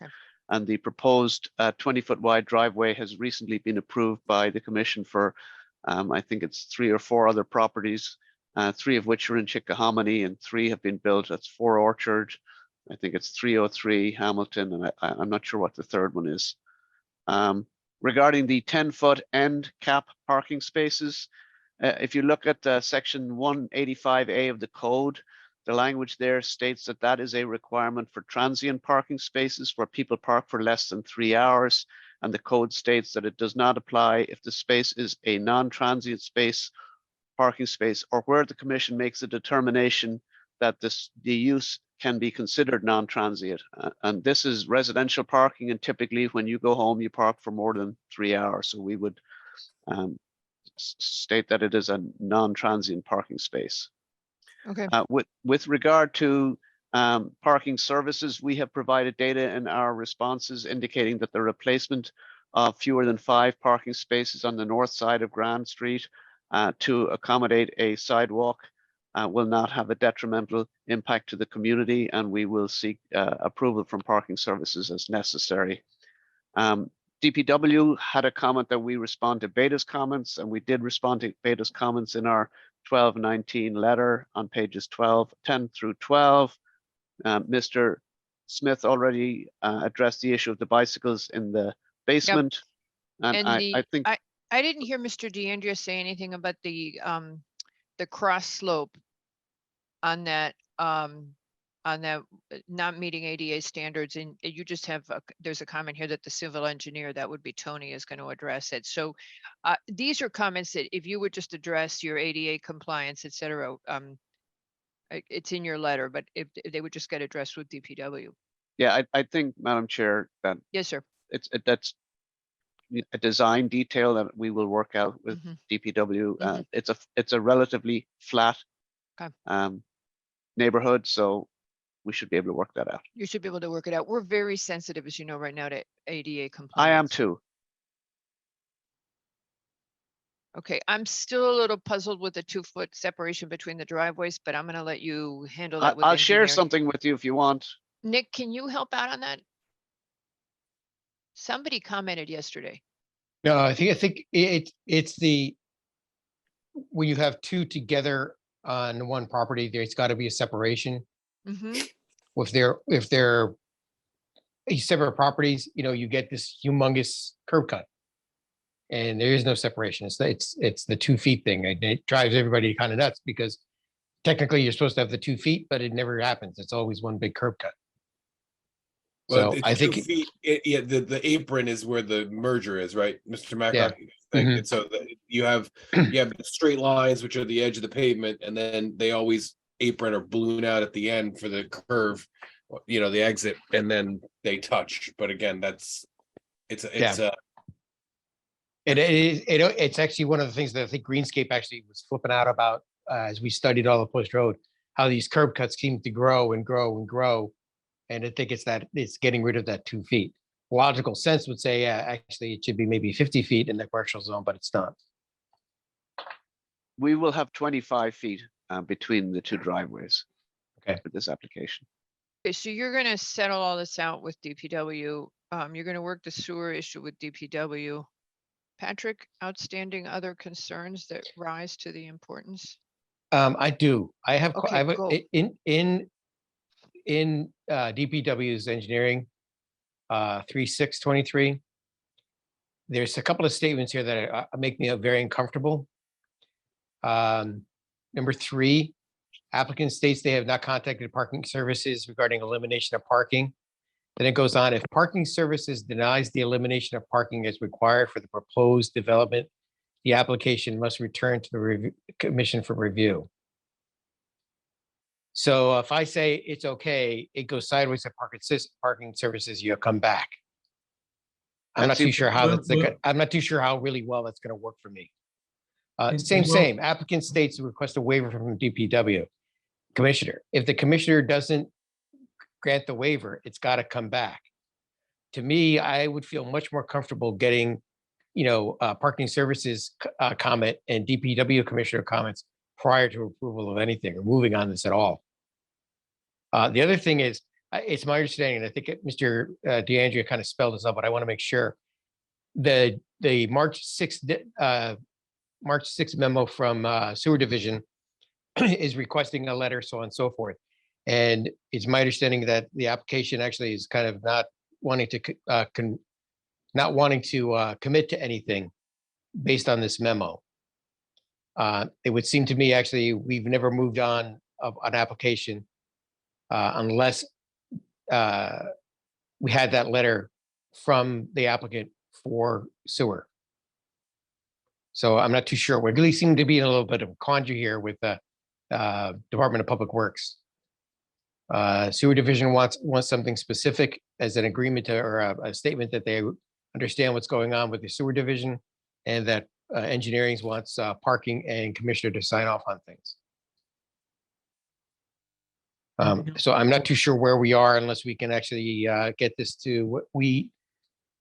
And the proposed 20-foot wide driveway has recently been approved by the commission for, I think it's 3 or 4 other properties, 3 of which are in Chickahominy and 3 have been built. That's 4 Orchard. I think it's 303 Hamilton, and I'm not sure what the third one is. Regarding the 10-foot end cap parking spaces, if you look at section 185A of the code, the language there states that that is a requirement for transient parking spaces where people park for less than 3 hours. And the code states that it does not apply if the space is a non-transient space, parking space, or where the commission makes a determination that the use can be considered non-transient. And this is residential parking, and typically when you go home, you park for more than 3 hours. So we would state that it is a non-transient parking space. Okay. With regard to parking services, we have provided data in our responses indicating that the replacement of fewer than 5 parking spaces on the north side of Grand Street to accommodate a sidewalk will not have a detrimental impact to the community, and we will seek approval from parking services as necessary. DPW had a comment that we respond to Beta's comments, and we did respond to Beta's comments in our 1219 letter on pages 10 through 12. Mr. Smith already addressed the issue of the bicycles in the basement. And I think I didn't hear Mr. DeAndrea say anything about the cross slope on that not meeting ADA standards. And you just have there's a comment here that the civil engineer, that would be Tony, is going to address it. So these are comments that if you would just address your ADA compliance, et cetera, it's in your letter, but if they would just get addressed with DPW. Yeah, I think, Madam Chair, that Yes, sir. that's a design detail that we will work out with DPW. It's a relatively flat neighborhood, so we should be able to work that out. You should be able to work it out. We're very sensitive, as you know, right now to ADA compliance. I am too. Okay, I'm still a little puzzled with the 2-foot separation between the driveways, but I'm going to let you handle that with I'll share engineering. something with you if you want. Nick, can you help out on that? Somebody commented yesterday. No, I think it's the, when you have 2 together on one property, there's got to be a separation. Mm-hmm. If they're separate properties, you get this humongous curb cut. And there is no separation. It's the 2 feet thing. And it drives everybody kind of nuts because technically you're supposed to have the 2 feet, but it never happens. It's always one big curb cut. Well, So I think yeah, the apron is where the merger is, right, Mr. Mackrock? Yeah. And so you have the straight lines, which are the edge of the pavement, and then they always apron or balloon out at the end for the curve, the exit, and then they touch. But again, it's actually one of the things that I think Greenscape actually was flipping out about as we studied all the Post Road, how these curb cuts seem to grow and grow and grow. And I think it's getting rid of that 2 feet. Logical sense would say, yeah, actually it should be maybe 50 feet in the commercial zone, but it's not. We will have 25 feet between the 2 driveways. Okay. For this application. Okay, so you're going to settle all this out with DPW. You're going to work the sewer issue with DPW. Patrick, outstanding other concerns that rise to the importance? I do. I have go. in DPW's engineering 3623. There's a couple of statements here that make me very uncomfortable. Number 3, applicant states they have not contacted parking services regarding elimination of parking. Then it goes on, if parking services denies the elimination of parking as required for the proposed development, the application must return to the commission for review. So if I say it's okay, it goes sideways at parking services, you come back. I'm not too sure how I'm not too sure how really well that's going to work for me. Same. Applicant states to request a waiver from DPW commissioner. If the commissioner doesn't grant the waiver, it's got to come back. To me, I would feel much more comfortable getting, parking services comment and DPW commissioner comments prior to approval of anything or moving on this at all. The other thing is, it's my understanding, and I think Mr. DeAndrea kind of spelled this out, but I want to make sure the March 6th memo from Sewer Division is requesting a letter, so on and so forth. And it's my understanding that the application actually is kind of not wanting to commit to anything based on this memo. It would seem to me, actually, we've never moved on of an application unless we had that letter from the applicant for sewer. So I'm not too sure. We really seem to be in a little bit of a quandary here with the Department of Public Works. Sewer Division wants something specific as an agreement to, or a statement that they understand what's going on with the Sewer Division, and that engineering wants parking and commissioner to sign off on things. So I'm not too sure where we are unless we can actually get this to what we,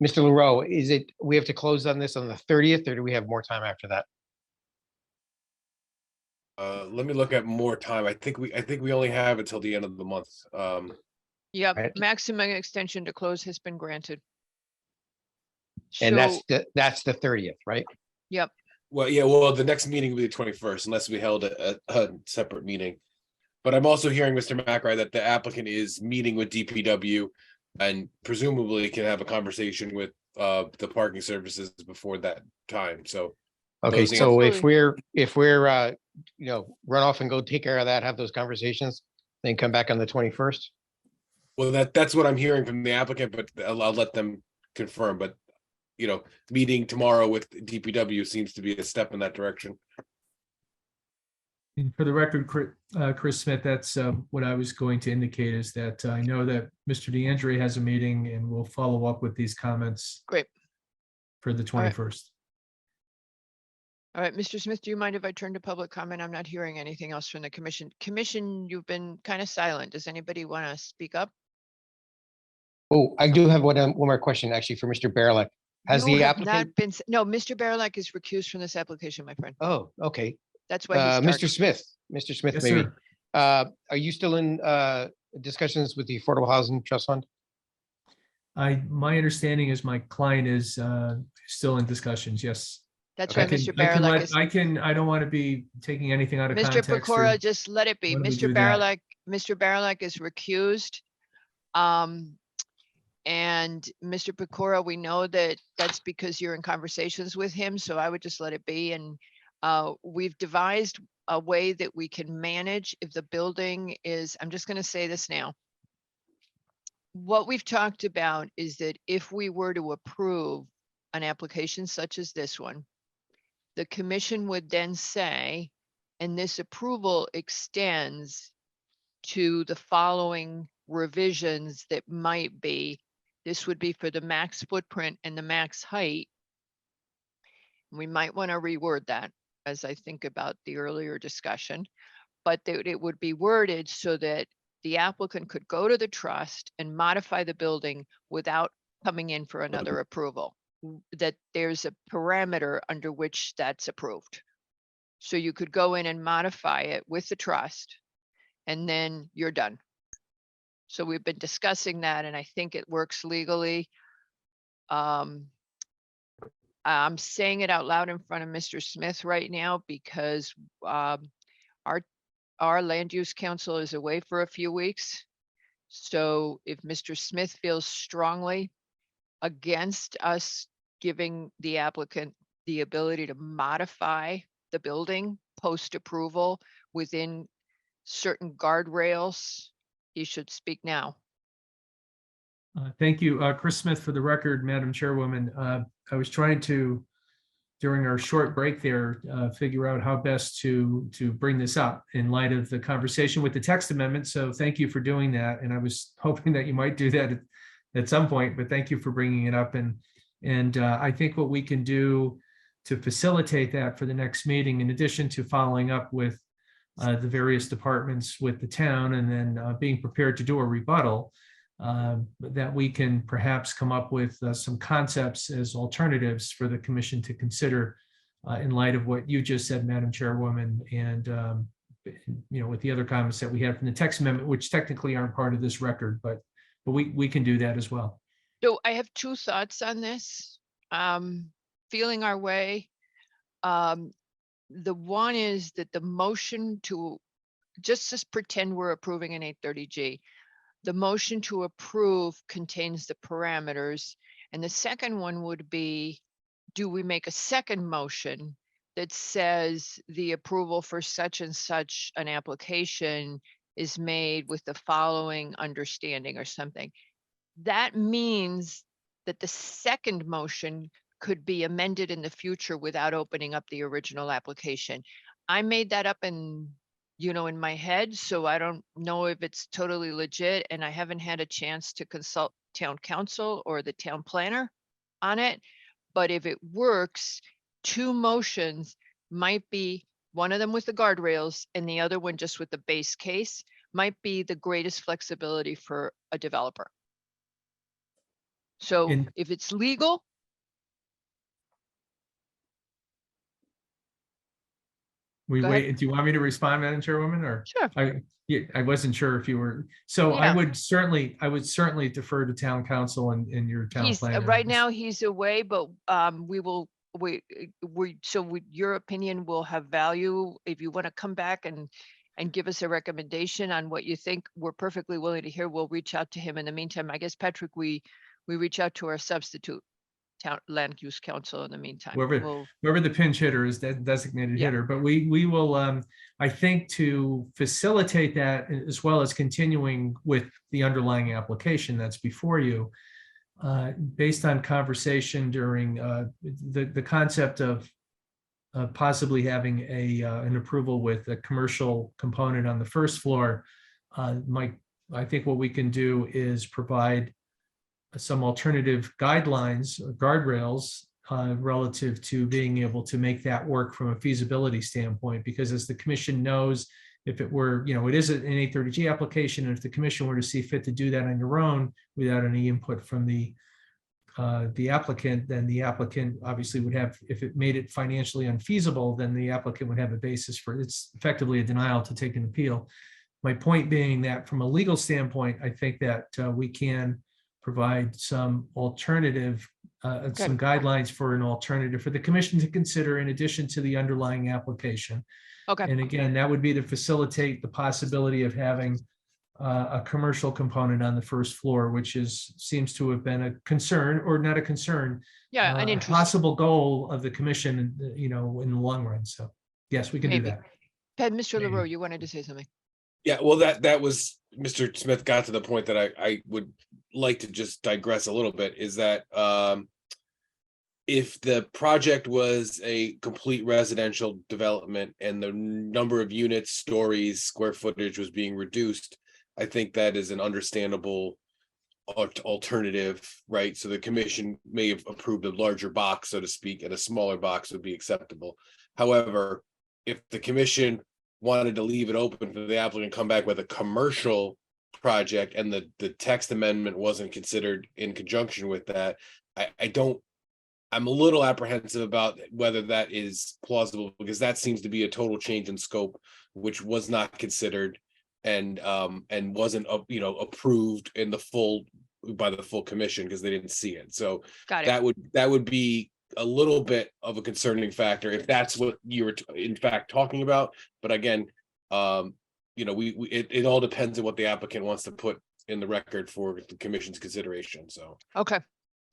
Mr. LaRoe, is it, we have to close on this on the 30th, or do we have more time after that? Let me look at more time. I think we only have until the end of the month. Yeah, Right. maximum extension to close has been granted. And So, that's the 30th, right? yep, Well, yeah, well, the next meeting will be the 21st, unless we held a separate meeting. But I'm also hearing, Mr. McRae, that the applicant is meeting with DPW and presumably can have a conversation with the parking services before that time. So Okay, those so if Absolutely. we're run off and go take care of that, have those conversations, then come back on the 21st. Well, that's what I'm hearing from the applicant, but I'll let them confirm. But meeting tomorrow with DPW seems to be a step in that direction. And for the record, Chris Smith, that's what I was going to indicate, is that I know that Mr. DeAndre has a meeting and we'll follow up with these comments great. for the All right. 21st. All right, Mr. Smith, do you mind if I turn to public comment? I'm not hearing anything else from the commission. Commission, you've been kind of silent. Does anybody want to speak up? Oh, I do have one more question actually for Mr. Baerlich. Has You the have not applicant? been, no, Mr. Baerlich is recused from this application, my friend. Oh, okay. That's why he started. Mr. Smith, Mr. Smith, Yes, maybe. sir. Are you still in discussions with the Affordable Housing Trust Fund? My understanding is my client is still in discussions, yes. That's Okay. why Mr. Baerlich is. I don't want to be taking anything out of Mr. context. or- Pecora, just let it be. why don't we Mr. do that? Mr. Baerlich is recused. And Mr. Pecora, we know that that's because you're in conversations with him, so I would just let it be. And we've devised a way that we can manage if the building is, I'm just gonna say this now. What we've talked about is that if we were to approve an application such as this one, the commission would then say, and this approval extends to the following revisions that might be, this would be for the max footprint and the max height. We might want to reword that as I think about the earlier discussion, but that it would be worded so that the applicant could go to the trust and modify the building without coming in for another approval. That there's a parameter under which that's approved. So you could go in and modify it with the trust, and then you're done. So we've been discussing that, and I think it works legally. I'm saying it out loud in front of Mr. Smith right now because our land use council is away for a few weeks. So if Mr. Smith feels strongly against us giving the applicant the ability to modify the building post-approval within certain guardrails, he should speak now. Thank you, Chris Smith. For the record, Madam Chairwoman, I was trying to, during our short break there, figure out how best to bring this up in light of the conversation with the text amendment. So thank you for doing that. And I was hoping that you might do that at some point, but thank you for bringing it up. And I think what we can do to facilitate that for the next meeting, in addition to following up with the various departments with the town and then being prepared to do a rebuttal, that we can perhaps come up with some concepts as alternatives for the commission to consider in light of what you just said, Madam Chairwoman, and with the other comments that we have from the text amendment, which technically aren't part of this record, but we can do that as well. So I have two thoughts on this. Feeling our way. The one is that the motion to just pretend we're approving an 830G. The motion to approve contains the parameters. And the second one would be, do we make a second motion that says the approval for such and such an application is made with the following understanding or something? That means that the second motion could be amended in the future without opening up the original application. I made that up in my head, so I don't know if it's totally legit, and I haven't had a chance to consult town council or the town planner on it. But if it works, two motions might be, one of them with the guardrails and the other one just with the base case, might be the greatest flexibility for a developer. So if it's legal, We Go wait. ahead. Do you want me to respond, Madam Chairwoman, or? Sure. I wasn't sure if you were. So Yeah. I would certainly defer to town council and your town he's planner. right now he's away, but your opinion will have value. If you want to come back and give us a recommendation on what you think, we're perfectly willing to hear. We'll reach out to him. In the meantime, I guess, Patrick, we reach out to our substitute town land use council in the meantime. Whoever the pinch hitter is, that designated Yeah. hitter, but we will, I think, to facilitate that as well as continuing with the underlying application that's before you, based on conversation during the concept of possibly having an approval with a commercial component on the first floor. I think what we can do is provide some alternative guidelines, or guardrails, relative to being able to make that work from a feasibility standpoint. Because as the commission knows, if it were, it is an 830G application, and if the commission were to see fit to do that on your own without any input from the applicant, then the applicant obviously would have, if it made it financially unfeasible, then the applicant would have a basis for, it's effectively a denial to take an appeal. My point being that from a legal standpoint, I think that we can provide some alternative, some guidelines for an alternative for the commission to consider in addition to the underlying application. Okay. And again, that would be to facilitate the possibility of having a commercial component on the first floor, which seems to have been a concern, or not a concern. Yeah, an a interest. possible goal of the commission, in the long run. So yes, we can do Maybe. that. Mr. LaRue, you wanted to say something? Yeah, well, that was, Mr. Smith got to the point that I would like to just digress a little bit, is that if the project was a complete residential development and the number of units, stories, square footage was being reduced, I think that is an understandable alternative, right? So the commission may have approved a larger box, so to speak, and a smaller box would be acceptable. However, if the commission wanted to leave it open for the applicant to come back with a commercial project and the text amendment wasn't considered in conjunction with that, I'm a little apprehensive about whether that is plausible, because that seems to be a total change in scope, which was not considered and wasn't approved in the full by the full commission because they didn't see it. So Got it. that would be a little bit of a concerning factor if that's what you were in fact talking about. But again, it all depends on what the applicant wants to put in the record for the commission's consideration. So Okay.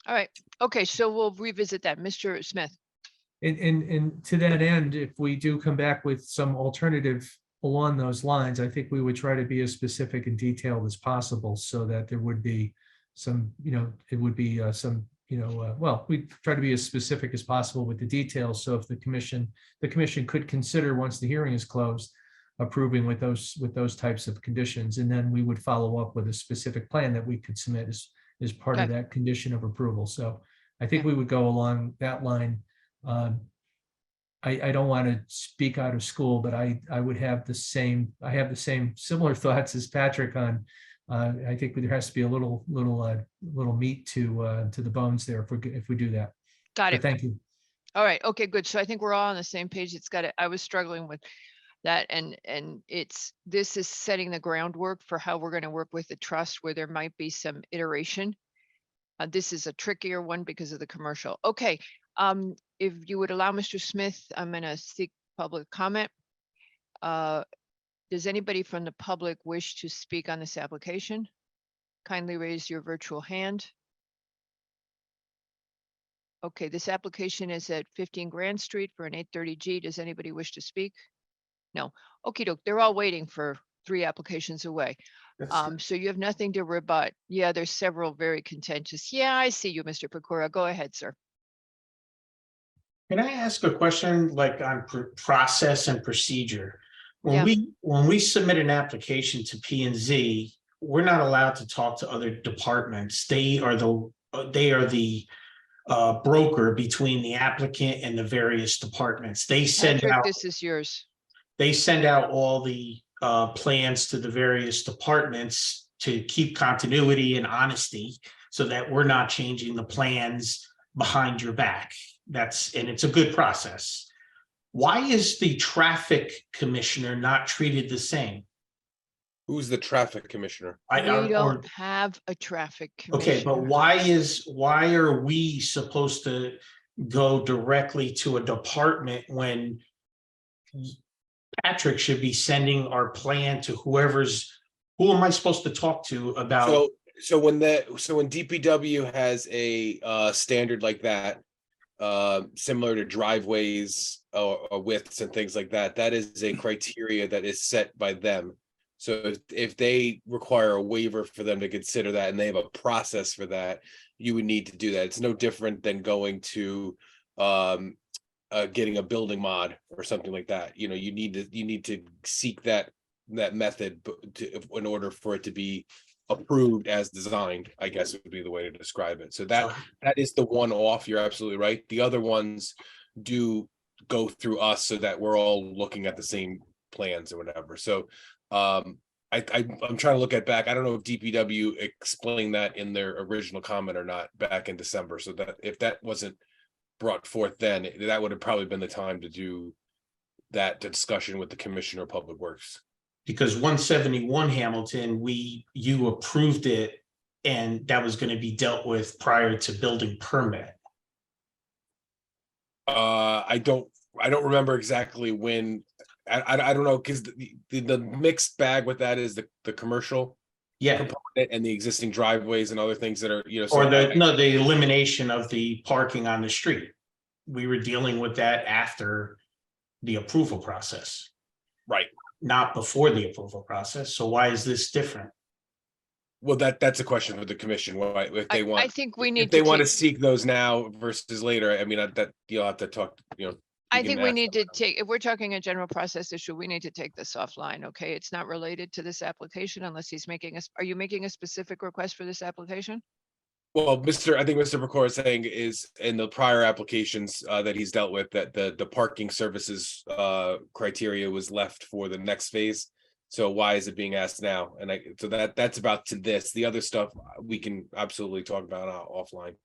All right. Okay. So we'll revisit that. Mr. Smith. And to that end, if we do come back with some alternative along those lines, I think we would try to be as specific and detailed as possible so that there would be some, it would be we try to be as specific as possible with the details. So if the commission could consider, once the hearing is closed, approving with those types of conditions, and then we would follow up with a specific plan that we could submit as part of that condition of approval. So I think we would go along that line. I don't want to speak out of school, but I have the same similar thoughts as Patrick on I think there has to be a little meat to the bones there if we do that. Got But it. thank you. All right, okay, good. So I think we're all on the same page. It's got it. I was struggling with that and this is setting the groundwork for how we're going to work with the trust where there might be some iteration. This is a trickier one because of the commercial. Okay, if you would allow Mr. Smith, I'm going to seek public comment. Does anybody from the public wish to speak on this application? Kindly raise your virtual hand. Okay, this application is at 15 Grand Street for an 830G. Does anybody wish to speak? No. Okey doke. They're all waiting for 3 applications away. So you have nothing to rebut. Yeah, there's several very contentious. Yeah, I see you, Mr. Pecora. Go ahead, sir. Can I ask a question like on process and procedure? Yeah. When we submit an application to P and Z, we're not allowed to talk to other departments. They are the broker between the applicant and the various departments. They send Patrick, out this is yours. all the plans to the various departments to keep continuity and honesty so that we're not changing the plans behind your back. And it's a good process. Why is the traffic commissioner not treated the same? Who's the traffic commissioner? We don't have a traffic Okay, but commissioner. why are we supposed to go directly to a department when Patrick should be sending our plan to who am I supposed to talk to about? So when DPW has a standard like that, similar to driveways or widths and things like that, that is a criteria that is set by them. So if they require a waiver for them to consider that and they have a process for that, you would need to do that. It's no different than going to getting a building mod or something like that. You know, you need to seek that method in order for it to be approved as designed, I guess would be the way to describe it. So that is the one off. You're absolutely right. The other ones do go through us so that we're all looking at the same plans or whatever. So I'm trying to look at back. I don't know if DPW explained that in their original comment or not back in December. So that if that wasn't brought forth then, that would have probably been the time to do that discussion with the Commissioner of Public Works. Because 171 Hamilton, you approved it and that was going to be dealt with prior to building permit. I don't remember exactly when. I don't know, because the mixed bag with that is the commercial component and the existing driveways and other things that are, you know. Or the elimination of the parking on the street. We were dealing with that after the approval process. Right. Not before the approval process. So why is this different? Well, that's a question for the commission. Why, if they want, I think we need if they want to take- seek those now versus later. I mean, that you'll have to talk. You know, I you think can we ask need to take, if we're talking a general process issue, we need to take this offline, okay? It's not related to this application unless he's making us, are you making a specific request for this application? Well, I think Mr. Pecora is saying is in the prior applications that he's dealt with that the parking services criteria was left for the next phase. So why is it being asked now? And so that's about to this. The other stuff we can absolutely talk about offline.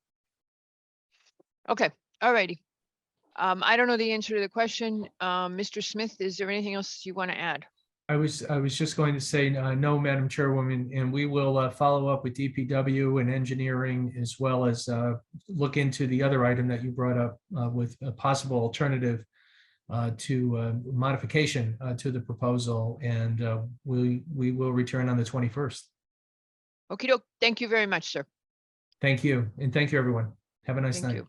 Okay, all righty. I don't know the answer to the question. Mr. Smith, is there anything else you want to add? I was just going to say, no, Madam Chairwoman, and we will follow up with DPW and engineering as well as look into the other item that you brought up with a possible alternative to modification to the proposal, and we will return on the 21st. Okey doke. Thank you very much, sir. Thank you, and thank you, everyone. Have a nice Thank night. you.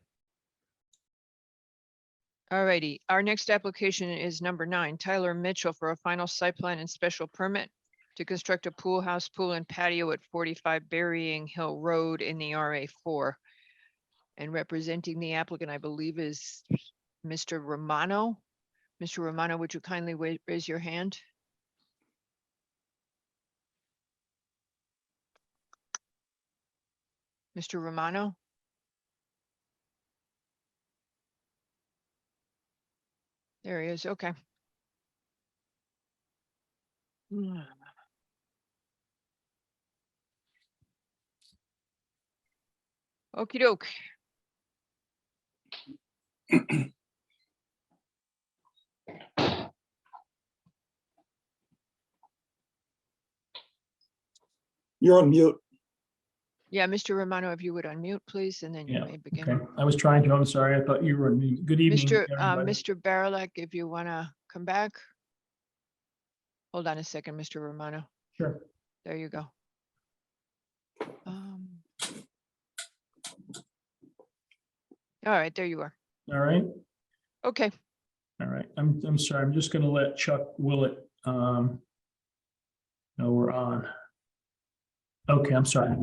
All righty, our next application is number 9, Tyler Mitchell for a final site plan and special permit to construct a pool house, pool and patio at 45 Burying Hill Road in the RA4. And representing the applicant, I believe, is Mr. Romano. Mr. Romano, would you kindly raise your hand? Mr. Romano? There he is, okay. Okey doke. You're on mute. Yeah, Mr. Romano, if you would unmute, please, and then you Yeah, may begin. okay. I was trying to, I'm sorry. I thought you were on mute. Good evening, everybody. Mr. Barilak, if you want to come back. Hold on a second, Mr. Romano. Sure. There you go. All right, there you are. All right. Okay. All right. I'm sorry. I'm just going to let Chuck Willett know we're on. Okay, I'm sorry.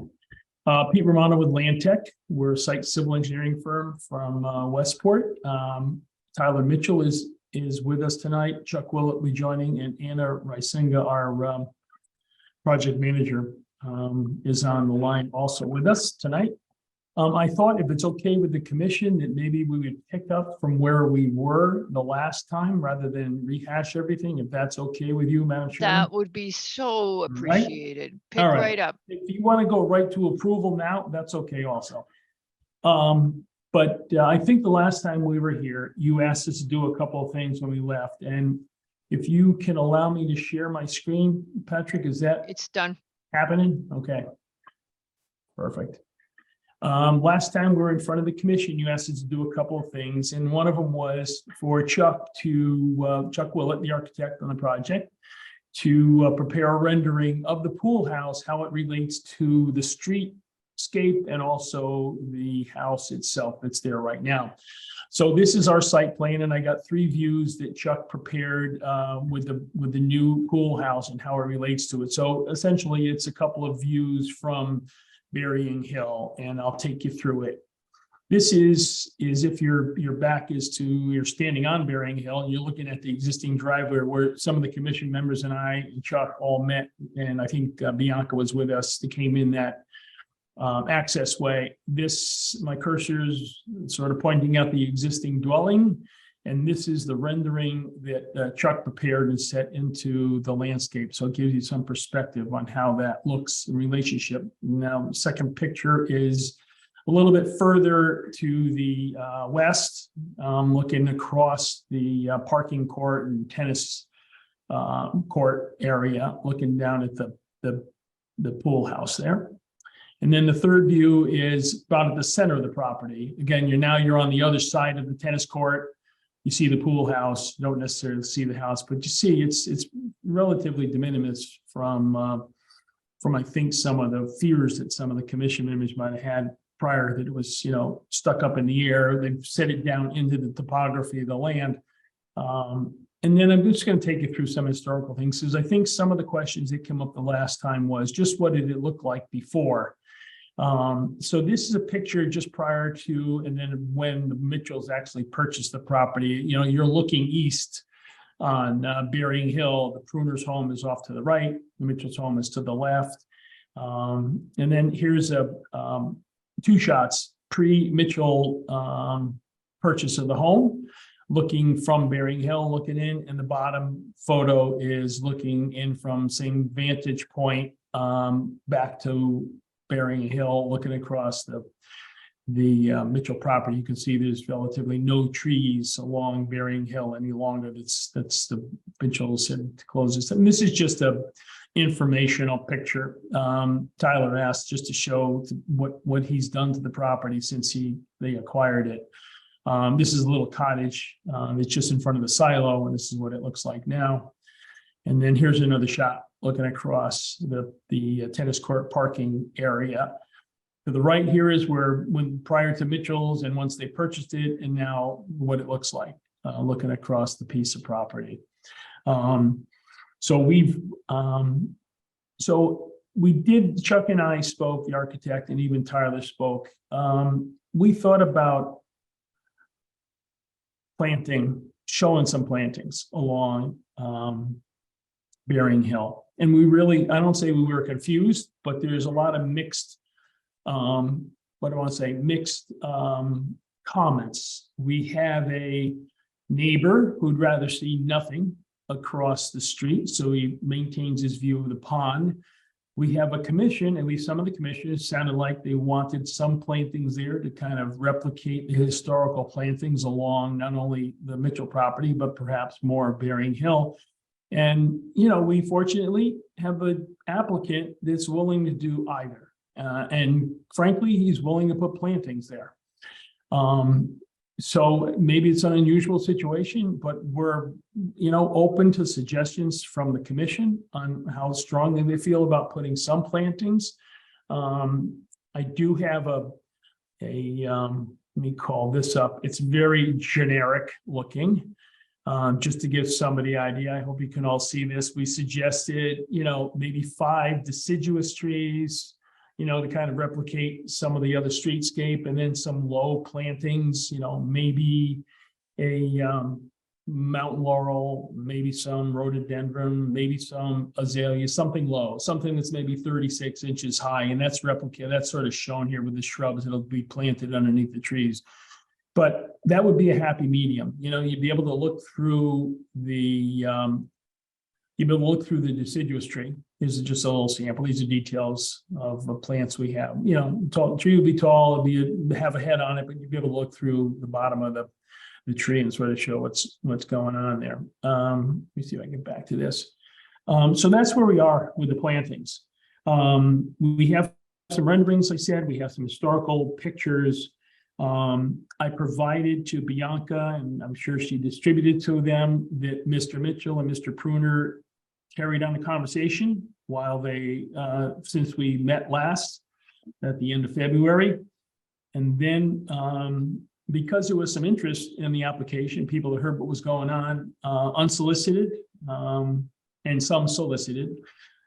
Pete Romano with Land Tech. We're a site civil engineering firm from Westport. Tyler Mitchell is with us tonight. Chuck Willett will be joining, and Anna Reisinga, our project manager, is on the line also with us tonight. I thought if it's okay with the commission that maybe we would pick up from where we were the last time rather than rehash everything, if that's okay with you, Madam Chairman. That would be so appreciated. Pick All right up. If you want to go right to approval now, that's okay also. But I think the last time we were here, you asked us to do a couple of things when we left. And if you can allow me to share my screen, Patrick, is that? It's done. Happening? Okay. Perfect. Last time we were in front of the commission, you asked us to do a couple of things, and one of them was for Chuck Willett, the architect on the project, to prepare a rendering of the pool house, how it relates to the streetscape and also the house itself that's there right now. So this is our site plan, and I got 3 views that Chuck prepared with the new pool house and how it relates to it. So essentially, it's a couple of views from Burying Hill, and I'll take you through it. This is if your back is to, you're standing on Burying Hill and you're looking at the existing driveway where some of the commission members and I and Chuck all met, and I think Bianca was with us. They came in that access way. My cursor is sort of pointing out the existing dwelling, and this is the rendering that Chuck prepared and set into the landscape. So it gives you some perspective on how that looks in relationship. Now, the second picture is a little bit further to the west, looking across the parking court and tennis court area, looking down at the pool house there. And then the third view is about at the center of the property. Again, you're on the other side of the tennis court. You see the pool house, you don't necessarily see the house, but you see it's relatively de minimis from I think some of the fears that some of the commission members might have had prior, that it was, stuck up in the air. They've set it down into the topography of the land. And then I'm just going to take you through some historical things, because I think some of the questions that came up the last time was just what did it look like before? So this is a picture just prior to, and then when the Mitchells actually purchased the property. You're looking east on Burying Hill. The Pruner's home is off to the right. The Mitchell's home is to the left. And then here's 2 shots pre-Mitchell purchase of the home, looking from Burying Hill, looking in, and the bottom photo is looking in from same vantage point back to Burying Hill, looking across the Mitchell property. You can see there's relatively no trees along Burying Hill any longer. That's the Mitchells had closed. And this is just a informational picture. Tyler asked just to show what he's done to the property since they acquired it. This is a little cottage. It's just in front of the silo, and this is what it looks like now. And then here's another shot looking across the tennis court parking area. To the right here is when prior to Mitchell's and once they purchased it, and now what it looks like looking across the piece of property. So we did, Chuck and I spoke, the architect, and even Tyler spoke. We thought about showing some plantings along Burying Hill. And I don't say we were confused, but there's a lot of mixed, mixed comments. We have a neighbor who'd rather see nothing across the street, so he maintains his view of the pond. we have a commission, at least some of the commissioners sounded like they wanted some plantings there to kind of replicate the historical plantings along not only the Mitchell property, but perhaps more Bering Hill. And, you know, we fortunately have an applicant that's willing to do either. And frankly, he's willing to put plantings there. So maybe it's an unusual situation, but we're, you know, open to suggestions from the commission on how strongly they feel about putting some plantings. I do have let me call this up. It's very generic looking. Just to give somebody an idea, I hope you can all see this. We suggested, you know, maybe 5 deciduous trees, you know, to kind of replicate some of the other streetscape, and then some low plantings, you know, maybe a mountain laurel, maybe some rhododendron, maybe some azalea, something low, something that's maybe 36 inches high. And that's that's sort of shown here with the shrubs that'll be planted underneath the trees. But that would be a happy medium. You know, you'd be able to look through the deciduous tree. Here's just a little sample. These are details of the plants we have. You know, tall tree would be tall, it'd have a head on it, but you'd be able to look through the bottom of the tree and sort of show what's going on there. Let me see if I can get back to this. So that's where we are with the plantings. We have some renderings, I said, we have some historical pictures. I provided to Bianca, and I'm sure she distributed to them, that Mr. Mitchell and Mr. Pruner carried on the conversation while they, since we met last at the end of February. And then because there was some interest in the application, people that heard what was going on, unsolicited, and some solicited,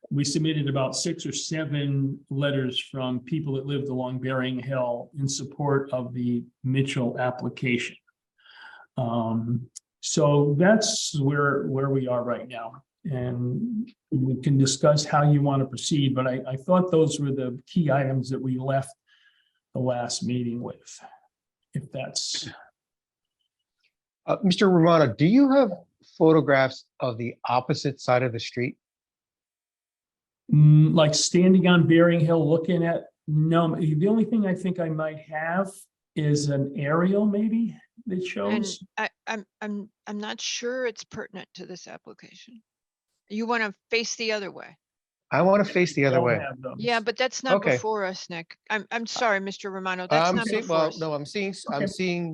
we submitted about 6 or 7 letters from people that lived along Bering Hill in support of the Mitchell application. So that's where we are right now. And we can discuss how you want to proceed, but I thought those were the key items that we left the last meeting with, if that's. Mr. Romano, do you have photographs of the opposite side of the street? Like standing on Bering Hill looking at, no, the only thing I think I might have is an aerial maybe that shows. And I'm not sure it's pertinent to this application. You want to face the other way. I want to face the other way. Yeah, but that's not Okay. before us, Nick. I'm sorry, Mr. Romano, that's not before us. No, I'm seeing,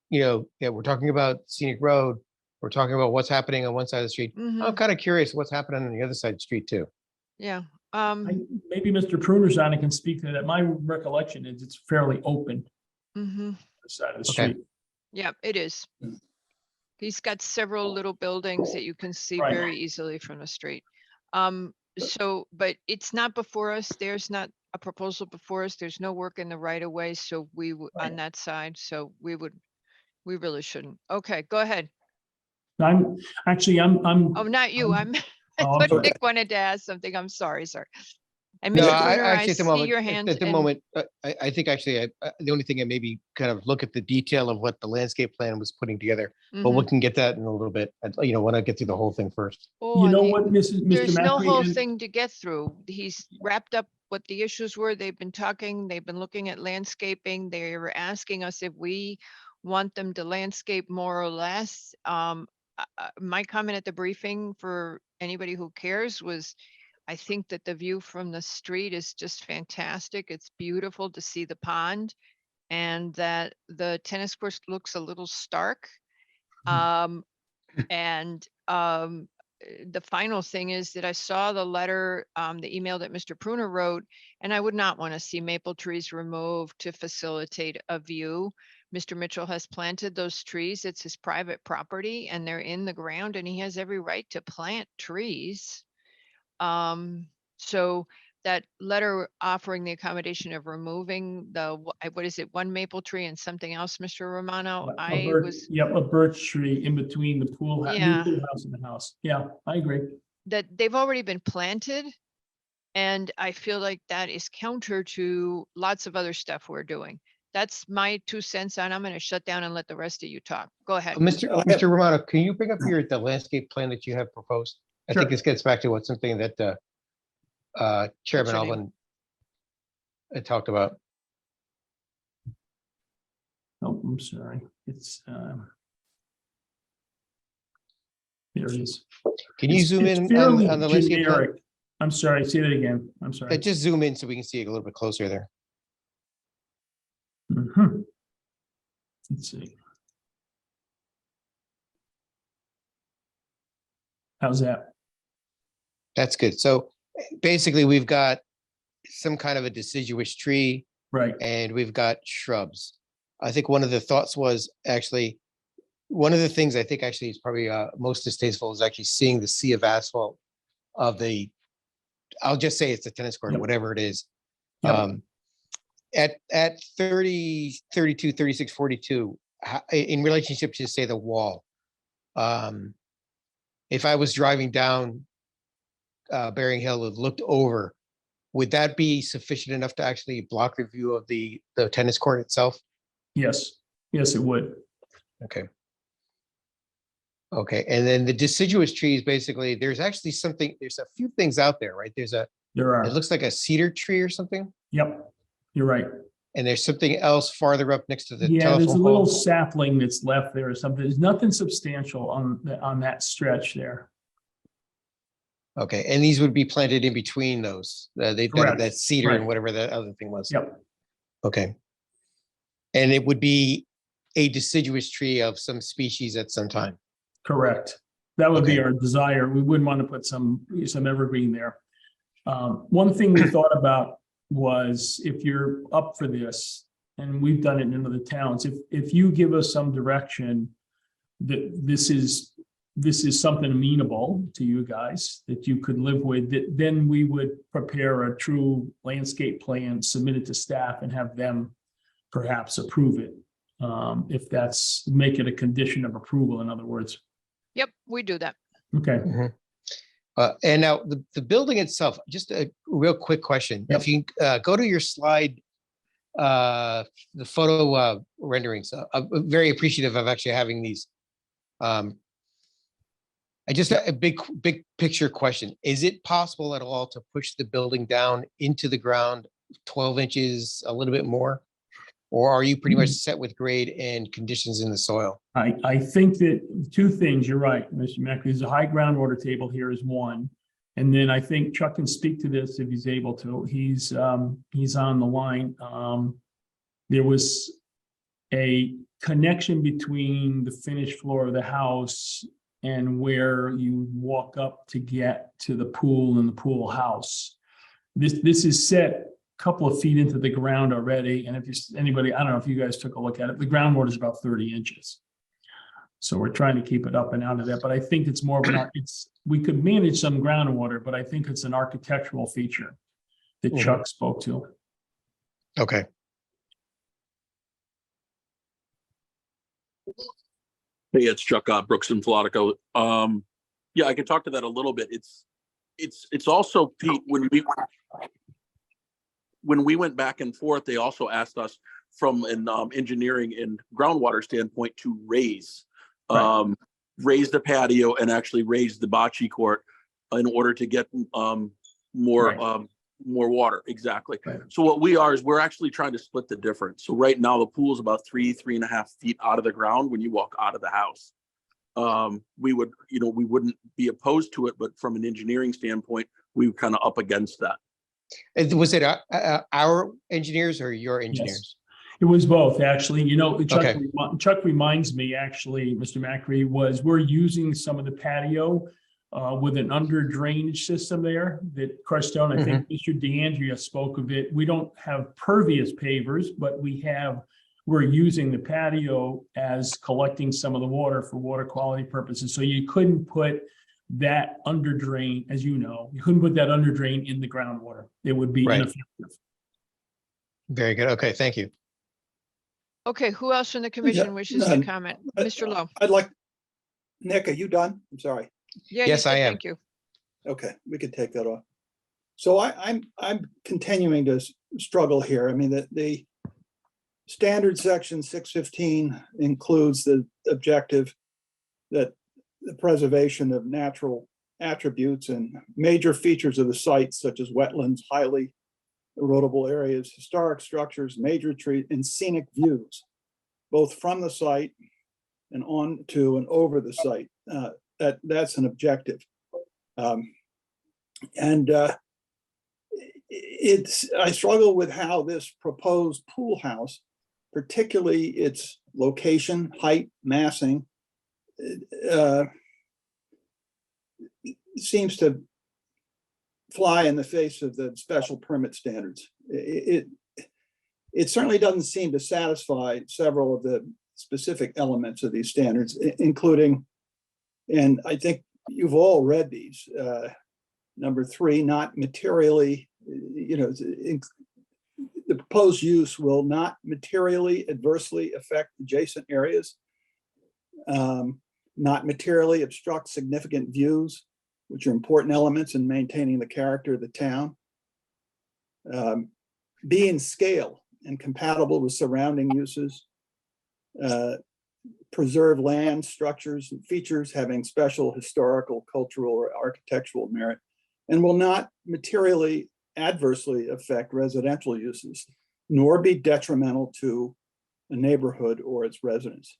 you know, yeah, we're talking about scenic road. We're talking about what's happening on one side of the street. I'm Mhm. kind of curious what's happening on the other side of the street too. Yeah. Maybe Mr. Pruner's on and can speak to that. My recollection is it's fairly open Mhm. the side of the Okay. street. Yeah, it is. He's got several little buildings that you can see Right. very easily from the street. So, but it's not before us. There's not a proposal before us. There's no work in the right of way. So on that side, so we really shouldn't. Okay, go ahead. I'm Oh, not you. I Oh, I'm thought sorry. Nick wanted to ask something. I'm sorry, sir. And No, Mr. I Bruner, I actually at the see moment, your hand. at the and- moment, I think actually the only thing I maybe kind of look at the detail of what the landscape plan was putting together, but we Mhm. can get that in a little bit. I want to get through the whole thing first. Oh, You and know he- what, Mr. There's no Macri, whole and- thing to get through. He's wrapped up what the issues were. They've been talking, they've been looking at landscaping. They were asking us if we want them to landscape more or less. My comment at the briefing for anybody who cares was, I think that the view from the street is just fantastic. It's beautiful to see the pond, and that the tennis course looks a little stark. And the final thing is that I saw the letter, the email that Mr. Pruner wrote, and I would not want to see maple trees removed to facilitate a view. Mr. Mitchell has planted those trees. It's his private property and they're in the ground, and he has every right to plant trees. So that letter offering the accommodation of removing what is it, one maple tree and something else, Mr. Romano? Yep, a birch tree in between the pool, Yeah. new pool house and the house. Yeah, I agree. That they've already been planted. And I feel like that is counter to lots of other stuff we're doing. That's my 2 cents on. I'm going to shut down and let the rest of you talk. Go ahead. Mr. Romano, can you bring up the landscape plan that you have proposed? I think this gets back to something that Chairman your name? Alvin had talked about. Oh, I'm sorry. It's, there it is. Can you It's- zoom it's in fairly on the landscape plan? generic. I'm sorry, say that again. I'm sorry. Just zoom in so we can see it a little bit closer there. Mhm. Let's see. How's that? That's good. So basically, we've got some kind of a deciduous tree. Right. And we've got shrubs. I think one of the thoughts was actually, one of the things I think actually is probably most distasteful is actually seeing the sea of asphalt of the, I'll just say it's a tennis court, Yep. whatever it is. Yep. At 30, 32, 36, 42, in relationship to say the wall. If I was driving down Bering Hill and looked over, would that be sufficient enough to actually block the view of the tennis court itself? Yes, yes, it would. Okay. Okay, and then the deciduous trees, basically, there's actually something, there's a few things out there, right? There are. It looks like a cedar tree or something, Yep, you're right. and there's something else farther up next to the Yeah, there's a telephone little pole. sapling that's left there or something. There's nothing substantial on that stretch there. Okay, and these would be planted in between those, they've got Correct. that cedar Right. and whatever that other thing was. Yep, Okay. And it would be a deciduous tree of some species at some time. correct. That would be Okay. our desire. We wouldn't want to put some evergreen there. One thing we thought about was if you're up for this, and we've done it in other towns, if you give us some direction that this is something amenable to you guys that you could live with, then we would prepare a true landscape plan, submit it to staff and have them perhaps approve it. If that's, make it a condition of approval, in other words. Yep, we do that. Okay. And now the building itself, just a real quick question. If you go to your slide, the photo renderings, I'm very appreciative of actually having these. I just, a big picture question. Is it possible at all to push the building down into the ground 12 inches, a little bit more? Or are you pretty much set with grade and conditions in the soil? I think that two things, you're right, Mr. Mack, there's a high groundwater table here is one. And then I think Chuck can speak to this if he's able to. He's on the line. There was a connection between the finished floor of the house and where you walk up to get to the pool and the pool house. This is set couple of feet into the ground already. And if anybody, I don't know if you guys took a look at it, the groundwater is about 30 inches. So we're trying to keep it up and out of that, but I think it's more of we could manage some groundwater, but I think it's an architectural feature that Chuck spoke to. Okay. Hey, it's Chuck Brooks and Flatico. Yeah, I can talk to that a little bit. It's also, Pete, when we went back and forth, they also asked us from an engineering and groundwater standpoint to raise the patio and actually raise the bocce court in order to get more water. Exactly. Right. So what we are is we're actually trying to split the difference. So right now the pool is about 3.5 feet out of the ground when you walk out of the house. We wouldn't be opposed to it, but from an engineering standpoint, we were kind of up against that. Was it our engineers or your engineers? Yes. It was both, actually. Chuck, Okay. Chuck reminds me, actually, Mr. Macri, we're using some of the patio with an under drainage system there that Carstone, I think Mr. DeAndrea spoke of it. We don't have pervious pavers, but we're using the patio as collecting some of the water for water quality purposes. So you couldn't put that under drain, as you know, you couldn't put that under drain in the groundwater. It would be ineffective. Very good. Okay, thank you. Okay, who else from the commission wishes to comment? Mr. Lowe? I'd like, Nick, are you done? I'm sorry. Yeah, Yes, I am. thank you. Okay, we could take that off. So I'm continuing to struggle here. I mean, the standard section 615 includes the objective that the preservation of natural attributes and major features of the site, such as wetlands, highly erodible areas, historic structures, major trees, and scenic views, both from the site and on to and over the site. That's an objective. I struggle with how this proposed pool house, particularly its location, height, massing, seems to fly in the face of the special permit standards. It certainly doesn't seem to satisfy several of the specific elements of these standards, including, and I think you've all read these, number 3, not materially, the proposed use will not materially adversely affect adjacent areas, not materially obstruct significant views, which are important elements in maintaining the character of the town, be in scale and compatible with surrounding uses, preserve land, structures, and features having special historical, cultural, or architectural merit, and will not materially adversely affect residential uses, nor be detrimental to a neighborhood or its residents.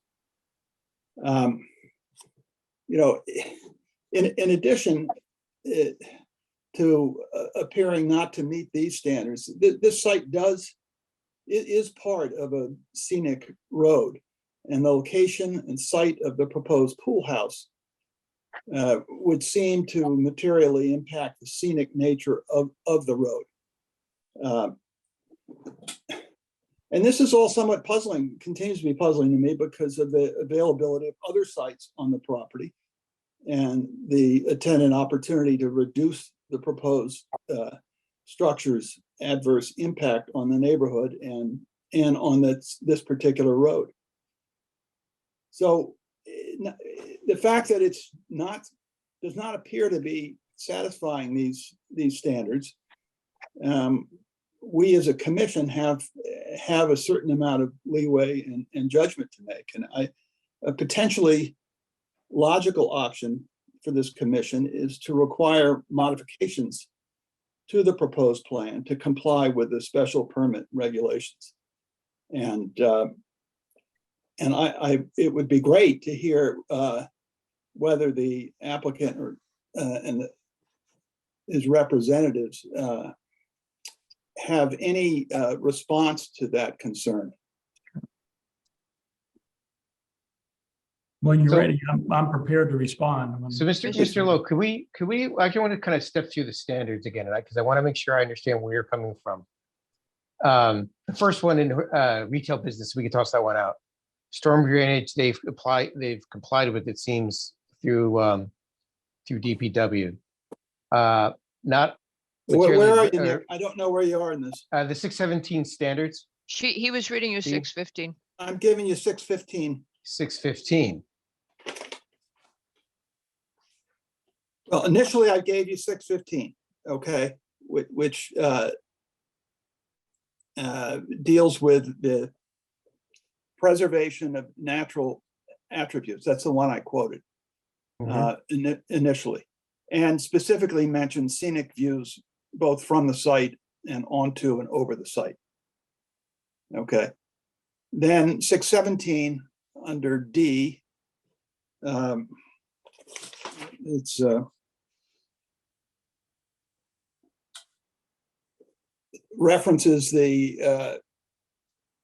In addition to appearing not to meet these standards, this site is part of a scenic road, and the location and site of the proposed pool house would seem to materially impact the scenic nature of the road. And this is all somewhat puzzling, continues to be puzzling to me because of the availability of other sites on the property and the attendant opportunity to reduce the proposed structure's adverse impact on the neighborhood and on this particular road. So the fact that it's does not appear to be satisfying these standards, we as a commission have a certain amount of leeway and judgment to make. And a potentially logical option for this commission is to require modifications to the proposed plan to comply with the special permit regulations. And it would be great to hear whether the applicant or his representatives have any response to that concern. When you're ready, I'm prepared to respond. So Mr. Lowe, could we, I want to kind of step through the standards again, because I want to make sure I understand where you're coming from. The first one in retail business, we can toss that one out. Storm drainage, they've complied with, it seems, through DPW. Not. Where are you? I don't know where you are in this. The 617 standards. He was reading you 615. I'm giving you 615. 615. Well, initially I gave you 615, okay, which deals with the preservation of natural attributes. That's the one I quoted initially, and specifically mentioned scenic views both from the site and onto and over the site. Okay. Then 617 under D, it's references the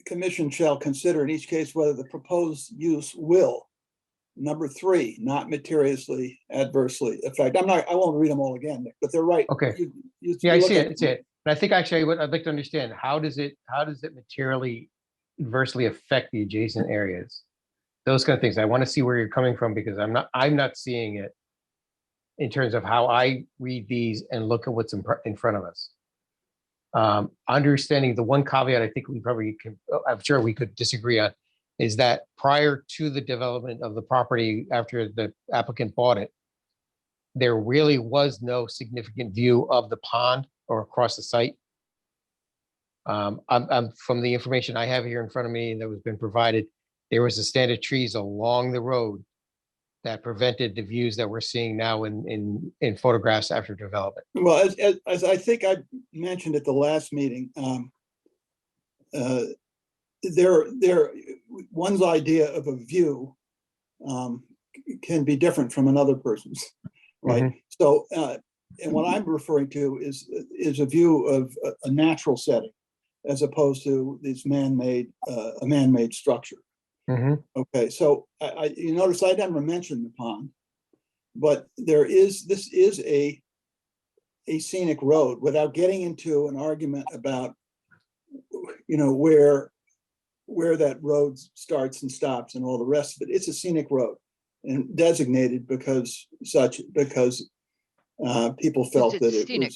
commission shall consider in each case whether the proposed use will, number 3, not materially adversely affect. I won't read them all again, Nick, but they're right. Okay. Yeah, I see it. It's it. But I think actually what I'd like to understand, how does it materially adversely affect the adjacent areas? Those kind of things. I want to see where you're coming from, because I'm not seeing it in terms of how I read these and look at what's in front of us. Understanding the one caveat, I think we probably can, I'm sure we could disagree on, is that prior to the development of the property, after the applicant bought it, there really was no significant view of the pond or across the site. I'm from the information I have here in front of me that was been provided, there was a stand of trees along the road that prevented the views that we're seeing now in photographs after development. Well, as I think I mentioned at the last meeting, one's idea of a view can be different from another person's, right? So, and what I'm referring to is a view of a natural setting, as opposed to this man-made, a man-made structure. Okay, so you notice I never mentioned the pond, but this is a scenic road, without getting into an argument about, you know, where that road starts and stops and all the rest of it. It's a scenic road, and designated because people felt that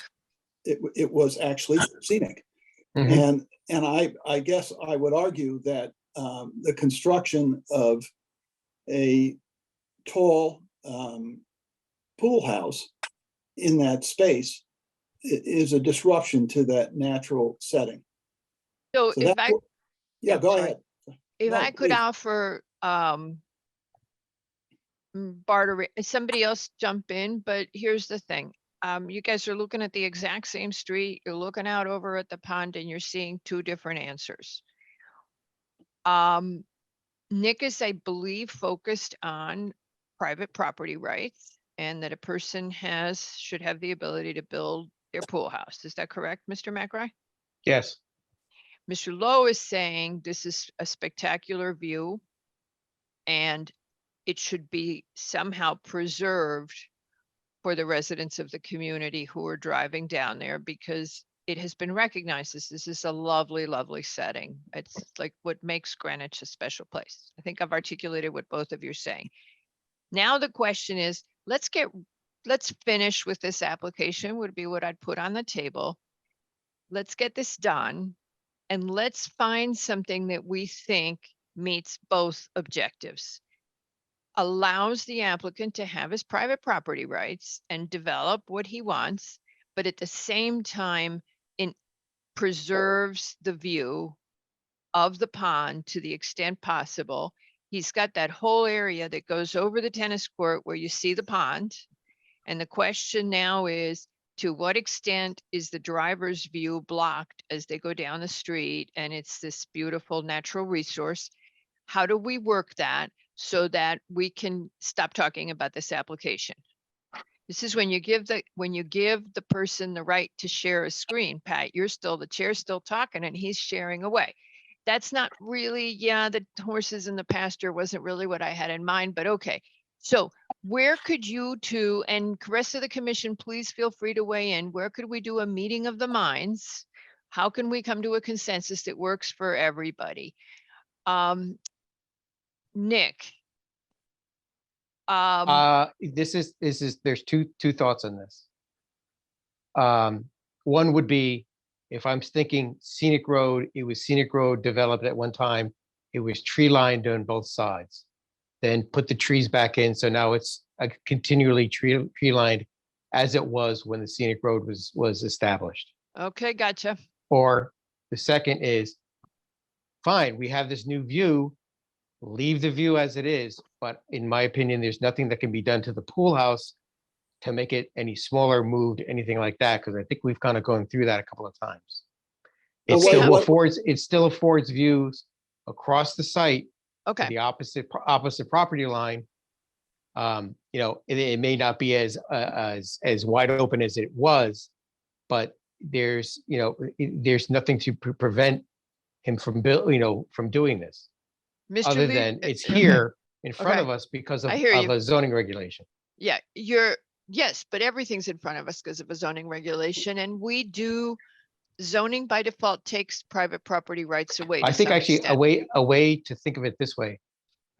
it was actually scenic. And I guess I would argue that the construction of a tall pool house in that space is a disruption to that natural setting. So if I, yeah, go ahead. if No, I could please. offer, bartering, somebody else jump in, but here's the thing. You guys are looking at the exact same street, you're looking out over at the pond and you're seeing two different answers. Nick is, I believe, focused on private property rights and that a person should have the ability to build their pool house. Is that correct, Mr. McRae? Yes. Mr. Lowe is saying this is a spectacular view and it should be somehow preserved for the residents of the community who are driving down there, because it has been recognized as this is a lovely, lovely setting. It's like what makes Greenwich a special place. I think I've articulated what both of you are saying. Now the question is, let's finish with this application would be what I'd put on the table. Let's get this done and let's find something that we think meets both objectives. Allows the applicant to have his private property rights and develop what he wants, but at the same time, preserves the view of the pond to the extent possible. He's got that whole area that goes over the tennis court where you see the pond. And the question now is, to what extent is the driver's view blocked as they go down the street? And it's this beautiful natural resource. How do we work that so that we can stop talking about this application? This is when you give the person the right to share a screen. Pat, the chair's still talking and he's sharing away. That's not really, the horses in the pasture wasn't really what I had in mind, but okay. So where could you two, and the rest of the commission, please feel free to weigh in. Where could we do a meeting of the minds? How can we come to a consensus that works for everybody? Nick. There's two thoughts on this. One would be, if I'm thinking scenic road, it was scenic road developed at one time. It was tree lined on both sides. Then put the trees back in. So now it's continually tree lined as it was when the scenic road was established. Okay, gotcha. Or the second is, fine, we have this new view, leave the view as it is. But in my opinion, there's nothing that can be done to the pool house to make it any smaller, moved, anything like that, because I think we've kind of gone through that a couple of times. It still affords views across the site. Okay. The opposite property line. You know, it may not be as wide open as it was, but there's nothing to prevent him from doing this. Mr. Other Lee- than it's here in front Okay. of us because of I hear you. a zoning regulation. Yeah, yes, but everything's in front of us because of a zoning regulation, and we do zoning by default takes private property rights away. I to think some actually extent. a way to think of it this way,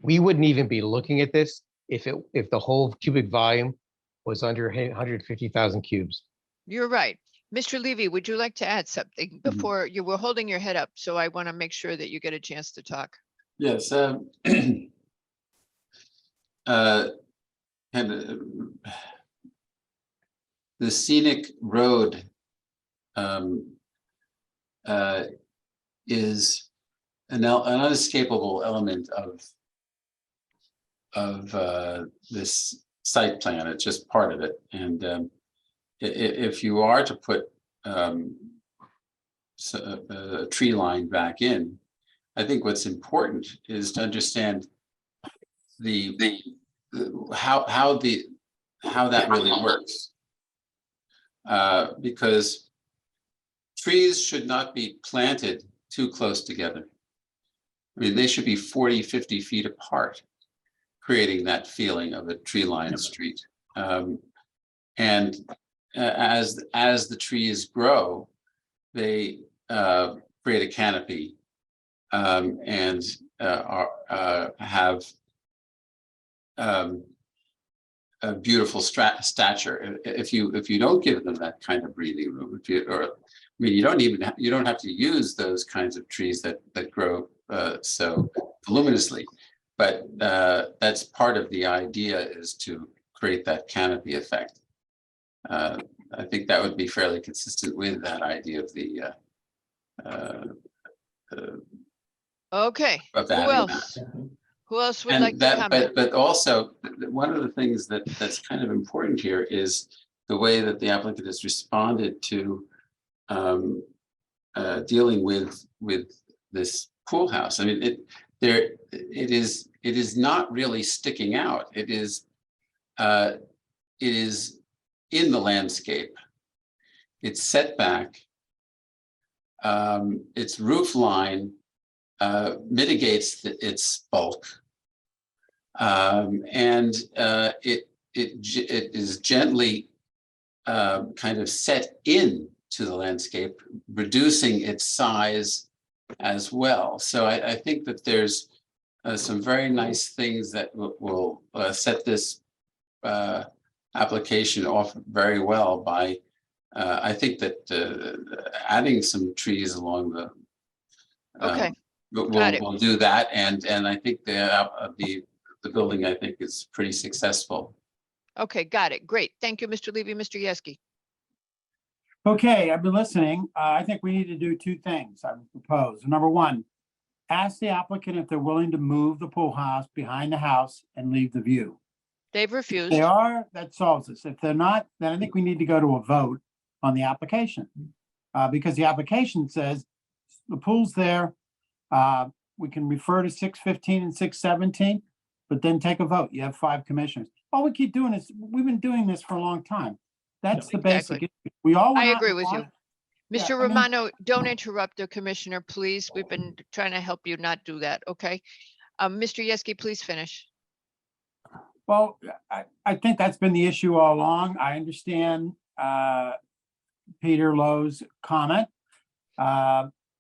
we wouldn't even be looking at this if the whole cubic volume was under 150,000 cubes. You're right. Mr. Levy, would you like to add something before you were holding your head up? So I want to make sure that you get a chance to talk. Yes. The scenic road is an unescapable element this site plan. It's just part of it. And if you are to put a tree line back in, I think what's important is to understand how that really works. Because trees should not be planted too close together. I mean, they should be 40, 50 feet apart, creating that feeling of a tree-lined street. And as the trees grow, they create a canopy and have a beautiful stature. If you don't give them that kind of breathing room, you don't have to use those kinds of trees that grow so voluminously, but that's part of the idea, is to create that canopy effect. I think that would be fairly consistent with that idea of the Okay, of who adding else? that. Who else would And like to that, comment? but also one of the things that's kind of important here is the way that the applicant has responded to dealing with this pool house. I mean, it is not really sticking out. It is in the landscape. It's set back. Its roof line mitigates its bulk. And it is gently kind of set in to the landscape, reducing its size as well. So I think that there's some very nice things that will set this application off very well by, I think that adding some trees along the Okay. we'll do that, and I think the building, I think, is pretty successful. Okay, got it. Great. Thank you, Mr. Levy. Mr. Yeski. Okay, I've been listening. I think we need to do two things I would propose. Number one, ask the applicant if they're willing to move the pool house behind the house and leave the view. They've If refused. they are, that solves this. If they're not, then I think we need to go to a vote on the application. Because the application says the pool's there. We can refer to 615 and 617, but then take a vote. You have 5 commissioners. All we keep doing is, we've been doing this for a long time. That's the basic Exactly. issue. We all. I went out agree and with you. bought- Yeah, Mr. I mean- Romano, don't interrupt the commissioner, please. We've been trying to help you not do that, okay? Mr. Yeski, please finish. Well, I think that's been the issue all along. I understand Peter Lowe's comment.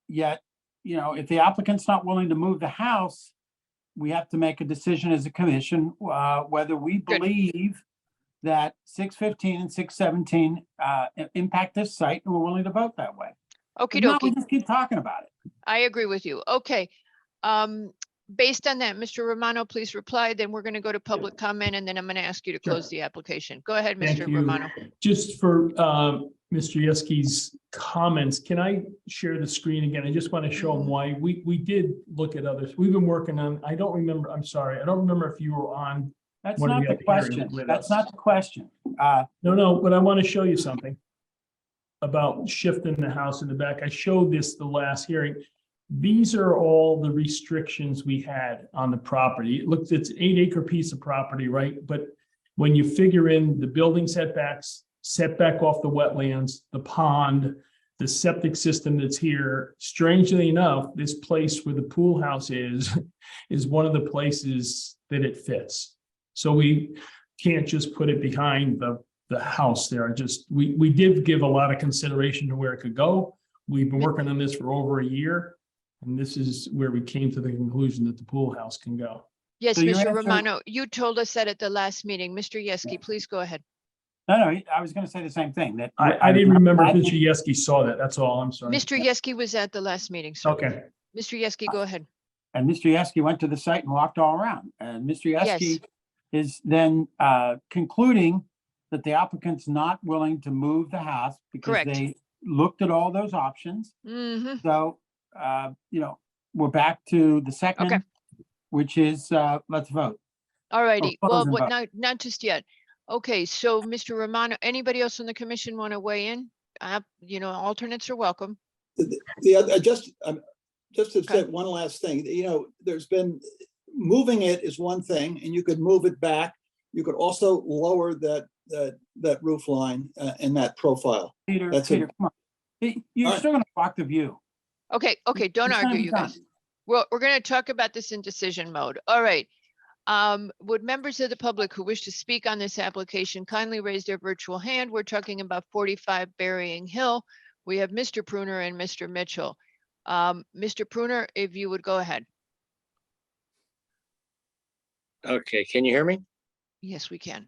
Yet, if the applicant's not willing to move the house, we have to make a decision as a commission whether we believe that 615 and 617 impact this site, and we're willing to vote that way. Okie If not, we dokie. just keep talking about it. I agree with you. Okay. Based on that, Mr. Romano, please reply. Then we're going to go to public comment, and then I'm going to ask you to Sure. close the application. Go ahead, Thank Mr. you. Romano. Just for Mr. Yeski's comments, can I share the screen again? I just want to show him why we did look at others. We've been working on, I don't remember, I'm sorry, I don't remember if you were on. That's one of not the other hearings question. with That's us. not the question. No, but I want to show you something about shifting the house in the back. I showed this the last hearing. These are all the restrictions we had on the property. It looks, it's 8-acre piece of property, right? But when you figure in the building setbacks, setback off the wetlands, the pond, the septic system that's here, strangely enough, this place where the pool house is one of the places that it fits. So we can't just put it behind the house there. We did give a lot of consideration to where it could go. We've been working on this for over a year. And this is where we came to the conclusion that the pool house can go. Yes, So your Mr. answer- Romano, you told us that at the last meeting. Mr. Yeski, please go ahead. No, I was going to say the same thing, that. I didn't remember if Mr. Yeski saw that. That's all. I'm sorry. Mr. Yeski was at the last meeting, sir. Okay. Mr. Yeski, go ahead. And Mr. Yeski went to the site and walked all around. And Mr. Yes. Yeski is then concluding that the applicant's not willing to move the house because Correct. they looked at all those options. Mm-hmm. So, we're back to the second, which is, let's vote. All righty. Well, closing what, vote. not just yet. Okay, so Mr. Romano, anybody else on the commission want to weigh in? You know, alternates are welcome. The other, just to say one last thing, you know, there's been, moving it is one thing, and you could move it back. You could also lower that roof line and that profile. Peter, That's Peter, it. come on. You're All right. still gonna block the view. Okay, don't It's not argue, even you guys. done. Well, we're going to talk about this in decision mode. All right. Would members of the public who wish to speak on this application kindly raise their virtual hand? We're talking about 45 Burying Hill. We have Mr. Pruner and Mr. Mitchell. Mr. Pruner, if you would go ahead. Okay, can you hear me? Yes, we can.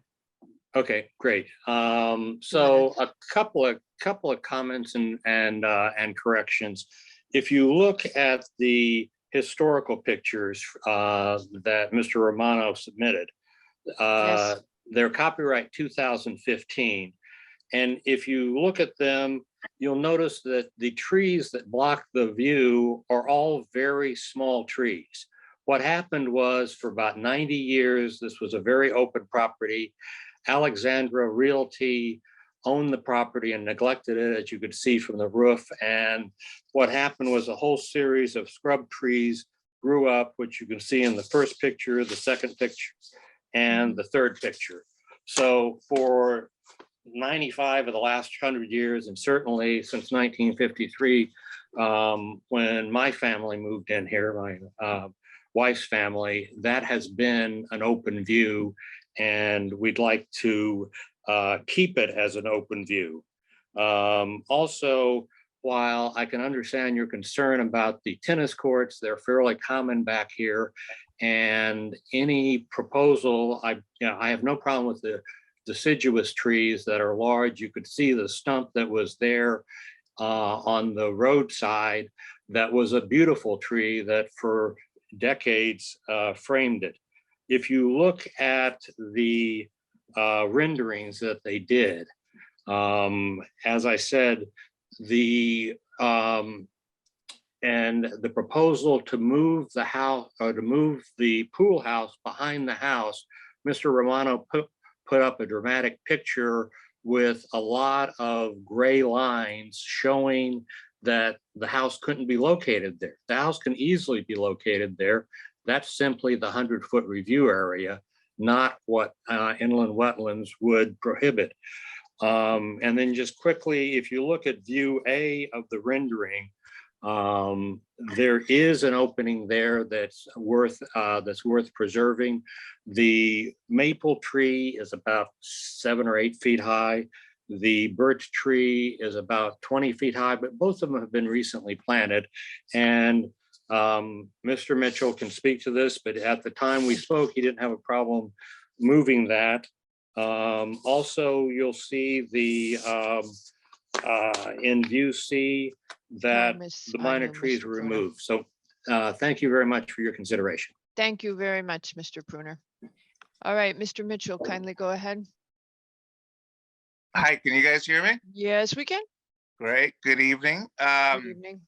Okay, great. So a couple of comments and corrections. If you look at the historical pictures that Mr. Romano submitted, Yes. they're copyright 2015. And if you look at them, you'll notice that the trees that block the view are all very small trees. What happened was, for about 90 years, this was a very open property. Alexandra Realty owned the property and neglected it, as you could see from the roof. And what happened was a whole series of scrub trees grew up, which you can see in the first picture, the second picture, and the third picture. So for 95 of the last 100 years, and certainly since 1953, when my family moved in here, my wife's family, that has been an open view, and we'd like to keep it as an open view. Also, while I can understand your concern about the tennis courts, they're fairly common back here, and any proposal, I have no problem with the deciduous trees that are large. You could see the stump that was there on the roadside. That was a beautiful tree that for decades framed it. If you look at the renderings that they did, as I said, the proposal to move the house, or to move the pool house behind the house, Mr. Romano put up a dramatic picture with a lot of gray lines showing that the house couldn't be located there. The house can easily be located there. That's simply the 100-foot review area, not what inland wetlands would prohibit. And then just quickly, if you look at view A of the rendering, there is an opening there that's worth preserving. The maple tree is about 7 or 8 feet high. The birch tree is about 20 feet high, but both of them have been recently planted. And Mr. Mitchell can speak to this, but at the time we spoke, he didn't have a problem moving that. Also, you'll see the in view C that the minor trees were removed. So thank you very much for your consideration. Thank you very much, Mr. Pruner. All right, Mr. Mitchell, kindly go ahead. Hi, can you guys hear me? Yes, we can. Great, good evening. Good evening.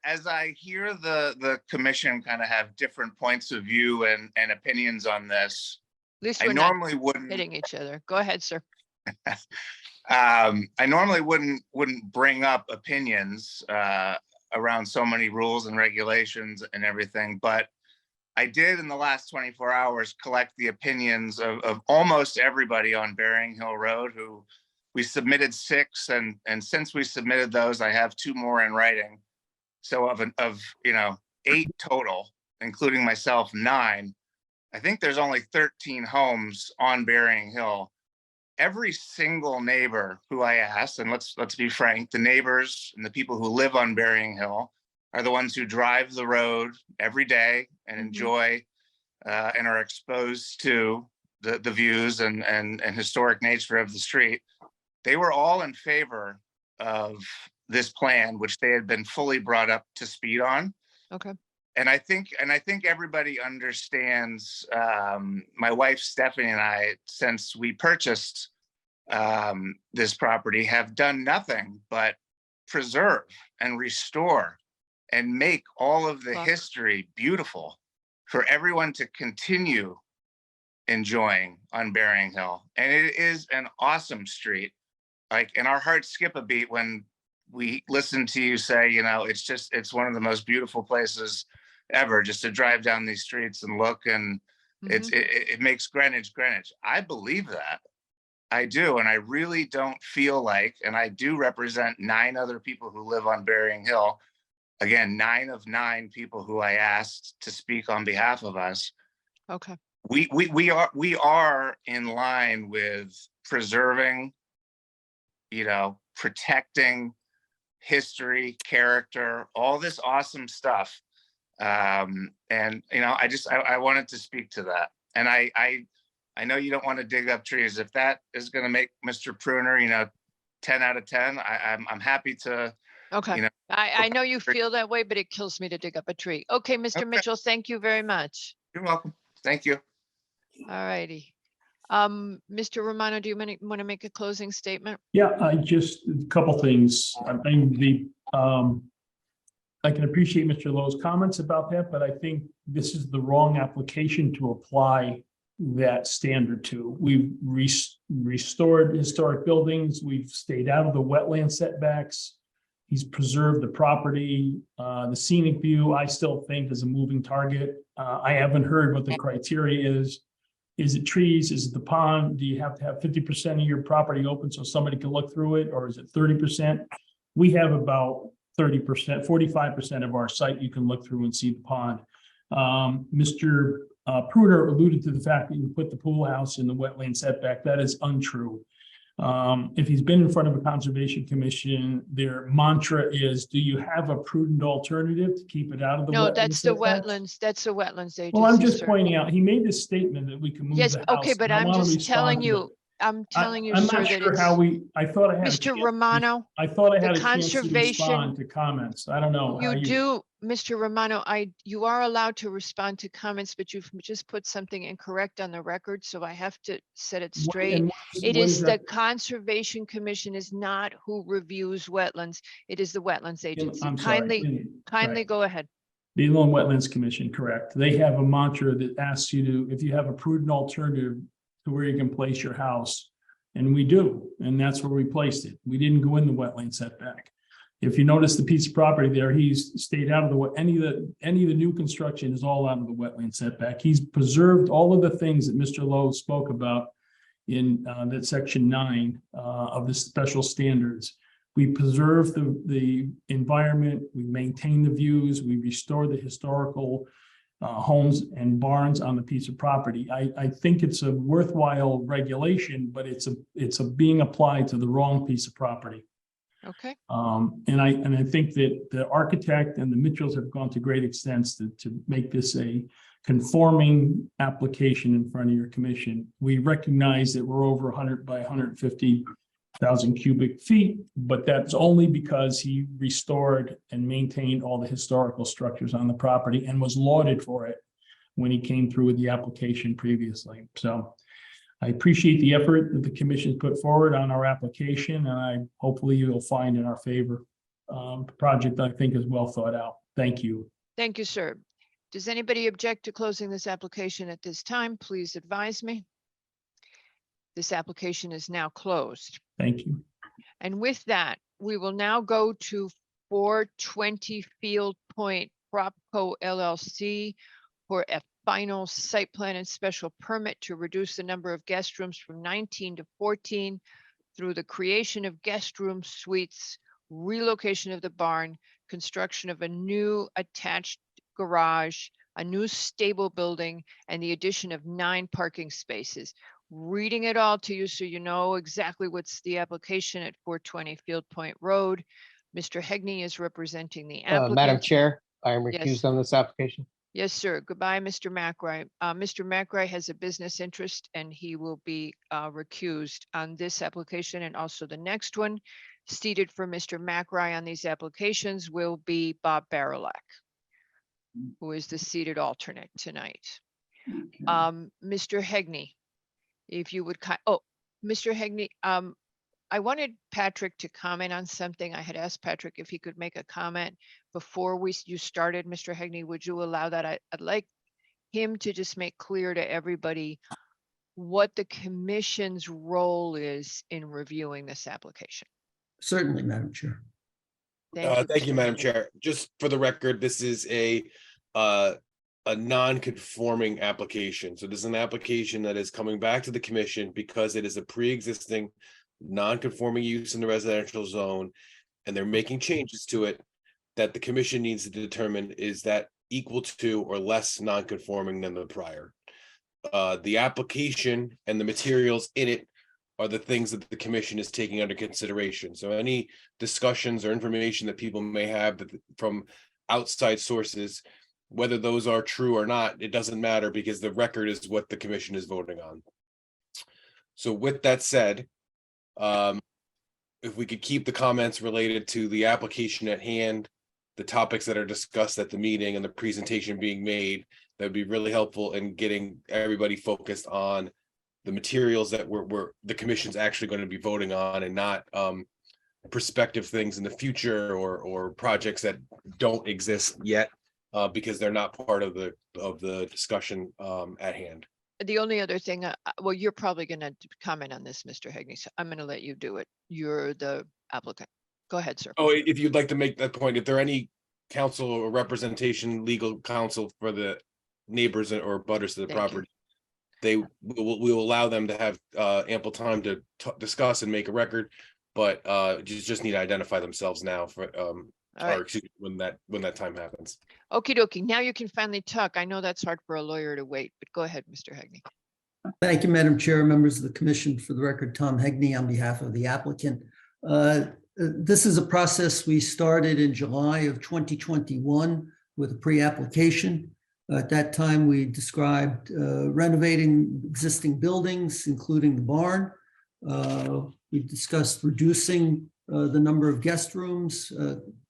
As I hear the commission kind of have different points of view and opinions on this, At least I we're not normally wouldn't hitting each other. Go ahead, sir. I normally wouldn't bring up opinions around so many rules and regulations and everything, but I did in the last 24 hours collect the opinions of almost everybody on Burying Hill Road, who we submitted 6, and since we submitted those, I have 2 more in writing. So of 8 total, including myself, 9. I think there's only 13 homes on Burying Hill. Every single neighbor who I asked, and let's be frank, the neighbors and the people who live on Burying Hill are the ones who drive the road every day and enjoy and are exposed to the views and historic nature of the street. They were all in favor of this plan, which they had been fully brought up to speed on. Okay. And I think everybody understands, my wife Stephanie and I, since we purchased this property, have done nothing but preserve and restore and make all of the history beautiful for everyone to continue enjoying on Berrying Hill. And it is an awesome street. Like, and our hearts skip a beat when we listen to you say, you know, it's one of the most beautiful places ever, just to drive down these streets and look, and it makes Greenwich Greenwich. I believe that. I do. And I really don't feel like, and I do represent 9 other people who live on Berrying Hill. Again, 9 of 9 people who I asked to speak on behalf of us. Okay. We are in line with preserving, you know, protecting history, character, all this awesome stuff. And, you know, I wanted to speak to that. And I know you don't want to dig up trees. If that is going to make Mr. Pruner, you know, 10 out of 10, I'm happy to, Okay. you know. I know you feel that way, but it kills me to dig up a tree. Okay, Mr. Mitchell, thank you very much. You're welcome. Thank you. All righty. Mr. Romano, do you want to make a closing statement? Yeah, a couple things. I think I can appreciate Mr. Lowe's comments about that, but I think this is the wrong application to apply that standard to. We've restored historic buildings. We've stayed out of the wetland setbacks. He's preserved the property. The scenic view, I still think, is a moving target. I haven't heard what the criteria is. Is it trees? Is it the pond? Do you have to have 50% of your property open so somebody can look through it? Or is it 30%? We have about 30%, 45% of our site you can look through and see the pond. Mr. Pruner alluded to the fact that you put the pool house in the wetland setback. That is untrue. If he's been in front of a conservation commission, their mantra is, do you have a prudent alternative to keep it out of the No, wetland that's the setbacks? wetlands. That's the wetlands agency. Well, I'm just sir. pointing out, he made this statement that we can move Yes, the house. okay, but and I I'm wanna just respond telling to you, it. I'm telling you, I'm sir, not that sure it's. how I thought I had. a Mr. chance to- Romano, I thought I the had a chance to conservation- respond to comments. I don't know. how You do, Mr. Romano, you are allowed to respond to comments, but you've just put something incorrect on the record, so I have to set it straight. and It what is is the that? Conservation Commission is not who reviews wetlands. It is the Wetlands Agency. I'm sorry. Kindly Right. go ahead. The Inland Wetlands Commission, correct. They have a mantra that asks you to, if you have a prudent alternative to where you can place your house. And we do, and that's where we placed it. We didn't go in the wetland setback. If you notice the piece of property there, he's stayed out of any of the new construction is all out of the wetland setback. He's preserved all of the things that Mr. Lowe spoke about in that section 9 of the special standards. We preserve the environment, we maintain the views, we restore the historical homes and barns on the piece of property. I think it's a worthwhile regulation, but it's being applied to the wrong piece of property. Okay. And I think that the architect and the Mitchells have gone to great extents to make this a conforming application in front of your commission. We recognize that we're over 100 by 150,000 cubic feet, but that's only because he restored and maintained all the historical structures on the property and was lauded for it when he came through with the application previously. So I appreciate the effort that the commission put forward on our application, and hopefully you'll find in our favor. The project, I think, is well thought out. Thank you. Thank you, sir. Does anybody object to closing this application at this time? Please advise me. This application is now closed. Thank you. And with that, we will now go to 420 Field Point Propco LLC for a final site plan and special permit to reduce the number of guest rooms from 19 to 14 through the creation of guest room suites, relocation of the barn, construction of a new attached garage, a new stable building, and the addition of 9 parking spaces. Reading it all to you so you know exactly what's the application at 420 Field Point Road. Mr. Hegney is representing the applicant. Madam Chair, I am Yes. recused on this application. Yes, sir. Goodbye, Mr. McRae. Mr. McRae has a business interest and he will be recused on this application and also the next one. Seated for Mr. McRae on these applications will be Bob Barilak, who is the seated alternate tonight. Mr. Hegney, if you would, Mr. Hegney, I wanted Patrick to comment on something. I had asked Patrick if he could make a comment before you started. Mr. Hegney, would you allow that? I'd like him to just make clear to everybody what the commission's role is in reviewing this application. Certainly, Madam Chair. Thank you, Mr. Madam Hegney. Chair. Just for the record, this is a non-conforming application. So this is an application that is coming back to the commission because it is a pre-existing non-conforming use in the residential zone, and they're making changes to it that the commission needs to determine is that equal to or less non-conforming than the prior. The application and the materials in it are the things that the commission is taking under consideration. So any discussions or information that people may have from outside sources, whether those are true or not, it doesn't matter because the record is what the commission is voting on. So with that said, if we could keep the comments related to the application at hand, the topics that are discussed at the meeting and the presentation being made, that would be really helpful in getting everybody focused on the materials that the commission's actually going to be voting on, and not prospective things in the future or projects that don't exist yet because they're not part of the discussion at hand. The only other thing, well, you're probably going to comment on this, Mr. Hegney, so I'm going to let you do it. You're the applicant. Go ahead, sir. Oh, if you'd like to make that point, if there are any counsel or representation, legal counsel for the neighbors or butters to the Thank you. property, we will allow them to have ample time to discuss and make a record, but just need to identify themselves now for All right. or excuse me, when that time happens. Okie dokie. Now you can finally talk. I know that's hard for a lawyer to wait, but go ahead, Mr. Hegney. Thank you, Madam Chair, members of the commission. For the record, Tom Hegney on behalf of the applicant. This is a process we started in July of 2021 with a pre-application. At that time, we described renovating existing buildings, including the barn. We discussed reducing the number of guest rooms,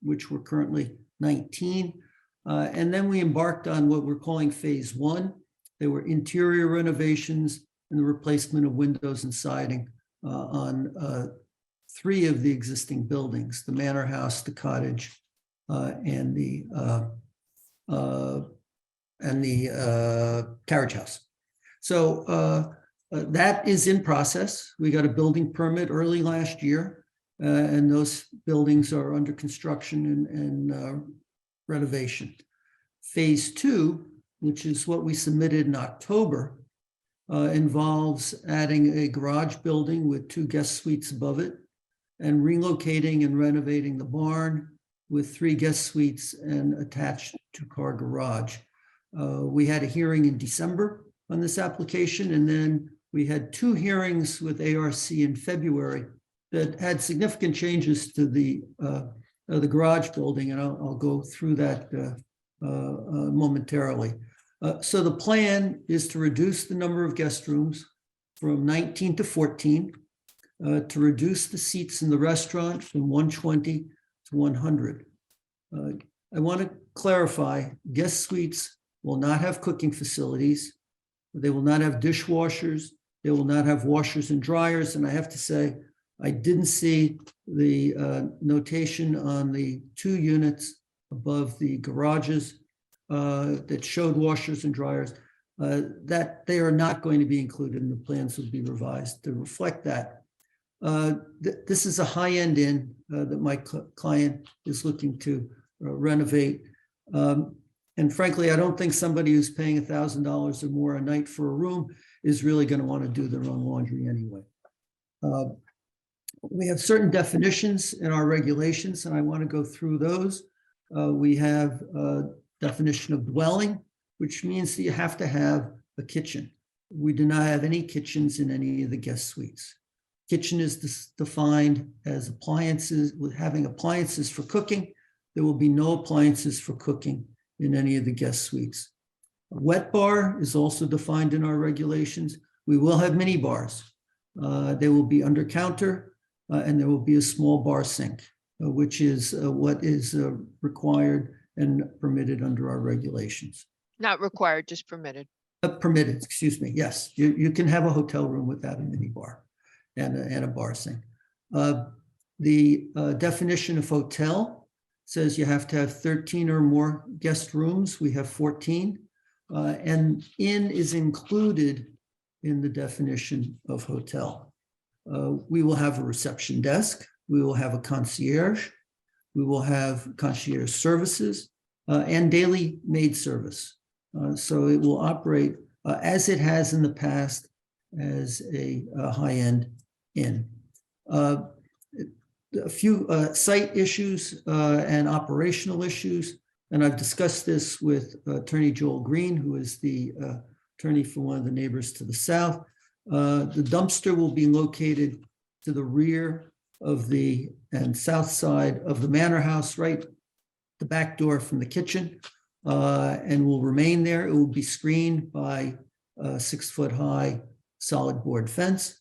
which were currently 19. And then we embarked on what we're calling phase one. There were interior renovations and the replacement of windows and siding on 3 of the existing buildings: the manor house, the cottage, and the carriage house. So that is in process. We got a building permit early last year, and those buildings are under construction and renovation. Phase 2, which is what we submitted in October, involves adding a garage building with 2 guest suites above it, and relocating and renovating the barn with 3 guest suites and attached 2-car garage. We had a hearing in December on this application, and then we had 2 hearings with ARC in February that had significant changes to the garage building, and I'll go through that momentarily. So the plan is to reduce the number of guest rooms from 19 to 14, to reduce the seats in the restaurant from 120 to 100. I want to clarify, guest suites will not have cooking facilities. They will not have dishwashers. They will not have washers and dryers. And I have to say, I didn't see the notation on the 2 units above the garages that showed washers and dryers, that they are not going to be included, and the plans will be revised to reflect that. This is a high-end inn that my client is looking to renovate. And frankly, I don't think somebody who's paying $1,000 or more a night for a room is really going to want to do their own laundry anyway. We have certain definitions in our regulations, and I want to go through those. We have a definition of dwelling, which means that you have to have a kitchen. We do not have any kitchens in any of the guest suites. Kitchen is defined as appliances, with having appliances for cooking. There will be no appliances for cooking in any of the guest suites. A wet bar is also defined in our regulations. We will have mini bars. They will be under counter, and there will be a small bar sink, which is what is required and permitted under our regulations. Not required, just permitted. Permitted, excuse me. Yes, you can have a hotel room without a mini bar and a bar sink. The definition of hotel says you have to have 13 or more guest rooms. We have 14. And inn is included in the definition of hotel. We will have a reception desk. We will have a concierge. We will have concierge services and daily maid service. So it will operate as it has in the past as a high-end inn. A few site issues and operational issues, and I've discussed this with Attorney Joel Green, who is the attorney for one of the neighbors to the south. The dumpster will be located to the rear of the and south side of the manor house, right the back door from the kitchen, and will remain there. It will be screened by a 6-foot-high solid board fence.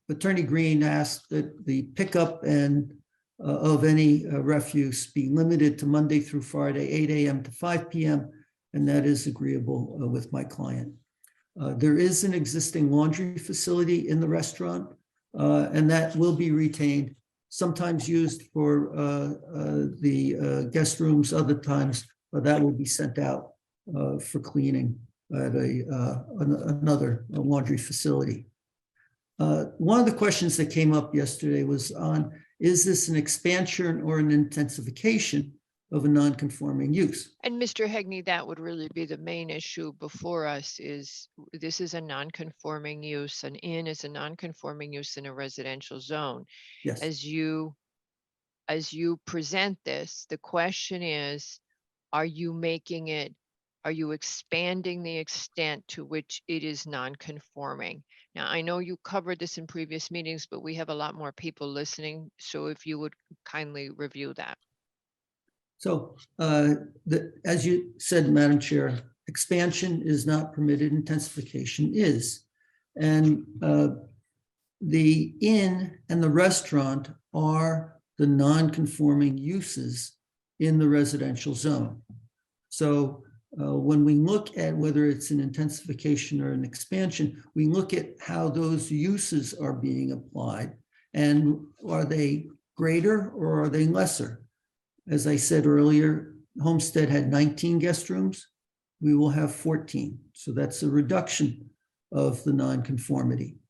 Attorney Green asked that the pickup and of any refuse be limited to Monday through Friday, 8 a.m. to 5 p.m., and that is agreeable with my client. There is an existing laundry facility in the restaurant, and that will be retained, sometimes used for the guest rooms, other times that will be sent out for cleaning at another laundry facility. One of the questions that came up yesterday was on, is this an expansion or an intensification of a non-conforming use? And Mr. Hegney, that would really be the main issue before us. Is this is a non-conforming use. An inn is a non-conforming use in a residential zone. Yes. As you present this, the question is, are you expanding the extent to which it is non-conforming? Now, I know you covered this in previous meetings, but we have a lot more people listening. So if you would kindly review that. So as you said, Madam Chair, expansion is not permitted, intensification is. And the inn and the restaurant are the non-conforming uses in the residential zone. So when we look at whether it's an intensification or an expansion, we look at how those uses are being applied, and are they greater or are they lesser? As I said earlier, Homestead had 19 guest rooms. We will have 14. So that's a reduction of the nonconformity.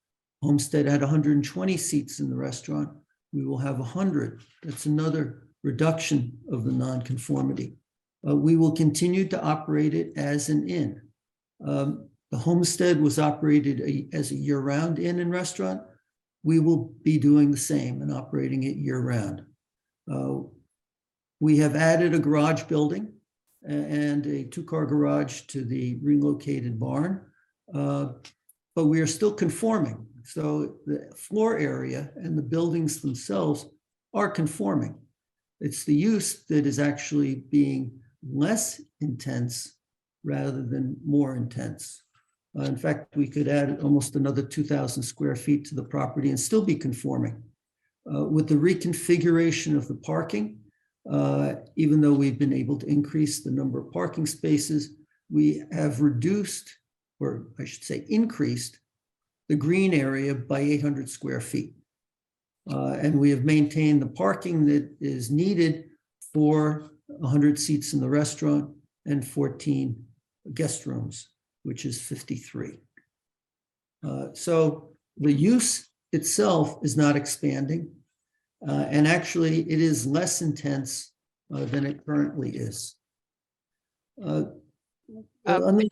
Homestead had 120 seats in the restaurant. We will have 100. That's another reduction of the nonconformity. We will continue to operate it as an inn. The Homestead was operated as a year-round inn and restaurant. We will be doing the same and operating it year-round. We have added a garage building and a 2-car garage to the relocated barn, but we are still conforming. So the floor area and the buildings themselves are conforming. It's the use that is actually being less intense rather than more intense. In fact, we could add almost another 2,000 square feet to the property and still be conforming. With the reconfiguration of the parking, even though we've been able to increase the number of parking spaces, we have reduced, or I should say increased, the green area by 800 square feet. And we have maintained the parking that is needed for 100 seats in the restaurant and 14 guest rooms, which is 53. So the use itself is not expanding. And actually, it is less intense than it currently is.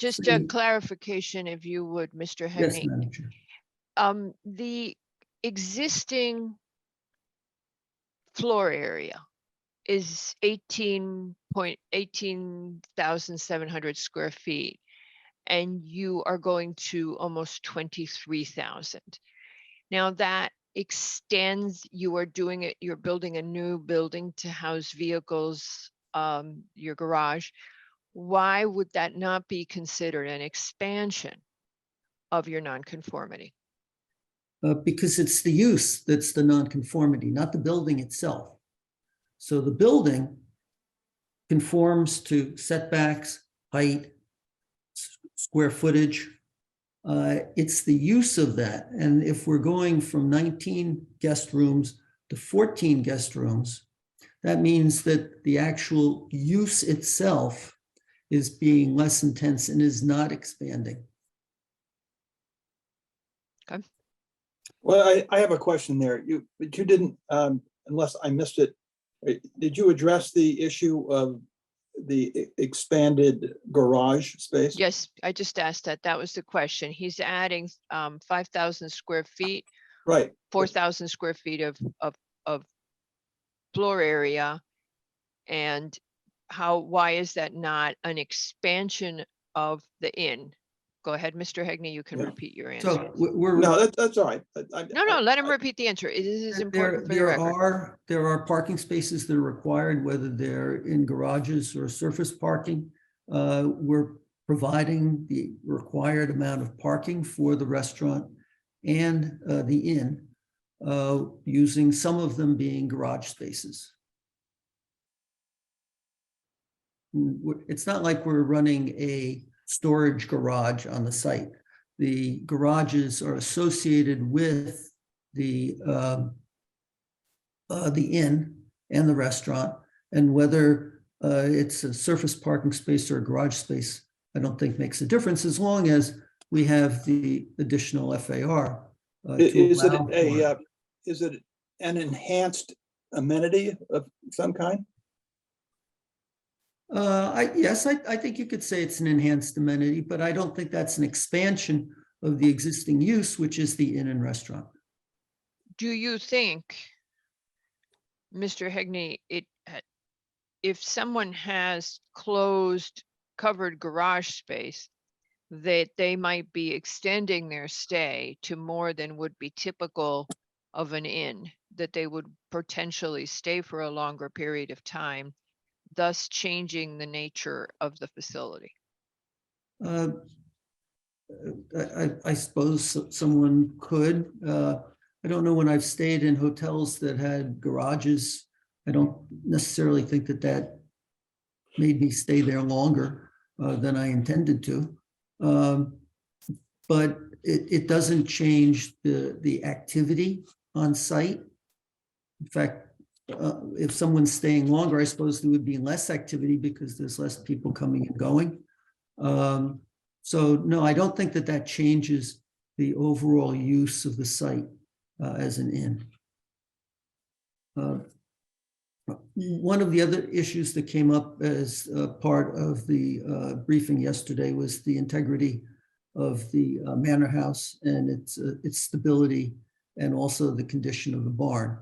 Just a clarification, if you would, Mr. Yes, Hegney. Madam Chair. The existing floor area is 18,700 square feet, and you are going to almost 23,000. Now that extends, you're building a new building to house vehicles, your garage. Why would that not be considered an expansion of your nonconformity? Because it's the use that's the nonconformity, not the building itself. So the building conforms to setbacks, height, square footage. It's the use of that. And if we're going from 19 guest rooms to 14 guest rooms, that means that the actual use itself is being less intense and is not expanding. Well, I have a question there. But you didn't, unless I missed it, did you address the issue of the expanded garage space? Yes, I just asked that. That was the question. He's adding 5,000 square feet, Right. 4,000 square feet of floor area. And why is that not an expansion of the inn? Go ahead, Mr. Hegney, you can Yeah. repeat your So answer. No, that's all right. No, let him repeat the answer. This is important for the record. There are parking spaces that are required, whether they're in garages or surface parking. We're providing the required amount of parking for the restaurant and the inn, using some of them being garage spaces. It's not like we're running a storage garage on the site. The garages are associated with the inn and the restaurant, and whether it's a surface parking space or a garage space, I don't think makes a difference as long as we have the additional FAR. Is it an enhanced amenity of some kind? Yes, I think you could say it's an enhanced amenity, but I don't think that's an expansion of the existing use, which is the inn and restaurant. Do you think, Mr. Hegney, if someone has closed, covered garage space, that they might be extending their stay to more than would be typical of an inn, that they would potentially stay for a longer period of time, thus changing the nature of the facility? I suppose someone could. I don't know when I've stayed in hotels that had garages. I don't necessarily think that made me stay there longer than I intended to. But it doesn't change the activity on site. In fact, if someone's staying longer, I suppose there would be less activity because there's less people coming and going. So no, I don't think that changes the overall use of the site as an inn. One of the other issues that came up as part of the briefing yesterday was the integrity of the manor house and its stability, and also the condition of the barn.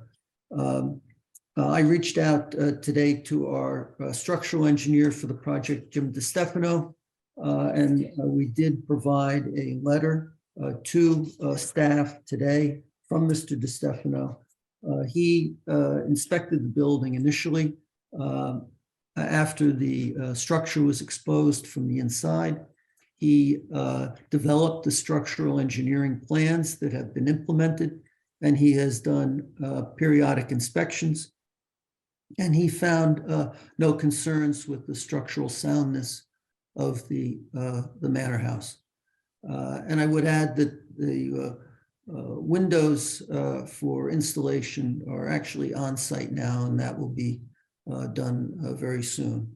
I reached out today to our structural engineer for the project, Jim DeStefano, and we did provide a letter to staff today from Mr. DeStefano. He inspected the building initially after the structure was exposed from the inside. He developed the structural engineering plans that have been implemented, and he has done periodic inspections. And he found no concerns with the structural soundness of the manor house. And I would add that the windows for installation are actually on site now, and that will be done very soon.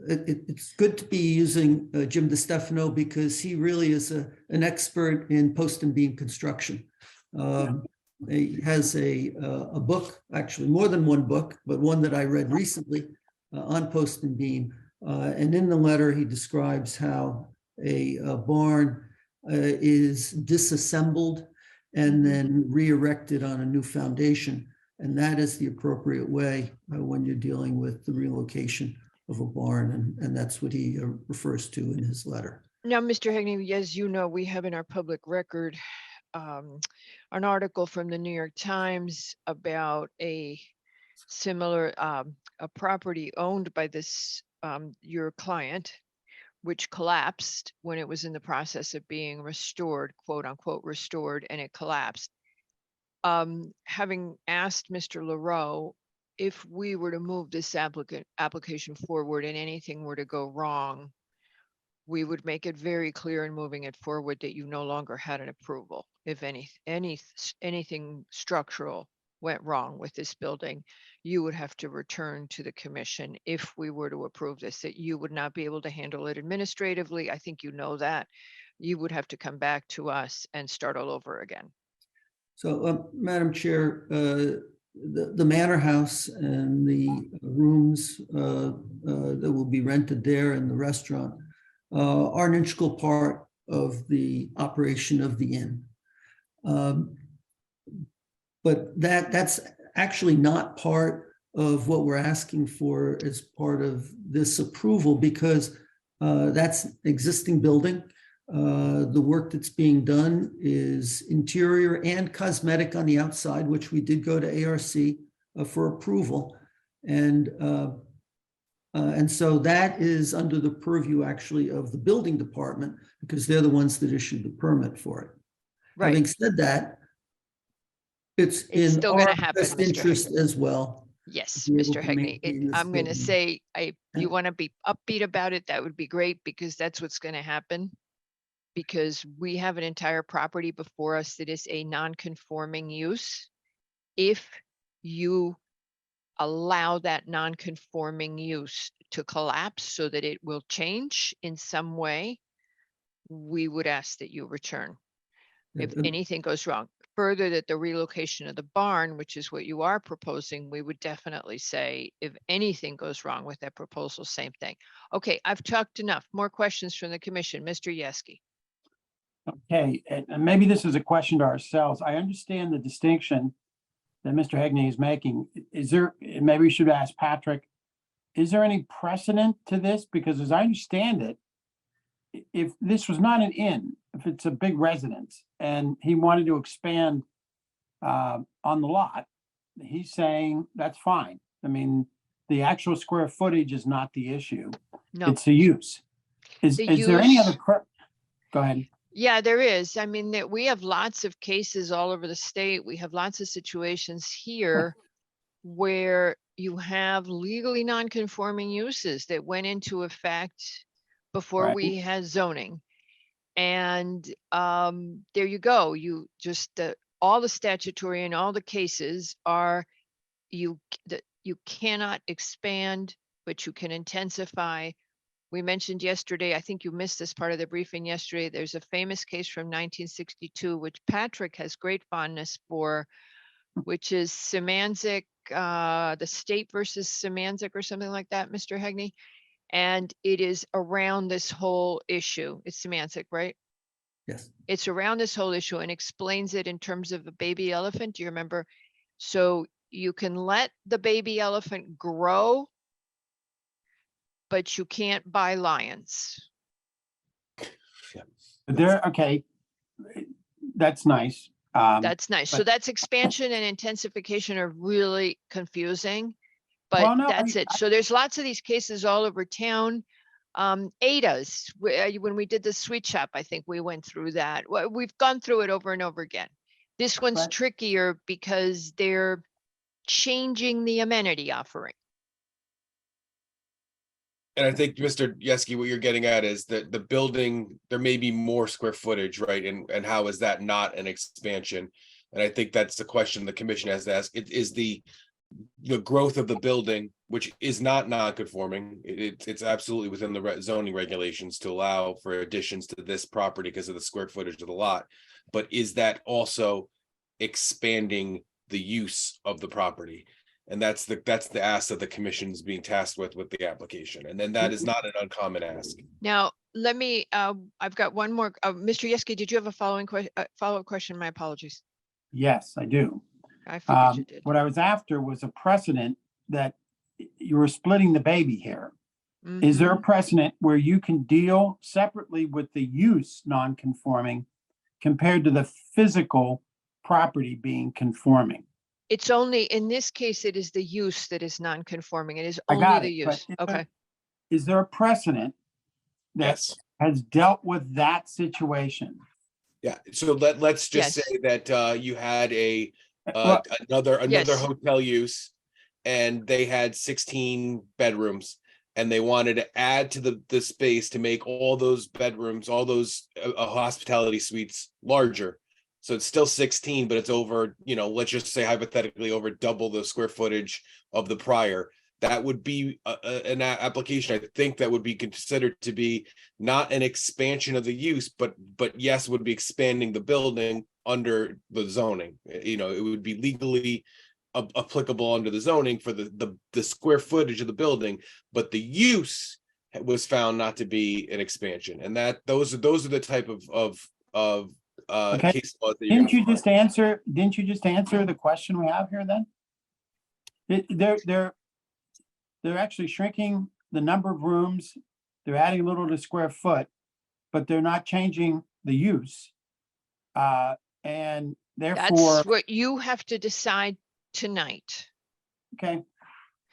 It's good to be using Jim DeStefano because he really is an expert in post and beam construction. He has a book, actually more than one book, but one that I read recently on post and beam. And in the letter, he describes how a barn is disassembled and then re-erected on a new foundation. And that is the appropriate way when you're dealing with the relocation of a barn. And that's what he refers to in his letter. Now, Mr. Hegney, as you know, we have in our public record an article from the New York Times about a similar a property owned by this your client, which collapsed when it was in the process of being restored, quote unquote, restored, and it collapsed. Having asked Mr. LaRoe, if we were to move this application forward and anything were to go wrong, we would make it very clear in moving it forward that you no longer had an approval if anything structural went wrong with this building, you would have to return to the commission if we were to approve this, that you would not be able to handle it administratively. I think you know that. You would have to come back to us and start all over again. So, Madam Chair, the Manor House and the rooms that will be rented there and the restaurant are an integral part of the operation of the inn. But that's actually not part of what we're asking for as part of this approval, because that's existing building. The work that's being done is interior and cosmetic on the outside, which we did go to ARC for approval. And so that is under the purview actually of the building department, because they're the ones that issued the permit for it. Right. Having said that, it's in still our gonna happen, best Mr. interest as well. Yes, to be able Mr. to Hegney, maintain this I'm going to building. say, if you want to be upbeat about it, that would be great, because that's what's going to happen. Because we have an entire property before us that is a non-conforming use. If you allow that non-conforming use to collapse so that it will change in some way, we would ask that you return. If anything goes wrong. Further, that the relocation of the barn, which is what you are proposing, we would definitely say, if anything goes wrong with that proposal, same thing. Okay, I've talked enough. More questions from the commission. Mr. Yeski. Okay, and maybe this is a question to ourselves. I understand the distinction that Mr. Hegney is making. Is there, maybe we should ask Patrick, is there any precedent to this? Because as I understand it, if this was not an inn, if it's a big residence and he wanted to expand on the lot, he's saying that's fine. I mean, the actual square footage is not the issue. No. It's the use. Is there any other? Go ahead. Yeah, there is. I mean, that we have lots of cases all over the state. We have lots of situations here where you have legally non-conforming uses that went into effect before Right. we had zoning. And there you go. You just, all the statutory and all the cases are, you cannot expand, but you can intensify. We mentioned yesterday, I think you missed this part of the briefing yesterday, there's a famous case from 1962, which Patrick has great fondness for, which is Szymanczyk, the state versus Szymanczyk or something like that, Mr. Hegney. And it is around this whole issue. It's Szymanczyk, right? Yes. It's around this whole issue and explains it in terms of a baby elephant. Do you remember? So you can let the baby elephant grow, but you can't buy lions. There, okay, that's nice. That's nice. So but- that's expansion and intensification are really confusing, but Well, no, that's it. So there's lots of these cases all over town. Ada's, when we did the sweet shop, I think we went through that. We've gone through it over and over again. This one's Right. trickier because they're changing the amenity offering. And I think, Mr. Yeski, what you're getting at is that the building, there may be more square footage, right? And how is that not an expansion? And I think that's the question the commission has to ask. It is the growth of the building, which is not non-conforming. It's absolutely within the zoning regulations to allow for additions to this property because of the square footage of the lot. But is that also expanding the use of the property? And that's the ask that the commission's being tasked with the application. And then that is not an uncommon ask. Now, let me, I've got one more. Mr. Yeski, did you have a follow-up question? My apologies. Yes, I do. I figured you did. What I was after was a precedent that you were splitting the baby here. Is there a precedent where you can deal separately with the use non-conforming compared to the physical property being conforming? It's only, in this case, it is the use that is non-conforming. It is I only got the it, but use. Okay. Is there a precedent that Yes. has dealt with that situation? Yeah, so let's just Yes. say that you had Well, another Yes. hotel use, and they had 16 bedrooms, and they wanted to add to the space to make all those bedrooms, all those hospitality suites larger. So it's still 16, but it's over, let's just say hypothetically over double the square footage of the prior. That would be an application, I think, that would be considered to be not an expansion of the use, but yes, would be expanding the building under the zoning. It would be legally applicable under the zoning for the square footage of the building, but the use was found not to be an expansion. And those are the type of Okay. case laws that Didn't you just answer the question we have here then? They're actually shrinking the number of rooms. They're adding a little to square foot, but they're not changing the use. And therefore, That's what you have to decide tonight. okay,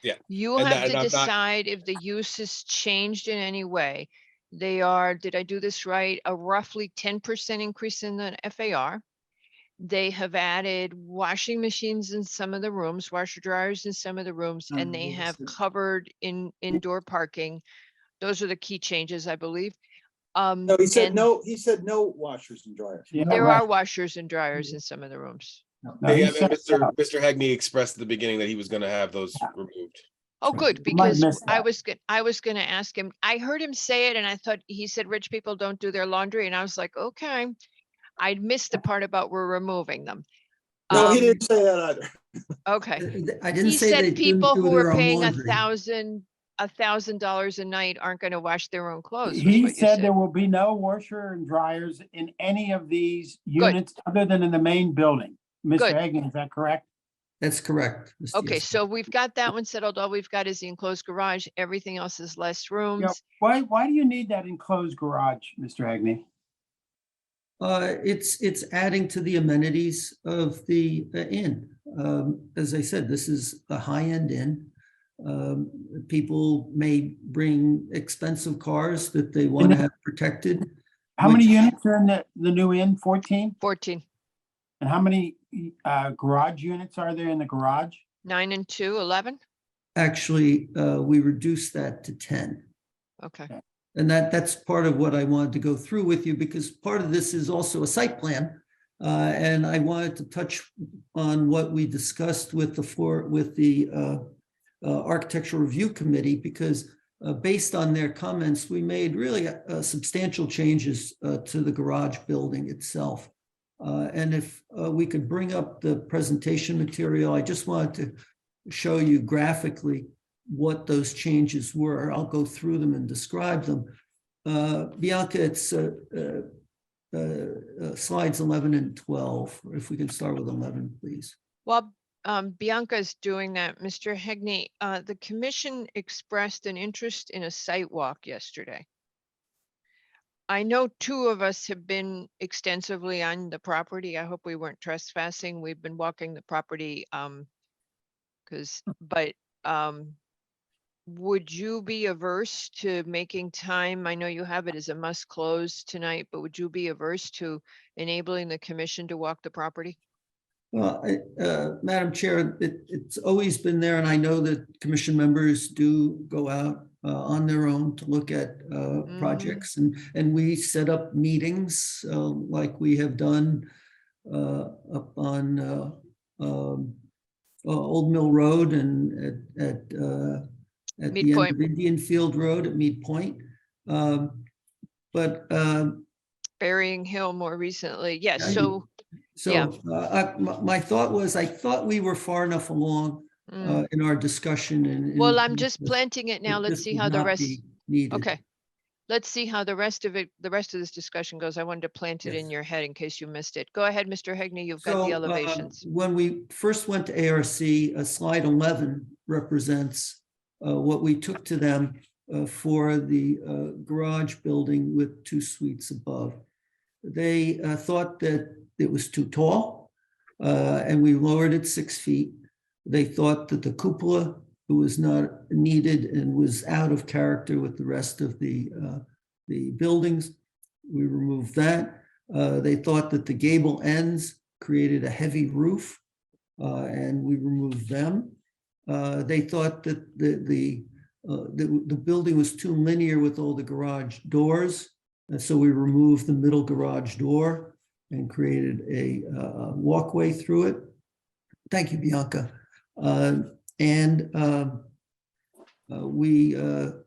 Yeah. You And have that- to and I'm not- decide if the use has changed in any way. They are, did I do this right? A roughly 10% increase in the FAR. They have added washing machines in some of the rooms, washer dryers in some of the rooms, and they have covered indoor parking. Those are the key changes, I believe. No, he said and no, no washers and dryers. There are washers and dryers in some of the rooms. Mr. Hagney expressed at the beginning that he was going to have those removed. Oh, good, You might because miss I that. was gonna ask him, I heard him say it and I thought, he said rich people don't do their laundry, and I was like, okay. I'd missed the part about we're removing them. No, he didn't say that either. Okay. I didn't He say they said didn't people do who their are own paying laundry. $1,000 a night aren't gonna wash their own clothes. was he what you said there will be no washer and dryers in any of these units other than in the main building. Mr. Good. Hagan, is that correct? That's correct. Mr. Okay, Yes. so we've got that one settled. All we've got is the enclosed garage. Everything else is less Yeah. rooms. Why do you need that enclosed garage, Mr. Hagney? It's adding to the amenities of the inn. As I said, this is a high-end inn. People may bring expensive cars that they want to have protected. How many which- units are in the new inn? 14? 14, And how many garage units are there in the garage? 9 and 2, 11. Actually, we reduced that to 10. Okay. And that's part of what I wanted to go through with you, because part of this is also a site plan. And I wanted to touch on what we discussed with the Architectural Review Committee, because based on their comments, we made really substantial changes to the garage building itself. And if we could bring up the presentation material, I just wanted to show you graphically what those changes were. I'll go through them and describe them. Bianca, it's slides 11 and 12. If we can start with 11, please. While Bianca's doing that, Mr. Hegney, the commission expressed an interest in a site walk yesterday. I know 2 of us have been extensively on the property. I hope we weren't trespassing. We've been walking the property, would you be averse to making time? I know you have it as a must close tonight, but would you be averse to enabling the commission to walk the property? Well, Madam Chair, it's always been there, and I know that commission members do go out on their own to look at projects, and we set up meetings like we have done up on Old Mill Road and at the Mead end Point. of Indian Field Road at Mead Point. But Burying Hill more recently. Yes, Yeah, so, So yeah. my thought was, I thought we were far enough along in our discussion and. Well, I'm just planting it now. that Let's this see would how the not rest. be needed. Okay. Let's see how the rest of this discussion goes. I wanted to plant it in Yes. your head in case you missed it. Go ahead, Mr. Hegney, you've got the So, elevations. when we first went to ARC, slide 11 represents what we took to them for the garage building with 2 suites above. They thought that it was too tall, and we lowered it 6 feet. They thought that the cupola was not needed and was out of character with the rest of the buildings. We removed that. They thought that the gable ends created a heavy roof, and we removed them. They thought that the building was too linear with all the garage doors, and so we removed the middle garage door. and created a walkway through it. Thank you, Bianca.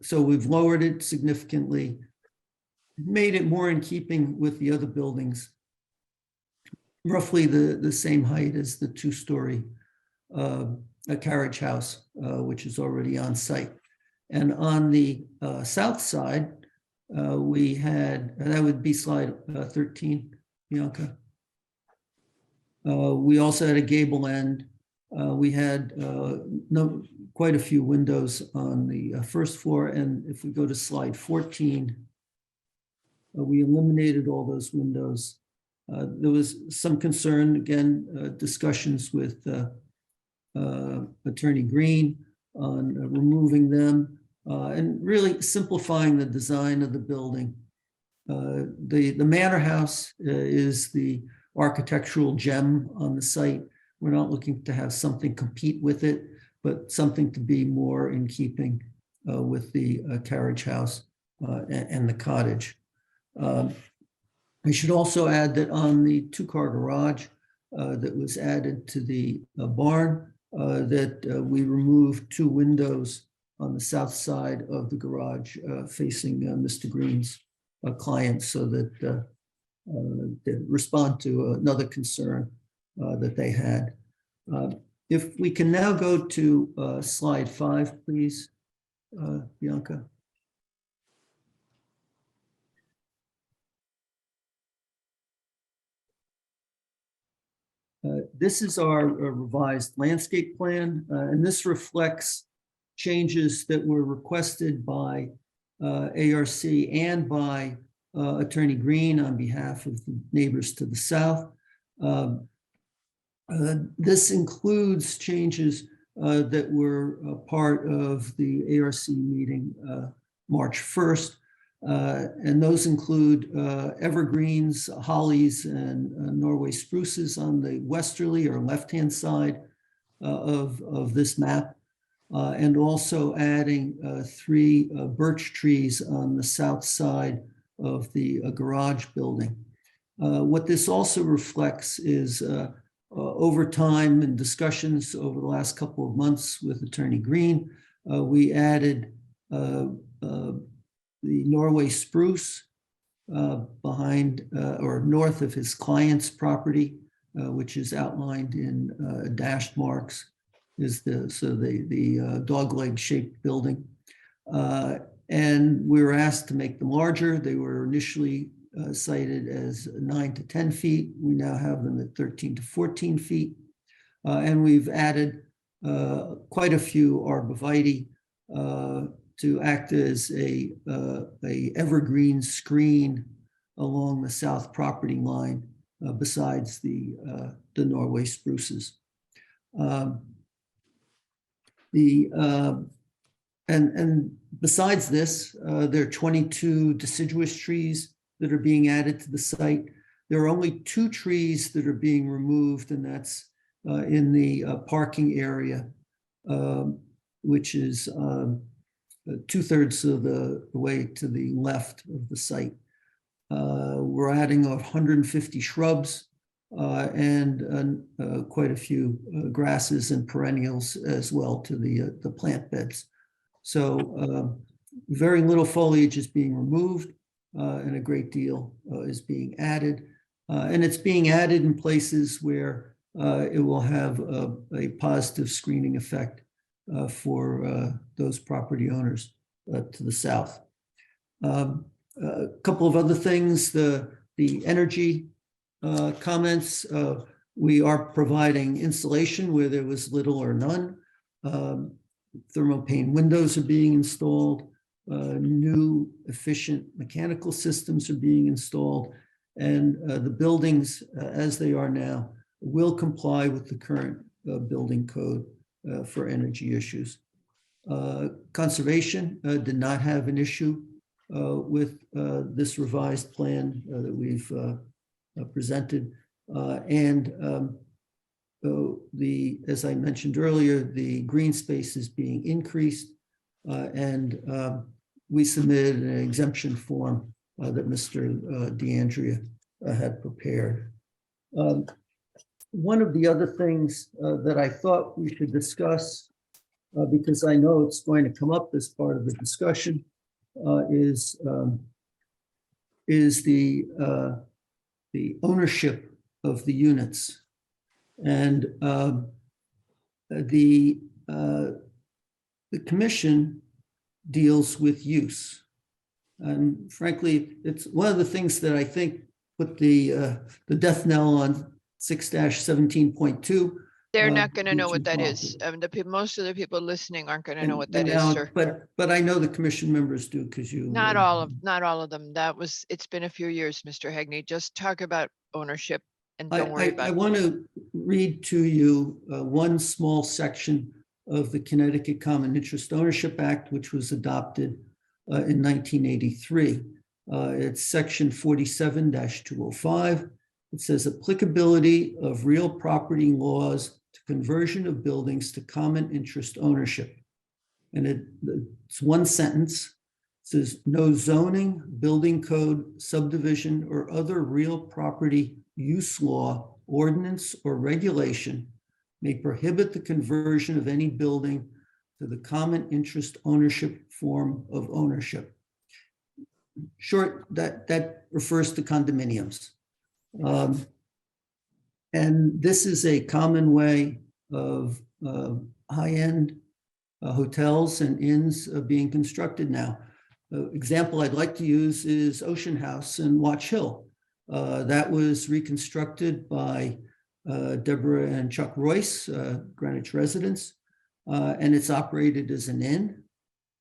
So we've lowered it significantly, made it more in keeping with the other buildings, roughly the same height as the two-story carriage house, which is already on site. And on the south side, we had, and that would be slide 13, Bianca. We also had a gable end. We had quite a few windows on the first floor. And if we go to slide 14, we eliminated all those windows. There was some concern, again, discussions with Attorney Green on removing them and really simplifying the design of the building. The manor house is the architectural gem on the site. We're not looking to have something compete with it, but something to be more in keeping with the carriage house and the cottage. I should also add that on the two-car garage that was added to the barn, that we removed two windows on the south side of the garage facing Mr. Green's clients, so that they respond to another concern that they had. If we can now go to slide 5, please, Bianca. This is our revised landscape plan, and this reflects changes that were requested by ARC and by Attorney Green on behalf of the neighbors to the south. This includes changes that were a part of the ARC meeting March 1st. And those include evergreens, hollies, and Norway spruces on the westerly or left-hand side of this map, and also adding 3 birch trees on the south side of the garage building. What this also reflects is over time and discussions over the last couple of months with Attorney Green, we added the Norway spruce behind or north of his client's property, which is outlined in dashed marks, is the dogleg shaped building. And we were asked to make them larger. They were initially cited as 9 to 10 feet. We now have them at 13 to 14 feet. And we've added quite a few arborvitae to act as a evergreen screen along the south property line, besides the Norway spruces. And besides this, there are 22 deciduous trees that are being added to the site. There are only 2 trees that are being removed, and that's in the parking area, which is 2/3 of the way to the left of the site. We're adding 150 shrubs and quite a few grasses and perennials as well to the plant beds. So very little foliage is being removed and a great deal is being added. And it's being added in places where it will have a positive screening effect for those property owners to the south. A couple of other things, the energy comments, we are providing insulation where there was little or none. Thermopane windows are being installed. New efficient mechanical systems are being installed. And the buildings, as they are now, will comply with the current building code for energy issues. Conservation did not have an issue with this revised plan that we've presented. As I mentioned earlier, the green space is being increased, and we submitted an exemption form that Mr. DeAndrea had prepared. One of the other things that I thought we should discuss, because I know it's going to come up as part of the discussion, is the ownership of the units. And the commission deals with use. And frankly, it's one of the things that I think put the death knell on 6-17.2. They're not going to know what that is. Most of the people listening aren't going to know what that is, sir. But I know the commission members do because you. Not all of them. It's been a few years, Mr. Hegney. Just talk about ownership and don't worry about I it. want to read to you one small section of the Connecticut Common Interest Ownership Act, which was adopted in 1983. It's section 47-205. It says applicability of real property laws to conversion of buildings to common interest ownership. And it's one sentence. It says no zoning, building code, subdivision, or other real property use law, ordinance, or regulation may prohibit the conversion of any building to the common interest ownership form of ownership. Short, that refers to condominiums. And this is a common way of high-end hotels and inns being constructed now. Example I'd like to use is Ocean House in Watch Hill. That was reconstructed by Deborah and Chuck Royce, Greenwich residents, and it's operated as an inn.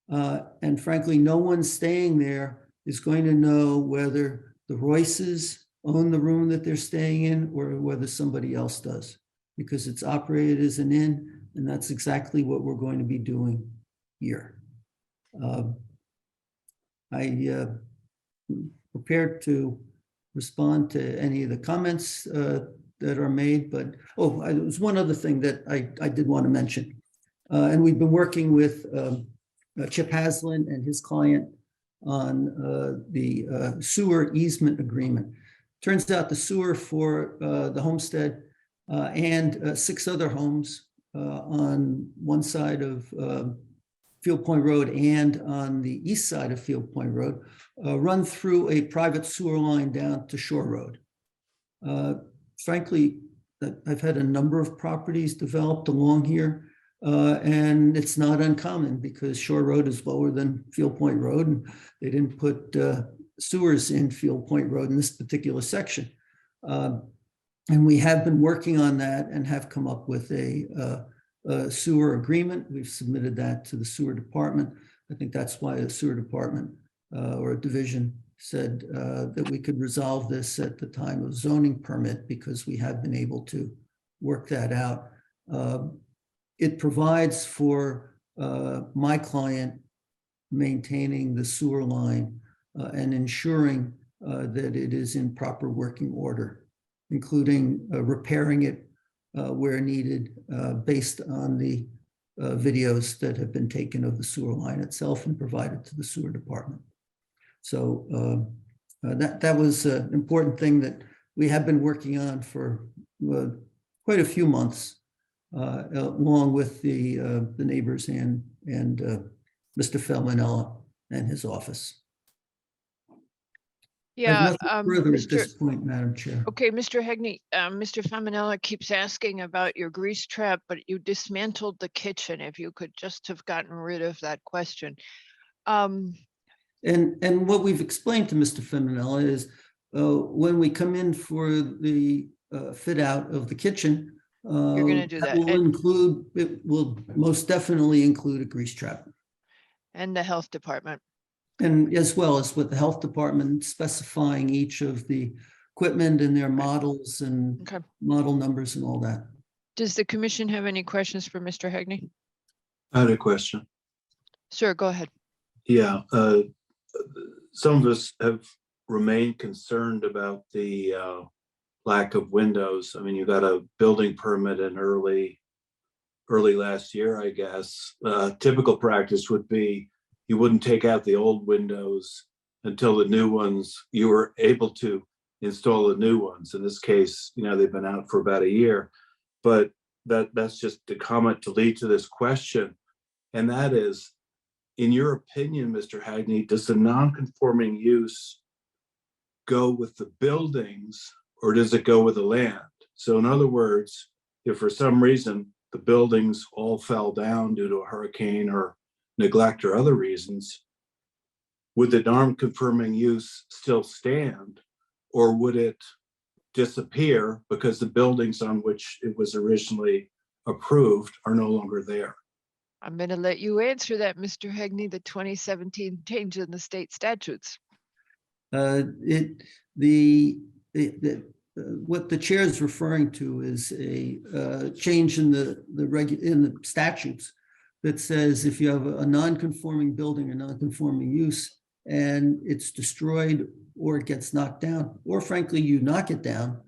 And frankly, no one staying there is going to know whether the Royces own the room that they're staying in or whether somebody else does, because it's operated as an inn, and that's exactly what we're going to be doing here. I prepared to respond to any of the comments that are made, but there's one other thing that I did want to mention. And we've been working with Chip Haslam and his client on the sewer easement agreement. Turns out the sewer for the homestead and 6 other homes on one side of Field Point Road and on the east side of Field Point Road run through a private sewer line down to Shore Road. Frankly, I've had a number of properties developed along here, and it's not uncommon because Shore Road is lower than Field Point Road, and they didn't put sewers in Field Point Road in this particular section. And we have been working on that and have come up with a sewer agreement. We've submitted that to the sewer department. I think that's why the sewer department or a division said that we could resolve this at the time of zoning permit, because we have been able to work that out. It provides for my client maintaining the sewer line and ensuring that it is in proper working order, including repairing it where needed based on the videos that have been taken of the sewer line itself and provided to the sewer department. So that was an important thing that we have been working on for quite a few months, along with the neighbors and Mr. Felmanella and his office. Yeah. Further at this point, Madam Chair. Okay, Mr. Hegney, Mr. Feminella keeps asking about your grease trap, but you dismantled the kitchen. If you could just have gotten rid of that question. And what we've explained to Mr. Feminella is when we come in for the fit out of the kitchen, you're going to do that. It will most definitely include a grease trap. And the health department. And as well as with the health department specifying each of the equipment and their models and model numbers and all that. Does the commission have any questions for Mr. Hegney? I had a question. Sir, go ahead. Yeah, some of us have remained concerned about the lack of windows. I mean, you got a building permit in early last year, I guess. Typical practice would be you wouldn't take out the old windows until the new ones, you were able to install the new ones. In this case, they've been out for about a year. But that's just the comment to lead to this question. And that is, in your opinion, Mr. Hagney, does the non-conforming use go with the buildings or does it go with the land? So in other words, if for some reason the buildings all fell down due to a hurricane or neglect or other reasons, would the non-conforming use still stand, or would it disappear because the buildings on which it was originally approved are no longer there? I'm going to let you answer that, Mr. Hegney, the 2017 change in the state statutes. What the chair is referring to is a change in the statutes that says if you have a non-conforming building or non-conforming use and it's destroyed or it gets knocked down, or frankly, you knock it down,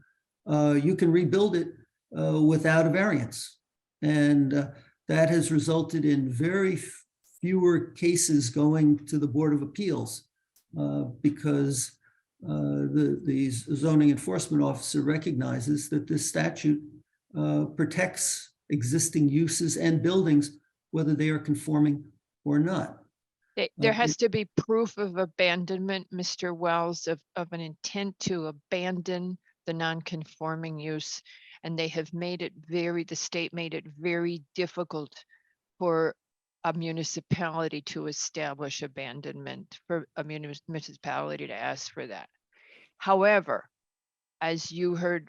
you can rebuild it without a variance. And that has resulted in very fewer cases going to the Board of Appeals because the zoning enforcement officer recognizes that this statute protects existing uses and buildings, whether they are conforming or not. There has to be proof of abandonment, Mr. Wells, of an intent to abandon the non-conforming use. And they have made it the state made it very difficult for a municipality to establish abandonment, for a municipality to ask for that. However, as you heard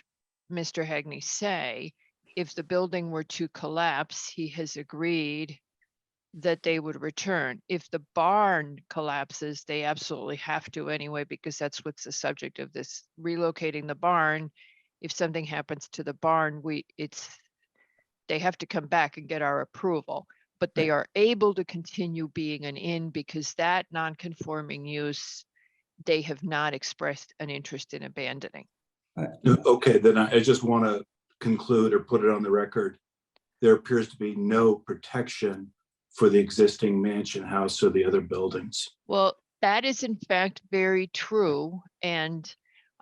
Mr. Hegney say, if the building were to collapse, he has agreed that they would return. If the barn collapses, they absolutely have to anyway, because that's what's the subject of this, relocating the barn. If something happens to the barn, they have to come back and get our approval, but they are able to continue being an inn because that non-conforming use, they have not expressed an interest in abandoning. Okay, then I just want to conclude or put it on the record. There appears to be no protection for the existing mansion house or the other buildings. Well, that is in fact very true. And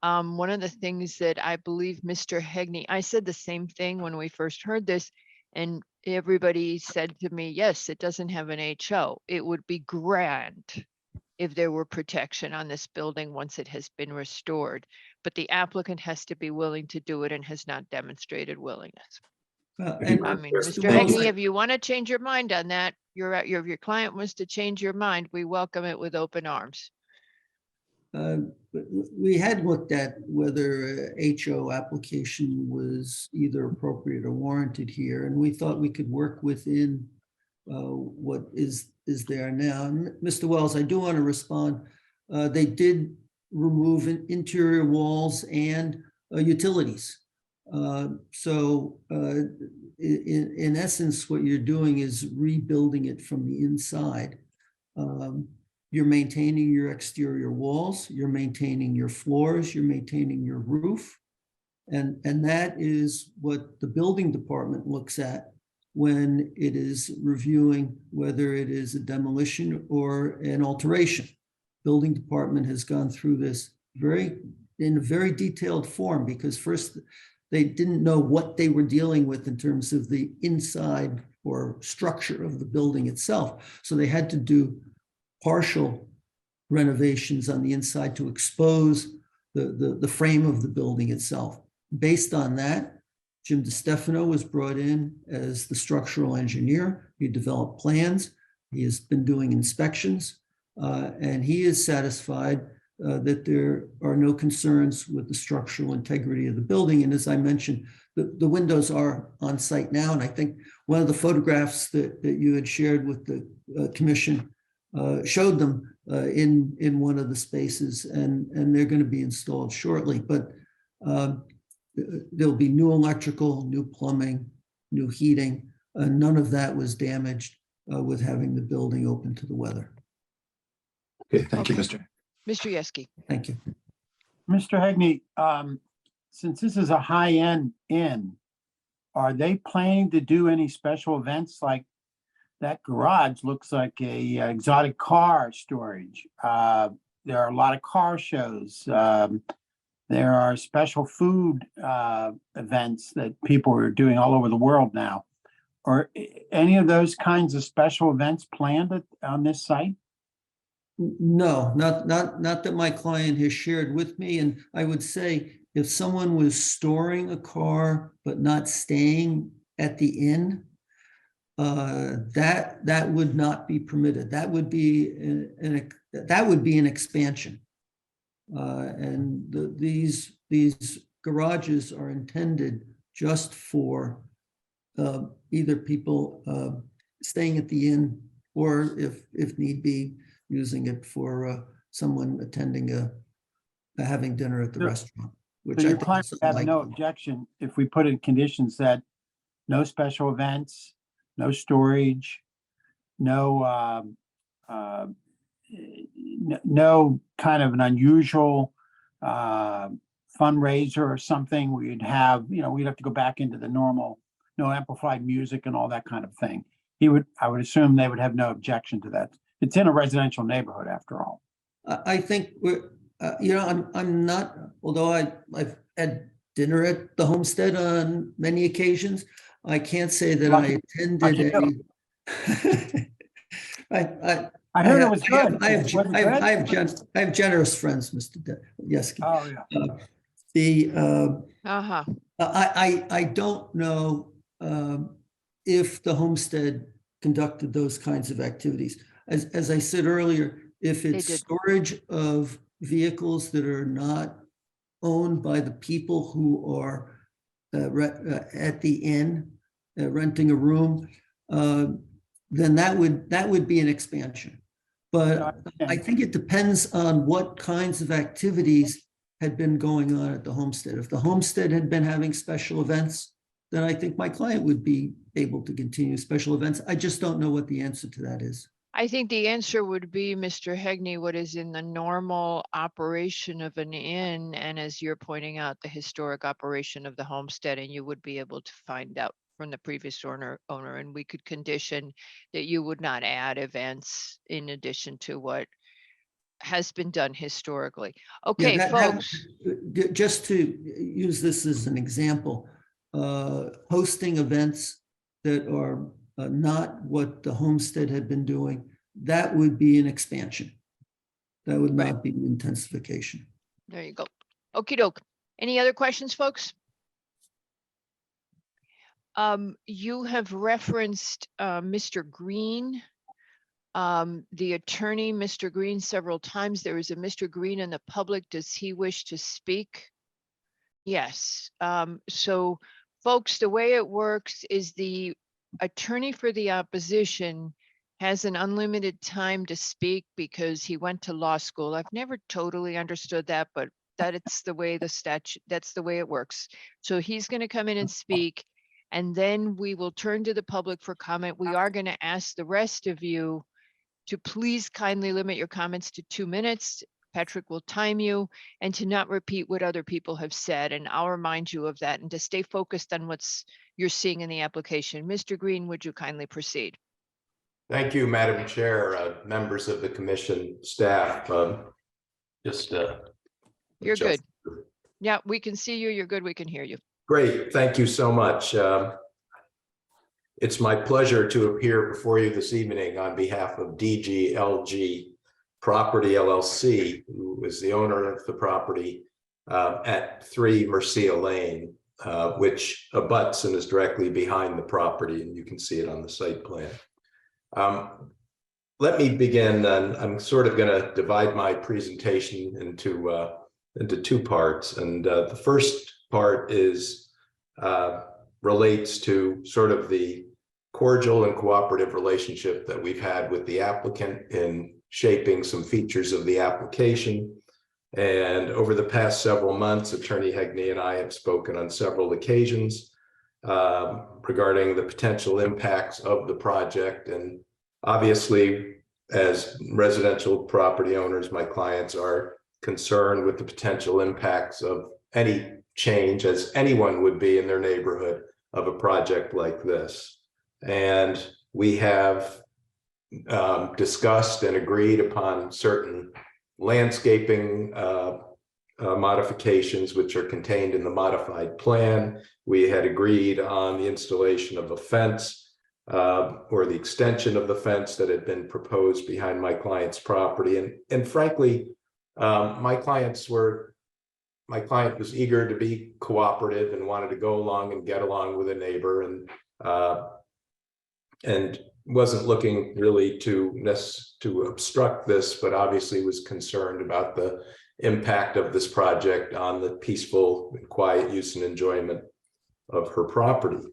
one of the things that I believe Mr. Hegney, I said the same thing when we first heard this, and everybody said to me, yes, it doesn't have an HO. It would be grand if there were protection on this building once it has been restored, but the applicant has to be willing to do it and has not demonstrated willingness. I mean, Mr. Hegney, if you want to change your mind on that, your client wants to change your mind, we welcome it with open arms. We had looked at whether a HO application was either appropriate or warranted here, and we thought we could work within what is there now. And Mr. Wells, I do want to respond. They did remove interior walls and utilities. So in essence, what you're doing is rebuilding it from the inside. You're maintaining your exterior walls, you're maintaining your floors, you're maintaining your roof. And that is what the building department looks at when it is reviewing whether it is a demolition or an alteration. Building department has gone through this in a very detailed form, because first they didn't know what they were dealing with in terms of the inside or structure of the building itself. So they had to do partial renovations on the inside to expose the frame of the building itself. Based on that, Jim DeStefano was brought in as the structural engineer. He developed plans. He has been doing inspections, and he is satisfied that there are no concerns with the structural integrity of the building. And as I mentioned, the windows are on site now. And I think one of the photographs that you had shared with the commission showed them in one of the spaces, and they're going to be installed shortly. But there'll be new electrical, new plumbing, new heating. None of that was damaged with having the building open to the weather. Okay, thank you, Mr. Yesky. Thank you. Mr. Hegney, since this is a high-end inn, are they planning to do any special events? Like that garage looks like a exotic car storage. There are a lot of car shows. There are special food events that people are doing all over the world now. Are any of those kinds of special events planned on this site? No, not that my client has shared with me. And I would say if someone was storing a car but not staying at the inn, that would not be permitted. That would be an expansion. And these garages are intended just for either people staying at the inn, or if need be, using it for someone attending having dinner at the restaurant. Which So I your think client is would have no unlikely. objection if we put in conditions that no special events, no storage, no no kind of an unusual fundraiser or something. We'd have, we'd have to go back into the normal, no amplified music and all that kind of thing. I would assume they would have no objection to that. It's in a residential neighborhood after all. I think I'm not, although I've had dinner at the homestead on many occasions, I can't say that I attended any. I heard it was good. I have generous friends, Mr. Yeski. Oh, yeah. I don't know if the homestead conducted those kinds of activities. As I said earlier, if it's storage of vehicles that are not owned by the people who are at the inn, renting a room, then that would be an expansion. But I think it depends on what kinds of activities had been going on at the homestead. If the homestead had been having special events, then I think my client would be able to continue special events. I just don't know what the answer to that is. I think the answer would be, Mr. Hegney, what is in the normal operation of an inn, and as you're pointing out, the historic operation of the homestead, and you would be able to find out from the previous owner, and we could condition that you would not add events in addition to what has been done historically. Okay, folks. Just to use this as an example, hosting events that are not what the homestead had been doing, that would be an expansion. That would not be an intensification. There you go. Okey doke. Any other questions, folks? You have referenced Mr. Green, the attorney, Mr. Green, several times. There is a Mr. Green in the public. Does he wish to speak? Yes. So folks, the way it works is the attorney for the opposition has an unlimited time to speak because he went to law school. I've never totally understood that, but that's the way the statute, that's the way it works. So he's going to come in and speak, and then we will turn to the public for comment. We are going to ask the rest of you to please kindly limit your comments to 2 minutes. Patrick will time you, and to not repeat what other people have said, and I'll remind you of that, and to stay focused on what's you're seeing in the application. Mr. Green, would you kindly proceed? Thank you, Madam Chair, members of the commission, staff. You're good. Yeah, we can see you. You're good. We can hear you. Great. Thank you so much. It's my pleasure to appear before you this evening on behalf of DGLG Property LLC, who is the owner of the property at 3 Mercia Lane, which abuts and is directly behind the property, and you can see it on the site plan. Let me begin, and I'm sort of going to divide my presentation into 2 parts, and the first part is relates to sort of the cordial and cooperative relationship that we've had with the applicant in shaping some features of the application. And over the past several months, Attorney Hegney and I have spoken on several occasions regarding the potential impacts of the project. And obviously, as residential property owners, my clients are concerned with the potential impacts of any change, as anyone would be in their neighborhood, of a project like this. And we have discussed and agreed upon certain landscaping modifications which are contained in the modified plan. We had agreed on the installation of a fence or the extension of the fence that had been proposed behind my client's property. And frankly, my client was eager to be cooperative and wanted to go along and get along with a neighbor, and wasn't looking really to obstruct this, but obviously was concerned about the impact of this project on the peaceful and quiet use and enjoyment of her property.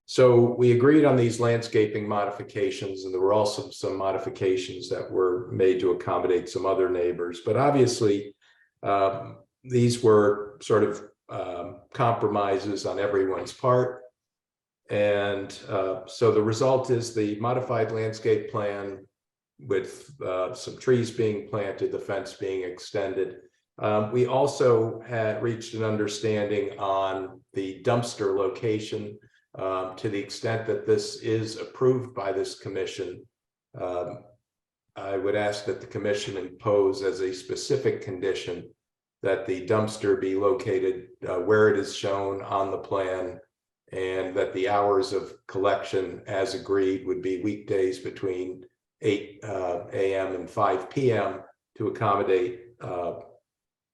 So we agreed on these landscaping modifications, and there were also some modifications that were made to accommodate some other neighbors. But obviously, these were sort of compromises on everyone's part. And so the result is the modified landscape plan with some trees being planted, the fence being extended. We also had reached an understanding on the dumpster location. To the extent that this is approved by this commission, I would ask that the commission impose as a specific condition that the dumpster be located where it is shown on the plan, and that the hours of collection as agreed would be weekdays between 8 a.m. and 5 p.m. to accommodate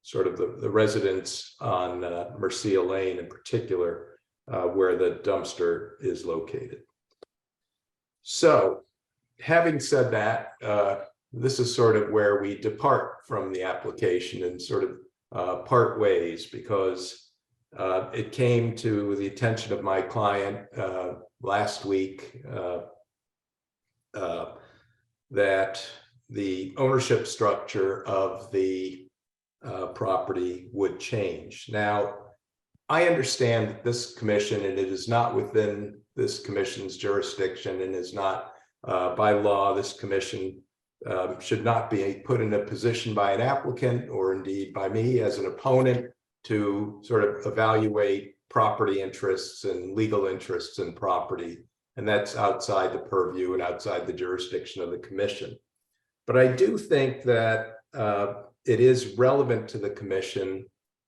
sort of the residents on Mercia Lane in particular, where the dumpster is located. So having said that, this is sort of where we depart from the application and sort of part ways, because it came to the attention of my client last week that the ownership structure of the property would change. Now, I understand that this commission, and it is not within this commission's jurisdiction and is not by law, this commission should not be put in a position by an applicant or indeed by me as an opponent to sort of evaluate property interests and legal interests in property. And that's outside the purview and outside the jurisdiction of the commission. But I do think that it is relevant to the commission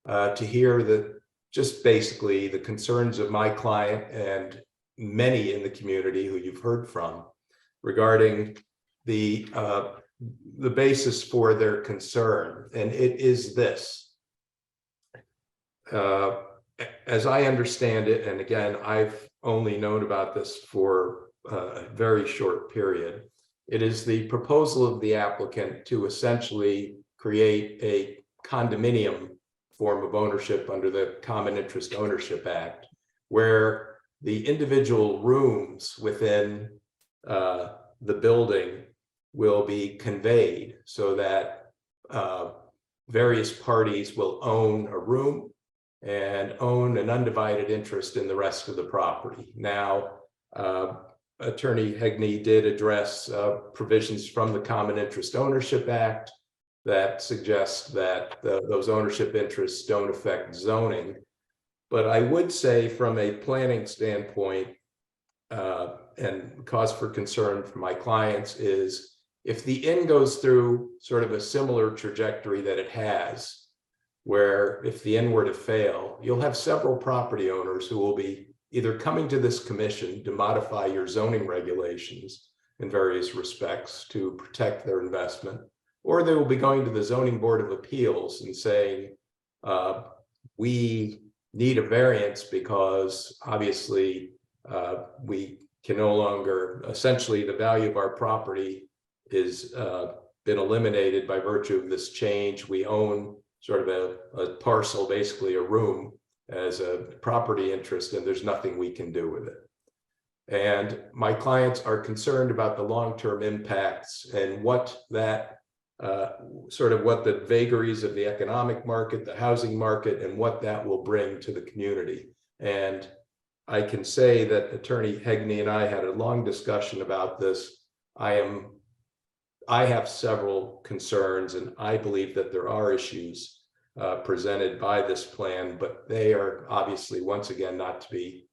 to hear that just basically the concerns of my client and many in the community who you've heard from regarding the basis for their concern. And it is this. As I understand it, and again, I've only known about this for a very short period, it is the proposal of the applicant to essentially create a condominium form of ownership under the Common Interest Ownership Act, where the individual rooms within the building will be conveyed so that various parties will own a room and own an undivided interest in the rest of the property. Now, Attorney Hegney did address provisions from the Common Interest Ownership Act that suggest that those ownership interests don't affect zoning. But I would say from a planning standpoint, and cause for concern for my clients is if the inn goes through sort of a similar trajectory that it has, where if the inn were to fail, you'll have several property owners who will be either coming to this commission to modify your zoning regulations in various respects to protect their investment, or they will be going to the Zoning Board of Appeals and saying, we need a variance because obviously we can no longer, essentially the value of our property is been eliminated by virtue of this change. We own sort of a parcel, basically a room as a property interest, and there's nothing we can do with it. And my clients are concerned about the long-term impacts and what that sort of what the vagaries of the economic market, the housing market, and what that will bring to the community. And I can say that Attorney Hegney and I had a long discussion about this. I have several concerns, and I believe that there are issues presented by this plan, but they are obviously, once again, not to be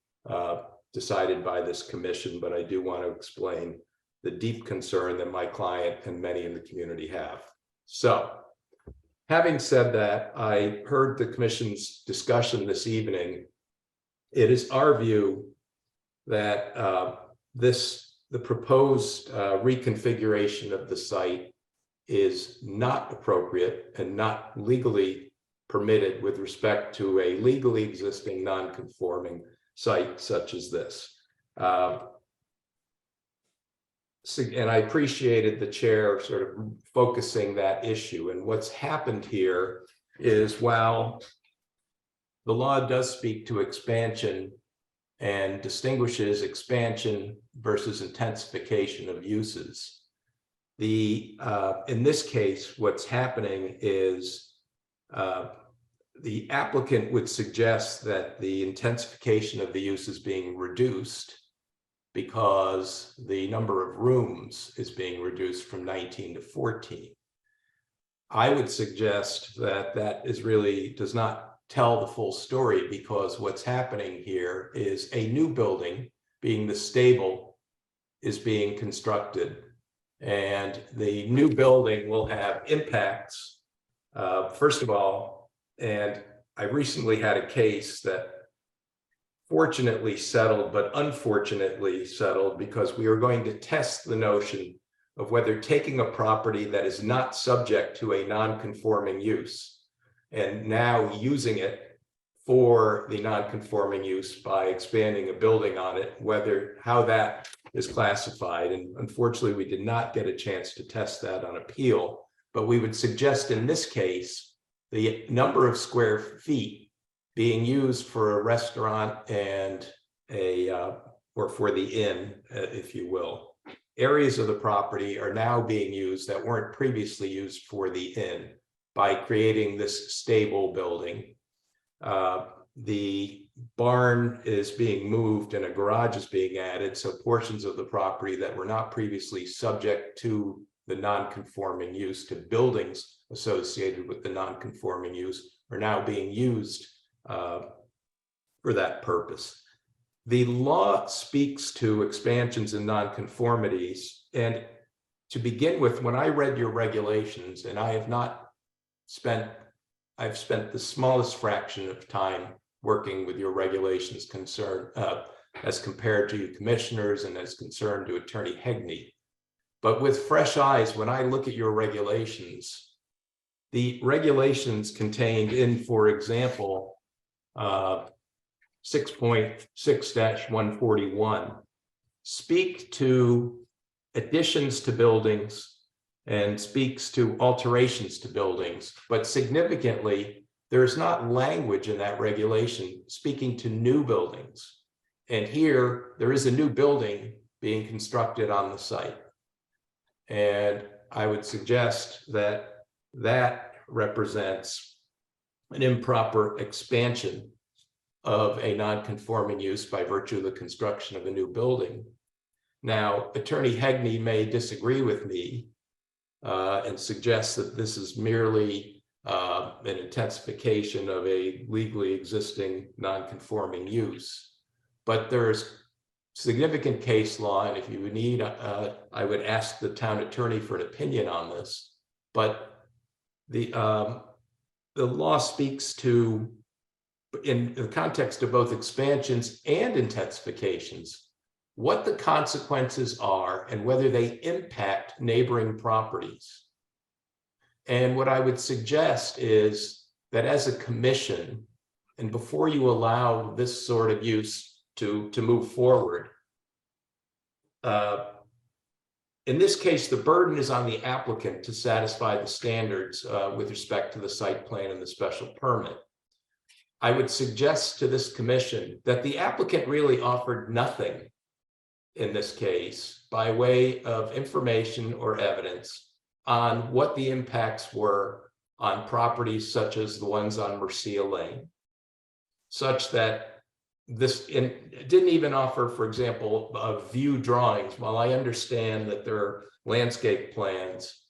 decided by this commission. But I do want to explain the deep concern that my client and many in the community have. So Having said that, I heard the commission's discussion this evening. It is our view that the proposed reconfiguration of the site is not appropriate and not legally permitted with respect to a legally existing non-conforming site such as this. And I appreciated the chair sort of focusing that issue. And what's happened here is, while the law does speak to expansion and distinguishes expansion versus intensification of uses, in this case, what's happening is the applicant would suggest that the intensification of the use is being reduced because the number of rooms is being reduced from 19 to 14. I would suggest that that does not tell the full story, because what's happening here is a new building, being the stable, is being constructed. And the new building will have impacts. First of all, and I recently had a case that fortunately settled, but unfortunately settled, because we are going to test the notion of whether taking a property that is not subject to a non-conforming use and now using it for the non-conforming use by expanding a building on it, how that is classified. And unfortunately, we did not get a chance to test that on appeal, but we would suggest in this case, the number of square feet being used for a restaurant and or for the inn, if you will. Areas of the property are now being used that weren't previously used for the inn by creating this stable building. The barn is being moved and a garage is being added, so portions of the property that were not previously subject to the non-conforming use, to buildings associated with the non-conforming use, are now being used for that purpose. The law speaks to expansions and nonconformities. And to begin with, when I read your regulations, and I've spent the smallest fraction of time working with your regulations as compared to you commissioners and as concerned to Attorney Hegney. But with fresh eyes, when I look at your regulations, the regulations contained in, for example, 6.6-141 speak to additions to buildings and speaks to alterations to buildings, but significantly, there's not language in that regulation speaking to new buildings. And here, there is a new building being constructed on the site. And I would suggest that that represents an improper expansion of a non-conforming use by virtue of the construction of a new building. Now, Attorney Hegney may disagree with me and suggest that this is merely an intensification of a legally existing non-conforming use. But there's significant case law, and if you would need, I would ask the town attorney for an opinion on this. But the law speaks to, in the context of both expansions and intensifications, what the consequences are and whether they impact neighboring properties. And what I would suggest is that as a commission, and before you allow this sort of use to move forward, in this case, the burden is on the applicant to satisfy the standards with respect to the site plan and the special permit. I would suggest to this commission that the applicant really offered nothing in this case by way of information or evidence on what the impacts were on properties such as the ones on Mercia Lane, such that it didn't even offer, for example, view drawings. While I understand that there are landscape plans,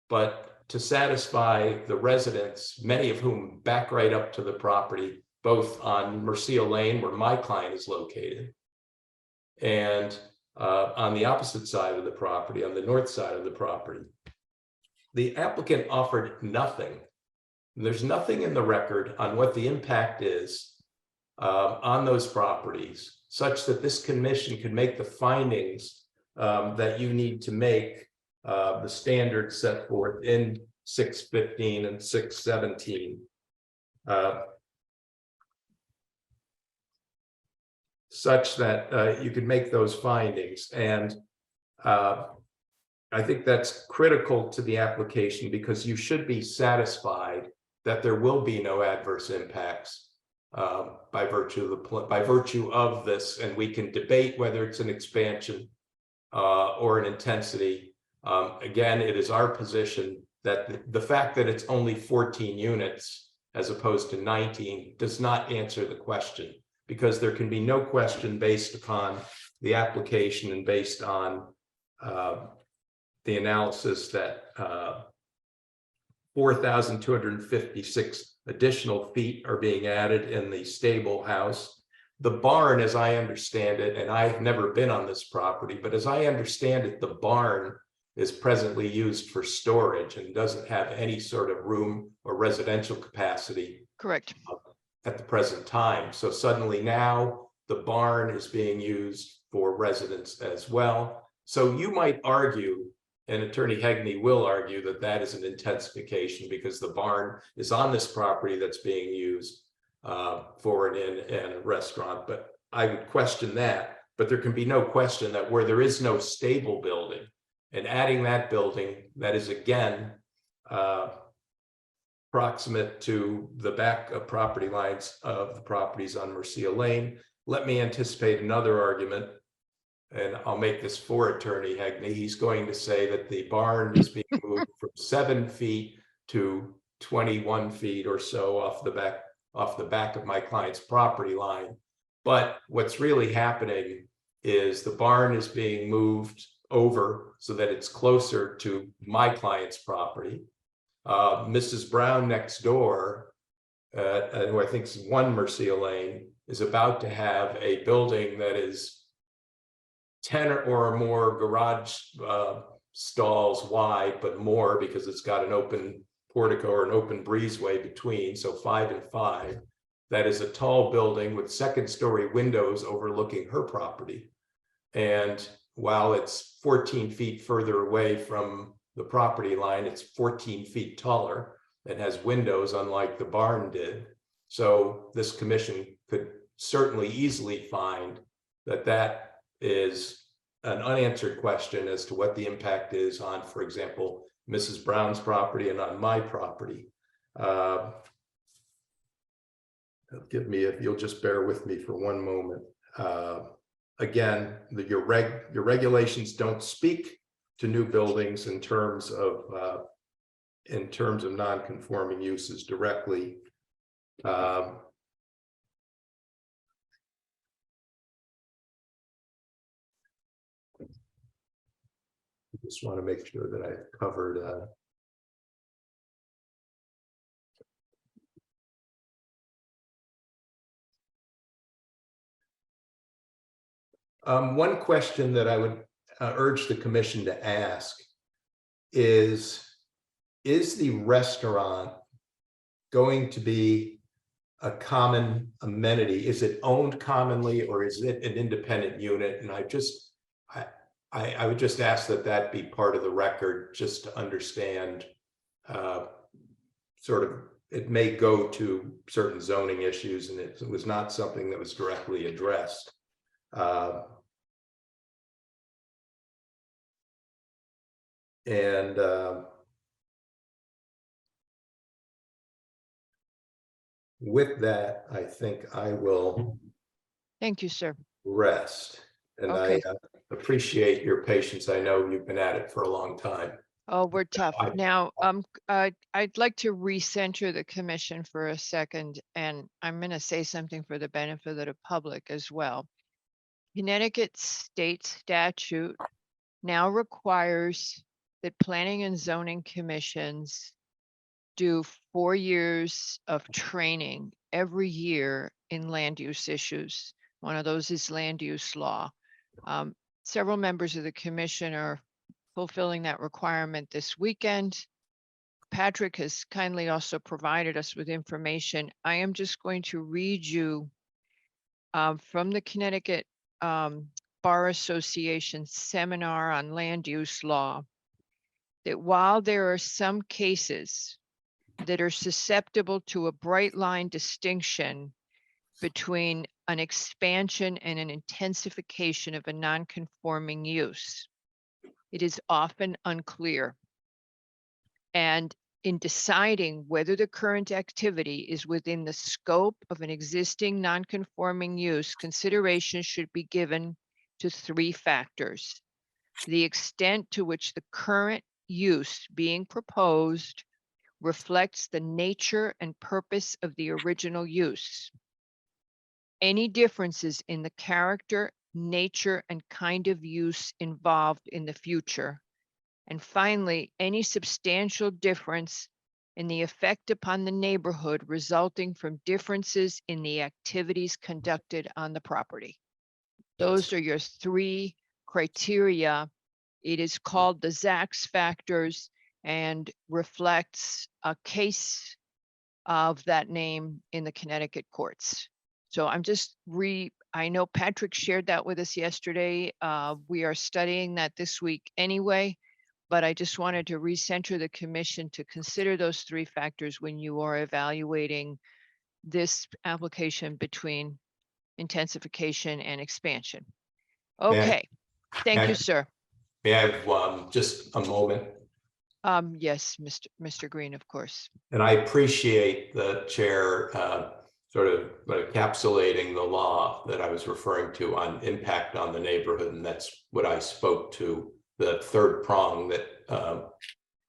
but to satisfy the residents, many of whom back right up to the property, both on Mercia Lane, where my client is located, and on the opposite side of the property, on the north side of the property, the applicant offered nothing There's nothing in the record on what the impact is on those properties, such that this commission could make the findings that you need to make the standards set forth in 615 and 617. Such that you could make those findings. And I think that's critical to the application, because you should be satisfied that there will be no adverse impacts by virtue of this, and we can debate whether it's an expansion or an intensity. Again, it is our position that the fact that it's only 14 units as opposed to 19 does not answer the question, because there can be no question based upon the application and based on the analysis that 4,256 additional feet are being added in the stable house. The barn, as I understand it, and I've never been on this property, but as I understand it, the barn is presently used for storage and doesn't have any sort of room or residential capacity. Correct. At the present time. So suddenly now the barn is being used for residents as well. So you might argue, and Attorney Hegney will argue, that that is an intensification because the barn is on this property that's being used for an inn and a restaurant. But I would question that. But there can be no question that where there is no stable building, and adding that building that is again proximate to the back of property lines of the properties on Mercia Lane. Let me anticipate another argument, and I'll make this for Attorney Hegney. He's going to say that the barn is being moved from 7 feet to 21 feet or so off the back of my client's property line. But what's really happening is the barn is being moved over so that it's closer to my client's property. Mrs. Brown next door, who I think is 1 Mercia Lane, is about to have a building that is 10 or more garage stalls wide, but more because it's got an open portico or an open breezeway between, so 5 and 5. That is a tall building with 2nd-story windows overlooking her property. And while it's 14 feet further away from the property line, it's 14 feet taller and has windows unlike the barn did. So this commission could certainly easily find that that is an unanswered question as to what the impact is on, for example, Mrs. Brown's property and on my property. If you'll just bear with me for one moment. Again, your regulations don't speak to new buildings in terms of non-conforming uses directly. I just want to make sure that I've covered one question that I would urge the commission to ask is the restaurant going to be a common amenity? Is it owned commonly, or is it an independent unit? And I would just ask that that be part of the record, just to understand sort of, it may go to certain zoning issues, and it was not something that was directly addressed. With that, I think I will. Thank you, sir. Rest. And Okay. I appreciate your patience. I know you've been at it for a long time. Oh, we're tough. Now, I'd like to recenter the commission for a second, and I'm going to say something for the benefit of the public as well. Connecticut state statute now requires that planning and zoning commissions do 4 years of training every year in land use issues. One of those is land use law. Several members of the commission are fulfilling that requirement this weekend. Patrick has kindly also provided us with information. I am just going to read you from the Connecticut Bar Association seminar on land use law, that while there are some cases that are susceptible to a bright line distinction between an expansion and an intensification of a non-conforming use, it is often unclear. And in deciding whether the current activity is within the scope of an existing non-conforming use, consideration should be given to three factors: the extent to which the current use being proposed reflects the nature and purpose of the original use, any differences in the character, nature, and kind of use involved in the future, and finally, any substantial difference in the effect upon the neighborhood resulting from differences in the activities conducted on the property. Those are your three criteria. It is called the Zacks factors and reflects a case of that name in the Connecticut courts. So I'm just I know Patrick shared that with us yesterday. We are studying that this week anyway, but I just wanted to recenter the commission to consider those three factors when you are evaluating this application between intensification and expansion. Okay, thank you, sir. May I have just a moment? Yes, Mr. Green, of course. And I appreciate the chair sort of encapsulating the law that I was referring to on impact on the neighborhood. And that's what I spoke to, the third prong that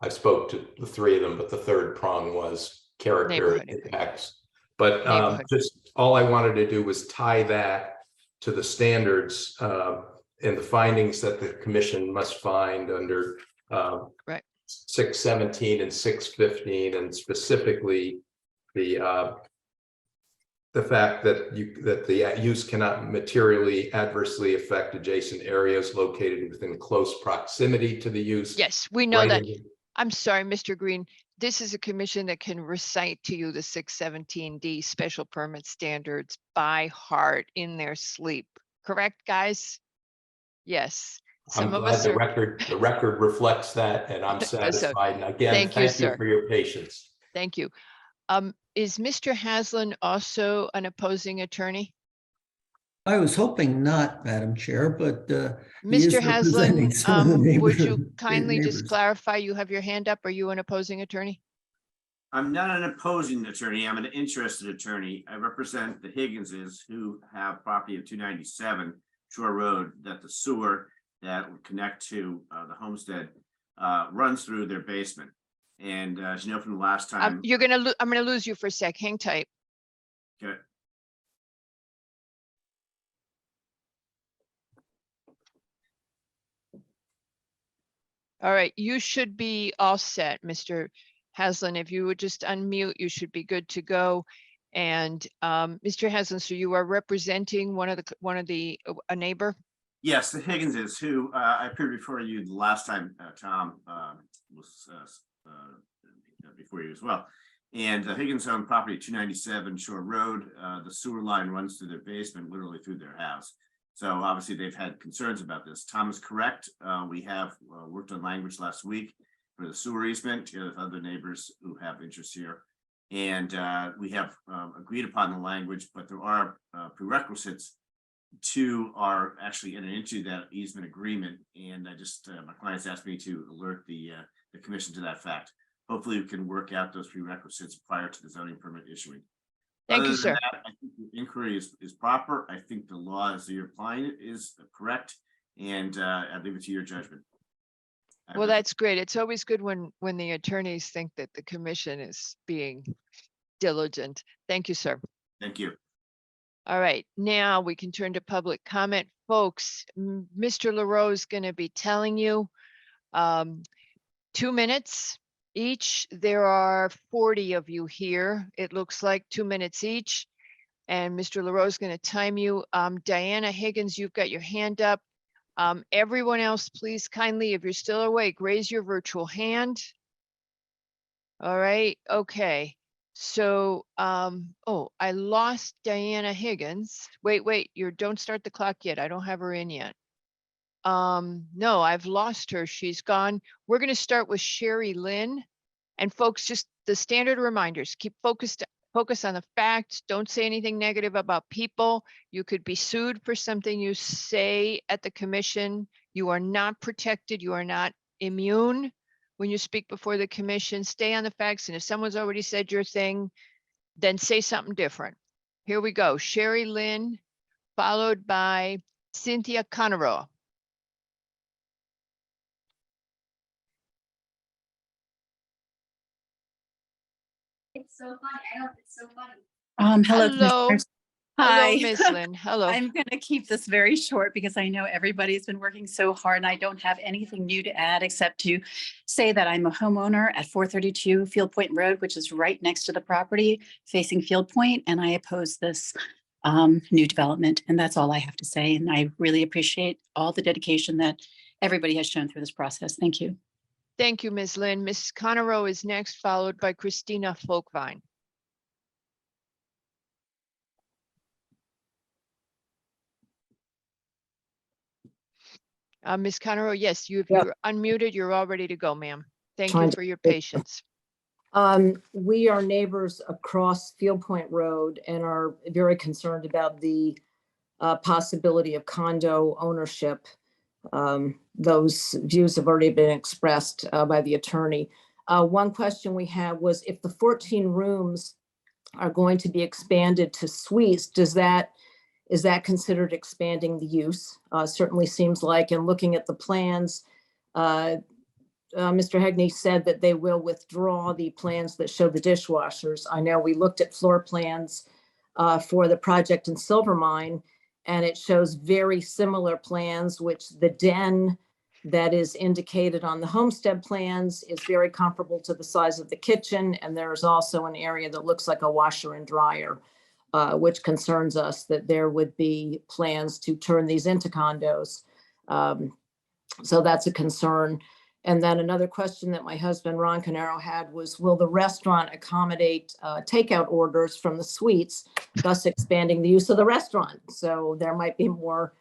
I spoke to the three of them, but the third prong was character impacts. But just all I wanted to do was tie that to the standards and the findings that the commission must find under 617 and 615, and specifically the fact that the use cannot materially adversely affect adjacent areas located within close proximity to the use. Yes, we know that. I'm sorry, Mr. Green. This is a commission that can recite to you the 617D special permit standards by heart in their sleep. Correct, guys? Yes. I'm glad the record reflects that, and I'm satisfied. And again, thank you for your patience. Thank you. Is Mr. Haslam also an opposing attorney? I was hoping not, Madam Chair, but he is Mr. representing some of the Haslam, would you neighborhood- kindly just neighbors. clarify, you have your hand up? Are you an opposing attorney? I'm not an opposing attorney. I'm an interested attorney. I represent the Higginses, who have property of 297 Shore Road, that the sewer that would connect to the homestead runs through their basement. And as you know from the last time. I'm gonna lose you for a sec. Hang tight. Okay. All right, you should be all set, Mr. Haslam. If you would just unmute, you should be good to go. And Mr. Haslam, so you are representing a neighbor? Yes, the Higginses, who I appeared before you the last time, Tom was before you as well. And the Higgins owned property 297 Shore Road. The sewer line runs through their basement, literally through their house. So obviously they've had concerns about this. Tom is correct. We have worked on language last week for the sewer easement together with other neighbors who have interest here. And we have agreed upon the language, but there are prerequisites to our actually entering into that easement agreement. And I just, my clients asked me to alert the commission to that fact. Hopefully we can work out those prerequisites prior to the zoning permit issuing. Thank Other you, than sir. that, I think the inquiry is proper. I think the law as you're applying it is correct. And I leave it to your judgment. Well, that's great. It's always good when the attorneys think that the commission is being diligent. Thank you, sir. Thank you. All right, now we can turn to public comment. Folks, Mr. LaRoe is going to be telling you 2 minutes each. There are 40 of you here. It looks like 2 minutes each. And Mr. LaRoe is going to time you. Diana Higgins, you've got your hand up. Everyone else, please kindly, if you're still awake, raise your virtual hand. All right, okay. So, oh, I lost Diana Higgins. Wait, don't start the clock yet. I don't have her in yet. No, I've lost her. She's gone. We're gonna start with Sherry Lynn. And folks, just the standard reminders, keep focus on the facts. Don't say anything negative about people. You could be sued for something you say at the commission. You are not protected. You are not immune when you speak before the commission. Stay on the facts. And if someone's already said your thing, then say something different. Here we go. Sherry Lynn, followed by Cynthia Conroe. It's so funny. I know it's so funny. Hello. Hello. Commissioners. Hi. Hello, Miss Lynn. Hello. I'm going to keep this very short because I know everybody's been working so hard and I don't have anything new to add except to say that I'm a homeowner at 432 Field Point Road, which is right next to the property facing Field Point, and I oppose this new development. And that's all I have to say. And I really appreciate all the dedication that everybody has shown through this process. Thank you. Thank you, Ms. Lynn. Ms. Conroe is next, followed by Christina Folkvine. Ms. Conroe, yes, if you're unmuted, you're all ready to go, ma'am. Thank you for your patience. We are neighbors across Field Point Road and are very concerned about the possibility of condo ownership. Those views have already been expressed by the attorney. One question we had was if the 14 rooms are going to be expanded to suites, is that considered expanding the use? Certainly seems like, and looking at the plans, Mr. Hegney said that they will withdraw the plans that show the dishwashers. I know we looked at floor plans for the project in Silvermine, and it shows very similar plans, which the den that is indicated on the homestead plans is very comparable to the size of the kitchen. And there's also an area that looks like a washer and dryer, which concerns us that there would be plans to turn these into condos. So that's a concern. And then another question that my husband, Ron Canaro, had was, will the restaurant accommodate takeout orders from the suites, thus expanding the use of the restaurant? So there might be more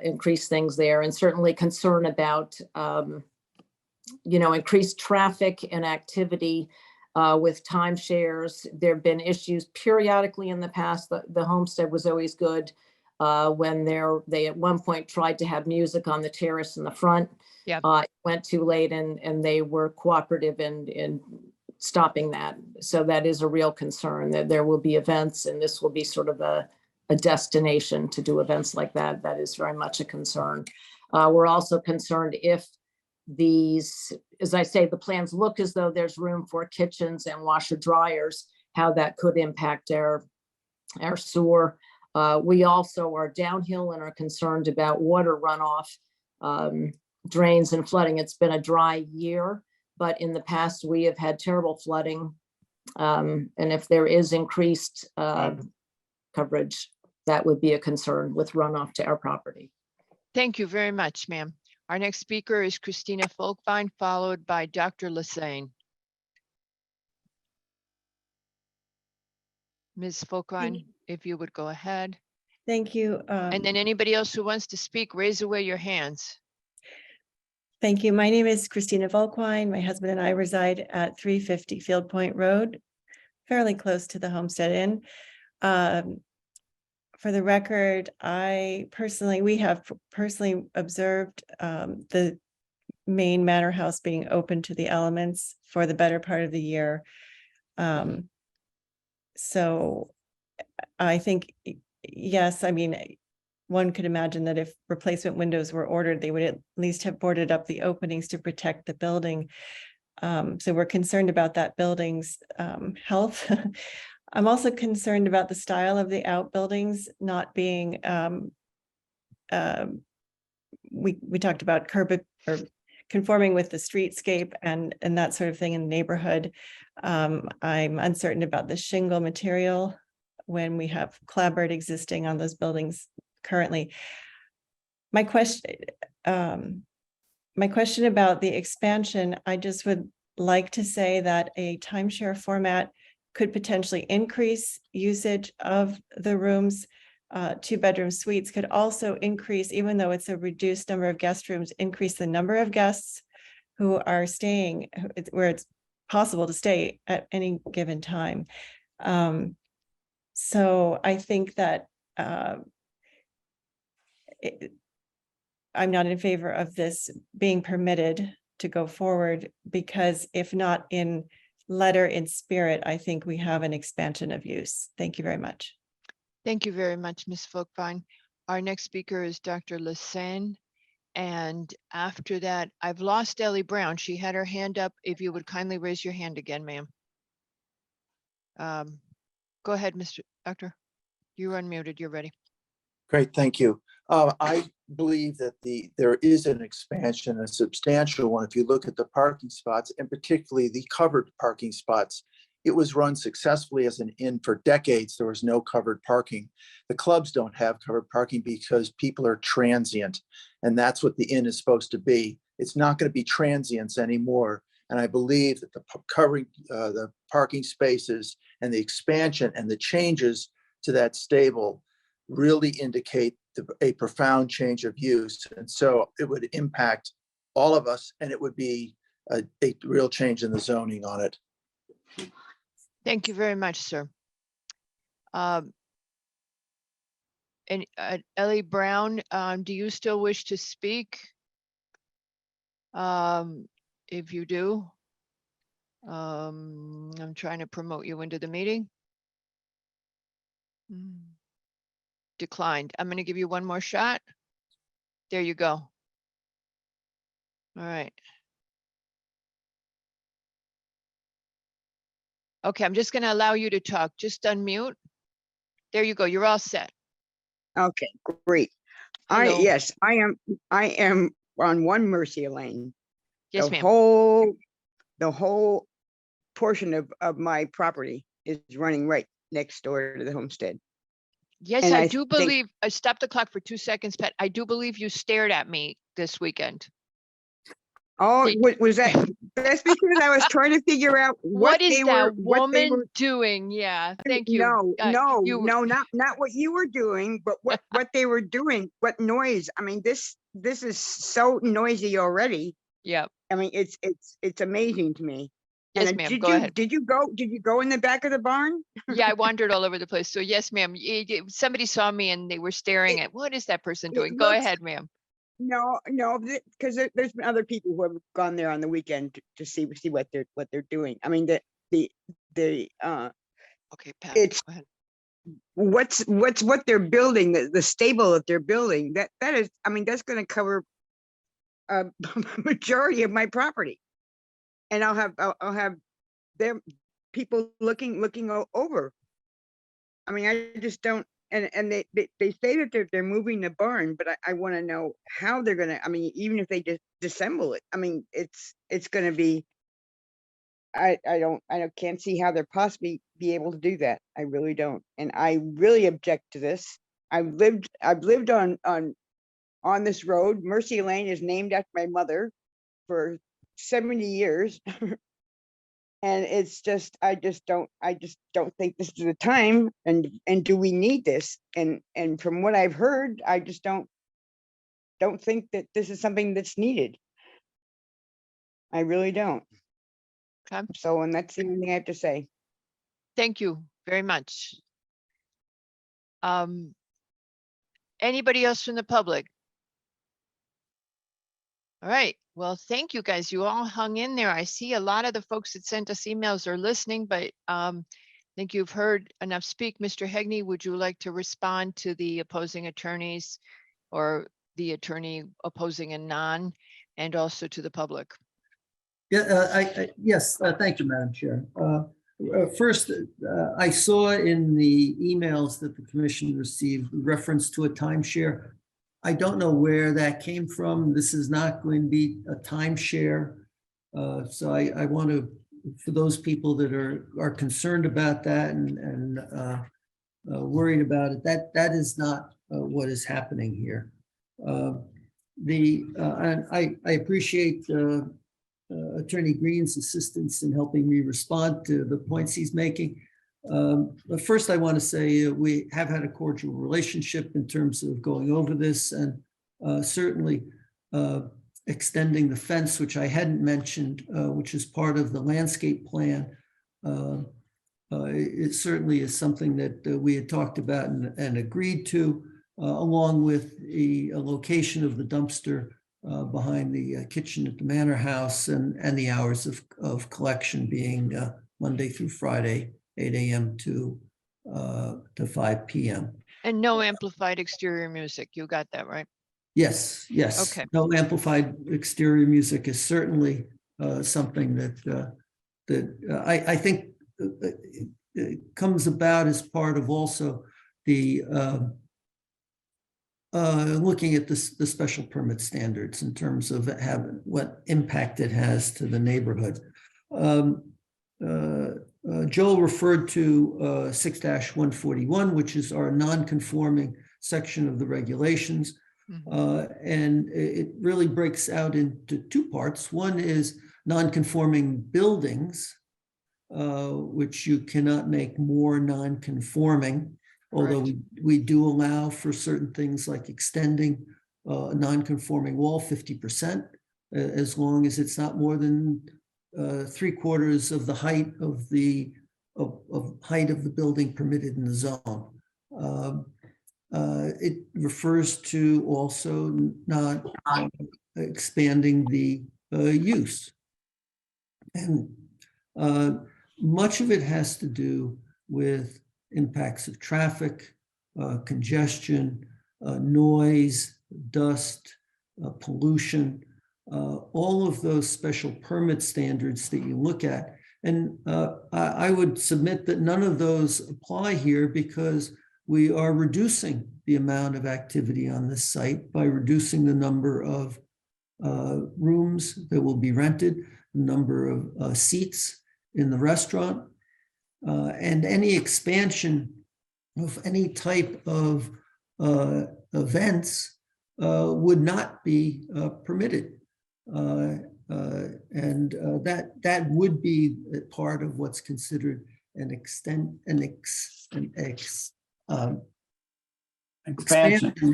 increased things there, and certainly concern about, increased traffic and activity with timeshares. There have been issues periodically in the past. The homestead was always good when they at one point tried to have music on the terrace in the front. Yeah. It went too late and they were cooperative in stopping that. So that is a real concern that there will be events, and this will be sort of a destination to do events like that. That is very much a concern. We're also concerned if these, as I say, the plans look as though there's room for kitchens and washer dryers, how that could impact our sewer. We also are downhill and are concerned about water runoff, drains and flooding. It's been a dry year, but in the past we have had terrible flooding. And if there is increased coverage, that would be a concern with runoff to our property. Thank you very much, ma'am. Our next speaker is Christina Folkvine, followed by Dr. Lassane. Ms. Folkvine, if you would go ahead. Thank you. And then anybody else who wants to speak, raise away your hands. Thank you. My name is Christina Volkwine. My husband and I reside at 350 Field Point Road, fairly close to the Homestead Inn. For the record, we have personally observed the main manor house being open to the elements for the better part of the year. So I think, yes, I mean, one could imagine that if replacement windows were ordered, they would at least have boarded up the openings to protect the building. So we're concerned about that building's health. I'm also concerned about the style of the outbuildings not being, we talked about curb or conforming with the streetscape and that sort of thing in the neighborhood. I'm uncertain about the shingle material when we have clapboard existing on those buildings currently. My question about the expansion, I just would like to say that a timeshare format could potentially increase usage of the rooms. Two-bedroom suites could also increase, even though it's a reduced number of guest rooms, increase the number of guests who are staying where it's possible to stay at any given time. So I think that I'm not in favor of this being permitted to go forward, because if not in letter, in spirit, I think we have an expansion of use. Thank you very much. Thank you very much, Ms. Folkvine. Our next speaker is Dr. Lassane. And after that, I've lost Ellie Brown. She had her hand up. If you would kindly raise your hand again, ma'am. Go ahead, Mr. Doctor. You're unmuted. You're ready. Great, thank you. I believe that there is an expansion, a substantial one. If you look at the parking spots, and particularly the covered parking spots, it was run successfully as an inn for decades. There was no covered parking. The clubs don't have covered parking because people are transient, and that's what the inn is supposed to be. It's not going to be transients anymore. And I believe that the covering the parking spaces and the expansion and the changes to that stable really indicate a profound change of use. And so it would impact all of us, and it would be a real change in the zoning on it. Thank you very much, sir. And Ellie Brown, do you still wish to speak? If you do, I'm trying to promote you into the meeting. Declined. I'm going to give you one more shot. There you go. All right. Okay, I'm just going to allow you to talk. Just unmute. There you go. You're all set. Okay, great. Hello. Yes, I am on One Mercy Lane. Yes, The ma'am. whole portion of my property is running right next door to the homestead. Yes, And I I do think- believe, I stopped the clock for 2 seconds, Pat. I do believe you stared at me this weekend. Oh, was that? That's because I was trying to figure out What is that what they woman were. doing? Yeah, thank you. No, you were- no, not what you were doing, but what they were doing. What noise? I mean, this is so noisy already. Yeah. I mean, it's amazing to me. Yes, And ma'am, go ahead. Did you go in the back of the barn? Yeah, I wandered all over the place. So yes, ma'am. Somebody saw me and they were staring at, what is that person doing? Go looks- ahead, ma'am. No, because there's been other people who have gone there on the weekend to see what they're doing. I mean, the Okay, Pat, it's go ahead. what they're building, the stable that they're building, that is, I mean, that's going to cover a majority of my property, and I'll have them people looking over. I mean, I just don't. And they say that they're moving the barn, but I want to know how they're gonna. I mean, even if they just disassemble it, I mean, it's gonna be. I can't see how they're possibly be able to do that. I really don't, and I really object to this. I've lived on this road. Mercy Lane is named after my mother for 70 years. And it's just, I just don't think this is the time, and do we need this? And from what I've heard, I just don't think that this is something that's needed. I really don't. Okay. So, and that's the only thing I have to say. Thank you very much. Anybody else from the public? All right. Well, thank you guys. You all hung in there. I see a lot of the folks that sent us emails are listening, but I think you've heard enough speak. Mr. Hegney, would you like to respond to the opposing attorneys or the attorney opposing a non, and also to the public? Yeah, yes, thank you, Madam Chair. First, I saw in the emails that the commission received reference to a timeshare. I don't know where that came from. This is not going to be a timeshare. So I want to, for those people that are concerned about that and worried about it, that is not what is happening here. And I appreciate Attorney Green's assistance in helping me respond to the points he's making. But first, I want to say we have had a cordial relationship in terms of going over this, and certainly extending the fence, which I hadn't mentioned, which is part of the landscape plan. It certainly is something that we had talked about and agreed to, along with a location of the dumpster behind the kitchen at the Manor House, and the hours of collection being Monday through Friday, 8 a.m. to 5 p.m. And no amplified exterior music. You got that, right? Yes, yes. Okay. No amplified exterior music is certainly something that I think it comes about as part of also the looking at the special permit standards in terms of what impact it has to the neighborhood. Joel referred to 6-141, which is our non-conforming section of the regulations. And it really breaks out into two parts. One is non-conforming buildings, which you cannot make more non-conforming, although we do allow for certain things like extending a non-conforming wall 50%, as long as it's not more than 3/4 of the height of the height of the building permitted in the zone. It refers to also not expanding the use. And much of it has to do with impacts of traffic, congestion, noise, dust, pollution, all of those special permit standards that you look at. And I would submit that none of those apply here, because we are reducing the amount of activity on this site by reducing the number of rooms that will be rented, the number of seats in the restaurant, and any expansion of any type of events would not be permitted. That would be part of what's considered an expansion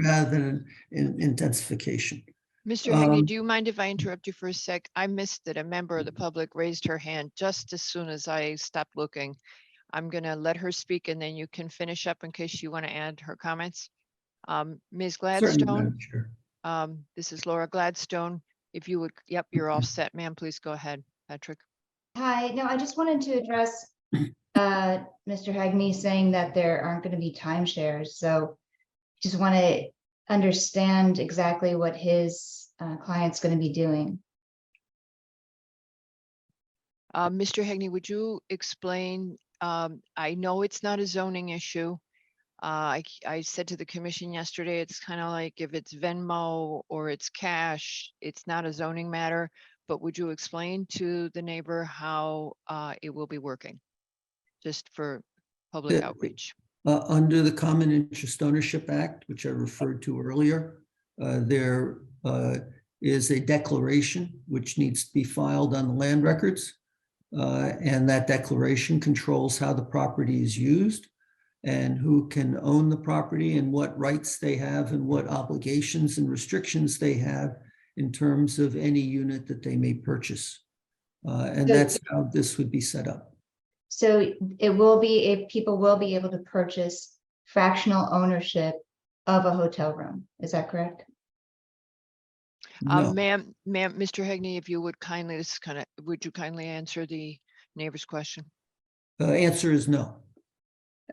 rather than an intensification. Mr. Hegney, do you mind if I interrupt you for a sec? I missed that a member of the public raised her hand just as soon as I stopped looking. I'm going to let her speak, and then you can finish up in case you want to add her comments. Ms. Gladstone, this is Laura Gladstone. If you would, yep, you're all set, ma'am. Please go ahead, Patrick. Hi, no, I just wanted to address Mr. Hegney saying that there aren't going to be timeshares. So just want to understand exactly what his client's going to be doing. Mr. Hegney, would you explain? I know it's not a zoning issue. I said to the commission yesterday, it's kind of like if it's Venmo or it's cash, it's not a zoning matter, but would you explain to the neighbor how it will be working? Just for public outreach. Under the Common Interest Ownership Act, which I referred to earlier, there is a declaration which needs to be filed on the land records. And that declaration controls how the property is used and who can own the property and what rights they have and what obligations and restrictions they have in terms of any unit that they may purchase. And that's how this would be set up. So it will be, if people will be able to purchase fractional ownership of a hotel room. Is that correct? No. Ma'am, Mr. Hegney, if you would kindly, would you kindly answer the neighbor's question? Answer is no.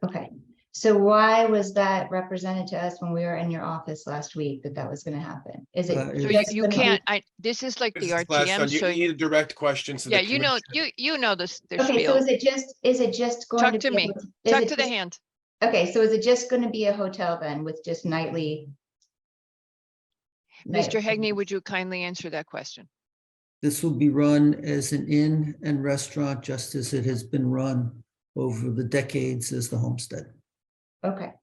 Okay. So why was that represented to us when we were in your office last week that was going to happen? Is it? So you can't, this is like the RTM, so you need a direct question. yeah, you know this. Okay, so is it just going Talk to me, talk to the hand. Okay, so is it just going to be a hotel then with just nightly? Mr. Hegney, would you kindly answer that question? This will be run as an inn and restaurant, just as it has been run over the decades as the homestead. Okay,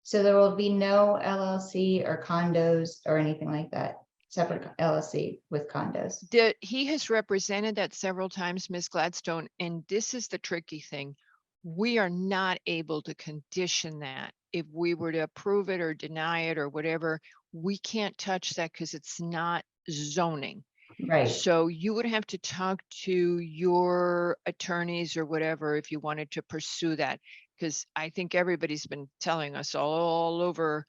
so there will be no LLC or condos or anything like that? separate LLC with condos. He has represented that several times, Ms. Gladstone, and this is the tricky thing. We are not able to condition that. If we were to approve it or deny it or whatever, we can't touch that because it's not zoning. Right. So you would have to talk to your attorneys or whatever if you wanted to pursue that. Because I think everybody's been telling us all over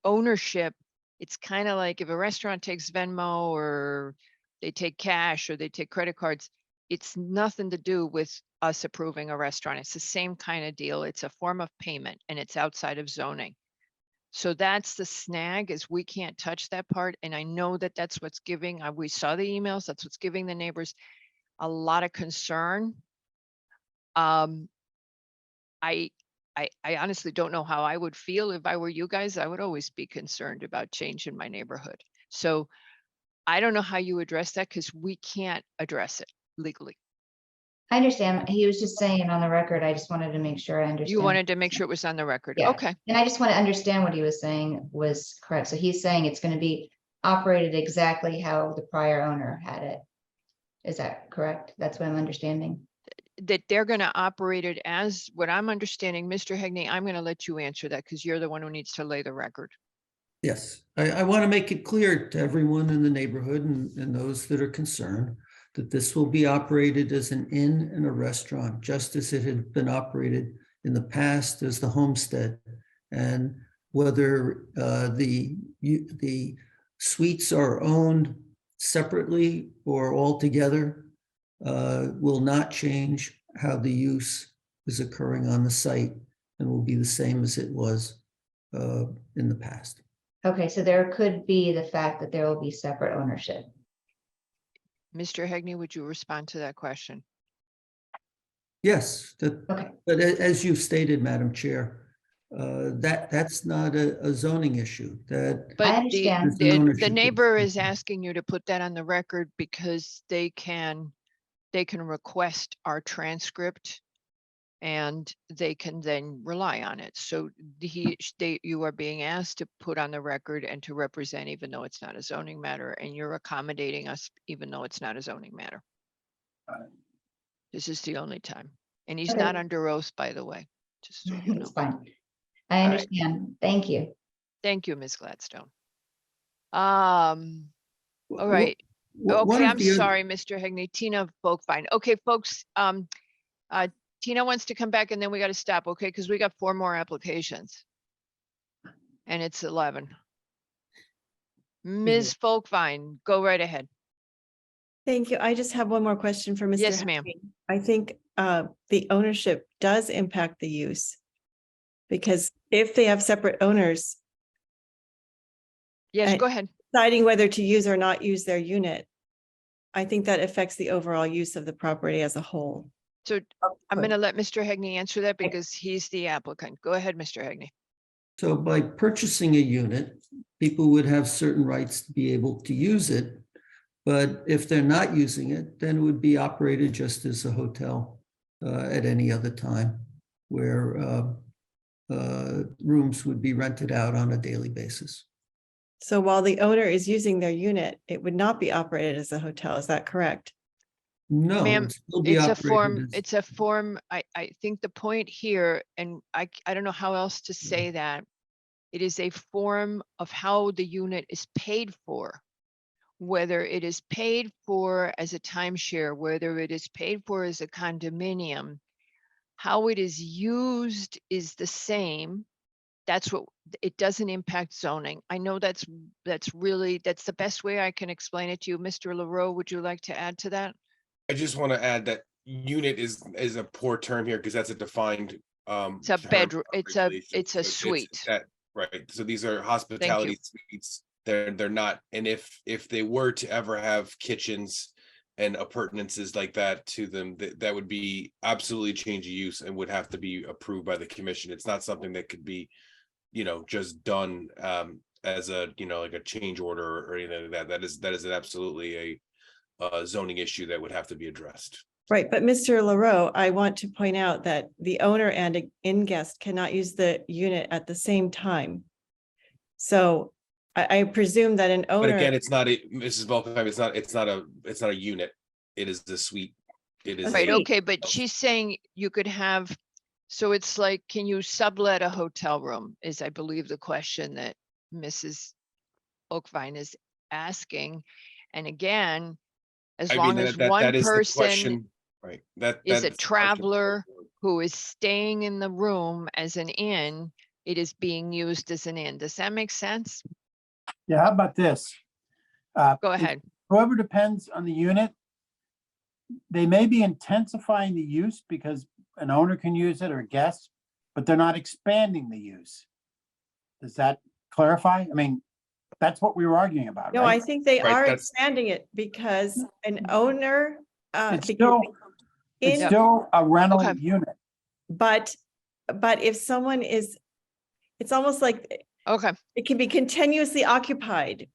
ownership. It's kind of like if a restaurant takes Venmo or they take cash or they take credit cards, it's nothing to do with us approving a restaurant. It's the same kind of deal. It's a form of payment and it's outside of zoning. So that's the snag, is we can't touch that part. And I know that that's what's giving, we saw the emails, that's what's giving the neighbors a lot of concern. I honestly don't know how I would feel if I were you guys. I would always be concerned about change in my neighborhood. So I don't know how you address that because we can't address it legally. I understand. He was just saying on the record. I just wanted to make sure I understand. You wanted to make sure it was on the record. Yeah. Okay. And I just want to understand what he was saying was correct. So he's saying it's going to be operated exactly how the prior owner had it. Is that correct? That's what I'm understanding. That they're going to operate it as what I'm understanding. Mr. Hegney, I'm going to let you answer that because you're the one who needs to lay the record. Yes, I want to make it clear to everyone in the neighborhood and those that are concerned that this will be operated as an inn and a restaurant, just as it had been operated in the past as the homestead. And whether the suites are owned separately or all together will not change how the use is occurring on the site and will be the same as it was in the past. Okay, so there could be the fact that there will be separate ownership. Mr. Hegney, would you respond to that question? Yes, but as you've stated, Madam Chair, that's not a zoning issue. That But is an the ownership neighbor issue. is asking you to put that on the record because they can request our transcript and they can then rely on it. So you are being asked to put on the record and to represent, even though it's not a zoning matter, and you're accommodating us, even though it's not a zoning matter. This is the only time. And he's Okay. not under oath, by the way, just so you know. It's fine. I All right. understand. Thank you. Thank you, Ms. Gladstone. All right. One Okay, of I'm the oth- sorry, Mr. Hegney. Tina Volkfein. Okay, folks, Tina wants to come back and then we got to stop, okay? Because we got 4 more applications. And it's 11. Ms. Volkfein, go right ahead. Thank you. I just have one more question for Mr. Yes, ma'am. Hackney. I think the ownership does impact the use. Because if they have separate owners. Yes, and go ahead. Deciding whether to use or not use their unit, I think that affects the overall use of the property as a whole. So I'm going to let Mr. Hegney answer that because he's the applicant. Go ahead, Mr. Hegney. So by purchasing a unit, people would have certain rights to be able to use it. But if they're not using it, then it would be operated just as a hotel at any other time, where rooms would be rented out on a daily basis. So while the owner is using their unit, it would not be operated as a hotel. Is that correct? No, Ma'am, it'd still be it's a operated form, as- it's a form, I think the point here, and I don't know how else to say that. It is a form of how the unit is paid for. Whether it is paid for as a timeshare, whether it is paid for as a condominium, how it is used is the same. That's what, it doesn't impact zoning. I know that's the best way I can explain it to you. Mr. LaRoe, would you like to add to that? I just want to add that unit is a poor term here because that's a defined It's a term bedroom, of regulation. it's a So suite. that, right. So these are hospitality suites. They're not, and if they were to ever have kitchens and appurtenances like that to them, that would be absolutely change of use and would have to be approved by the commission. It's not something that could be, just done as a, like a change order or anything like that. That is an absolutely a zoning issue that would have to be addressed. Right, but Mr. LaRoe, I want to point out that the owner and an in-guest cannot use the unit at the same time. So I presume that an But again, owner, it's not a, Mrs. Volkheim, it's not a unit. It is the suite. It is. Right, a- okay, but she's saying you could have, so it's like, can you sublet a hotel room is, I believe, the question that Mrs. Oakvine is asking. And again, as I mean, long as that one is the person question, right? That is a that's the question. traveler who is staying in the room as an inn, it is being used as an inn. Does that make sense? Yeah, how about this? Go If ahead. Whoever depends on the unit, they may be intensifying the use because an owner can use it or a guest, but they're not expanding the use. Does that clarify? I mean, that's what we were arguing about, no, I right? think they Right, are that's- expanding it because an owner. It's because it's in- still a rental Okay. unit. But if someone is, it's almost like Okay, it can be continuously occupied.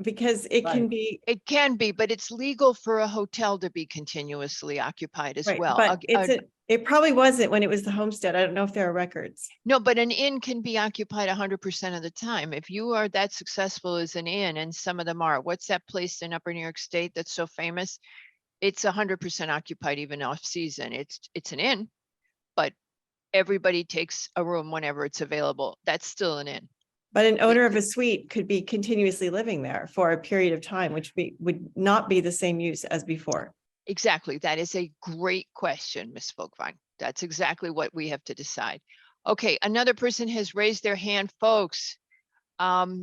Because it can Right. be, it can be, but it's legal for a hotel to be continuously occupied as right, well. but it probably wasn't when it was the homestead. I don't know if there are records. No, but an inn can be occupied 100% of the time. If you are that successful as an inn, and some of them are, what's that place in Upper New York State that's so famous? It's 100% occupied even off season. It's an inn, but everybody takes a room whenever it's available. That's still an inn. But an owner of a suite could be continuously living there for a period of time, which would not be the same use as before. Exactly. That is a great question, Ms. Folkvine. That's exactly what we have to decide. Okay, another person has raised their hand, folks. All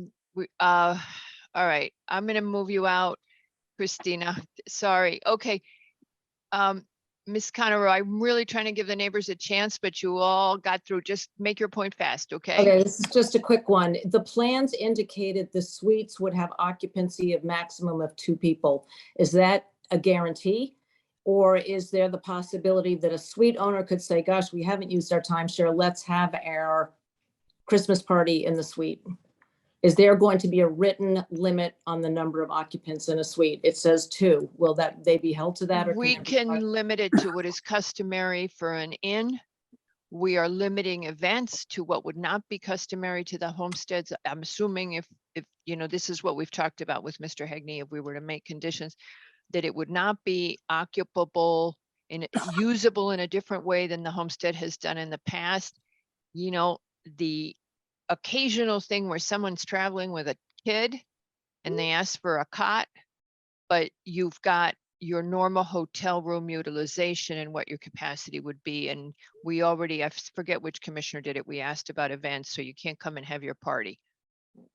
right, I'm gonna move you out, Christina. Sorry. Okay. Ms. Conroy, I'm really trying to give the neighbors a chance, but you all got through. Just make your point fast, okay? Okay, this is just a quick one. The plans indicated the suites would have occupancy of maximum of 2 people. Is that a guarantee? Or is there the possibility that a suite owner could say, gosh, we haven't used our timeshare, let's have our Christmas party in the suite? Is there going to be a written limit on the number of occupants in a suite? It says 2. Will they be held to that? Or We there be can limit it to what is customary for an inn. We are limiting events to what would not be customary to the homesteads. I'm assuming if this is what we've talked about with Mr. Hegney, if we were to make conditions, that it would not be occupable and usable in a different way than the homestead has done in the past. The occasional thing where someone's traveling with a kid and they ask for a cot, but you've got your normal hotel room utilization and what your capacity would be. And we already, I forget which commissioner did it, we asked about events, so you can't come and have your party.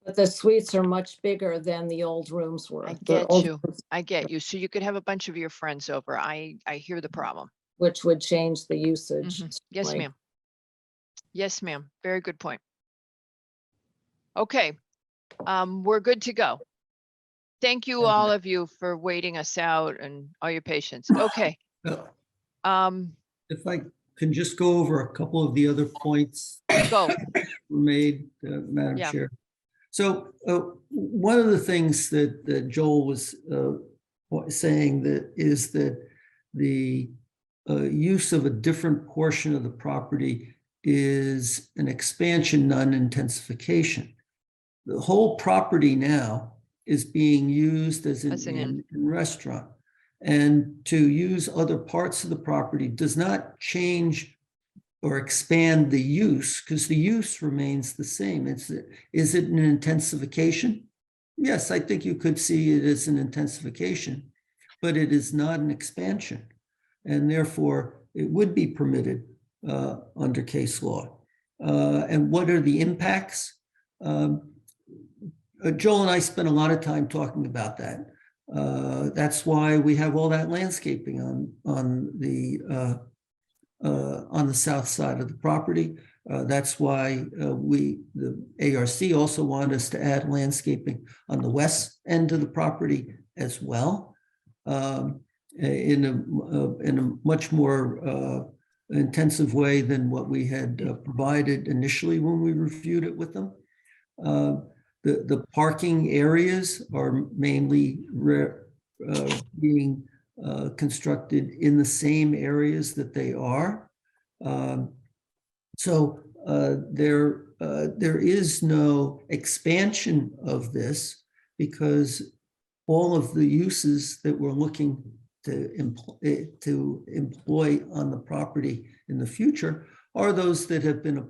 But the suites are much bigger than the old rooms were. I The get old you. rooms, I get you. So you could have a bunch of your friends over. I hear the problem. Which would change the usage. Yes, certainly. ma'am. Yes, ma'am. Very good point. Okay, we're good to go. Thank you, all of you, for waiting us out and all your patience. Okay. If I can just go over a couple of the other points Go. were made, Madam Yeah. Chair. So one of the things that Joel was saying is that the use of a different portion of the property is an expansion, not an intensification. The whole property now is being used as As an an inn and restaurant. And to use other parts of the property does not change or expand the use, because the use remains the same. Is it an intensification? Yes, I think you could see it as an intensification, but it is not an expansion. And therefore, it would be permitted under case law. And what are the impacts? Joel and I spent a lot of time talking about that. That's why we have all that landscaping on the south side of the property. That's why the ARC also wanted us to add landscaping on the west end of the property as well, in a much more intensive way than what we had provided initially when we reviewed it with them. The parking areas are mainly being constructed in the same areas that they are. So they're there is no expansion of this because all of the uses that we're looking to employ on the property in the future are those that have been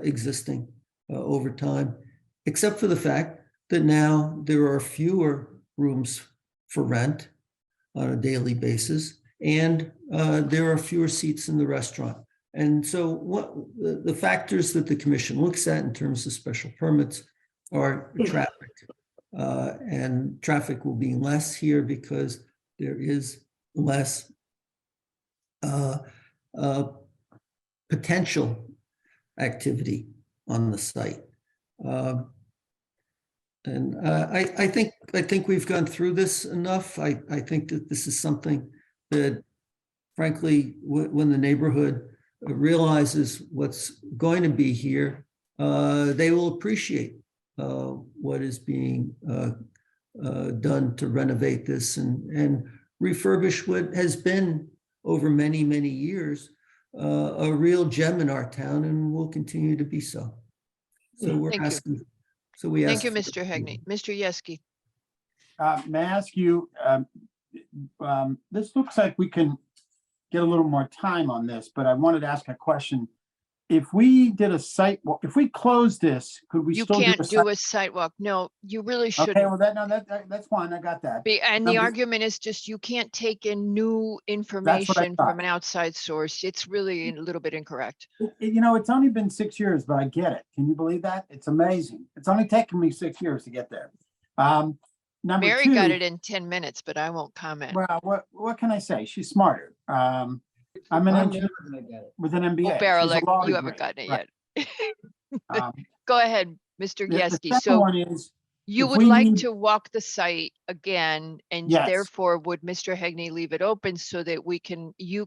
existing over time, except for the fact that now there are fewer rooms for rent on a daily basis, and there are fewer seats in the restaurant. And so what the factors that the commission looks at in terms of special permits are traffic. And traffic will be less here because there is less potential activity on the site. And I think we've gone through this enough. I think that this is something that, frankly, when the neighborhood realizes what's going to be here, they will appreciate what is being done to renovate this and refurbish what has been over many, many years a real gem in our town and will continue to be so. So we're Thank you. asking. So we Thank ask. you, Mr. Hegney. Mr. Yeski. May I ask you, this looks like we can get a little more time on this, but I wanted to ask a question. If we did a site, if we close this, could we You still can't do do a sidewalk. No, you really Okay, shouldn't. well, that's fine. I got that. And the I'm just- argument is just you can't take in new information from an outside source. It's really a little bit incorrect. You know, it's only been 6 years, but I get it. Can you believe that? It's amazing. It's only taken me 6 years to get there. Number Mary two, got it in 10 minutes, but I won't comment. well, what can I say? She's smarter. I'm an engineer with an MBA. Oh, She's a Beryl, law you haven't degree. gotten it Right. yet. Um, Go ahead, Mr. the Yeski. second So one is, you if would we like need- to walk the site again, and Yes. therefore would Mr. Hegney leave it open so that you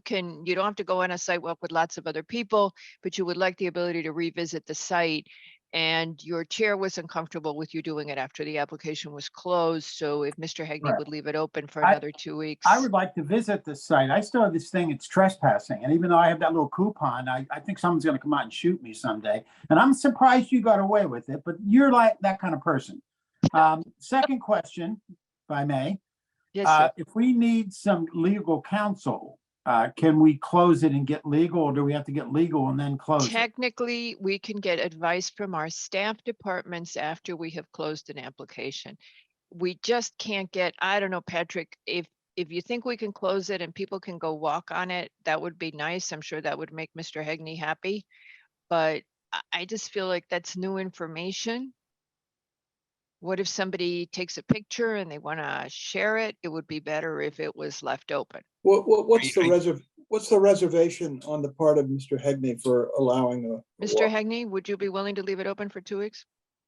don't have to go on a site walk with lots of other people, but you would like the ability to revisit the site. And your chair was uncomfortable with you doing it after the application was closed. So if Mr. Hegney Right. would leave it open for I- another 2 weeks. I would like to visit the site. I still have this thing, it's trespassing. And even though I have that little coupon, I think someone's gonna come out and shoot me someday. And I'm surprised you got away with it, but you're like that kind of person. Second question, if I may. Yes, sir. If we need some legal counsel, can we close it and get legal, or do we have to get legal and then close it? Technically, we can get advice from our staff departments after we have closed an application. We just can't get, I don't know, Patrick, if you think we can close it and people can go walk on it, that would be nice. I'm sure that would make Mr. Hegney happy. But I just feel like that's new information. What if somebody takes a picture and they want to share it? It would be better if it was left open. What's the reservation on the part of Mr. Hegney for allowing a Mr. walk? Hegney, would you be willing to leave it open for 2 weeks?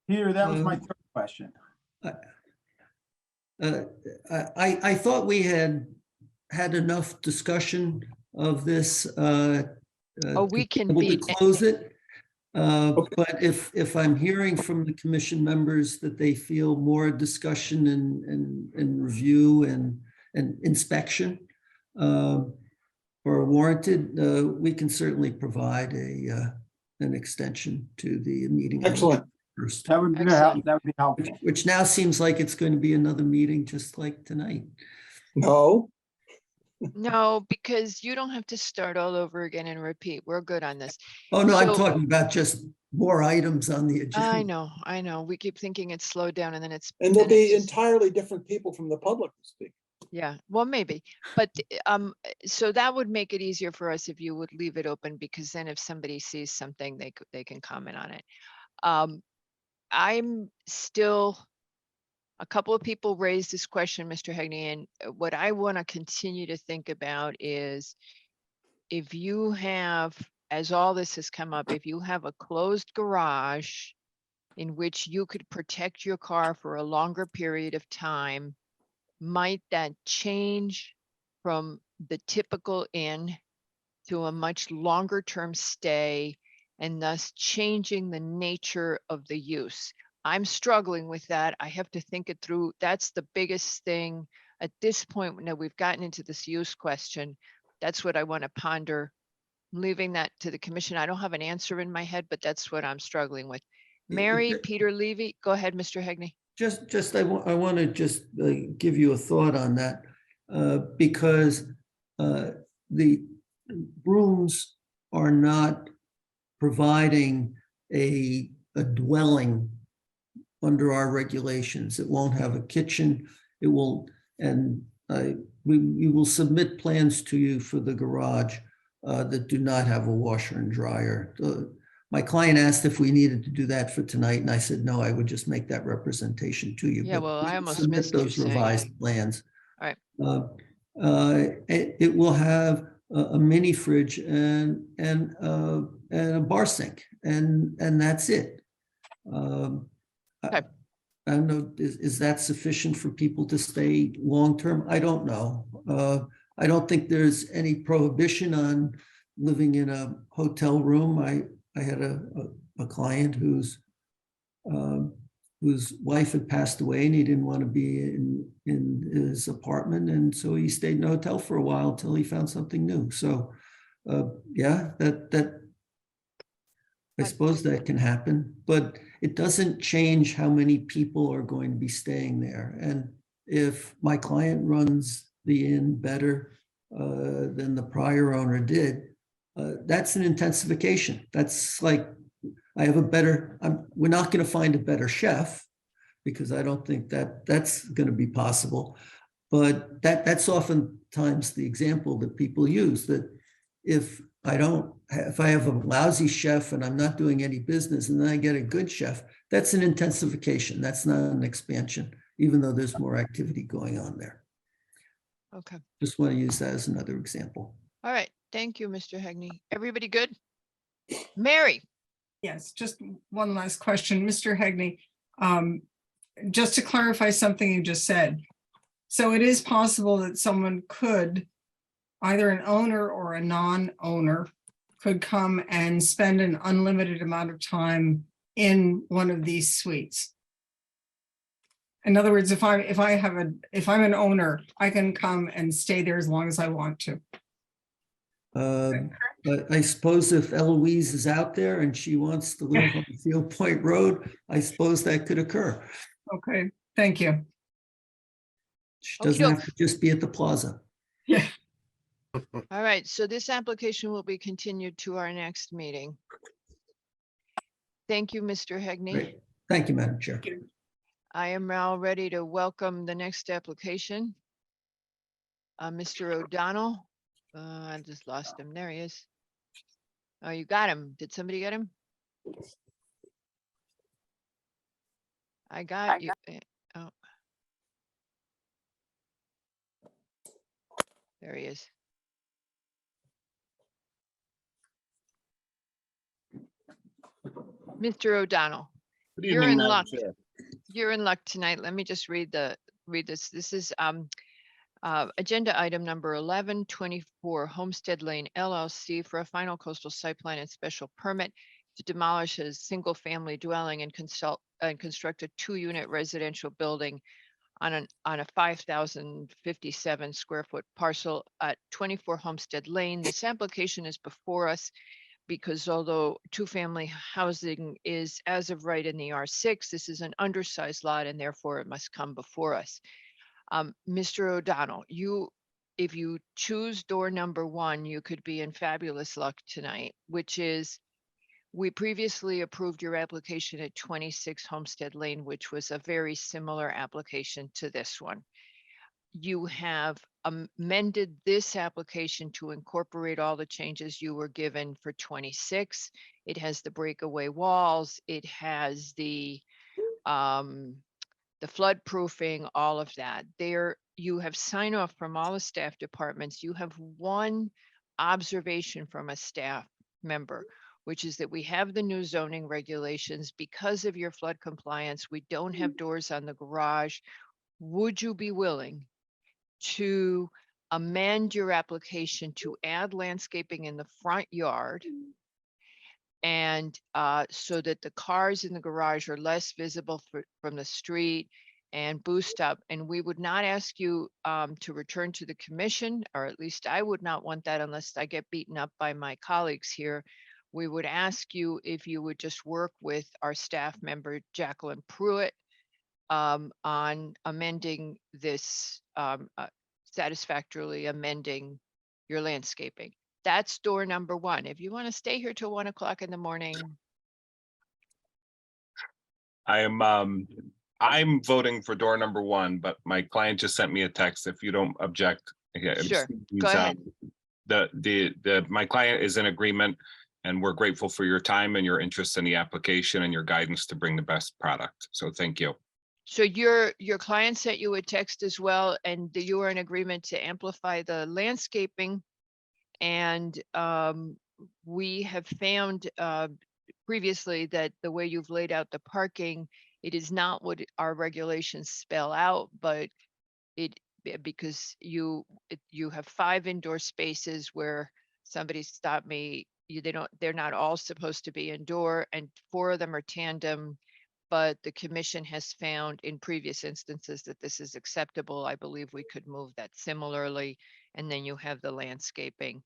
Peter, that was my third question. I thought we had enough discussion of this. We to can able to be- close it. But if I'm hearing from the commission members that they feel more discussion and review and inspection are warranted, we can certainly provide an extension to the meeting. on Excellent. First, That would be helpful. which now seems like it's going to be another meeting just like tonight. No, No, because you don't have to start all over again and repeat. We're good on this. Oh, no, I'm So- talking about just more items on the agenda. I know. We keep thinking it's slowed down and then it's. and there'll then it's be just- entirely different people from the public to speak. Yeah, well, maybe, but, so that would make it easier for us if you would leave it open, because then if somebody sees something, they can comment on it. I'm still, a couple of people raised this question, Mr. Hegney, and what I want to continue to think about is if you have, as all this has come up, if you have a closed garage in which you could protect your car for a longer period of time, might that change from the typical inn to a much longer term stay, and thus changing the nature of the use? I'm struggling with that. I have to think it through. That's the biggest thing at this point. Now we've gotten into this use question. That's what I want to ponder leaving that to the commission. I don't have an answer in my head, but that's what I'm struggling with. Mary, Peter Levy, go ahead, Mr. Hegney. I want to just give you a thought on that, because the rooms are not providing a dwelling under our regulations. It won't have a kitchen. It will, and we will submit plans to you for the garage that do not have a washer and dryer. My client asked if we needed to do that for tonight, and I said, no, I would just make that representation to you. Yeah, but well, we I will almost submit missed you those saying revised it. plans. All right. It will have a mini fridge and a bar sink, and that's it. I don't know, is that sufficient for people to stay long-term? I don't know. I don't think there's any prohibition on living in a hotel room. I had a client whose wife had passed away, and he didn't want to be in his apartment, and so he stayed in a hotel for a while until he found something new. So yeah, that I suppose that can happen, but it doesn't change how many people are going to be staying there. And if my client runs the inn better than the prior owner did, that's an intensification. That's like, I have a better, we're not going to find a better chef, because I don't think that's going to be possible. But that's oftentimes the example that people use, that if I have a lousy chef and I'm not doing any business, and then I get a good chef, that's an intensification. That's not an expansion, even though there's more activity going on there. Okay. Just want to use that as another example. All right. Thank you, Mr. Hegney. Everybody good? Mary. Yes, just one last question, Mr. Hegney. Just to clarify something you just said. So it is possible that someone could, either an owner or a non-owner, could come and spend an unlimited amount of time in one of these suites. In other words, if I'm an owner, I can come and stay there as long as I want to. But I suppose if Eloise is out there and she wants to live on Field Point Road, I suppose that could occur. Okay, thank you. She doesn't have to just be at the plaza. Yeah. All right. So this application will be continued to our next meeting. Thank you, Mr. Hegney. Great. Thank you, Madam Chair. I am now ready to welcome the next application. Mr. O'Donnell. I just lost him. There he is. Oh, you got him. Did somebody get him? I got you. Oh. There he is. Mr. O'Donnell, Good you're evening, in Madam luck. Chair. You're in luck tonight. Let me just read this. This is agenda item number 1124, Homestead Lane LLC, for a final coastal site plan and special permit to demolish a single-family dwelling and construct a 2-unit residential building on a 5,057 square foot parcel at 24 Homestead Lane. This application is before us because although 2-family housing is as of right in the R6, this is an undersized lot and therefore it must come before us. Mr. O'Donnell, if you choose door number 1, you could be in fabulous luck tonight, which is, we previously approved your application at 26 Homestead Lane, which was a very similar application to this one. You have amended this application to incorporate all the changes you were given for 26. It has the breakaway walls. It has the flood proofing, all of that. There, you have sign off from all the staff departments. You have one observation from a staff member, which is that we have the new zoning regulations. Because of your flood compliance, we don't have doors on the garage. Would you be willing to amend your application to add landscaping in the front yard? And so that the cars in the garage are less visible from the street, and boost up. And we would not ask you to return to the commission, or at least I would not want that unless I get beaten up by my colleagues here. We would ask you if you would just work with our staff member, Jacqueline Pruitt, on amending this, satisfactorily amending your landscaping. That's door number one. If you want to stay here till 1 o'clock in the morning, I'm voting for door number one, but my client just sent me a text. If you don't object. Yeah, sure, go ahead. My client is in agreement, and we're grateful for your time and your interest in the application and your guidance to bring the best product. So thank you. So your client sent you a text as well, and you are in agreement to amplify the landscaping. And we have found previously that the way you've laid out the parking, it is not what our regulations spell out, but because you have 5 indoor spaces where somebody stopped me, they're not all supposed to be indoor, and 4 of them are tandem. But the commission has found in previous instances that this is acceptable. I believe we could move that similarly. And then you have the landscaping.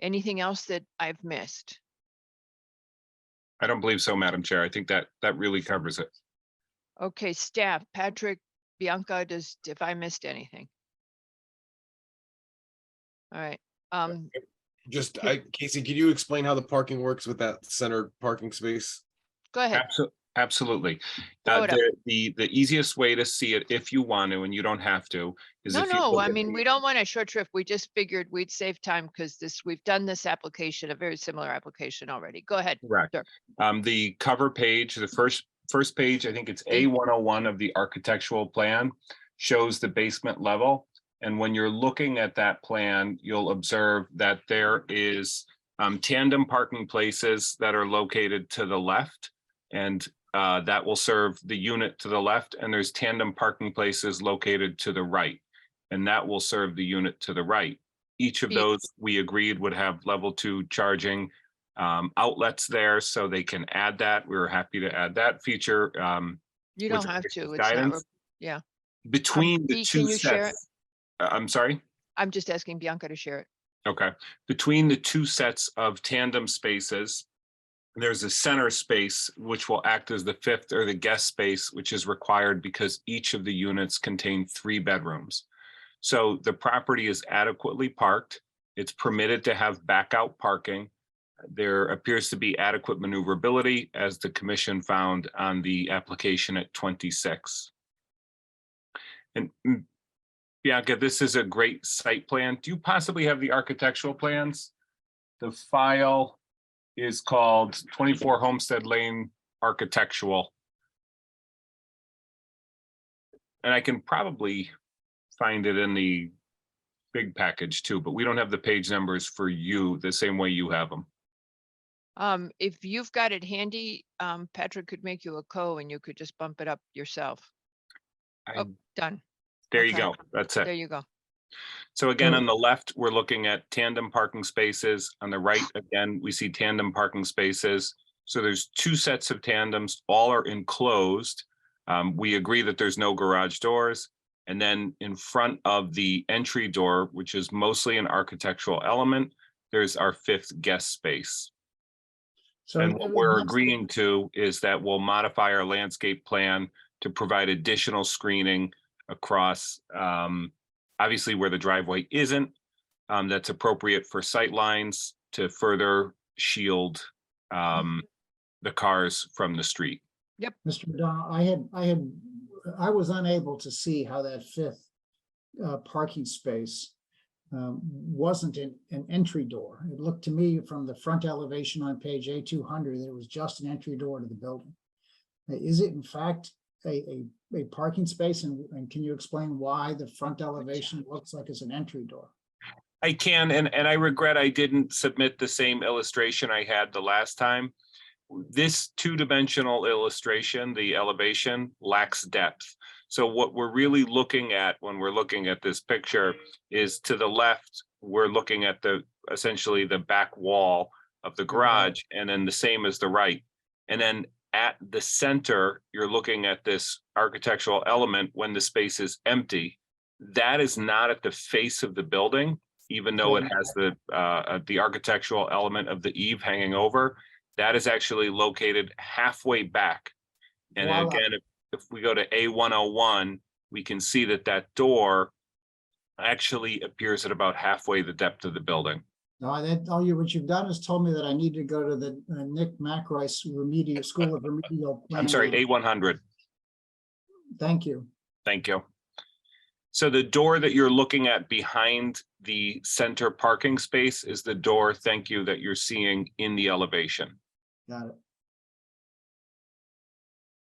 Anything else that I've missed? I don't believe so, Madam Chair. I think that really covers it. Okay, staff, Patrick, Bianca, if I missed anything? All right. Casey, can you explain how the parking works with that center parking space? Go ahead. Absolutely. Throw it up. The easiest way to see it, if you want to, and you don't have to, is if you No, look I at mean, the- we don't want a short trip. We just figured we'd save time because we've done this application, a very similar application already. Go ahead. Correct. Sure. The cover page, the first page, I think it's A101 of the architectural plan, shows the basement level. And when you're looking at that plan, you'll observe that there is tandem parking places that are located to the left, and that will serve the unit to the left. And there's tandem parking places located to the right, and that will serve the unit to the right. Each of those, we agreed, would have level 2 charging outlets there, so they can add that. We were happy to add that feature. You don't have to. It's not, Guidance. yeah. Between the Dee, two can you share it? sets. I'm sorry? I'm just asking Bianca to share it. Okay. Between the 2 sets of tandem spaces, there's a center space, which will act as the 5th or the guest space, which is required because each of the units contain 3 bedrooms. So the property is adequately parked. It's permitted to have backout parking. There appears to be adequate maneuverability, as the commission found on the application at 26. And Bianca, this is a great site plan. Do you possibly have the architectural plans? The file is called 24 Homestead Lane Architectural. And I can probably find it in the big package too, but we don't have the page numbers for you the same way you have them. If you've got it handy, Patrick could make you a and you could just bump it up yourself. Oh, done. There you Okay. go. That's it. There you go. So again, on the left, we're looking at tandem parking spaces. On the right, again, we see tandem parking spaces. So there's 2 sets of tandems, all are enclosed. We agree that there's no garage doors. And then in front of the entry door, which is mostly an architectural element, there's our 5th guest space. So And what we're agreeing to is that we'll modify our landscape plan to provide additional screening across, obviously where the driveway isn't, that's appropriate for sight lines to further shield the cars from the street. Yep. Mr. McDonald, I was unable to see how that 5th parking space wasn't an entry door. It looked to me from the front elevation on page A200 that it was just an entry door to the building. Is it in fact a parking space, and can you explain why the front elevation looks like it's an entry door? I can, and I regret I didn't submit the same illustration I had the last time. This 2-dimensional illustration, the elevation, lacks depth. So what we're really looking at when we're looking at this picture is to the left, we're looking at essentially the back wall of the garage, and then the same as the right. And then at the center, you're looking at this architectural element when the space is empty. That is not at the face of the building, even though it has the architectural element of the eave hanging over. That is actually located halfway back. And then Voila. again, if we go to A101, we can see that that door actually appears at about halfway the depth of the building. No, what you've done is told me that I need to go to the Nick McRice Remedial School of Remedial. I'm sorry, Planning. A100. Thank you. Thank you. So the door that you're looking at behind the center parking space is the door, thank you, that you're seeing in the elevation. Got it.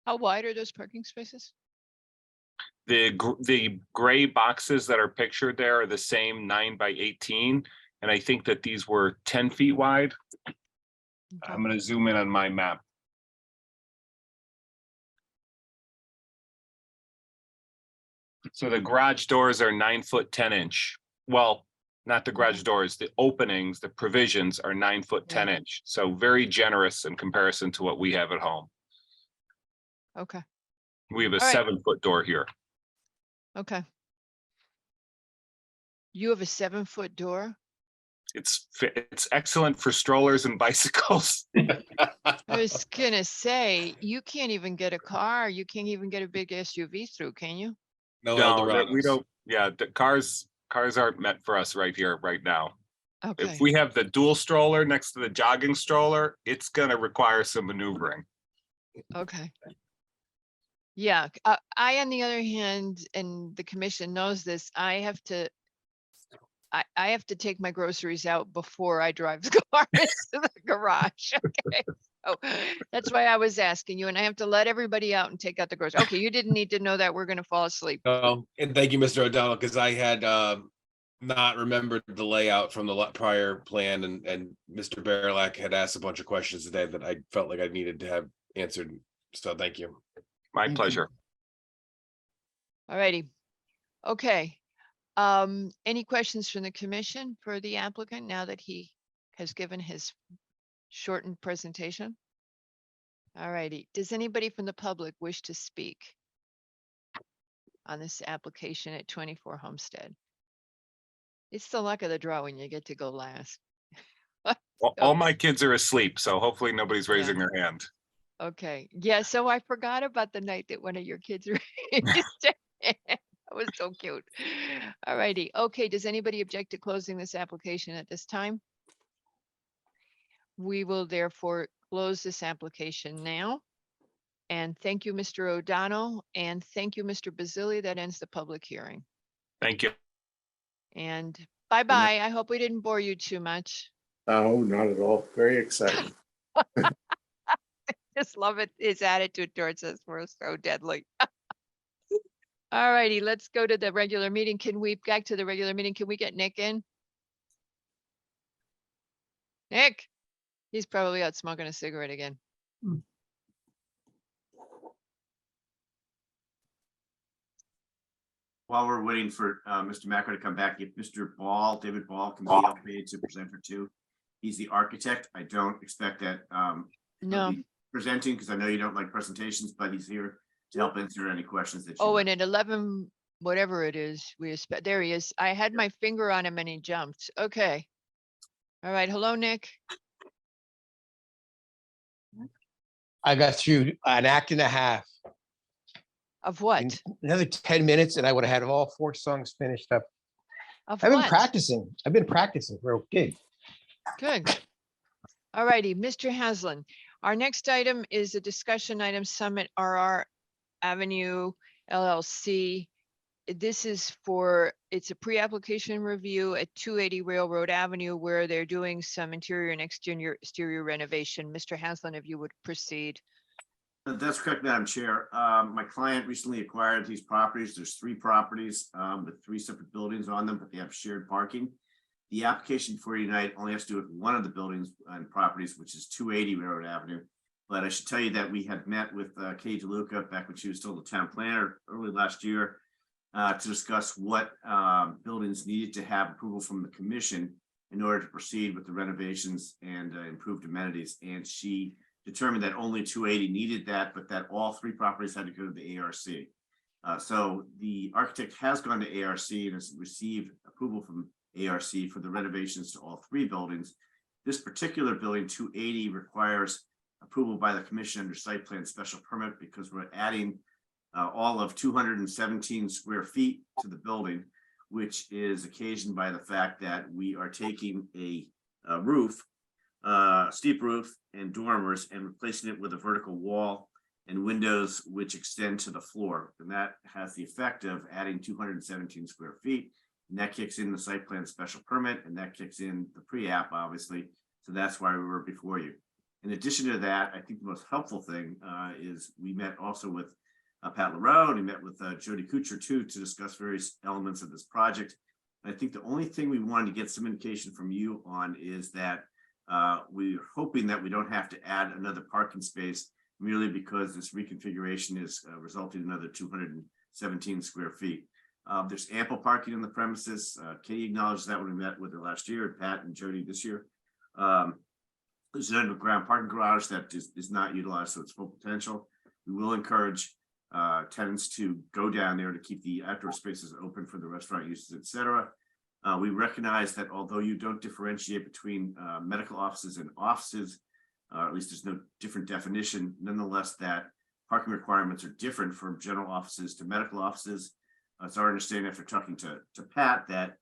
How wide are those parking spaces? The gray boxes that are pictured there are the same 9 by 18. And I think that these were 10 feet wide. I'm going to zoom in on my map. So the garage doors are 9 foot 10 inch. Well, not the garage doors, the openings, the provisions are 9 foot 10 inch. So very generous in comparison to what we have at home. Okay, We have a All right. 7 foot door here. okay. You have a 7-foot door? It's excellent for strollers and bicycles. I was gonna say, you can't even get a car. You can't even get a big SUV through, can you? No, No, Eldorados. we don't. Yeah, the cars aren't meant for us right here, right now. Okay, If we have the dual stroller next to the jogging stroller, it's gonna require some maneuvering. okay. Yeah, I, on the other hand, and the commission knows this, I have to take my groceries out before I drive the car into the garage. Okay, so that's why I was asking you, and I have to let everybody out and take out the groceries. Okay, you didn't need to know that. We're gonna fall asleep. And thank you, Mr. O'Donnell, because I had not remembered the layout from the prior plan, and Mr. Bearlack had asked a bunch of questions today that I felt like I needed to have answered. So thank you. My Thank you. pleasure. All righty. Okay. Any questions from the commission for the applicant now that he has given his shortened presentation? All righty. Does anybody from the public wish to speak on this application at 24 Homestead? It's the luck of the draw when you get to go last. All my kids are asleep, so hopefully nobody's raising their hand. Okay, yeah, so I forgot about the night that one of your kids raised. That was so cute. All righty. Okay, does anybody object to closing this application at this time? We will therefore close this application now. And thank you, Mr. O'Donnell, and thank you, Mr. Bazili. That ends the public hearing. Thank you. And bye-bye. I hope we didn't bore you too much. No, not at all. Very exciting. Just love it. His attitude towards us. We're so deadly. All righty, let's go to the regular meeting. Back to the regular meeting? Can we get Nick in? Nick, he's probably out smoking a cigarette again. While we're waiting for Mr. Macro to come back, if Mr. Ball, David Ball can be elevated to presenter too. He's the architect. I don't expect that he'll No. be presenting, because I know you don't like presentations, but he's here to help answer any questions that you Oh, might. and at 11, whatever it is, there he is. I had my finger on him and he jumped. Okay. All right. Hello, Nick. I got through an act and a half. Of what? In another 10 minutes and I would have had all 4 songs finished up. Of I've been what? practicing. I've been practicing for a gig. Good. All righty, Mr. Haslam. Our next item is a discussion item, Summit RR Avenue LLC. This is it's a pre-application review at 280 Railroad Avenue where they're doing some interior and exterior renovation. Mr. Haslam, if you would proceed. That's correct, Madam Chair. My client recently acquired these properties. There's 3 properties with 3 separate buildings on them, but they have shared parking. The application for Unite only has to do with one of the buildings and properties, which is 280 Railroad Avenue. But I should tell you that we had met with Katie DeLuca back when she was still the town planner early last year to discuss what buildings needed to have approval from the commission in order to proceed with the renovations and improved amenities. And she determined that only 280 needed that, but that all three properties had to go to the ARC. So the architect has gone to ARC and has received approval from ARC for the renovations to all three buildings. This particular building, 280, requires approval by the commission under site plan special permit because we're adding all of 217 square feet to the building, which is occasioned by the fact that we are taking a roof, steep roof and dormers and replacing it with a vertical wall and windows which extend to the floor. And that has the effect of adding 217 square feet. And that kicks in the site plan special permit, and that kicks in the pre-app, obviously. So that's why we were before you. In addition to that, I think the most helpful thing is we met also with Pat LaRoe, and we met with Jody Kuchar too to discuss various elements of this project. I think the only thing we wanted to get some indication from you on is that we're hoping that we don't have to add another parking space merely because this reconfiguration is resulting in another 217 square feet. There's ample parking on the premises. Katie acknowledged that when we met with her last year, and Pat and Jody this year. There's an underground parking garage that is not utilized, so it's full potential. We will encourage tenants to go down there to keep the outdoor spaces open for the restaurant uses, et cetera. We recognize that although you don't differentiate between medical offices and offices, at least there's no different definition, nonetheless, that parking requirements are different from general offices to medical offices. It's our understanding after talking to Pat that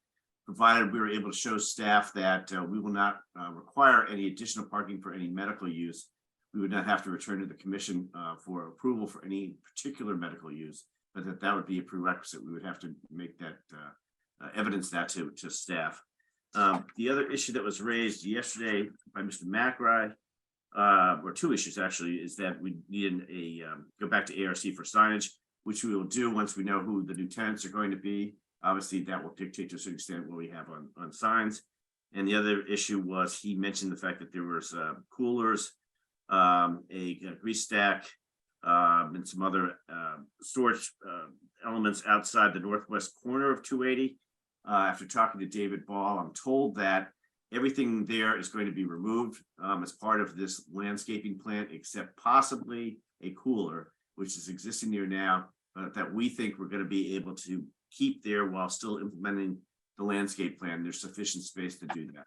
provided we were able to show staff that we will not require any additional parking for any medical use, we would not have to return to the commission for approval for any particular medical use, but that would be a prerequisite. We would have to make that evidence that to staff. The other issue that was raised yesterday by Mr. McRae, or two issues actually, is that we need go back to ARC for signage, which we will do once we know who the new tenants are going to be. Obviously, that will dictate to a certain extent what we have on signs. And the other issue was he mentioned the fact that there was coolers, a grease stack, and some other storage elements outside the northwest corner of 280. After talking to David Ball, I'm told that everything there is going to be removed as part of this landscaping plan, except possibly a cooler, which is existing there now, that we think we're going to be able to keep there while still implementing the landscape plan. There's sufficient space to do that.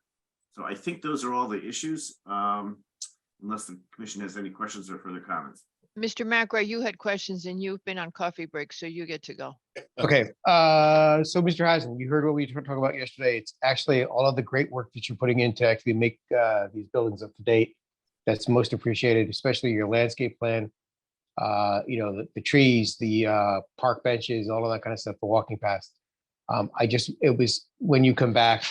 So I think those are all the issues, unless the commission has any questions or further comments. Mr. McRae, you had questions and you've been on coffee break, so you get to go. Okay, so Mr. Hazen, you heard what we talked about yesterday. It's actually all of the great work that you're putting in to actually make these buildings up to date. That's most appreciated, especially your landscape plan. You know, the trees, the park benches, all of that kind of stuff, the walking paths. It was when you come back,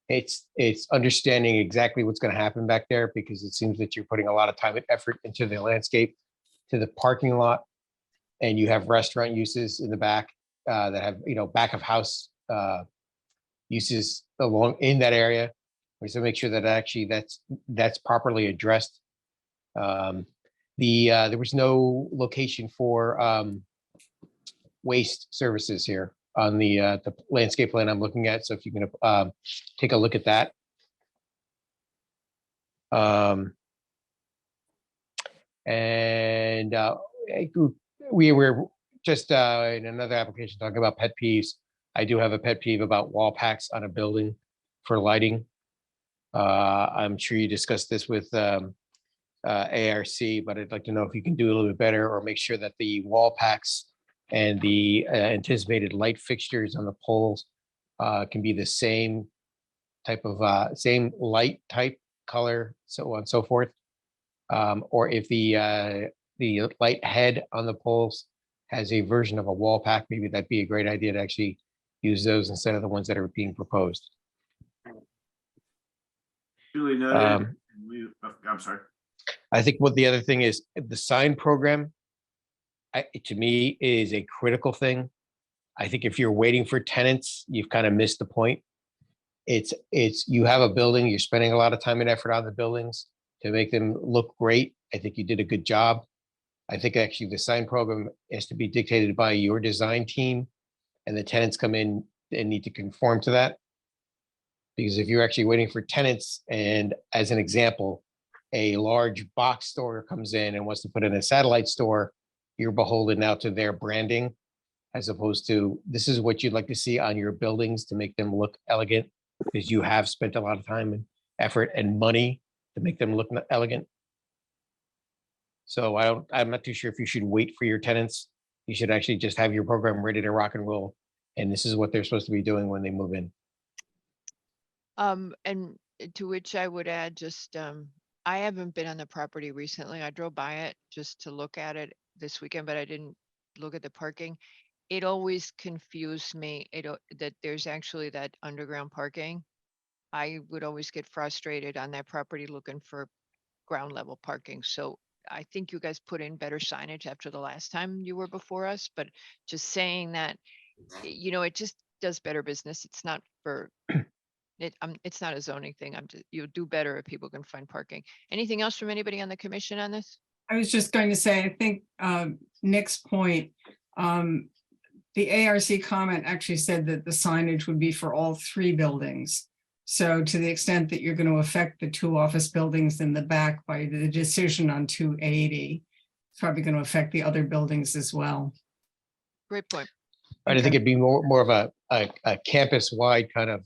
it's understanding exactly what's going to happen back there, because it seems that you're putting a lot of time and effort into the landscape, to the parking lot, and you have restaurant uses in the back that have, you know, back of house uses along in that area. So make sure that actually that's properly addressed. There was no location for waste services here on the landscape plan I'm looking at. So if you can take a look at that. We were just in another application talking about pet peeves. I do have a pet peeve about wall packs on a building for lighting. I'm sure you discussed this with ARC, but I'd like to know if you can do a little bit better or make sure that the wall packs and the anticipated light fixtures on the poles can be the same type of same light type, color, so on and so forth. Or if the light head on the poles has a version of a wall pack, maybe that'd be a great idea to actually use those instead of the ones that are being proposed. Duly noted. I'm sorry. I think what the other thing is, the sign program, to me, is a critical thing. I think if you're waiting for tenants, you've kind of missed the point. You have a building, you're spending a lot of time and effort on the buildings to make them look great. I think you did a good job. I think actually the sign program has to be dictated by your design team, and the tenants come in and need to conform to that. Because if you're actually waiting for tenants, and as an example, a large box store comes in and wants to put in a satellite store, you're beholden now to their branding, as opposed to this is what you'd like to see on your buildings to make them look elegant, because you have spent a lot of time and effort and money to make them look elegant. So I'm not too sure if you should wait for your tenants. You should actually just have your program ready to rock and roll. And this is what they're supposed to be doing when they move in. And to which I would add just, I haven't been on the property recently. I drove by it just to look at it this weekend, but I didn't look at the parking. It always confused me, that there's actually that underground parking. I would always get frustrated on that property looking for ground level parking. So I think you guys put in better signage after the last time you were before us, but just saying that, it just does better business. It's not for it's not a zoning thing. You'll do better if people can find parking. Anything else from anybody on the commission on this? I was just going to say, I think Nick's point, the ARC comment actually said that the signage would be for all 3 buildings. So to the extent that you're going to affect the 2 office buildings in the back by the decision on 280, it's probably going to affect the other buildings as well. Great point. I think it'd be more of a campus-wide kind of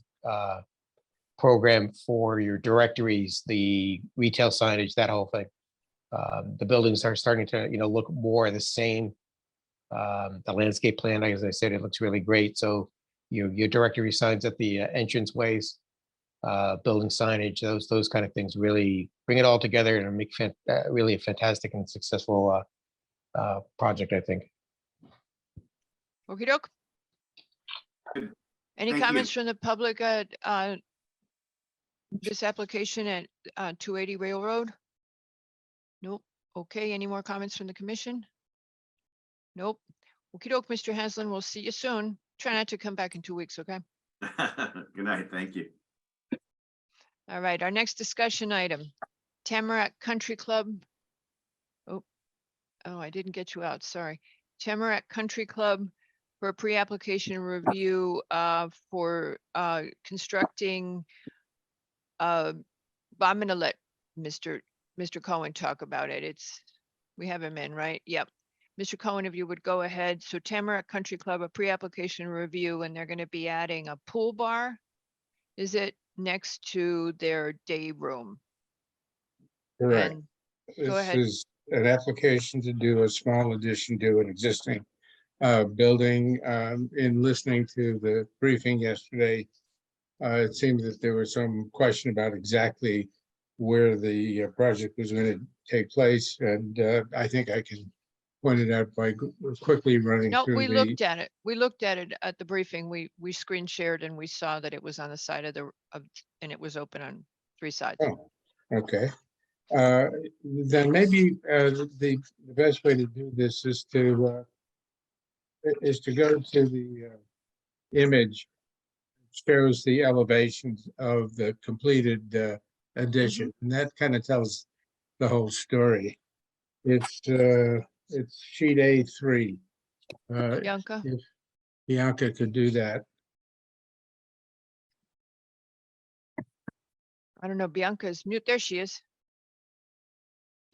program for your directories, the retail signage, that whole thing. The buildings are starting to, look more the same. The landscape plan, as I said, it looks really great. So your directory signs at the entrance ways, building signage, those kind of things really bring it all together and make really a fantastic and successful project, I think. Okey doke. Any Thank comments you. from the public this application at 280 Railroad? Nope. Okay, any more comments from the commission? Nope. Okey doke, Mr. Haslam, we'll see you soon. Try not to come back in 2 weeks, okay? Good night, thank you. All right, our next discussion item, Tamarack Country Club. Oh, I didn't get you out, sorry. Tamarack Country Club for a pre-application review for constructing. I'm gonna let Mr. Cohen talk about it. We have him in, right? Yep. Mr. Cohen, if you would go ahead. So Tamarack Country Club, a pre-application review, and they're gonna be adding a pool bar. Is it next to their day room? Correct. And go ahead. This is an application to do a small addition to an existing building. In listening to the briefing yesterday, it seemed that there was some question about exactly where the project was going to take place. And I think I can point it out by quickly running No, through we the. looked at it. We looked at it at the briefing. We screen shared and we saw that it was on the side of and it was open on 3 sides. Oh, okay. Then maybe the best way to do this is to go to the image. Shows the elevations of the completed addition, and that kind of tells the whole story. It's sheet A3. Bianca? If Bianca could do that. I don't know, Bianca's mute. There she is.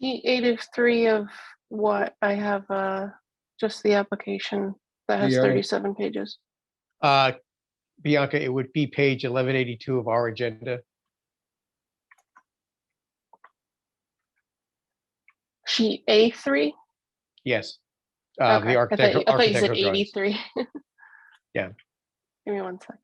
E83 of what I have, just the application that has Yeah. 37 pages. Bianca, it would be page 1182 of our agenda. Sheet A3? Yes. Okay. The I thought you said architectural drawings. 83. Yeah. Give me 1 sec.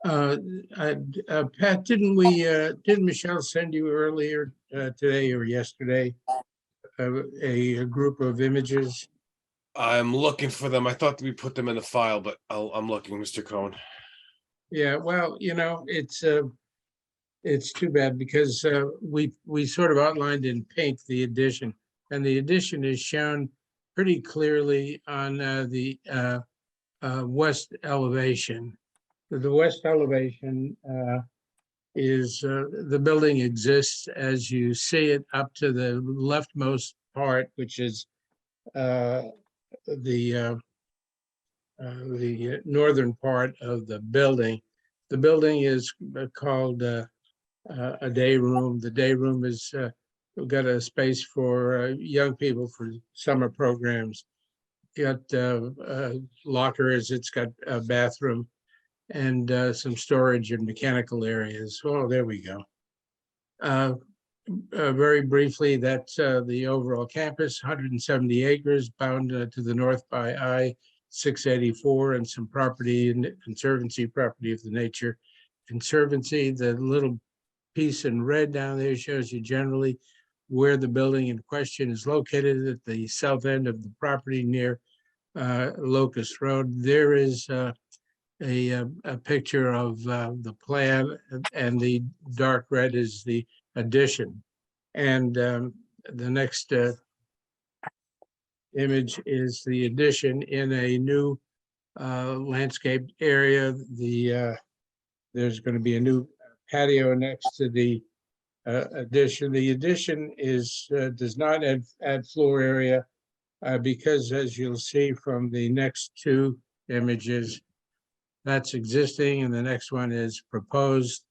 Pat, didn't Michelle send you earlier today or yesterday a group of images? I'm looking for them. I thought we put them in the file, but I'm looking, Mr. Cohen. Yeah, well, it's too bad because we sort of outlined in pink the addition, and the addition is shown pretty clearly on the west elevation. The west elevation is the building exists as you see it up to the leftmost part, which is the the northern part of the building. The building is called a day room. The day room is we've got a space for young people for summer programs. Got lockers. It's got a bathroom and some storage and mechanical areas. Oh, there we go. Very briefly, that's the overall campus, 170 acres, bound to the north by I-684 and some property and conservancy property of the Nature Conservancy. The little piece in red down there shows you generally where the building in question is located at the south end of the property near Locust Road. There is a picture of the plan, and the dark red is the addition. And the next image is the addition in a new landscaped area. There's going to be a new patio next to the addition. The addition is does not add floor area because, as you'll see from the next two images, that's existing, and the next one is proposed.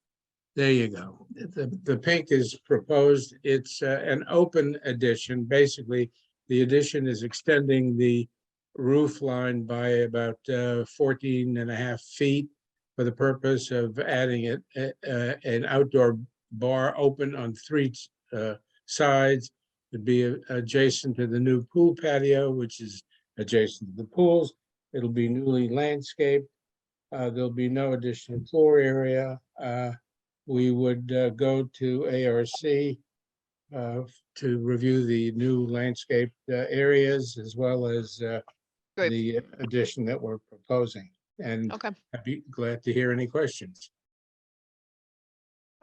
There you go. The pink is proposed. It's an open addition. Basically, the addition is extending the roof line by about 14.5 feet for the purpose of adding an outdoor bar open on three sides. It'd be adjacent to the new pool patio, which is adjacent to the pools. It'll be newly landscaped. There'll be no additional floor area. We would go to ARC to review the new landscape areas as well as the addition that we're proposing. And I'd be glad to hear any questions.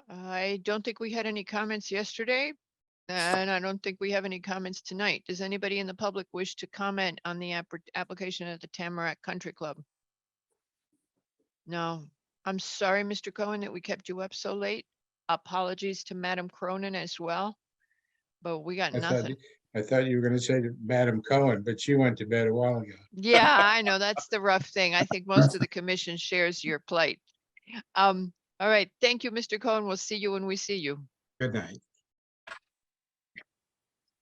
I don't think we had any comments yesterday, and I don't think we have any comments tonight. Does anybody in the public wish to comment on the application at the Tamarack Country Club? No. I'm sorry, Mr. Cohen, that we kept you up so late. Apologies to Madam Cronin as well, but we got nothing. I thought you were going to say to Madam Cohen, but she went to bed a while ago. Yeah, I know. That's the rough thing. I think most of the commission shares your plight. All right. Thank you, Mr. Cohen. We'll see you when we see you. Good night.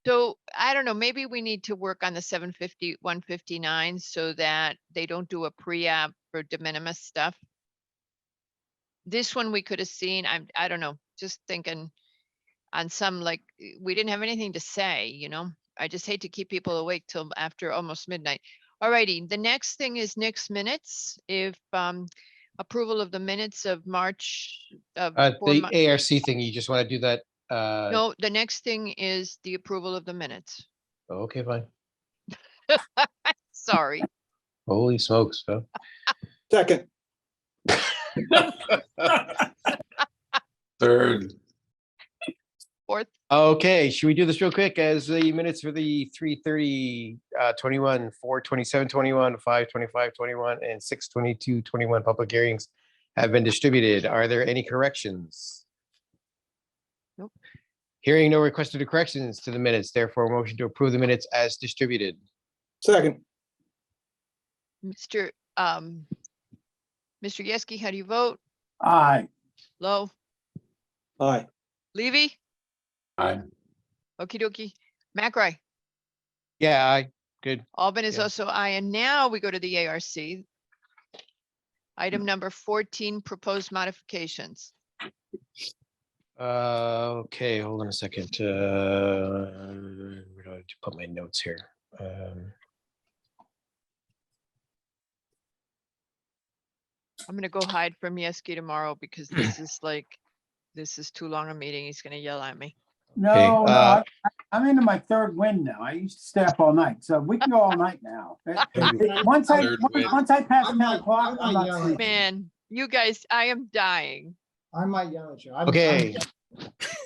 So I don't know, maybe we need to work on the 750, 159 so that they don't do a pre-app for de minimis stuff. This one we could have seen, I don't know, just thinking on some, like, we didn't have anything to say, you know? I just hate to keep people awake till after almost midnight. All righty, the next thing is Nick's minutes. If approval of the minutes of March of The ARC thing, you just want to do that? No, the next thing is the approval of the minutes. Okay, fine. Sorry. Holy smokes. Huh? Second. Third. Fourth. Okay, should we do this real quick as the minutes for the 3:30, 21, 4:27, 21, 5:25, 21, and 6:22, 21 public hearings have been distributed. Are there any corrections? Nope. Hearing no requested corrections to the minutes, therefore a motion to approve the minutes as distributed. Second. Mr. Yeski, how do you vote? Aye. Lowe, Aye. Levy, Aye. okie dokie, McRae. Yeah, aye. Good. Albin is Yeah. also aye, and now we go to the ARC. Item number 14, proposed modifications. Okay, hold on a second. Where do I put my notes here? I'm gonna go hide from Yeski tomorrow because this is like, this is too long a meeting. He's gonna yell at me. No, I'm into my third win now. I used to stay up all night, so we can go all night now. Once I pass 10 o'clock, I'm not sleeping. Man, you guys, I am dying. I might yell at you. Okay.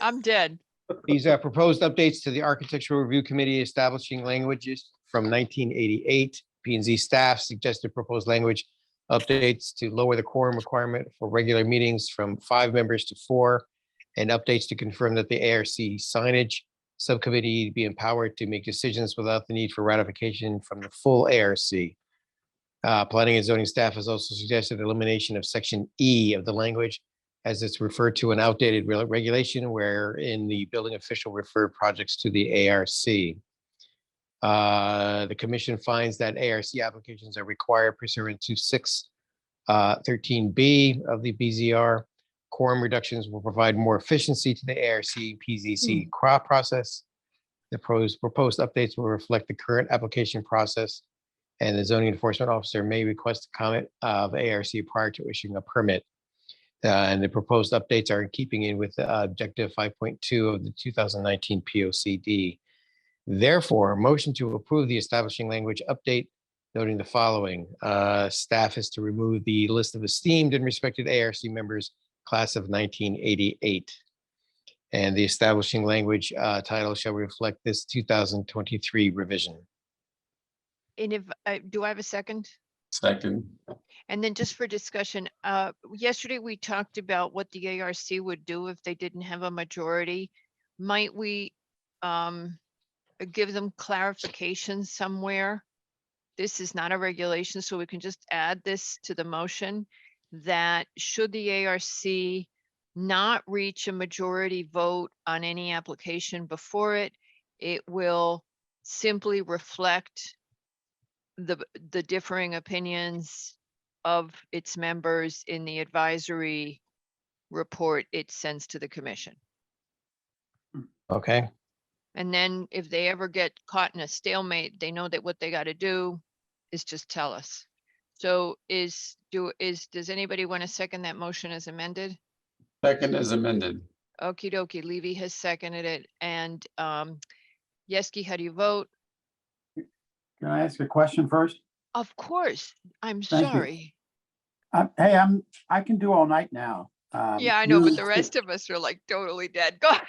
I'm dead. These are proposed updates to the Architectural Review Committee establishing languages from 1988. P and Z staff suggested proposed language updates to lower the quorum requirement for regular meetings from 5 members to 4, and updates to confirm that the ARC signage subcommittee be empowered to make decisions without the need for ratification from the full ARC. Planning and zoning staff has also suggested elimination of section E of the language as it's referred to an outdated regulation wherein the building official referred projects to the ARC. The commission finds that ARC applications are required pursuant to 613B of the BZR. Quorum reductions will provide more efficiency to the ARC PZC crop process. The proposed updates will reflect the current application process, and the zoning enforcement officer may request a comment of ARC prior to issuing a permit. And the proposed updates are in keeping with objective 5.2 of the 2019 POCD. Therefore, a motion to approve the establishing language update noting the following. Staff is to remove the list of esteemed and respected ARC members, class of 1988. And the establishing language title shall reflect this 2023 revision. And if, do I have a second? Second. And then just for discussion, yesterday we talked about what the ARC would do if they didn't have a majority. Might we give them clarification somewhere? This is not a regulation, so we can just add this to the motion that should the ARC not reach a majority vote on any application before it, it will simply reflect the differing opinions of its members in the advisory report it sends to the commission. Okay. And then if they ever get caught in a stalemate, they know that what they got to do is just tell us. So does anybody want to second that motion as amended? Second as amended. Okie dokie, Levy has seconded it. And Yeski, how do you vote? Can I ask a question first? Of course, I'm Thank you. sorry. Hey, I can do all night now. Yeah, I know, but the rest of us are like totally dead. Go ahead.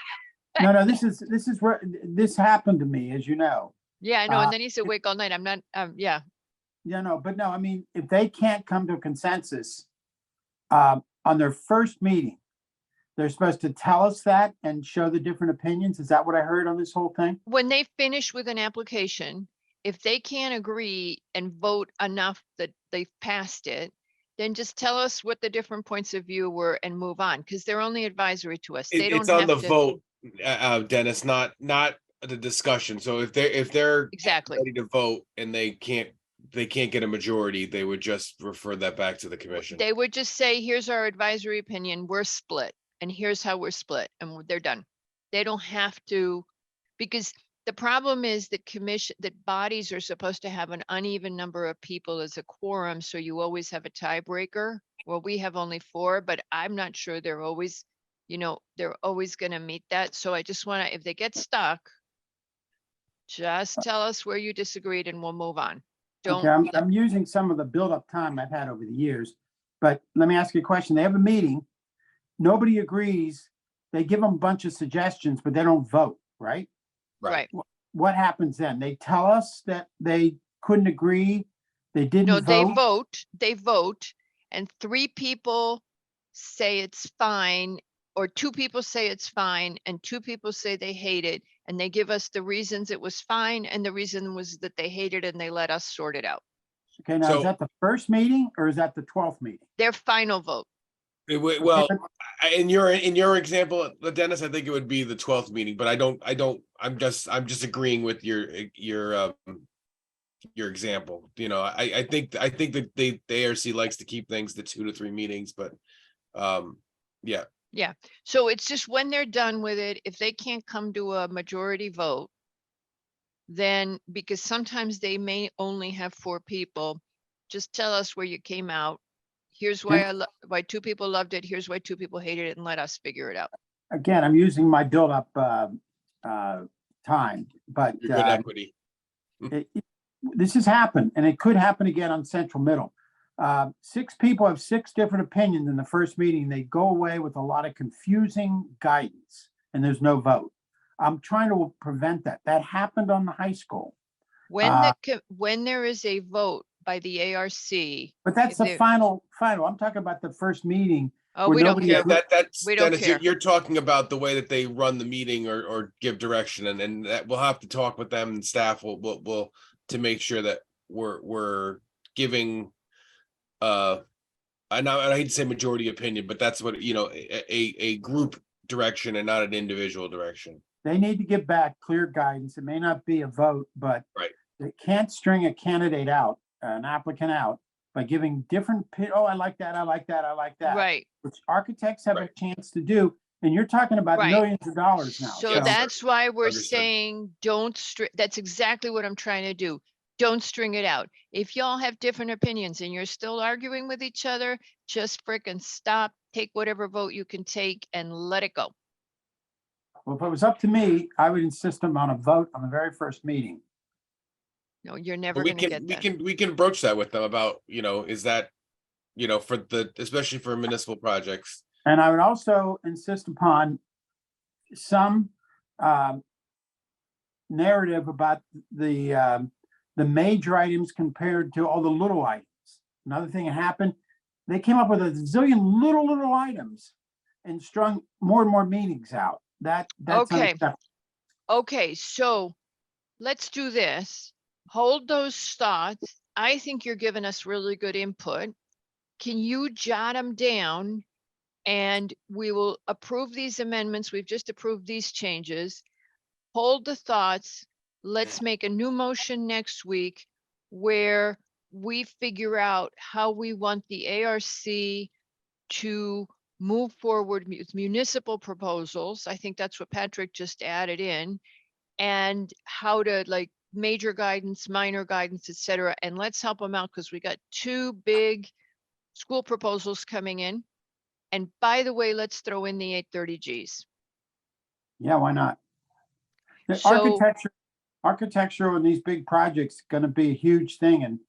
No, this is where this happened to me, as you know. Yeah, I know. And then he's awake all night. I'm not, yeah. Yeah, no, but no, I mean, if they can't come to a consensus on their first meeting, they're supposed to tell us that and show the different opinions. Is that what I heard on this whole thing? When they finish with an application, if they can't agree and vote enough that they've passed it, then just tell us what the different points of view were and move on, because they're only advisory to us. They don't It's on have the to- vote, Dennis, not the discussion. So if they're Exactly. ready to vote and they can't get a majority, they would just refer that back to the commission. They would just say, here's our advisory opinion, we're split, and here's how we're split, and they're done. They don't have to, because the problem is that bodies are supposed to have an uneven number of people as a quorum, so you always have a tiebreaker. Well, we have only 4, but I'm not sure they're always, they're always gonna meet that. So I just wanna, if they get stuck, just tell us where you disagreed and we'll move on. Okay, I'm using some of the buildup time I've had over the years, but let me ask you a question. They have a meeting, nobody agrees, they give them a bunch of suggestions, but they don't vote, right? Right. What happens then? They tell us that they couldn't agree, they didn't No, vote? they vote, and 3 people say it's fine, or 2 people say it's fine, and 2 people say they hate it, and they give us the reasons it was fine, and the reason was that they hated it, and they let us sort it out. Okay, now is that the first meeting or is that the 12th meeting? Their final vote. Well, in your example, Dennis, I think it would be the 12th meeting, but I'm just agreeing with your example. I think that the ARC likes to keep things to 2 to 3 meetings, but yeah. Yeah, so it's just when they're done with it, if they can't come to a majority vote, then, because sometimes they may only have 4 people, just tell us where you came out. Here's why why 2 people loved it. Here's why 2 people hated it, and let us figure it out. Again, I'm using my buildup time, but Good equity. This has happened, and it could happen again on Central Middle. 6 people have 6 different opinions in the first meeting. They go away with a lot of confusing guidance, and there's no vote. I'm trying to prevent that. That happened on the high school. When there is a vote by the ARC. But that's the final. I'm talking about the first meeting. Oh, we don't care. We don't care. You're talking about the way that they run the meeting or give direction, and that we'll have to talk with them, and staff will to make sure that we're giving, and I hate to say majority opinion, but that's what, a group direction and not an individual direction. They need to give back clear guidance. It may not be a vote, but Right. they can't string a candidate out, an applicant out by giving different, oh, I like that, I like that, I like that. Right. Which architects have a chance to do, and you're talking about Right. millions of dollars now. So that's why we're Understood. saying, that's exactly what I'm trying to do. Don't string it out. If y'all have different opinions and you're still arguing with each other, just frickin' stop, take whatever vote you can take and let it go. Well, if it was up to me, I would insist on a vote on the very first meeting. No, you're never We gonna can, get we that. can, we can broach that with them about, is that, especially for municipal projects. And I would also insist upon some narrative about the major items compared to all the little items. Another thing that happened, they came up with a zillion little items and strung more and more meetings out. That's Okay. unacceptable. Okay, so let's do this. Hold those thoughts. I think you're giving us really good input. Can you jot them down? And we will approve these amendments. We've just approved these changes. Hold the thoughts. Let's make a new motion next week where we figure out how we want the ARC to move forward with municipal proposals. I think that's what Patrick just added in. And how to like major guidance, minor guidance, et cetera. And let's help them out because we got 2 big school proposals coming in. And by the way, let's throw in the 830Gs. Yeah, why not? The So- architecture in these big projects going to be a huge thing, and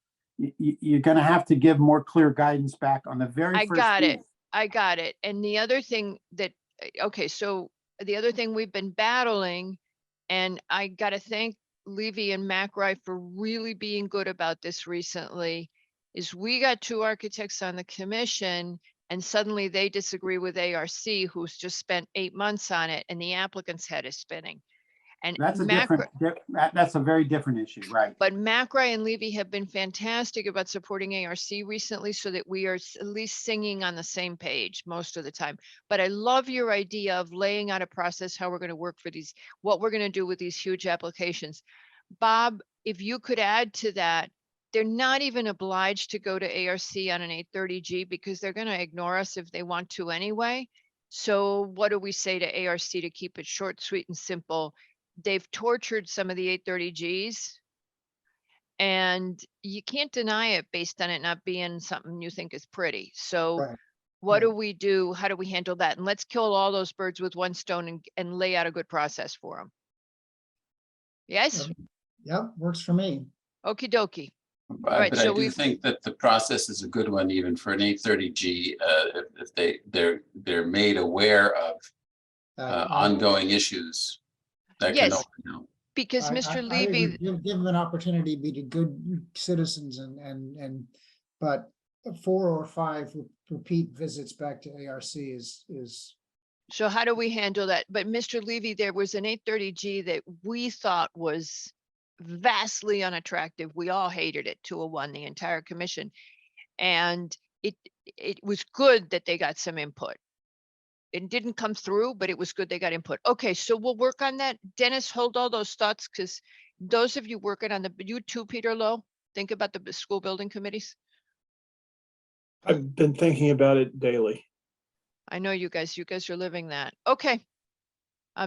you're going to have to give more clear guidance back on the very I first. got it. meeting. I got it. And the other thing that, okay, so the other thing we've been battling, and I got to thank Levy and McRae for really being good about this recently, is we got 2 architects on the commission and suddenly they disagree with ARC, who's just spent 8 months on it, and the applicant's head is spinning. And That's a McRae, that's a very different issue, right? but McRae and Levy have been fantastic about supporting ARC recently so that we are at least singing on the same page most of the time. But I love your idea of laying out a process, how we're going to work for these, what we're going to do with these huge applications. Bob, if you could add to that, they're not even obliged to go to ARC on an 830G because they're going to ignore us if they want to anyway. So what do we say to ARC to keep it short, sweet, and simple? They've tortured some of the 830Gs. And you can't deny it based on it not being something you think is pretty. So Right. what do we do? How do we handle that? And let's kill all those birds with one stone and lay out a good process for them. Yes? Yep, works for me. Okie dokie. right, But so I do we've- think that the process is a good one, even for an 830G, if they're made aware of ongoing issues. That can Yes, open up. because Mr. Levy, Give them an opportunity to be good citizens but 4 or 5 repeat visits back to ARC is. so how do we handle that? But Mr. Levy, there was an 830G that we thought was vastly unattractive. We all hated it 201, the entire commission. And it was good that they got some input. It didn't come through, but it was good they got input. Okay, so we'll work on that. Dennis, hold all those thoughts because those of you working on you too, Peter Lowe, think about the school building committees. I've been thinking about it daily. I know you guys are living that. Okay.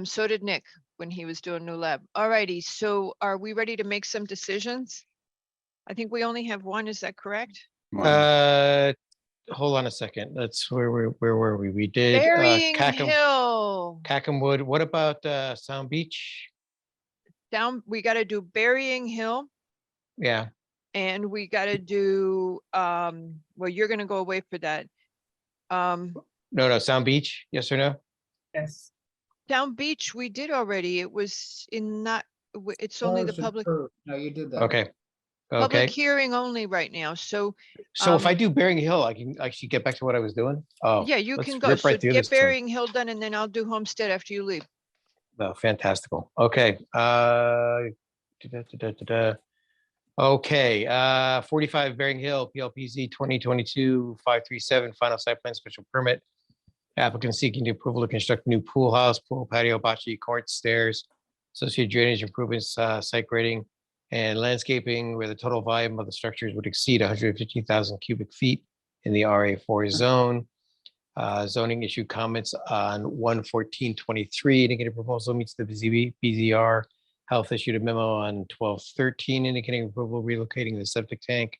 So did Nick when he was doing New Lab. All righty, so are we ready to make some decisions? I think we only have one, is that correct? Hold on a second. That's where were we? We did Burying Cackham Hill. Wood. What about Sound Beach? We gotta do Burying Hill Yeah. and we gotta do, well, you're gonna go away for that. No, Sound Beach. Yes or no? Yes. Down Beach, we did already. It was it's only the public. No, you did that. Okay. Public Okay. hearing only right now, so. So if I do Bearing Hill, I can actually get back to what I was doing? Oh. Yeah, you let's can go, rip so right through get this one. Burying Hill done and then I'll do Homestead after you leave. Oh, fantastical. Okay. Okay, 45 Bering Hill, PLPZ 2022-537, final site plan special permit. Applicant seeking the approval to construct a new pool house, pool patio, bocce court, stairs, associated drainage improvements, site grading, and landscaping where the total volume of the structures would exceed 115,000 cubic feet in the RA4 zone. Zoning issue comments on 11423, indicated proposal meets the BZR. Health issued a memo on 1213, indicating approval relocating the septic tank.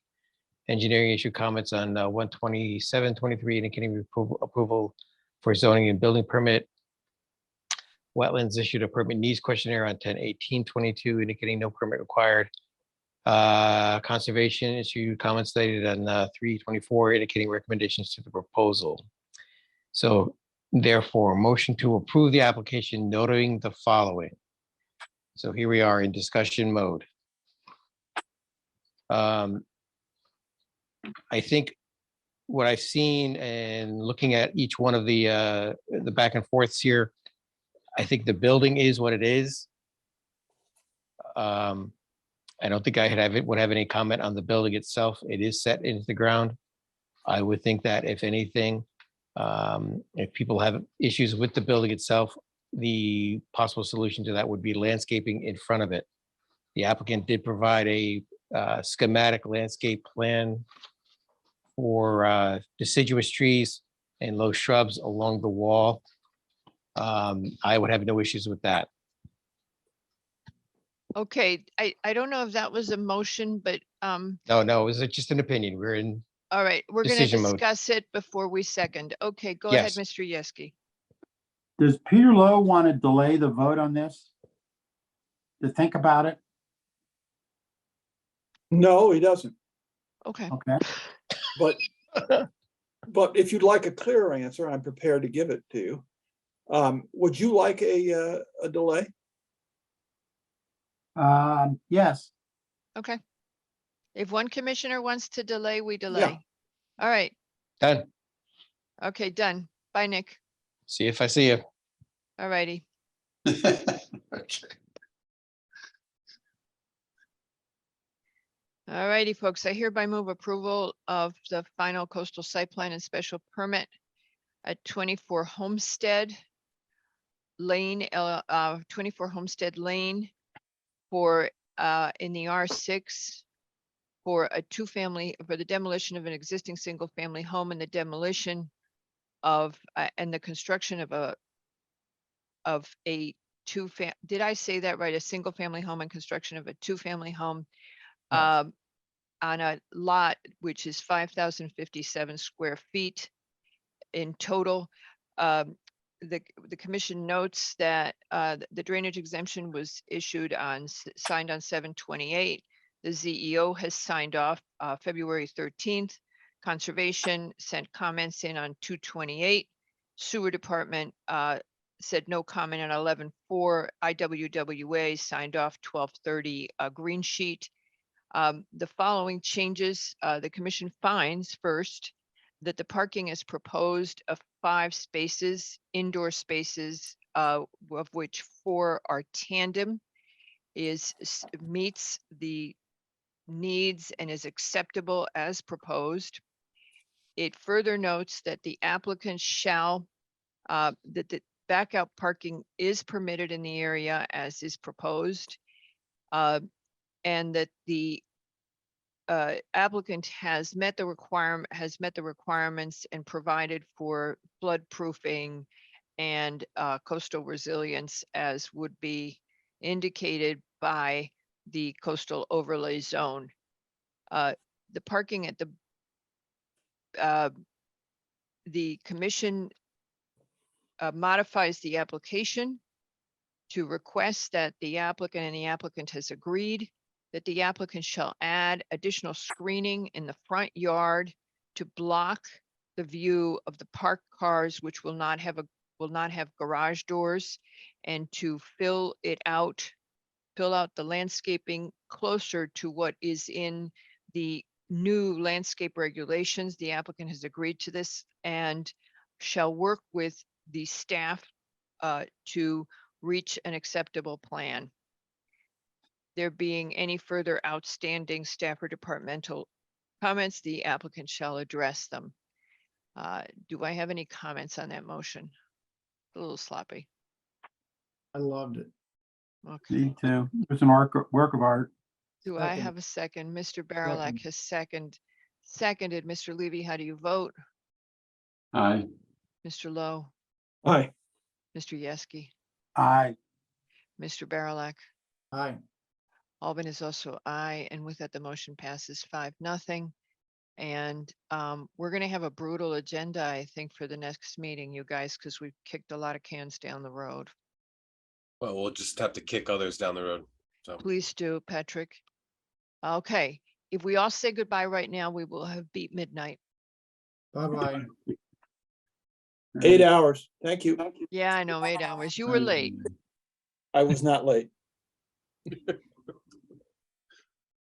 Engineering issue comments on 12723, indicating approval for zoning and building permit. Wetlands issued a permit needs questionnaire on 101822, indicating no permit required. Conservation issued comments stated on 324, indicating recommendations to the proposal. So therefore, motion to approve the application noting the following. So here we are in discussion mode. I think what I've seen and looking at each one of the back and forths here, I think the building is what it is. I don't think would have any comment on the building itself. It is set into the ground. I would think that if anything, if people have issues with the building itself, the possible solution to that would be landscaping in front of it. The applicant did provide a schematic landscape plan for deciduous trees and low shrubs along the wall. I would have no issues with that. Okay, I don't know if that was a motion, but No, it was just an opinion. We're in, all right, we're gonna Decision mode. discuss it before we second. Okay, go ahead, Yes. Mr. Yeski. Does Peter Lowe want to delay the vote on this? To think about it? No, he doesn't. Okay, Okay. But, but if you'd like a clearer answer, I'm prepared to give it to you. Would you like a delay? Yes. okay. If one commissioner wants to delay, we delay. All right, done. okay, done. Bye, Nick. See if I see you. All righty. Okay. All righty, folks, I hereby move approval of the final coastal site plan and special permit at 24 Homestead Lane, 24 Homestead Lane for, in the R6 for a for the demolition of an existing single-family home and the demolition of, and the construction of a did I say that right? A single-family home and construction of a two-family home on a lot which is 5,057 square feet in total. The commission notes that the drainage exemption was issued signed on 7/28. The ZEO has signed off February 13th. Conservation sent comments in on 2/28. Sewer Department said no comment on 11/4. IWWA signed off 12/30 green sheet. The following changes, the commission finds first that the parking is proposed of 5 spaces, indoor spaces, of which 4 are tandem, meets the needs and is acceptable as proposed. It further notes that the applicant shall, that the back out parking is permitted in the area as is proposed. And that the applicant has met the requirements and provided for flood proofing and coastal resilience as would be indicated by the coastal overlay zone. The parking at the commission modifies the application to request that the applicant has agreed that the applicant shall add additional screening in the front yard to block the view of the parked cars, which will not have garage doors, and to fill out the landscaping closer to what is in the new landscape regulations. The applicant has agreed to this and shall work with the staff to reach an acceptable plan. there being any further outstanding staff or departmental comments, the applicant shall address them. Do I have any comments on that motion? A little sloppy. I loved it. Okay. Me too. It's an work of art. Do I Second. have a second? Mr. Barilak has seconded. Mr. Levy, how do you vote? Aye. Mr. Lowe, Aye. Mr. Yeski, Aye. Mr. Barilak? Aye. Albin is also aye, and with that, the motion passes 5-0. And we're gonna have a brutal agenda, I think, for the next meeting, you guys, because we've kicked a lot of cans down the road. Well, we'll just have to kick others down the road. So Please do, Patrick. Okay, if we all say goodbye right now, we will have beat midnight. Bye-bye. 8 hours. Thank you. Yeah, I know, 8 hours. You were late. I was not late.